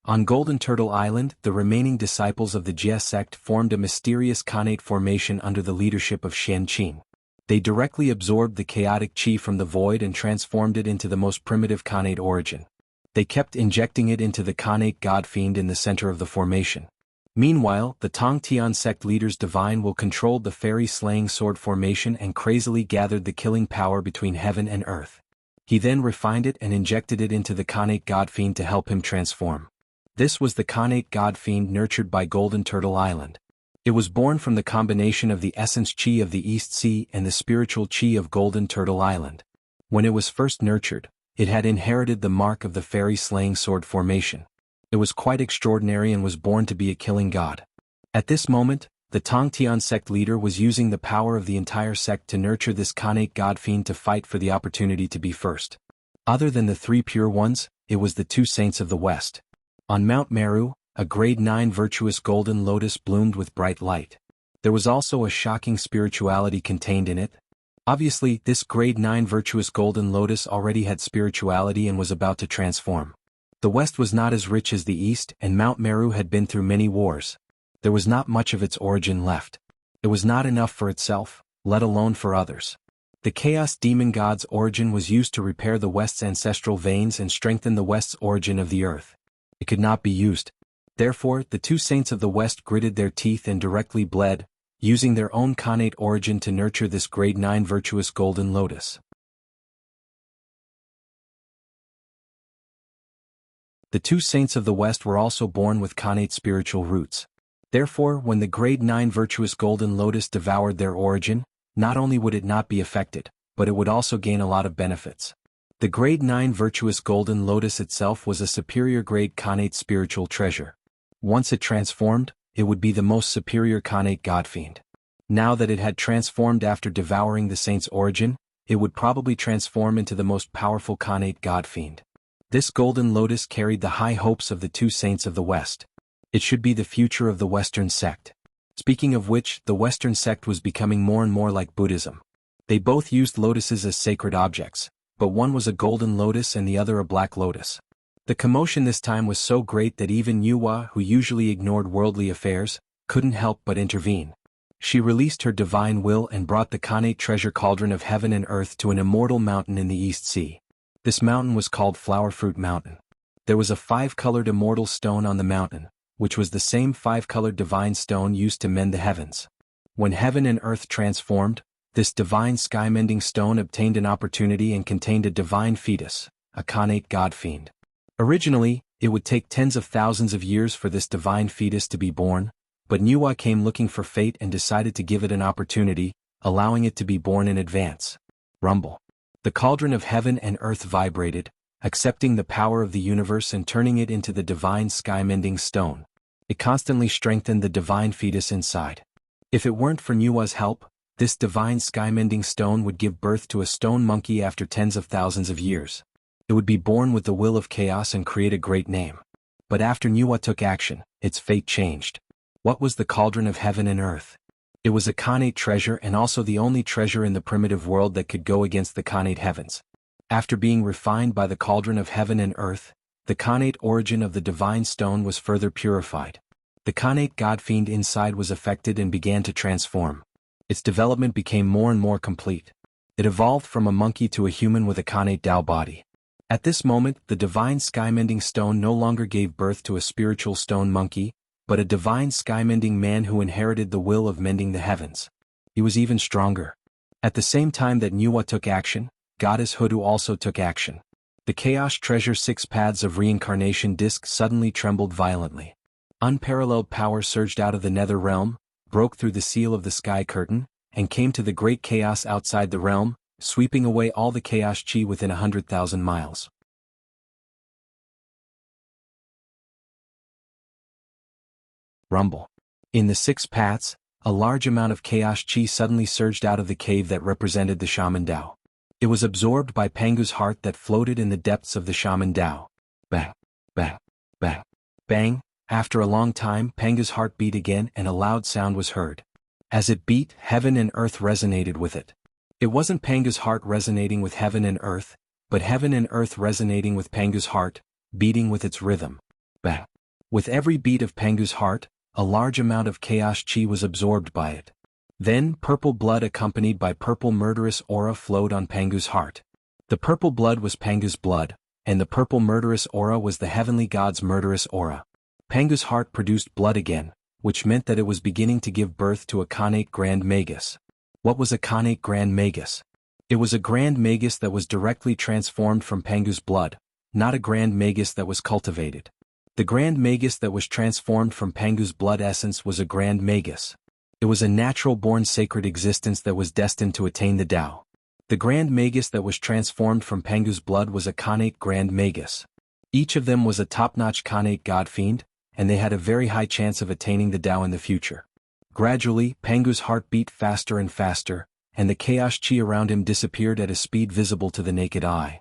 S1: On Golden Turtle Island, the remaining disciples of the Jie sect formed a mysterious Khanate formation under the leadership of Shen Qing. They directly absorbed the chaotic qi from the void and transformed it into the most primitive Khanate origin. They kept injecting it into the Khanate god fiend in the center of the formation. Meanwhile, the Tongtian sect leader's divine will controlled the fairy-slaying sword formation and crazily gathered the killing power between heaven and earth. He then refined it and injected it into the Khanate god fiend to help him transform. This was the Khanate god fiend nurtured by Golden Turtle Island. It was born from the combination of the essence qi of the East Sea and the spiritual qi of Golden Turtle Island. When it was first nurtured, it had inherited the mark of the fairy-slaying sword formation. It was quite extraordinary and was born to be a killing god. At this moment, the Tongtian sect leader was using the power of the entire sect to nurture this Khanate god fiend to fight for the opportunity to be first. Other than the 3 pure ones, it was the 2 saints of the West. On Mount Meru, a grade 9 virtuous golden lotus bloomed with bright light. There was also a shocking spirituality contained in it. Obviously, this grade 9 virtuous golden lotus already had spirituality and was about to transform. The West was not as rich as the East, and Mount Meru had been through many wars. There was not much of its origin left. It was not enough for itself, let alone for others. The Chaos Demon God's origin was used to repair the West's ancestral veins and strengthen the West's origin of the earth. It could not be used. Therefore, the 2 saints of the West gritted their teeth and directly bled, using their own Khanate origin to nurture this grade 9 virtuous golden lotus. The 2 saints of the West were also born with Khanate spiritual roots. Therefore, when the grade 9 virtuous golden lotus devoured their origin, not only would it not be affected, but it would also gain a lot of benefits. The grade 9 virtuous golden lotus itself was a superior grade Khanate spiritual treasure. Once it transformed, it would be the most superior Khanate god fiend. Now that it had transformed after devouring the saint's origin, it would probably transform into the most powerful Khanate god-fiend. This golden lotus carried the high hopes of the two saints of the West. It should be the future of the Western sect. Speaking of which, the Western sect was becoming more and more like Buddhism. They both used lotuses as sacred objects, but one was a golden lotus and the other a black lotus. The commotion this time was so great that even Yuhua, who usually ignored worldly affairs, couldn't help but intervene. She released her divine will and brought the Khanate treasure cauldron of heaven and earth to an immortal mountain in the East Sea. This mountain was called Flower Fruit Mountain. There was a 5-colored immortal stone on the mountain, which was the same 5-colored divine stone used to mend the heavens. When heaven and earth transformed, this divine sky-mending stone obtained an opportunity and contained a divine fetus, a Khanate god-fiend. Originally, it would take tens of thousands of years for this divine fetus to be born, but Nuwa came looking for fate and decided to give it an opportunity, allowing it to be born in advance. Rumble. The cauldron of heaven and earth vibrated, accepting the power of the universe and turning it into the divine sky-mending stone. It constantly strengthened the divine fetus inside. If it weren't for Nuwa's help, this divine sky-mending stone would give birth to a stone monkey after tens of thousands of years. It would be born with the will of chaos and create a great name. But after Nuwa took action, its fate changed. What was the cauldron of heaven and earth? It was a Khanate treasure and also the only treasure in the primitive world that could go against the Khanate heavens. After being refined by the cauldron of heaven and earth, the Khanate origin of the divine stone was further purified. The Khanate god-fiend inside was affected and began to transform. Its development became more and more complete. It evolved from a monkey to a human with a Khanate Tao body. At this moment, the divine sky-mending stone no longer gave birth to a spiritual stone monkey, but a divine sky-mending man who inherited the will of mending the heavens. He was even stronger. At the same time that Nuwa took action, Goddess Hudu also took action. The Chaos Treasure 6 Paths of Reincarnation disc suddenly trembled violently. Unparalleled power surged out of the nether realm, broke through the seal of the sky curtain, and came to the great chaos outside the realm, sweeping away all the chaos chi within 100,000 miles. Rumble. In the 6 paths, a large amount of chaos chi suddenly surged out of the cave that represented the shaman Dao. It was absorbed by Pangu's heart that floated in the depths of the shaman Dao. Bang, bang, bang, bang. After a long time, Pangu's heart beat again and a loud sound was heard. As it beat, heaven and earth resonated with it. It wasn't Pangu's heart resonating with heaven and earth, but heaven and earth resonating with Pangu's heart, beating with its rhythm. Bang. With every beat of Pangu's heart, a large amount of chaos chi was absorbed by it. Then, purple blood accompanied by purple murderous aura flowed on Pangu's heart. The purple blood was Pangu's blood, and the purple murderous aura was the heavenly god's murderous aura. Pangu's heart produced blood again, which meant that it was beginning to give birth to a Khanate Grand Magus. What was a Khanate Grand Magus? It was a Grand Magus that was directly transformed from Pangu's blood, not a Grand Magus that was cultivated. The Grand Magus that was transformed from Pangu's blood essence was a Grand Magus. It was a natural-born sacred existence that was destined to attain the Tao. The Grand Magus that was transformed from Pangu's blood was a Khanate Grand Magus. Each of them was a top-notch Khanate god-fiend, and they had a very high chance of attaining the Tao in the future. Gradually, Pangu's heart beat faster and faster, and the chaos chi around him disappeared at a speed visible to the naked eye.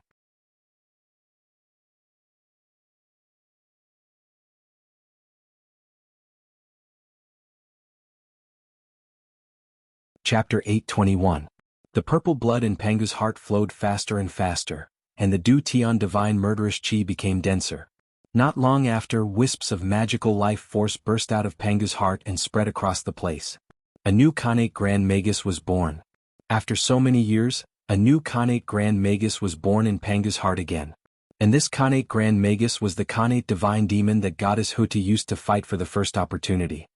S1: Chapter 821. The purple blood in Pangu's heart flowed faster and faster, and the Du Tian divine murderous chi became denser. Not long after, wisps of magical life force burst out of Pangu's heart and spread across the place. A new Khanate Grand Magus was born. After so many years, a new Khanate Grand Magus was born in Pangu's heart again. And this Khanate Grand Magus was the Khanate divine demon that Goddess Hutu used to fight for the first opportunity.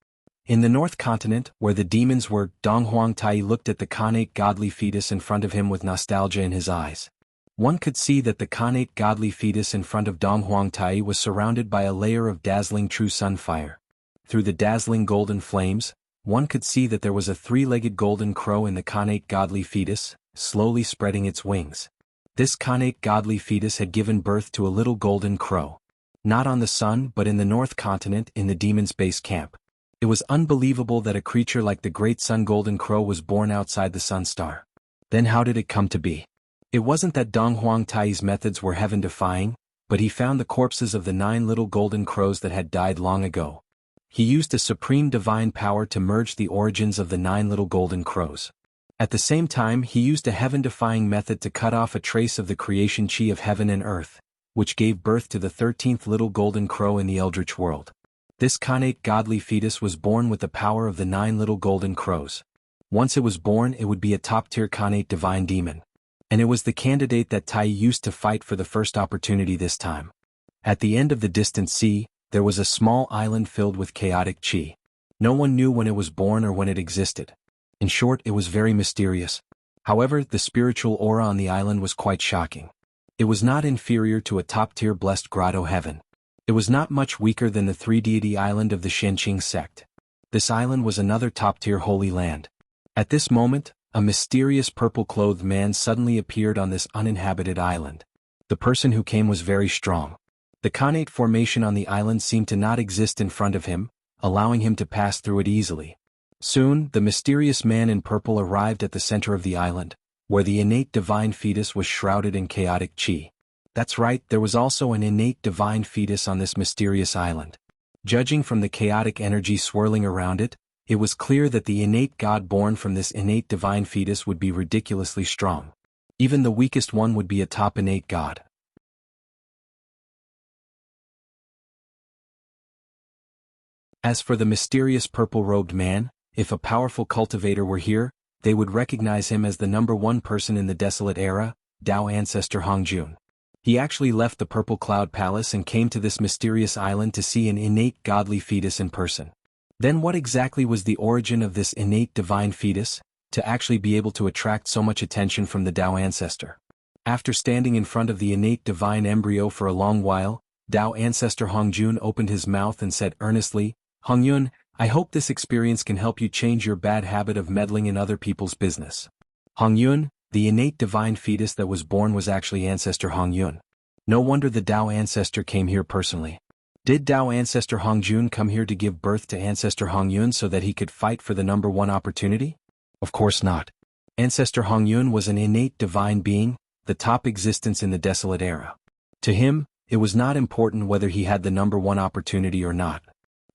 S1: In the North Continent, where the demons were, Dong Huangtai looked at the Khanate godly fetus in front of him with nostalgia in his eyes. One could see that the Khanate godly fetus in front of Dong Huangtai was surrounded by a layer of dazzling true sun fire. Through the dazzling golden flames, one could see that there was a three-legged golden crow in the Khanate godly fetus, slowly spreading its wings. This Khanate godly fetus had given birth to a little golden crow. Not on the sun but in the North Continent in the demon's base camp. It was unbelievable that a creature like the great sun golden crow was born outside the sun star. Then how did it come to be? It wasn't that Dong Huang Tai's methods were heaven-defying, but he found the corpses of the 9 little golden crows that had died long ago. He used a supreme divine power to merge the origins of the 9 little golden crows. At the same time, he used a heaven-defying method to cut off a trace of the creation chi of heaven and earth, which gave birth to the 13th little golden crow in the eldritch world. This connate godly fetus was born with the power of the 9 little golden crows. Once it was born, it would be a top-tier connate divine demon. And it was the candidate that Tai used to fight for the first opportunity this time. At the end of the distant sea, there was a small island filled with chaotic chi. No one knew when it was born or when it existed. In short, it was very mysterious. However, the spiritual aura on the island was quite shocking. It was not inferior to a top-tier blessed grotto heaven. It was not much weaker than the 3-deity island of the Shenqing sect. This island was another top-tier holy land. At this moment, a mysterious purple-clothed man suddenly appeared on this uninhabited island. The person who came was very strong. The connate formation on the island seemed to not exist in front of him, allowing him to pass through it easily. Soon, the mysterious man in purple arrived at the center of the island, where the innate divine fetus was shrouded in chaotic chi. That's right, there was also an innate divine fetus on this mysterious island. Judging from the chaotic energy swirling around it, it was clear that the innate god born from this innate divine fetus would be ridiculously strong. Even the weakest one would be a top innate god. As for the mysterious purple-robed man, if a powerful cultivator were here, they would recognize him as the #1 person in the desolate era, Dao ancestor Hongjun. He actually left the Purple Cloud Palace and came to this mysterious island to see an innate godly fetus in person. Then what exactly was the origin of this innate divine fetus, to actually be able to attract so much attention from the Dao ancestor? After standing in front of the innate divine embryo for a long while, Dao ancestor Hongjun opened his mouth and said earnestly, "Hongyun, I hope this experience can help you change your bad habit of meddling in other people's business." Hongyun, the innate divine fetus that was born, was actually ancestor Hongyun. No wonder the Dao ancestor came here personally. Did Dao ancestor Hongjun come here to give birth to ancestor Hongyun so that he could fight for the #1 opportunity? Of course not. Ancestor Hongyun was an innate divine being, the top existence in the desolate era. To him, it was not important whether he had the #1 opportunity or not.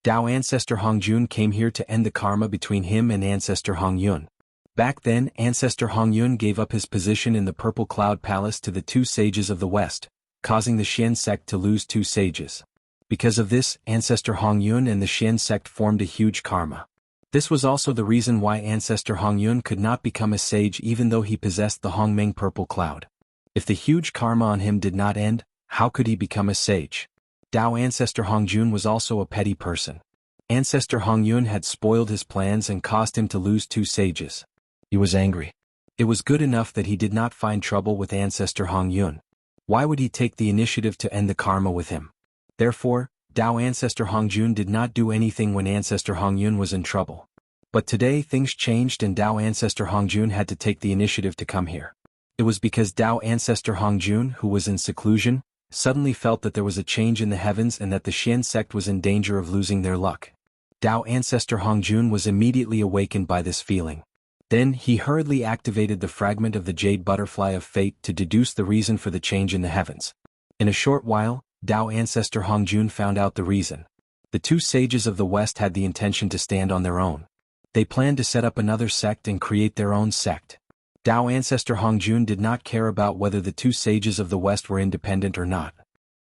S1: Dao ancestor Hongjun came here to end the karma between him and ancestor Hongyun. Back then, ancestor Hongyun gave up his position in the Purple Cloud Palace to the 2 sages of the West, causing the Xian sect to lose 2 sages. Because of this, ancestor Hongyun and the Xian sect formed a huge karma. This was also the reason why ancestor Hongyun could not become a sage even though he possessed the Hongmeng Purple Cloud. If the huge karma on him did not end, how could he become a sage? Dao ancestor Hongjun was also a petty person. Ancestor Hongyun had spoiled his plans and caused him to lose 2 sages. He was angry. It was good enough that he did not find trouble with ancestor Hongyun. Why would he take the initiative to end the karma with him? Therefore, Dao ancestor Hongjun did not do anything when ancestor Hongyun was in trouble. But today things changed and Dao ancestor Hongjun had to take the initiative to come here. It was because Dao ancestor Hongjun, who was in seclusion, suddenly felt that there was a change in the heavens and that the Xian sect was in danger of losing their luck. Dao ancestor Hongjun was immediately awakened by this feeling. Then he hurriedly activated the fragment of the jade butterfly of fate to deduce the reason for the change in the heavens. In a short while, Dao ancestor Hongjun found out the reason. The 2 sages of the West had the intention to stand on their own. They planned to set up another sect and create their own sect. Dao ancestor Hongjun did not care about whether the 2 sages of the West were independent or not.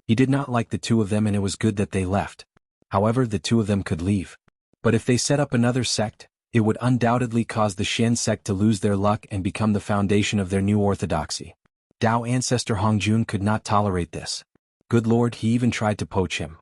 S1: He did not like the 2 of them and it was good that they left. However, the 2 of them could leave. But if they set up another sect, it would undoubtedly cause the Xian sect to lose their luck and become the foundation of their new orthodoxy. Dao ancestor Hongjun could not tolerate this. Good Lord, he even tried to poach him.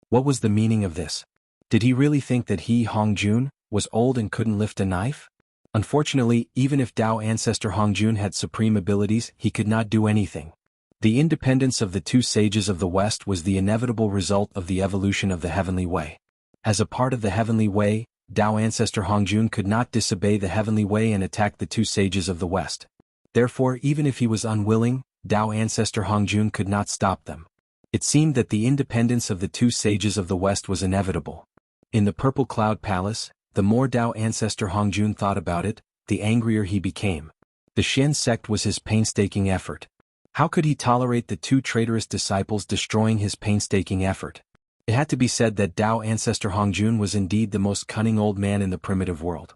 S1: What was the meaning of this? Did he really think that he, Hongjun, was old and couldn't lift a knife? Unfortunately, even if Dao ancestor Hongjun had supreme abilities, he could not do anything. The independence of the 2 sages of the West was the inevitable result of the evolution of the heavenly way. As a part of the heavenly way, Dao ancestor Hongjun could not disobey the heavenly way and attack the 2 sages of the West. Therefore, even if he was unwilling, Dao ancestor Hongjun could not stop them. It seemed that the independence of the two sages of the West was inevitable. In the Purple Cloud Palace, the more Tao ancestor Hongjun thought about it, the angrier he became. The Xian sect was his painstaking effort. How could he tolerate the two traitorous disciples destroying his painstaking effort? It had to be said that Tao ancestor Hongjun was indeed the most cunning old man in the primitive world.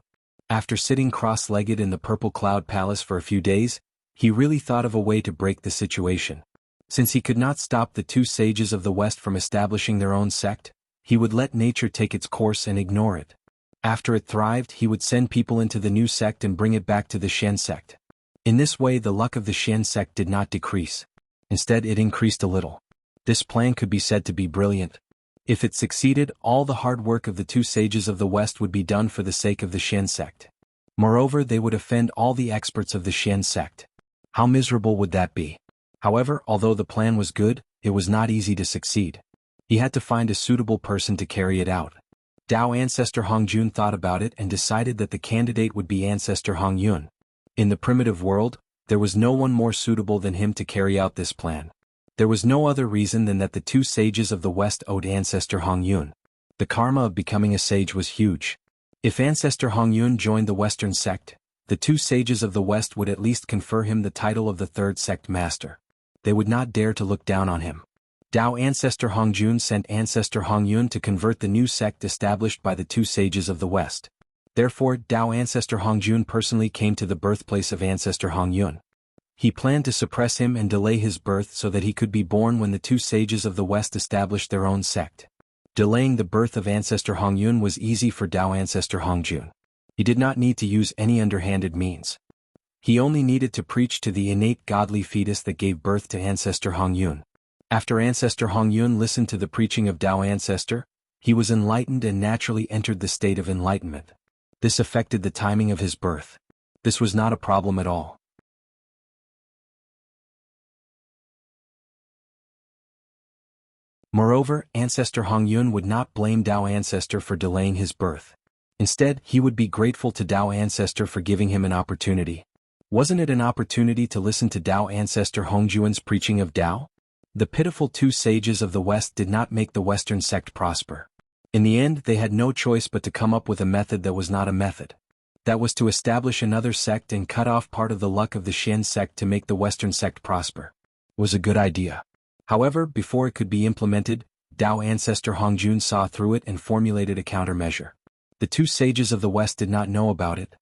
S1: After sitting cross-legged in the Purple Cloud Palace for a few days, he really thought of a way to break the situation. Since he could not stop the two sages of the West from establishing their own sect, he would let nature take its course and ignore it. After it thrived, he would send people into the new sect and bring it back to the Xian sect. In this way, the luck of the Xian sect did not decrease. Instead, it increased a little. This plan could be said to be brilliant. If it succeeded, all the hard work of the two sages of the West would be done for the sake of the Xian sect. Moreover, they would offend all the experts of the Xian sect. How miserable would that be? However, although the plan was good, it was not easy to succeed. He had to find a suitable person to carry it out. Tao ancestor Hongjun thought about it and decided that the candidate would be ancestor Hongyun. In the primitive world, there was no one more suitable than him to carry out this plan. There was no other reason than that the two sages of the West owed ancestor Hongyun. The karma of becoming a sage was huge. If ancestor Hongyun joined the Western sect, the two sages of the West would at least confer him the title of the third sect master. They would not dare to look down on him. Tao ancestor Hongjun sent ancestor Hongyun to convert the new sect established by the two sages of the West. Therefore, Tao ancestor Hongjun personally came to the birthplace of ancestor Hongyun. He planned to suppress him and delay his birth so that he could be born when the two sages of the West established their own sect. Delaying the birth of ancestor Hongyun was easy for Tao ancestor Hongjun. He did not need to use any underhanded means. He only needed to preach to the innate godly fetus that gave birth to ancestor Hongyun. After ancestor Hongyun listened to the preaching of Tao ancestor, he was enlightened and naturally entered the state of enlightenment. This affected the timing of his birth. This was not a problem at all. Moreover, ancestor Hongyun would not blame Tao ancestor for delaying his birth. Instead, he would be grateful to Tao ancestor for giving him an opportunity. Wasn't it an opportunity to listen to Tao ancestor Hongjun's preaching of Tao? The pitiful two sages of the West did not make the Western sect prosper. In the end, they had no choice but to come up with a method that was not a method. That was to establish another sect and cut off part of the luck of the Xian sect to make the Western sect prosper. It was a good idea. However, before it could be implemented, Tao ancestor Hongjun saw through it and formulated a countermeasure. The two sages of the West did not know about it.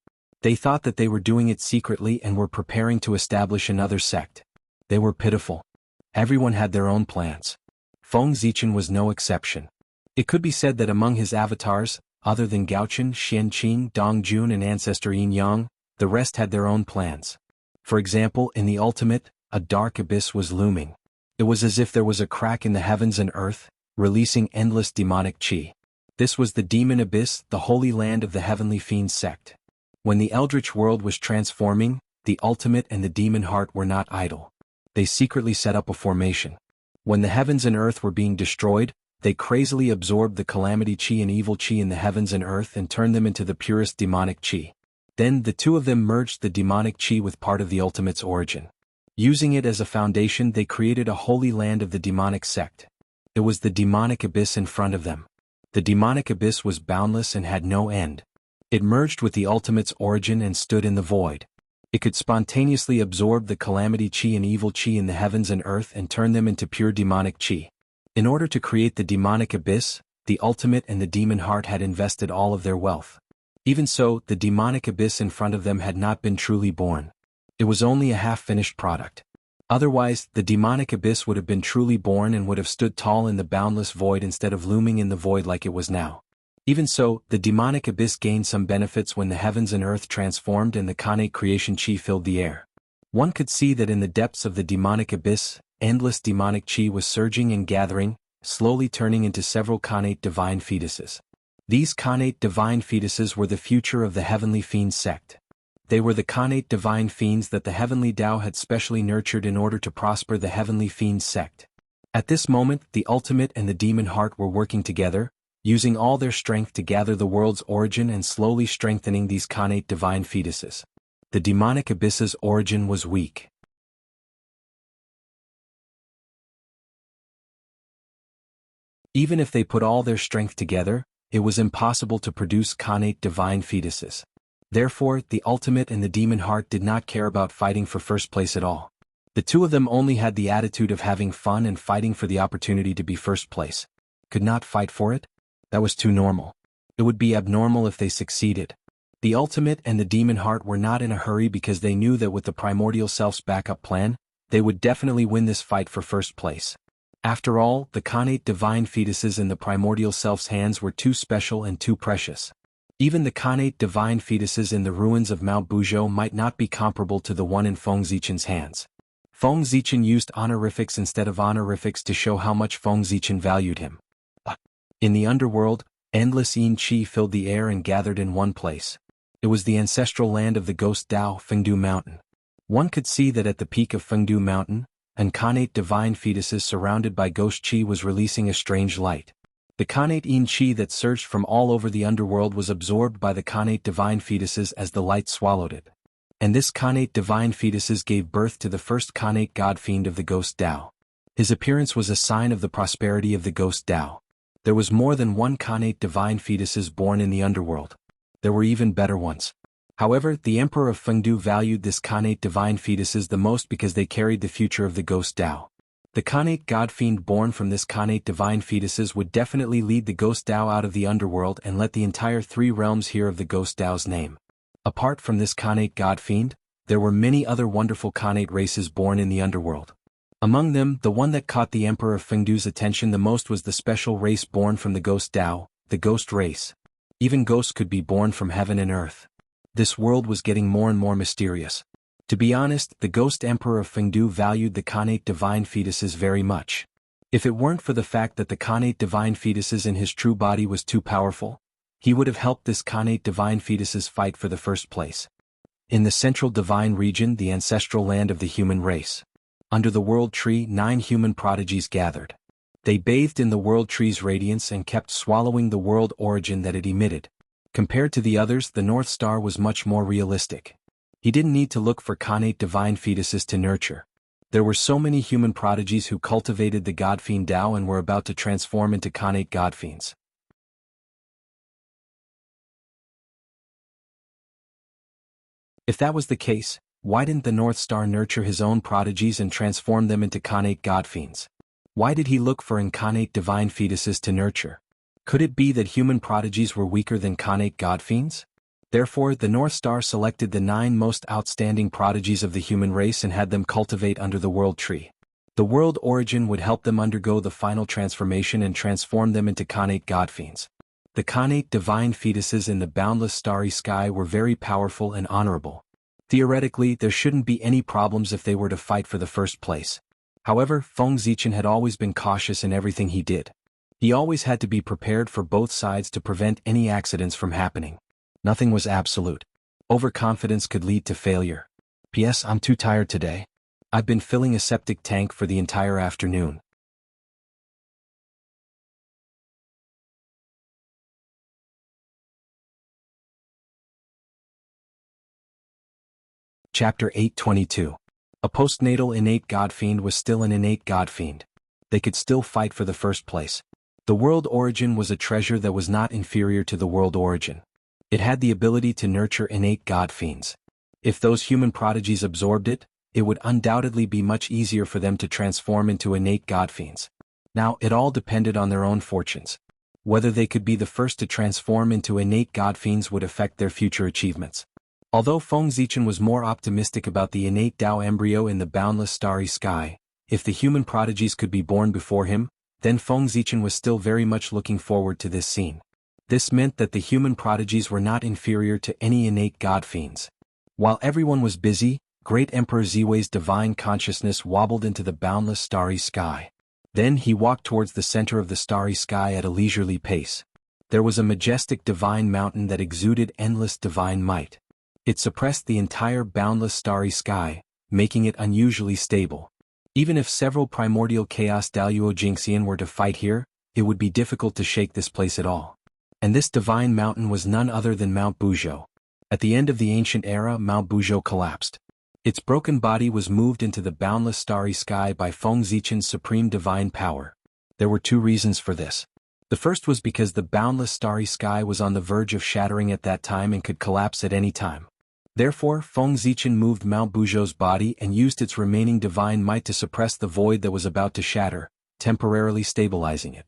S1: They thought that they were doing it secretly and were preparing to establish another sect. They were pitiful. Everyone had their own plans. Feng Zichen was no exception. It could be said that among his avatars, other than Gaochen, Xianqing, Dongjun and ancestor Yin Yang, the rest had their own plans. For example, in the ultimate, a dark abyss was looming. It was as if there was a crack in the heavens and earth, releasing endless demonic qi. This was the demon abyss, the holy land of the heavenly fiend sect. When the eldritch world was transforming, the ultimate and the demon heart were not idle. They secretly set up a formation. When the heavens and earth were being destroyed, they crazily absorbed the calamity qi and evil qi in the heavens and earth and turned them into the purest demonic qi. Then the two of them merged the demonic qi with part of the ultimate's origin. Using it as a foundation, they created a holy land of the demonic sect. It was the demonic abyss in front of them. The demonic abyss was boundless and had no end. It merged with the ultimate's origin and stood in the void. It could spontaneously absorb the calamity qi and evil qi in the heavens and earth and turn them into pure demonic qi. In order to create the demonic abyss, the ultimate and the demon heart had invested all of their wealth. Even so, the demonic abyss in front of them had not been truly born. It was only a half-finished product. Otherwise, the demonic abyss would have been truly born and would have stood tall in the boundless void instead of looming in the void like it was now. Even so, the demonic abyss gained some benefits when the heavens and earth transformed and the Khanate creation chi filled the air. One could see that in the depths of the demonic abyss, endless demonic chi was surging and gathering, slowly turning into several Khanate divine fetuses. These Khanate divine fetuses were the future of the heavenly fiend sect. They were the Khanate divine fiends that the heavenly Tao had specially nurtured in order to prosper the heavenly fiend sect. At this moment, the ultimate and the demon heart were working together, using all their strength to gather the world's origin and slowly strengthening these Khanate divine fetuses. The demonic abyss's origin was weak. Even if they put all their strength together, it was impossible to produce connate divine fetuses. Therefore, the ultimate and the demon heart did not care about fighting for first place at all. The two of them only had the attitude of having fun and fighting for the opportunity to be first place. Could not fight for it? That was too normal. It would be abnormal if they succeeded. The ultimate and the demon heart were not in a hurry because they knew that with the primordial self's backup plan, they would definitely win this fight for first place. After all, the connate divine fetuses in the primordial self's hands were too special and too precious. Even the connate divine fetuses in the ruins of Mount Buzhou might not be comparable to the one in Feng Zichen's hands. Feng Zichen used honorifics instead of honorifics to show how much Feng Zichen valued him. In the underworld, endless yin qi filled the air and gathered in one place. It was the ancestral land of the ghost Dao, Fengdu Mountain. One could see that at the peak of Fengdu Mountain, an connate divine fetuses surrounded by ghost qi was releasing a strange light. The connate yin qi that surged from all over the underworld was absorbed by the connate divine fetuses as the light swallowed it. And this connate divine fetuses gave birth to the first connate god fiend of the ghost Dao. His appearance was a sign of the prosperity of the ghost Dao. There was more than one connate divine fetuses born in the underworld. There were even better ones. However, the emperor of Fengdu valued this connate divine fetuses the most because they carried the future of the ghost Dao. The connate god fiend born from this connate divine fetuses would definitely lead the ghost Dao out of the underworld and let the entire three realms hear of the ghost Dao's name. Apart from this connate god fiend, there were many other wonderful connate races born in the underworld. Among them, the one that caught the emperor of Fengdu's attention the most was the special race born from the ghost Dao, the ghost race. Even ghosts could be born from heaven and earth. This world was getting more and more mysterious. To be honest, the ghost emperor of Fengdu valued the connate divine fetuses very much. If it weren't for the fact that the connate divine fetuses in his true body was too powerful, he would have helped this connate divine fetuses fight for the first place. In the central divine region, the ancestral land of the human race. Under the world tree, 9 human prodigies gathered. They bathed in the world tree's radiance and kept swallowing the world origin that it emitted. Compared to the others, the North Star was much more realistic. He didn't need to look for connate divine fetuses to nurture. There were so many human prodigies who cultivated the godfiend Dao and were about to transform into connate godfiends. If that was the case, why didn't the North Star nurture his own prodigies and transform them into connate godfiends? Why did he look for incarnate divine fetuses to nurture? Could it be that human prodigies were weaker than connate godfiends? Therefore, the North Star selected the 9 most outstanding prodigies of the human race and had them cultivate under the world tree. The world origin would help them undergo the final transformation and transform them into connate godfiends. The connate divine fetuses in the boundless starry sky were very powerful and honorable. Theoretically, there shouldn't be any problems if they were to fight for the first place. However, Feng Zichen had always been cautious in everything he did. He always had to be prepared for both sides to prevent any accidents from happening. Nothing was absolute. Overconfidence could lead to failure. P.S. I'm too tired today. I've been filling a septic tank for the entire afternoon. Chapter 822. A postnatal innate godfiend was still an innate godfiend. They could still fight for the first place. The world origin was a treasure that was not inferior to the world origin. It had the ability to nurture innate godfiends. If those human prodigies absorbed it, it would undoubtedly be much easier for them to transform into innate godfiends. Now, it all depended on their own fortunes. Whether they could be the first to transform into innate godfiends would affect their future achievements. Although Feng Zichen was more optimistic about the innate Dao embryo in the boundless starry sky, if the human prodigies could be born before him, then Feng Zichen was still very much looking forward to this scene. This meant that the human prodigies were not inferior to any innate godfiends. While everyone was busy, Great Emperor Ziwei's divine consciousness wobbled into the boundless starry sky. Then he walked towards the center of the starry sky at a leisurely pace. There was a majestic divine mountain that exuded endless divine might. It suppressed the entire boundless starry sky, making it unusually stable. Even if several primordial chaos Daluo Jingxian were to fight here, it would be difficult to shake this place at all. And this divine mountain was none other than Mount Buzhou. At the end of the ancient era, Mount Buzhou collapsed. Its broken body was moved into the boundless starry sky by Feng Zichen's supreme divine power. There were two reasons for this. The first was because the boundless starry sky was on the verge of shattering at that time and could collapse at any time. Therefore, Feng Zichen moved Mount Buzhou's body and used its remaining divine might to suppress the void that was about to shatter, temporarily stabilizing it.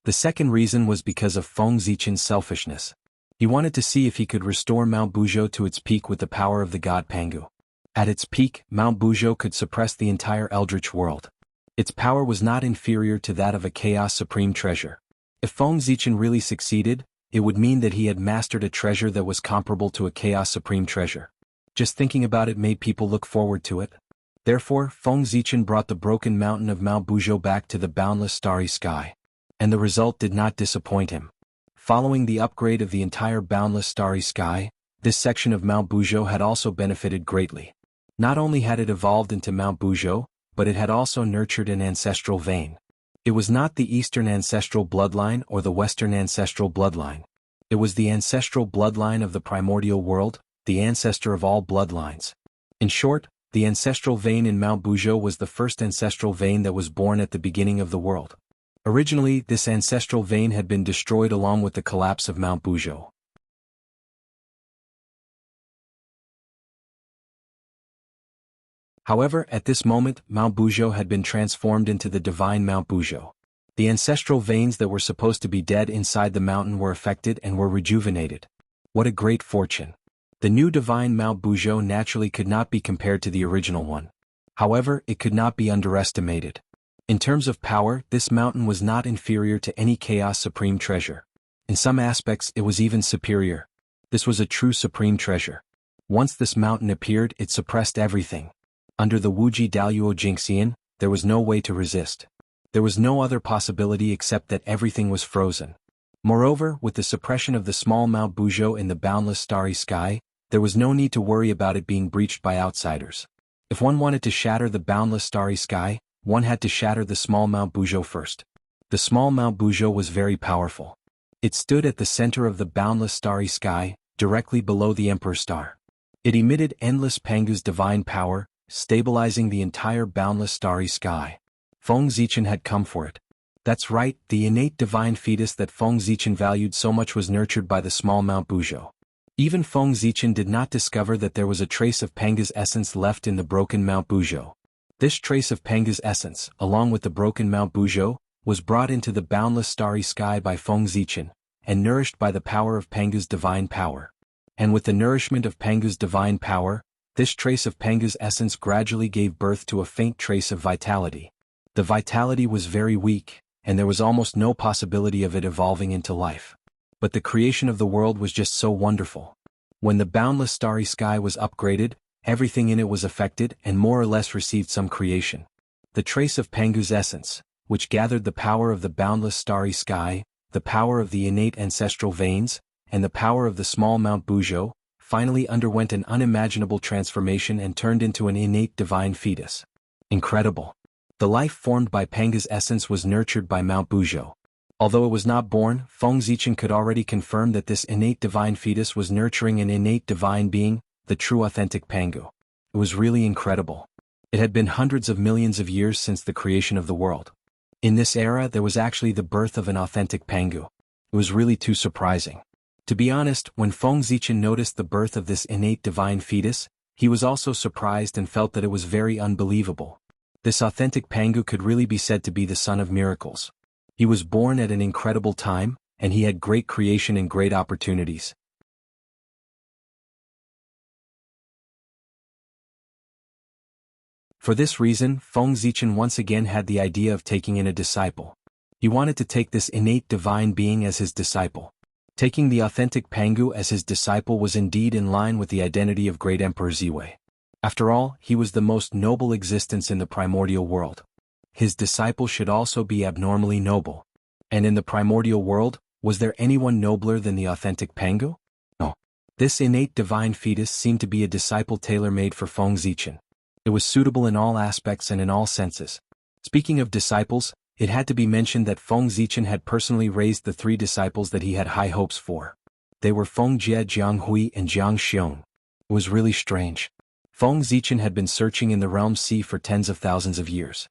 S1: The second reason was because of Feng Zichen's selfishness. He wanted to see if he could restore Mount Buzhou to its peak with the power of the god Pangu. At its peak, Mount Buzhou could suppress the entire eldritch world. Its power was not inferior to that of a chaos supreme treasure. If Feng Zichen really succeeded, it would mean that he had mastered a treasure that was comparable to a chaos supreme treasure. Just thinking about it made people look forward to it. Therefore, Feng Zichen brought the broken mountain of Mount Buzhou back to the boundless starry sky. And the result did not disappoint him. Following the upgrade of the entire boundless starry sky, this section of Mount Buzhou had also benefited greatly. Not only had it evolved into Mount Buzhou, but it had also nurtured an ancestral vein. It was not the Eastern ancestral bloodline or the Western ancestral bloodline. It was the ancestral bloodline of the primordial world, the ancestor of all bloodlines. In short, the ancestral vein in Mount Buzhou was the first ancestral vein that was born at the beginning of the world. Originally, this ancestral vein had been destroyed along with the collapse of Mount Buzhou. However, at this moment, Mount Buzhou had been transformed into the divine Mount Buzhou. The ancestral veins that were supposed to be dead inside the mountain were affected and were rejuvenated. What a great fortune! The new divine Mount Buzhou naturally could not be compared to the original one. However, it could not be underestimated. In terms of power, this mountain was not inferior to any Chaos Supreme treasure. In some aspects, it was even superior. This was a true supreme treasure. Once this mountain appeared, it suppressed everything. Under the Wuji Daluo Jingxian, there was no way to resist. There was no other possibility except that everything was frozen. Moreover, with the suppression of the small Mount Buzhou in the boundless starry sky, there was no need to worry about it being breached by outsiders. If one wanted to shatter the boundless starry sky, one had to shatter the small Mount Buzhou first. The small Mount Buzhou was very powerful. It stood at the center of the boundless starry sky, directly below the Emperor Star. It emitted endless Pangu's divine power, stabilizing the entire boundless starry sky. Feng Zichen had come for it. That's right, the innate divine fetus that Feng Zichen valued so much was nurtured by the small Mount Buzhou. Even Feng Zichen did not discover that there was a trace of Pangu's essence left in the broken Mount Buzhou. This trace of Pangu's essence, along with the broken Mount Buzhou, was brought into the boundless starry sky by Feng Zichen, and nourished by the power of Pangu's divine power. And with the nourishment of Pangu's divine power, this trace of Pangu's essence gradually gave birth to a faint trace of vitality. The vitality was very weak, and there was almost no possibility of it evolving into life. But the creation of the world was just so wonderful. When the boundless starry sky was upgraded, everything in it was affected and more or less received some creation. The trace of Pangu's essence, which gathered the power of the boundless starry sky, the power of the innate ancestral veins, and the power of the small Mount Buzhou, finally underwent an unimaginable transformation and turned into an innate divine fetus. Incredible. The life formed by Pangu's essence was nurtured by Mount Buzhou. Although it was not born, Feng Zichen could already confirm that this innate divine fetus was nurturing an innate divine being, the true authentic Pangu. It was really incredible. It had been hundreds of millions of years since the creation of the world. In this era, there was actually the birth of an authentic Pangu. It was really too surprising. To be honest, when Feng Zichen noticed the birth of this innate divine fetus, he was also surprised and felt that it was very unbelievable. This authentic Pangu could really be said to be the son of miracles. He was born at an incredible time, and he had great creation and great opportunities. For this reason, Feng Zichen once again had the idea of taking in a disciple. He wanted to take this innate divine being as his disciple. Taking the authentic Pangu as his disciple was indeed in line with the identity of Great Emperor Ziwei. After all, he was the most noble existence in the primordial world. His disciple should also be abnormally noble. And in the primordial world, was there anyone nobler than the authentic Pangu? No. This innate divine fetus seemed to be a disciple tailor-made for Feng Zichen. It was suitable in all aspects and in all senses. Speaking of disciples, it had to be mentioned that Feng Zichen had personally raised the three disciples that he had high hopes for. They were Feng Jie, Jianghu, and Jiang Xiong. It was really strange. Feng Zichen had been searching in the realm sea for tens of thousands of years.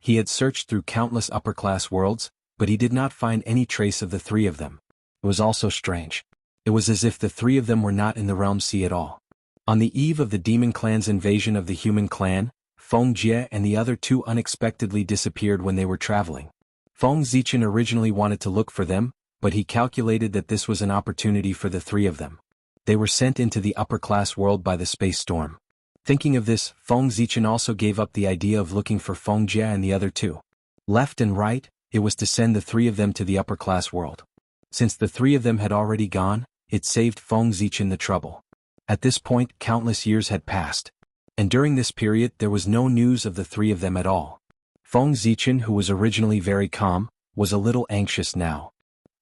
S1: He had searched through countless upper-class worlds, but he did not find any trace of the three of them. It was also strange. It was as if the three of them were not in the realm sea at all. On the eve of the demon clan's invasion of the human clan, Feng Jie and the other two unexpectedly disappeared when they were traveling. Feng Zichen originally wanted to look for them, but he calculated that this was an opportunity for the three of them. They were sent into the upper-class world by the space storm. Thinking of this, Feng Zichen also gave up the idea of looking for Feng Jie and the other two. Left and right, it was to send the three of them to the upper-class world. Since the three of them had already gone, it saved Feng Zichen the trouble. At this point, countless years had passed. And during this period there was no news of the three of them at all. Feng Zichen, who was originally very calm, was a little anxious now.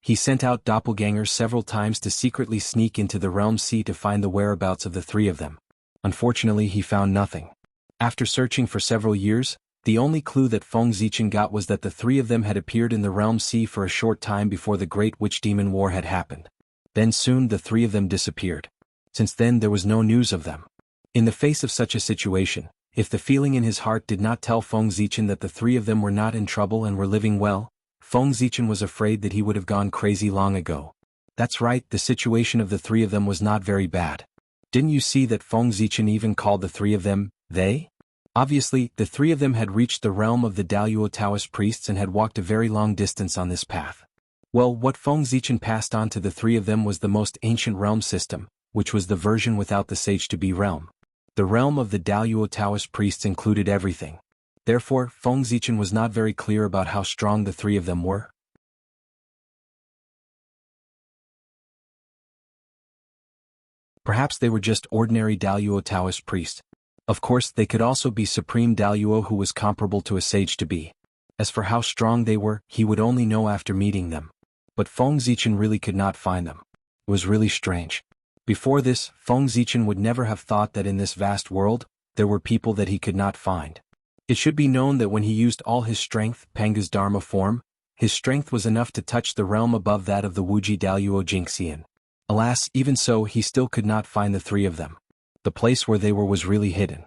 S1: He sent out doppelgangers several times to secretly sneak into the realm sea to find the whereabouts of the three of them. Unfortunately, he found nothing. After searching for several years, the only clue that Feng Zichen got was that the three of them had appeared in the realm sea for a short time before the Great Witch-Demon War had happened. Then soon the three of them disappeared. Since then there was no news of them. In the face of such a situation, if the feeling in his heart did not tell Feng Zichen that the three of them were not in trouble and were living well, Feng Zichen was afraid that he would have gone crazy long ago. That's right, the situation of the three of them was not very bad. Didn't you see that Feng Zichen even called the three of them, they? Obviously, the three of them had reached the realm of the Daluo Taoist priests and had walked a very long distance on this path. Well, what Feng Zichen passed on to the three of them was the most ancient realm system, which was the version without the sage-to-be realm. The realm of the Daluo Taoist priests included everything. Therefore, Feng Zichen was not very clear about how strong the three of them were. Perhaps they were just ordinary Daluo Taoist priests. Of course, they could also be Supreme Daluo who was comparable to a sage-to-be. As for how strong they were, he would only know after meeting them. But Feng Zichen really could not find them. It was really strange. Before this, Feng Zichen would never have thought that in this vast world, there were people that he could not find. It should be known that when he used all his strength, Panga's Dharma form, his strength was enough to touch the realm above that of the Wuji Daluo Jingxian. Alas, even so, he still could not find the three of them. The place where they were was really hidden.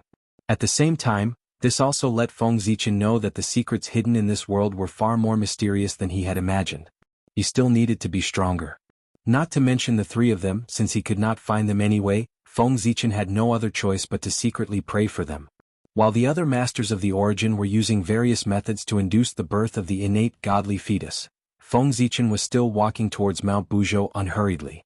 S1: At the same time, this also let Feng Zichen know that the secrets hidden in this world were far more mysterious than he had imagined. He still needed to be stronger. Not to mention the three of them, since he could not find them anyway, Feng Zichen had no other choice but to secretly pray for them. While the other masters of the origin were using various methods to induce the birth of the innate godly fetus, Feng Zichen was still walking towards Mount Buzhou unhurriedly.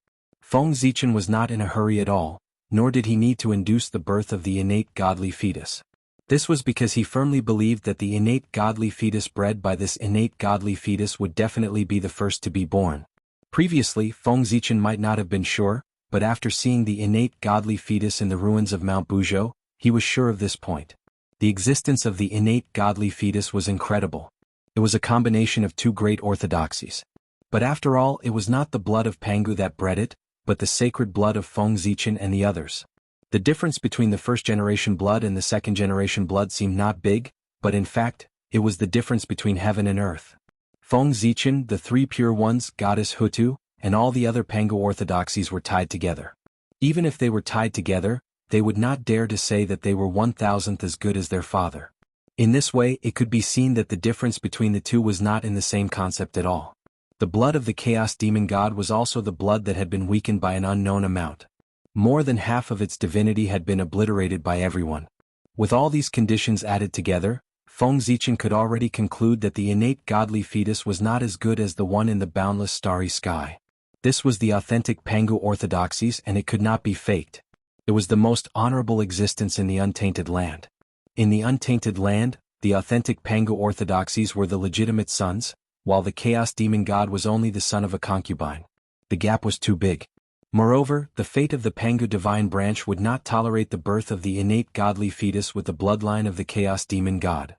S1: Feng Zichen was not in a hurry at all, nor did he need to induce the birth of the innate godly fetus. This was because he firmly believed that the innate godly fetus bred by this innate godly fetus would definitely be the first to be born. Previously, Feng Zichen might not have been sure, but after seeing the innate godly fetus in the ruins of Mount Buzhou, he was sure of this point. The existence of the innate godly fetus was incredible. It was a combination of two great orthodoxies. But after all, it was not the blood of Pangu that bred it, but the sacred blood of Feng Zichen and the others. The difference between the first-generation blood and the second-generation blood seemed not big, but in fact, it was the difference between heaven and earth. Feng Zichen, the three pure ones, Goddess Hutu, and all the other Pangu orthodoxies were tied together. Even if they were tied together, they would not dare to say that they were 1,000th as good as their father. In this way, it could be seen that the difference between the two was not in the same concept at all. The blood of the Chaos Demon God was also the blood that had been weakened by an unknown amount. More than half of its divinity had been obliterated by everyone. With all these conditions added together, Feng Zichen could already conclude that the innate godly fetus was not as good as the one in the boundless starry sky. This was the authentic Pangu orthodoxies and it could not be faked. It was the most honorable existence in the untainted land. In the untainted land, the authentic Pangu orthodoxies were the legitimate sons, while the Chaos Demon God was only the son of a concubine. The gap was too big. Moreover, the fate of the Pangu divine branch would not tolerate the birth of the innate godly fetus with the bloodline of the Chaos Demon God.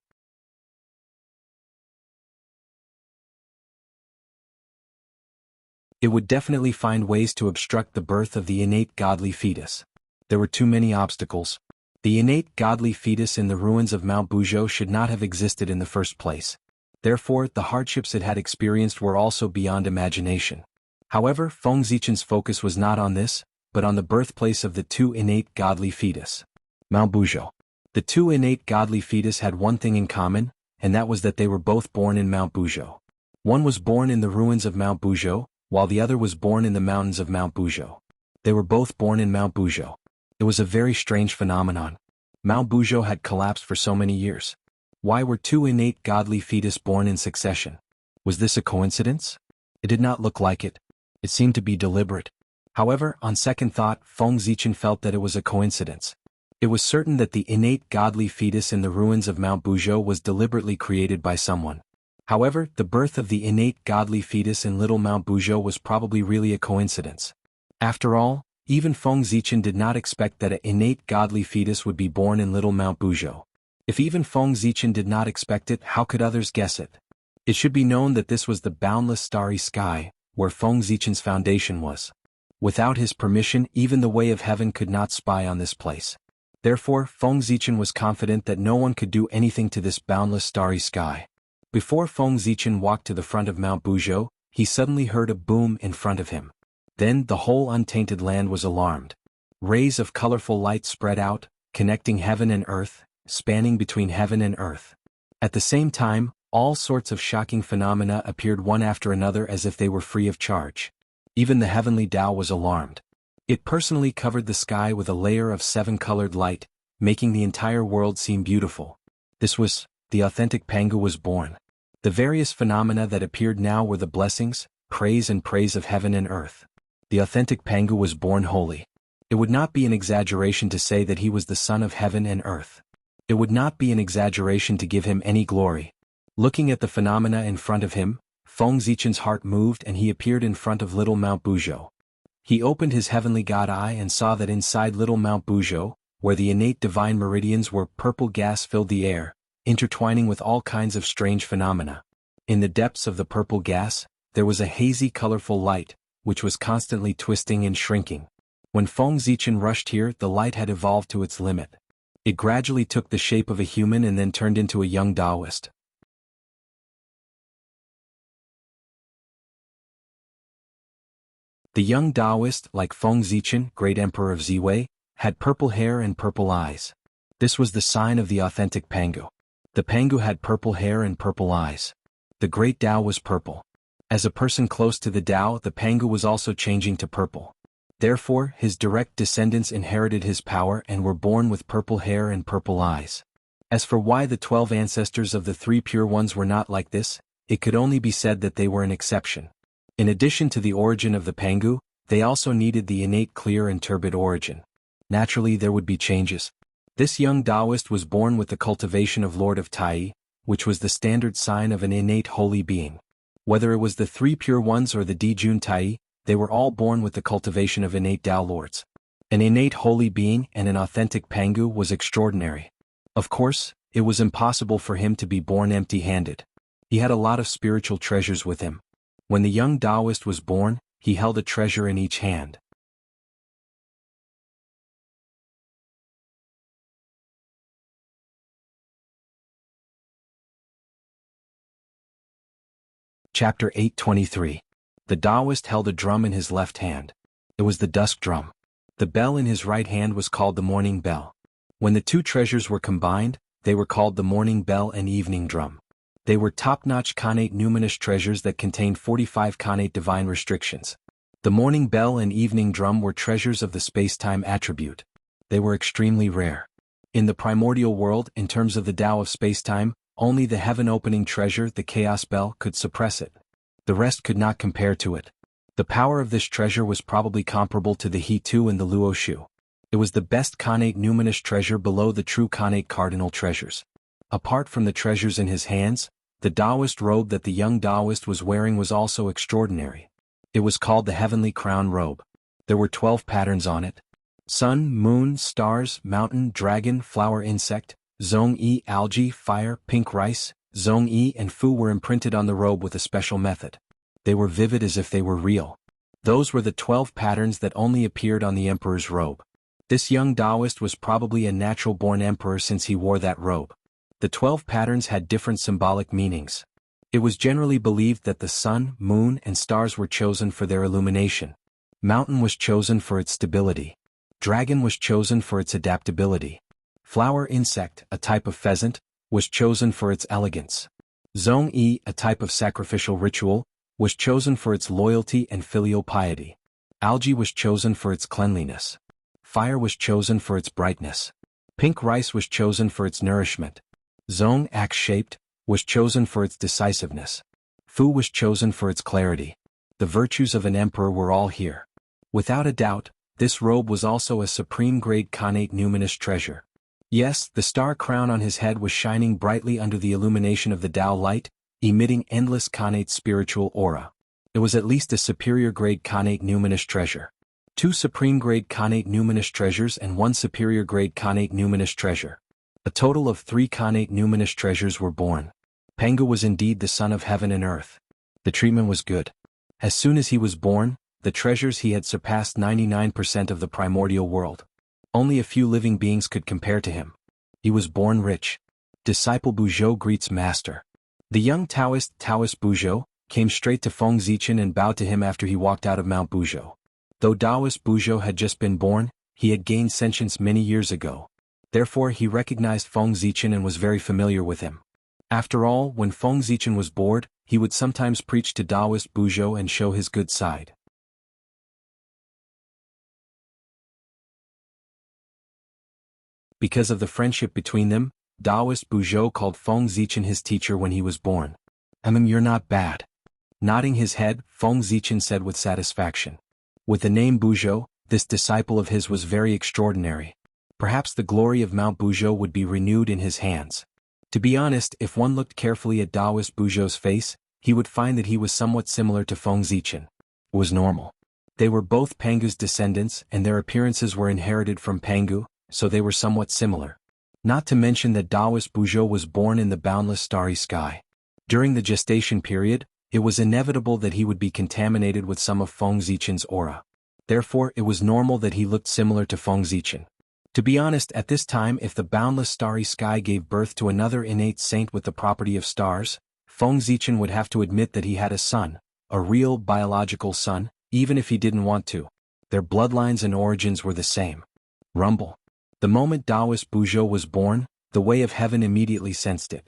S1: It would definitely find ways to obstruct the birth of the innate godly fetus. There were too many obstacles. The innate godly fetus in the ruins of Mount Buzhou should not have existed in the first place. Therefore, the hardships it had experienced were also beyond imagination. However, Feng Zichen's focus was not on this, but on the birthplace of the two innate godly fetus. Mount Buzhou. The two innate godly fetus had one thing in common, and that was that they were both born in Mount Buzhou. One was born in the ruins of Mount Buzhou, while the other was born in the mountains of Mount Buzhou. They were both born in Mount Buzhou. It was a very strange phenomenon. Mount Buzhou had collapsed for so many years. Why were two innate godly fetus born in succession? Was this a coincidence? It did not look like it. It seemed to be deliberate. However, on second thought, Feng Zichen felt that it was a coincidence. It was certain that the innate godly fetus in the ruins of Mount Buzhou was deliberately created by someone. However, the birth of the innate godly fetus in Little Mount Buzhou was probably really a coincidence. After all, even Feng Zichen did not expect that an innate godly fetus would be born in Little Mount Buzhou. If even Feng Zichen did not expect it, how could others guess it? It should be known that this was the boundless starry sky, where Feng Zichen's foundation was. Without his permission, even the way of heaven could not spy on this place. Therefore, Feng Zichen was confident that no one could do anything to this boundless starry sky. Before Feng Zichen walked to the front of Mount Buzhou, he suddenly heard a boom in front of him. Then the whole untainted land was alarmed. Rays of colorful light spread out, connecting heaven and earth, spanning between heaven and earth. At the same time, all sorts of shocking phenomena appeared one after another as if they were free of charge. Even the heavenly Tao was alarmed. It personally covered the sky with a layer of seven-colored light, making the entire world seem beautiful. This was, the authentic Pangu was born. The various phenomena that appeared now were the blessings, praise of heaven and earth. The authentic Pangu was born holy. It would not be an exaggeration to say that he was the son of heaven and earth. It would not be an exaggeration to give him any glory. Looking at the phenomena in front of him, Feng Zichen's heart moved and he appeared in front of Little Mount Buzhou. He opened his heavenly god eye and saw that inside Little Mount Buzhou, where the innate divine meridians were purple gas filled the air, intertwining with all kinds of strange phenomena. In the depths of the purple gas, there was a hazy colorful light, which was constantly twisting and shrinking. When Feng Zichen rushed here, the light had evolved to its limit. It gradually took the shape of a human and then turned into a young Taoist. The young Taoist, like Feng Zichen, great emperor of Ziwei, had purple hair and purple eyes. This was the sign of the authentic Pangu. The Pangu had purple hair and purple eyes. The great Tao was purple. As a person close to the Tao, the Pangu was also changing to purple. Therefore, his direct descendants inherited his power and were born with purple hair and purple eyes. As for why the 12 ancestors of the three pure ones were not like this, it could only be said that they were an exception. In addition to the origin of the Pangu, they also needed the innate clear and turbid origin. Naturally there would be changes. This young Taoist was born with the cultivation of Lord of Tai, which was the standard sign of an innate holy being. Whether it was the three pure ones or the Dijun Tai, they were all born with the cultivation of innate Tao Lords. An innate holy being and an authentic Pangu was extraordinary. Of course, it was impossible for him to be born empty-handed. He had a lot of spiritual treasures with him. When the young Taoist was born, he held a treasure in each hand. Chapter 823. The Taoist held a drum in his left hand. It was the dusk drum. The bell in his right hand was called the morning bell. When the two treasures were combined, they were called the morning bell and evening drum. They were top-notch Khanate numinous treasures that contained 45 Khanate divine restrictions. The morning bell and evening drum were treasures of the space-time attribute. They were extremely rare. In the primordial world, in terms of the Tao of space-time, only the heaven-opening treasure, the chaos bell, could suppress it. The rest could not compare to it. The power of this treasure was probably comparable to the He-Tu and the Luo-Shu. It was the best Khanate numinous treasure below the true Khanate cardinal treasures. Apart from the treasures in his hands, the Taoist robe that the young Taoist was wearing was also extraordinary. It was called the Heavenly Crown Robe. There were 12 patterns on it. Sun, moon, stars, mountain, dragon, flower, insect, zong-yi, algae, fire, pink rice, zong-yi and fu were imprinted on the robe with a special method. They were vivid as if they were real. Those were the 12 patterns that only appeared on the emperor's robe. This young Taoist was probably a natural-born emperor since he wore that robe. The 12 patterns had different symbolic meanings. It was generally believed that the sun, moon, and stars were chosen for their illumination. Mountain was chosen for its stability. Dragon was chosen for its adaptability. Flower insect, a type of pheasant, was chosen for its elegance. Zhong-yi, a type of sacrificial ritual, was chosen for its loyalty and filial piety. Algae was chosen for its cleanliness. Fire was chosen for its brightness. Pink rice was chosen for its nourishment. Zong, axe-shaped, was chosen for its decisiveness. Fu was chosen for its clarity. The virtues of an emperor were all here. Without a doubt, this robe was also a supreme-grade Khanate numinous treasure. Yes, the star crown on his head was shining brightly under the illumination of the Tao light, emitting endless Khanate spiritual aura. It was at least a superior-grade Khanate numinous treasure. 2 supreme-grade Khanate numinous treasures and 1 superior-grade Khanate numinous treasure. A total of 3 Khanate numinous treasures were born. Pengu was indeed the son of heaven and earth. The treatment was good. As soon as he was born, the treasures he had surpassed 99% of the primordial world. Only a few living beings could compare to him. He was born rich. Disciple Buzhou greets master. The young Taoist Buzhou came straight to Feng Zichen and bowed to him after he walked out of Mount Buzhou. Though Taoist Buzhou had just been born, he had gained sentience many years ago. Therefore he recognized Feng Zichen and was very familiar with him. After all, when Feng Zichen was bored, he would sometimes preach to Taoist Buzhou and show his good side. Because of the friendship between them, Taoist Buzhou called Feng Zichen his teacher when he was born. You're not bad. Nodding his head, Feng Zichen said with satisfaction. With the name Buzhou, this disciple of his was very extraordinary. Perhaps the glory of Mount Buzhou would be renewed in his hands. To be honest, if one looked carefully at Taoist Buzhou's face, he would find that he was somewhat similar to Feng Zichen. It was normal. They were both Pengu's descendants and their appearances were inherited from Pengu, so they were somewhat similar. Not to mention that Taoist Buzhou was born in the boundless starry sky. During the gestation period, it was inevitable that he would be contaminated with some of Feng Zichen's aura. Therefore, it was normal that he looked similar to Feng Zichen. To be honest, at this time, if the boundless starry sky gave birth to another innate saint with the property of stars, Feng Zichen would have to admit that he had a son, a real biological son, even if he didn't want to. Their bloodlines and origins were the same. Rumble. The moment Taoist Buzhou was born, the way of heaven immediately sensed it.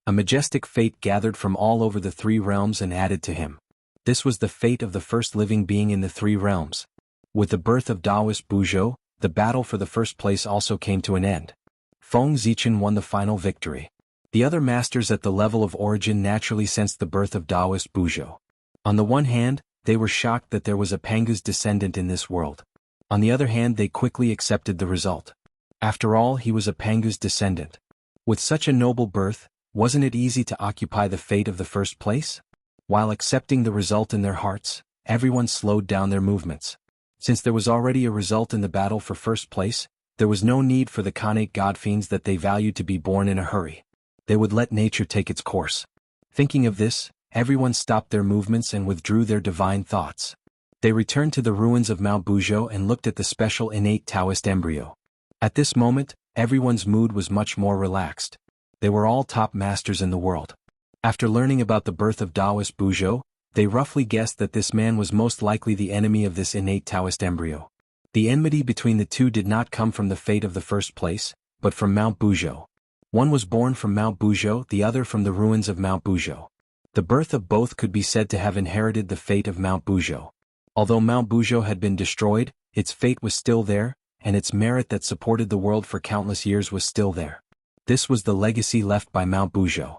S1: A majestic fate gathered from all over the 3 realms and added to him. This was the fate of the first living being in the 3 realms. With the birth of Taoist Buzhou, the battle for the first place also came to an end. Feng Zichen won the final victory. The other masters at the level of origin naturally sensed the birth of Taoist Buzhou. On the one hand, they were shocked that there was a Pengu's descendant in this world. On the other hand, they quickly accepted the result. After all, he was a Pengu's descendant. With such a noble birth, wasn't it easy to occupy the fate of the first place? While accepting the result in their hearts, everyone slowed down their movements. Since there was already a result in the battle for first place, there was no need for the Khanate godfiends that they valued to be born in a hurry. They would let nature take its course. Thinking of this, everyone stopped their movements and withdrew their divine thoughts. They returned to the ruins of Mount Buzhou and looked at the special innate Taoist embryo. At this moment, everyone's mood was much more relaxed. They were all top masters in the world. After learning about the birth of Taoist Buzhou, they roughly guessed that this man was most likely the enemy of this innate Taoist embryo. The enmity between the two did not come from the fate of the first place, but from Mount Buzhou. One was born from Mount Buzhou, the other from the ruins of Mount Buzhou. The birth of both could be said to have inherited the fate of Mount Buzhou. Although Mount Buzhou had been destroyed, its fate was still there, and its merit that supported the world for countless years was still there. This was the legacy left by Mount Buzhou.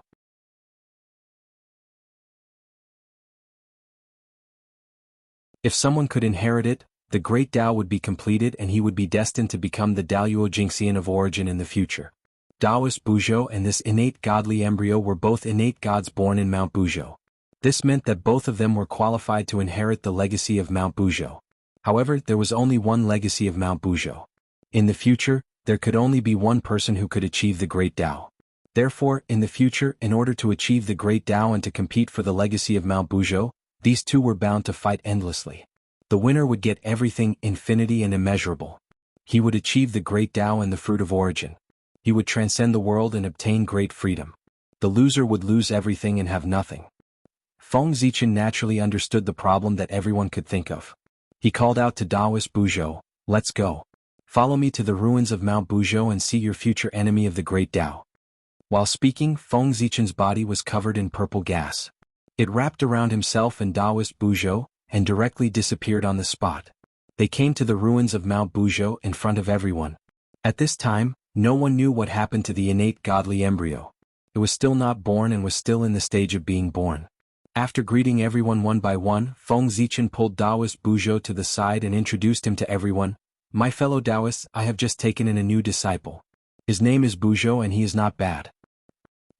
S1: If someone could inherit it, the great Tao would be completed and he would be destined to become the Daoyuo Jingxian of origin in the future. Taoist Buzhou and this innate godly embryo were both innate gods born in Mount Buzhou. This meant that both of them were qualified to inherit the legacy of Mount Buzhou. However, there was only one legacy of Mount Buzhou. In the future, there could only be one person who could achieve the great Tao. Therefore, in the future, in order to achieve the great Tao and to compete for the legacy of Mount Buzhou, these two were bound to fight endlessly. The winner would get everything, infinity and immeasurable. He would achieve the great Tao and the fruit of origin. He would transcend the world and obtain great freedom. The loser would lose everything and have nothing. Feng Zichen naturally understood the problem that everyone could think of. He called out to Taoist Buzhou, "Let's go. Follow me to the ruins of Mount Buzhou and see your future enemy of the great Tao." While speaking, Feng Zichen's body was covered in purple gas. It wrapped around himself and Taoist Buzhou, and directly disappeared on the spot. They came to the ruins of Mount Buzhou in front of everyone. At this time, no one knew what happened to the innate godly embryo. It was still not born and was still in the stage of being born. After greeting everyone one by one, Feng Zichen pulled Taoist Buzhou to the side and introduced him to everyone. "My fellow Taoists, I have just taken in a new disciple. His name is Buzhou and he is not bad.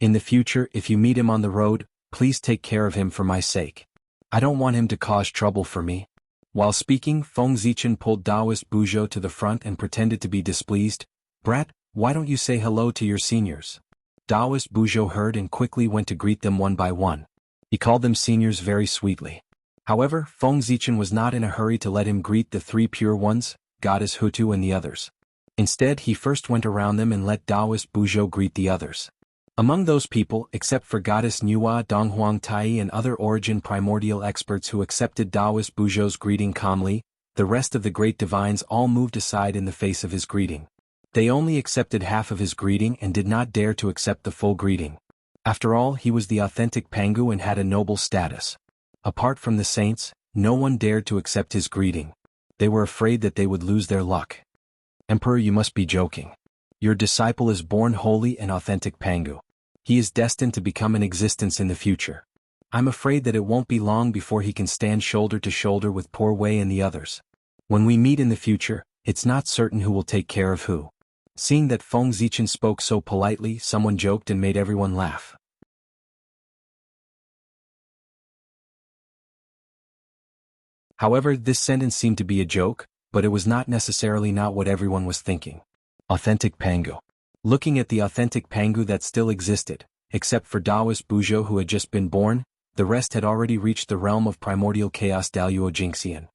S1: In the future, if you meet him on the road, please take care of him for my sake. I don't want him to cause trouble for me." While speaking, Feng Zichen pulled Taoist Buzhou to the front and pretended to be displeased. "Brat, why don't you say hello to your seniors?" Taoist Buzhou heard and quickly went to greet them one by one. He called them seniors very sweetly. However, Feng Zichen was not in a hurry to let him greet the three pure ones, Goddess Hutu and the others. Instead, he first went around them and let Taoist Buzhou greet the others. Among those people, except for Goddess Nuwa, Donghuang Tai and other origin primordial experts who accepted Taoist Buzhou's greeting calmly, the rest of the great divines all moved aside in the face of his greeting. They only accepted half of his greeting and did not dare to accept the full greeting. After all, he was the authentic Pangu and had a noble status. Apart from the saints, no one dared to accept his greeting. They were afraid that they would lose their luck. "Emperor, you must be joking. Your disciple is born holy and authentic Pangu. He is destined to become an existence in the future. I'm afraid that it won't be long before he can stand shoulder to shoulder with poor Wei and the others. When we meet in the future, it's not certain who will take care of who." Seeing that Feng Zichen spoke so politely, someone joked and made everyone laugh. However, this sentence seemed to be a joke, but it was not necessarily not what everyone was thinking. Authentic Pangu. Looking at the authentic Pangu that still existed, except for Taoist Buzhou who had just been born, the rest had already reached the realm of primordial chaos Daluo Jingxian.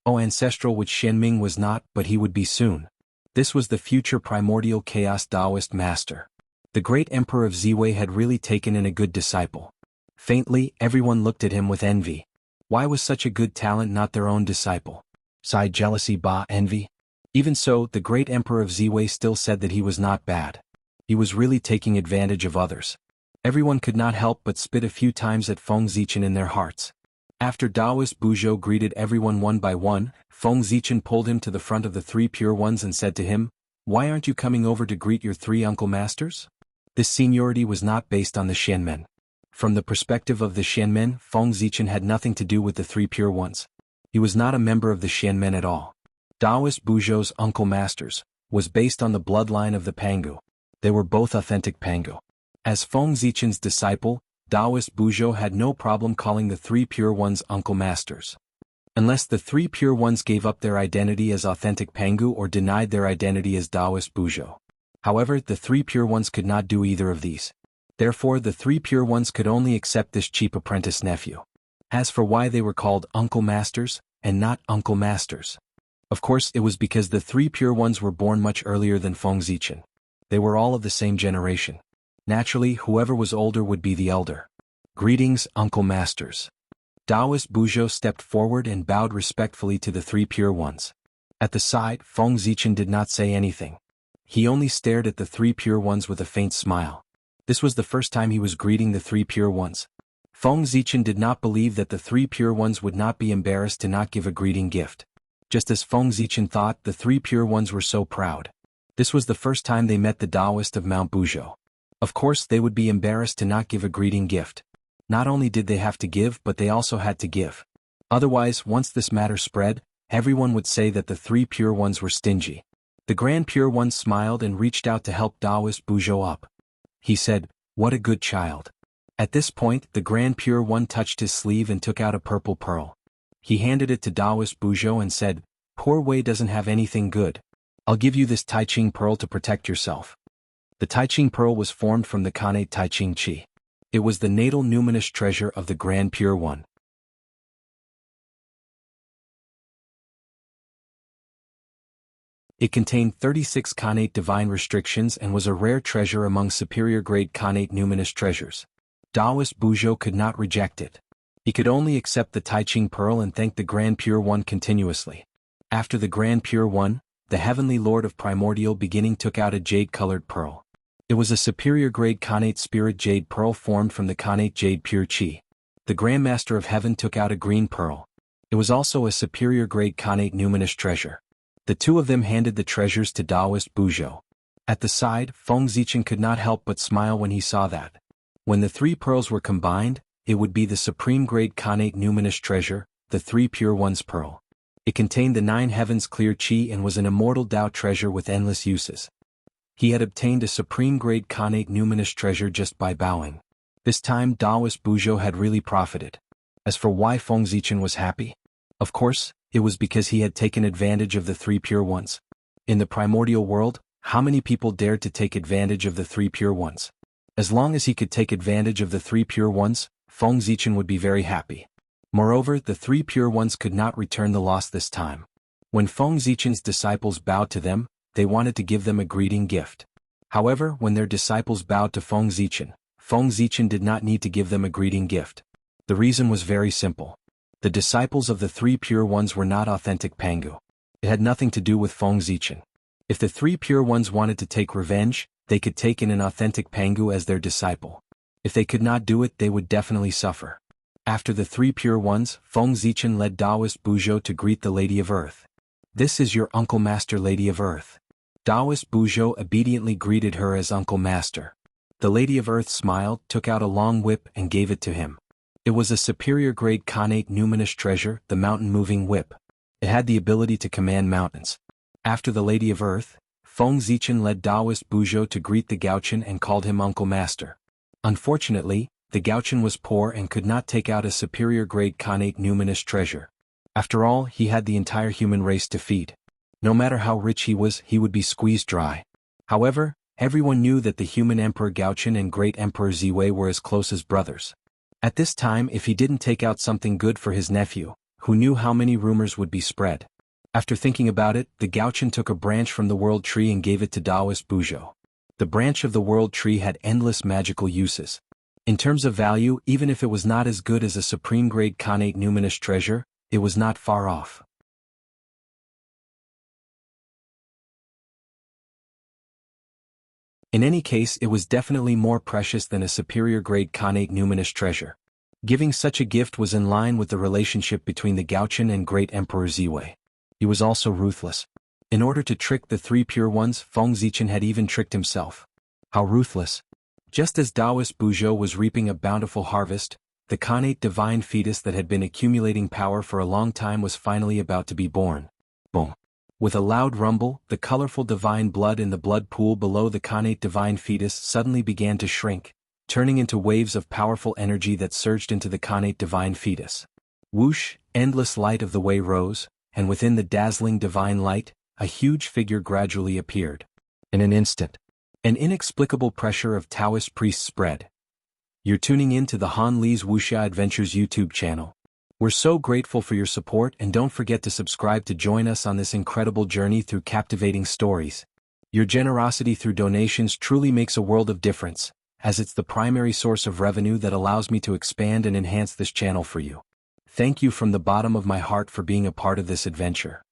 S1: Ancestral which Xianming was not, but he would be soon. This was the future primordial chaos Taoist master. The great emperor of Ziwei had really taken in a good disciple. Faintly, everyone looked at him with envy. Why was such a good talent not their own disciple? Side jealousy, envy? Even so, the great emperor of Ziwei still said that he was not bad. He was really taking advantage of others. Everyone could not help but spit a few times at Feng Zichen in their hearts. After Taoist Buzhou greeted everyone one by one, Feng Zichen pulled him to the front of the three pure ones and said to him, "Why aren't you coming over to greet your three uncle masters?" This seniority was not based on the Xianmen. From the perspective of the Xianmen, Feng Zichen had nothing to do with the three pure ones. He was not a member of the Xianmen at all. Taoist Buzhou's uncle masters was based on the bloodline of the Pangu. They were both authentic Pangu. As Feng Zichen's disciple, Taoist Buzhou had no problem calling the three pure ones uncle masters. Unless the three pure ones gave up their identity as authentic Pangu or denied their identity as Taoist Buzhou. However, the three pure ones could not do either of these. Therefore, the three pure ones could only accept this cheap apprentice nephew. As for why they were called uncle masters, and not uncle masters. Of course, it was because the three pure ones were born much earlier than Feng Zichen. They were all of the same generation. Naturally, whoever was older would be the elder. "Greetings, uncle masters." Taoist Buzhou stepped forward and bowed respectfully to the three pure ones. At the side, Feng Zichen did not say anything. He only stared at the three pure ones with a faint smile. This was the first time he was greeting the three pure ones. Feng Zichen did not believe that the three pure ones would not be embarrassed to not give a greeting gift. Just as Feng Zichen thought, the three pure ones were so proud. This was the first time they met the Taoist of Mount Buzhou. Of course, they would be embarrassed to not give a greeting gift. Not only did they have to give, but they also had to give. Otherwise, once this matter spread, everyone would say that the three pure ones were stingy. The Grand Pure One smiled and reached out to help Taoist Buzhou up. He said, "What a good child." At this point, the Grand Pure One touched his sleeve and took out a purple pearl. He handed it to Taoist Buzhou and said, "Poor Wei doesn't have anything good. I'll give you this Taiching pearl to protect yourself." The Taiching pearl was formed from the Khanate Taiching Qi. It was the natal numinous treasure of the Grand Pure One. It contained 36 Khanate divine restrictions and was a rare treasure among superior-grade Khanate numinous treasures. Taoist Buzhou could not reject it. He could only accept the Taiching pearl and thank the Grand Pure One continuously. After the Grand Pure One, the Heavenly Lord of Primordial Beginning took out a jade-colored pearl. It was a superior grade Khanate Spirit Jade Pearl formed from the Khanate Jade Pure Chi. The Grandmaster of Heaven took out a green pearl. It was also a superior grade Khanate Numinous treasure. The two of them handed the treasures to Taoist Buzhou. At the side, Feng Zichen could not help but smile when he saw that. When the three pearls were combined, it would be the supreme grade Khanate Numinous treasure, the Three Pure Ones Pearl. It contained the 9 heavens clear chi and was an immortal Tao treasure with endless uses. He had obtained a supreme grade Khanate Numinous treasure just by bowing. This time Taoist Buzhou had really profited. As for why Feng Zichen was happy? Of course, it was because he had taken advantage of the Three Pure Ones. In the primordial world, how many people dared to take advantage of the Three Pure Ones? As long as he could take advantage of the Three Pure Ones, Feng Zichen would be very happy. Moreover, the Three Pure Ones could not return the loss this time. When Feng Zichen's disciples bowed to them, they wanted to give them a greeting gift. However, when their disciples bowed to Feng Zichen did not need to give them a greeting gift. The reason was very simple. The disciples of the Three Pure Ones were not authentic Pangu. It had nothing to do with Feng Zichen. If the Three Pure Ones wanted to take revenge, they could take in an authentic Pangu as their disciple. If they could not do it, they would definitely suffer. After the Three Pure Ones, Feng Zichen led Taoist Buzhou to greet the Lady of Earth. "This is your Uncle Master, Lady of Earth." Taoist Buzhou obediently greeted her as Uncle Master. The Lady of Earth smiled, took out a long whip and gave it to him. It was a superior grade Khanate Numinous treasure, the mountain-moving whip. It had the ability to command mountains. After the Lady of Earth, Feng Zichen led Taoist Buzhou to greet the Gaochen and called him Uncle Master. Unfortunately, the Gaochen was poor and could not take out a superior grade Khanate Numinous treasure. After all, he had the entire human race to feed. No matter how rich he was, he would be squeezed dry. However, everyone knew that the human Emperor Gaochen and Great Emperor Ziwei were as close as brothers. At this time, if he didn't take out something good for his nephew, who knew how many rumors would be spread? After thinking about it, the Gaochen took a branch from the World Tree and gave it to Taoist Buzhou. The branch of the World Tree had endless magical uses. In terms of value, even if it was not as good as a supreme grade Khanate Numinous treasure, it was not far off. In any case, it was definitely more precious than a superior grade Khanate Numinous treasure. Giving such a gift was in line with the relationship between the Gaochen and Great Emperor Ziwei. He was also ruthless. In order to trick the Three Pure Ones, Feng Zichen had even tricked himself. How ruthless! Just as Taoist Buzhou was reaping a bountiful harvest, the Khanate divine fetus that had been accumulating power for a long time was finally about to be born. Boom! With a loud rumble, the colorful divine blood in the blood pool below the Khanate divine fetus suddenly began to shrink, turning into waves of powerful energy that surged into the Khanate divine fetus. Whoosh! Endless light of the way rose, and within the dazzling divine light, a huge figure gradually appeared. In an instant, an inexplicable pressure of Taoist priests spread. You're tuning in to the Han Li's Wuxia Adventures YouTube channel. We're so grateful for your support, and don't forget to subscribe to join us on this incredible journey through captivating stories. Your generosity through donations truly makes a world of difference, as it's the primary source of revenue that allows me to expand and enhance this channel for you. Thank you from the bottom of my heart for being a part of this adventure.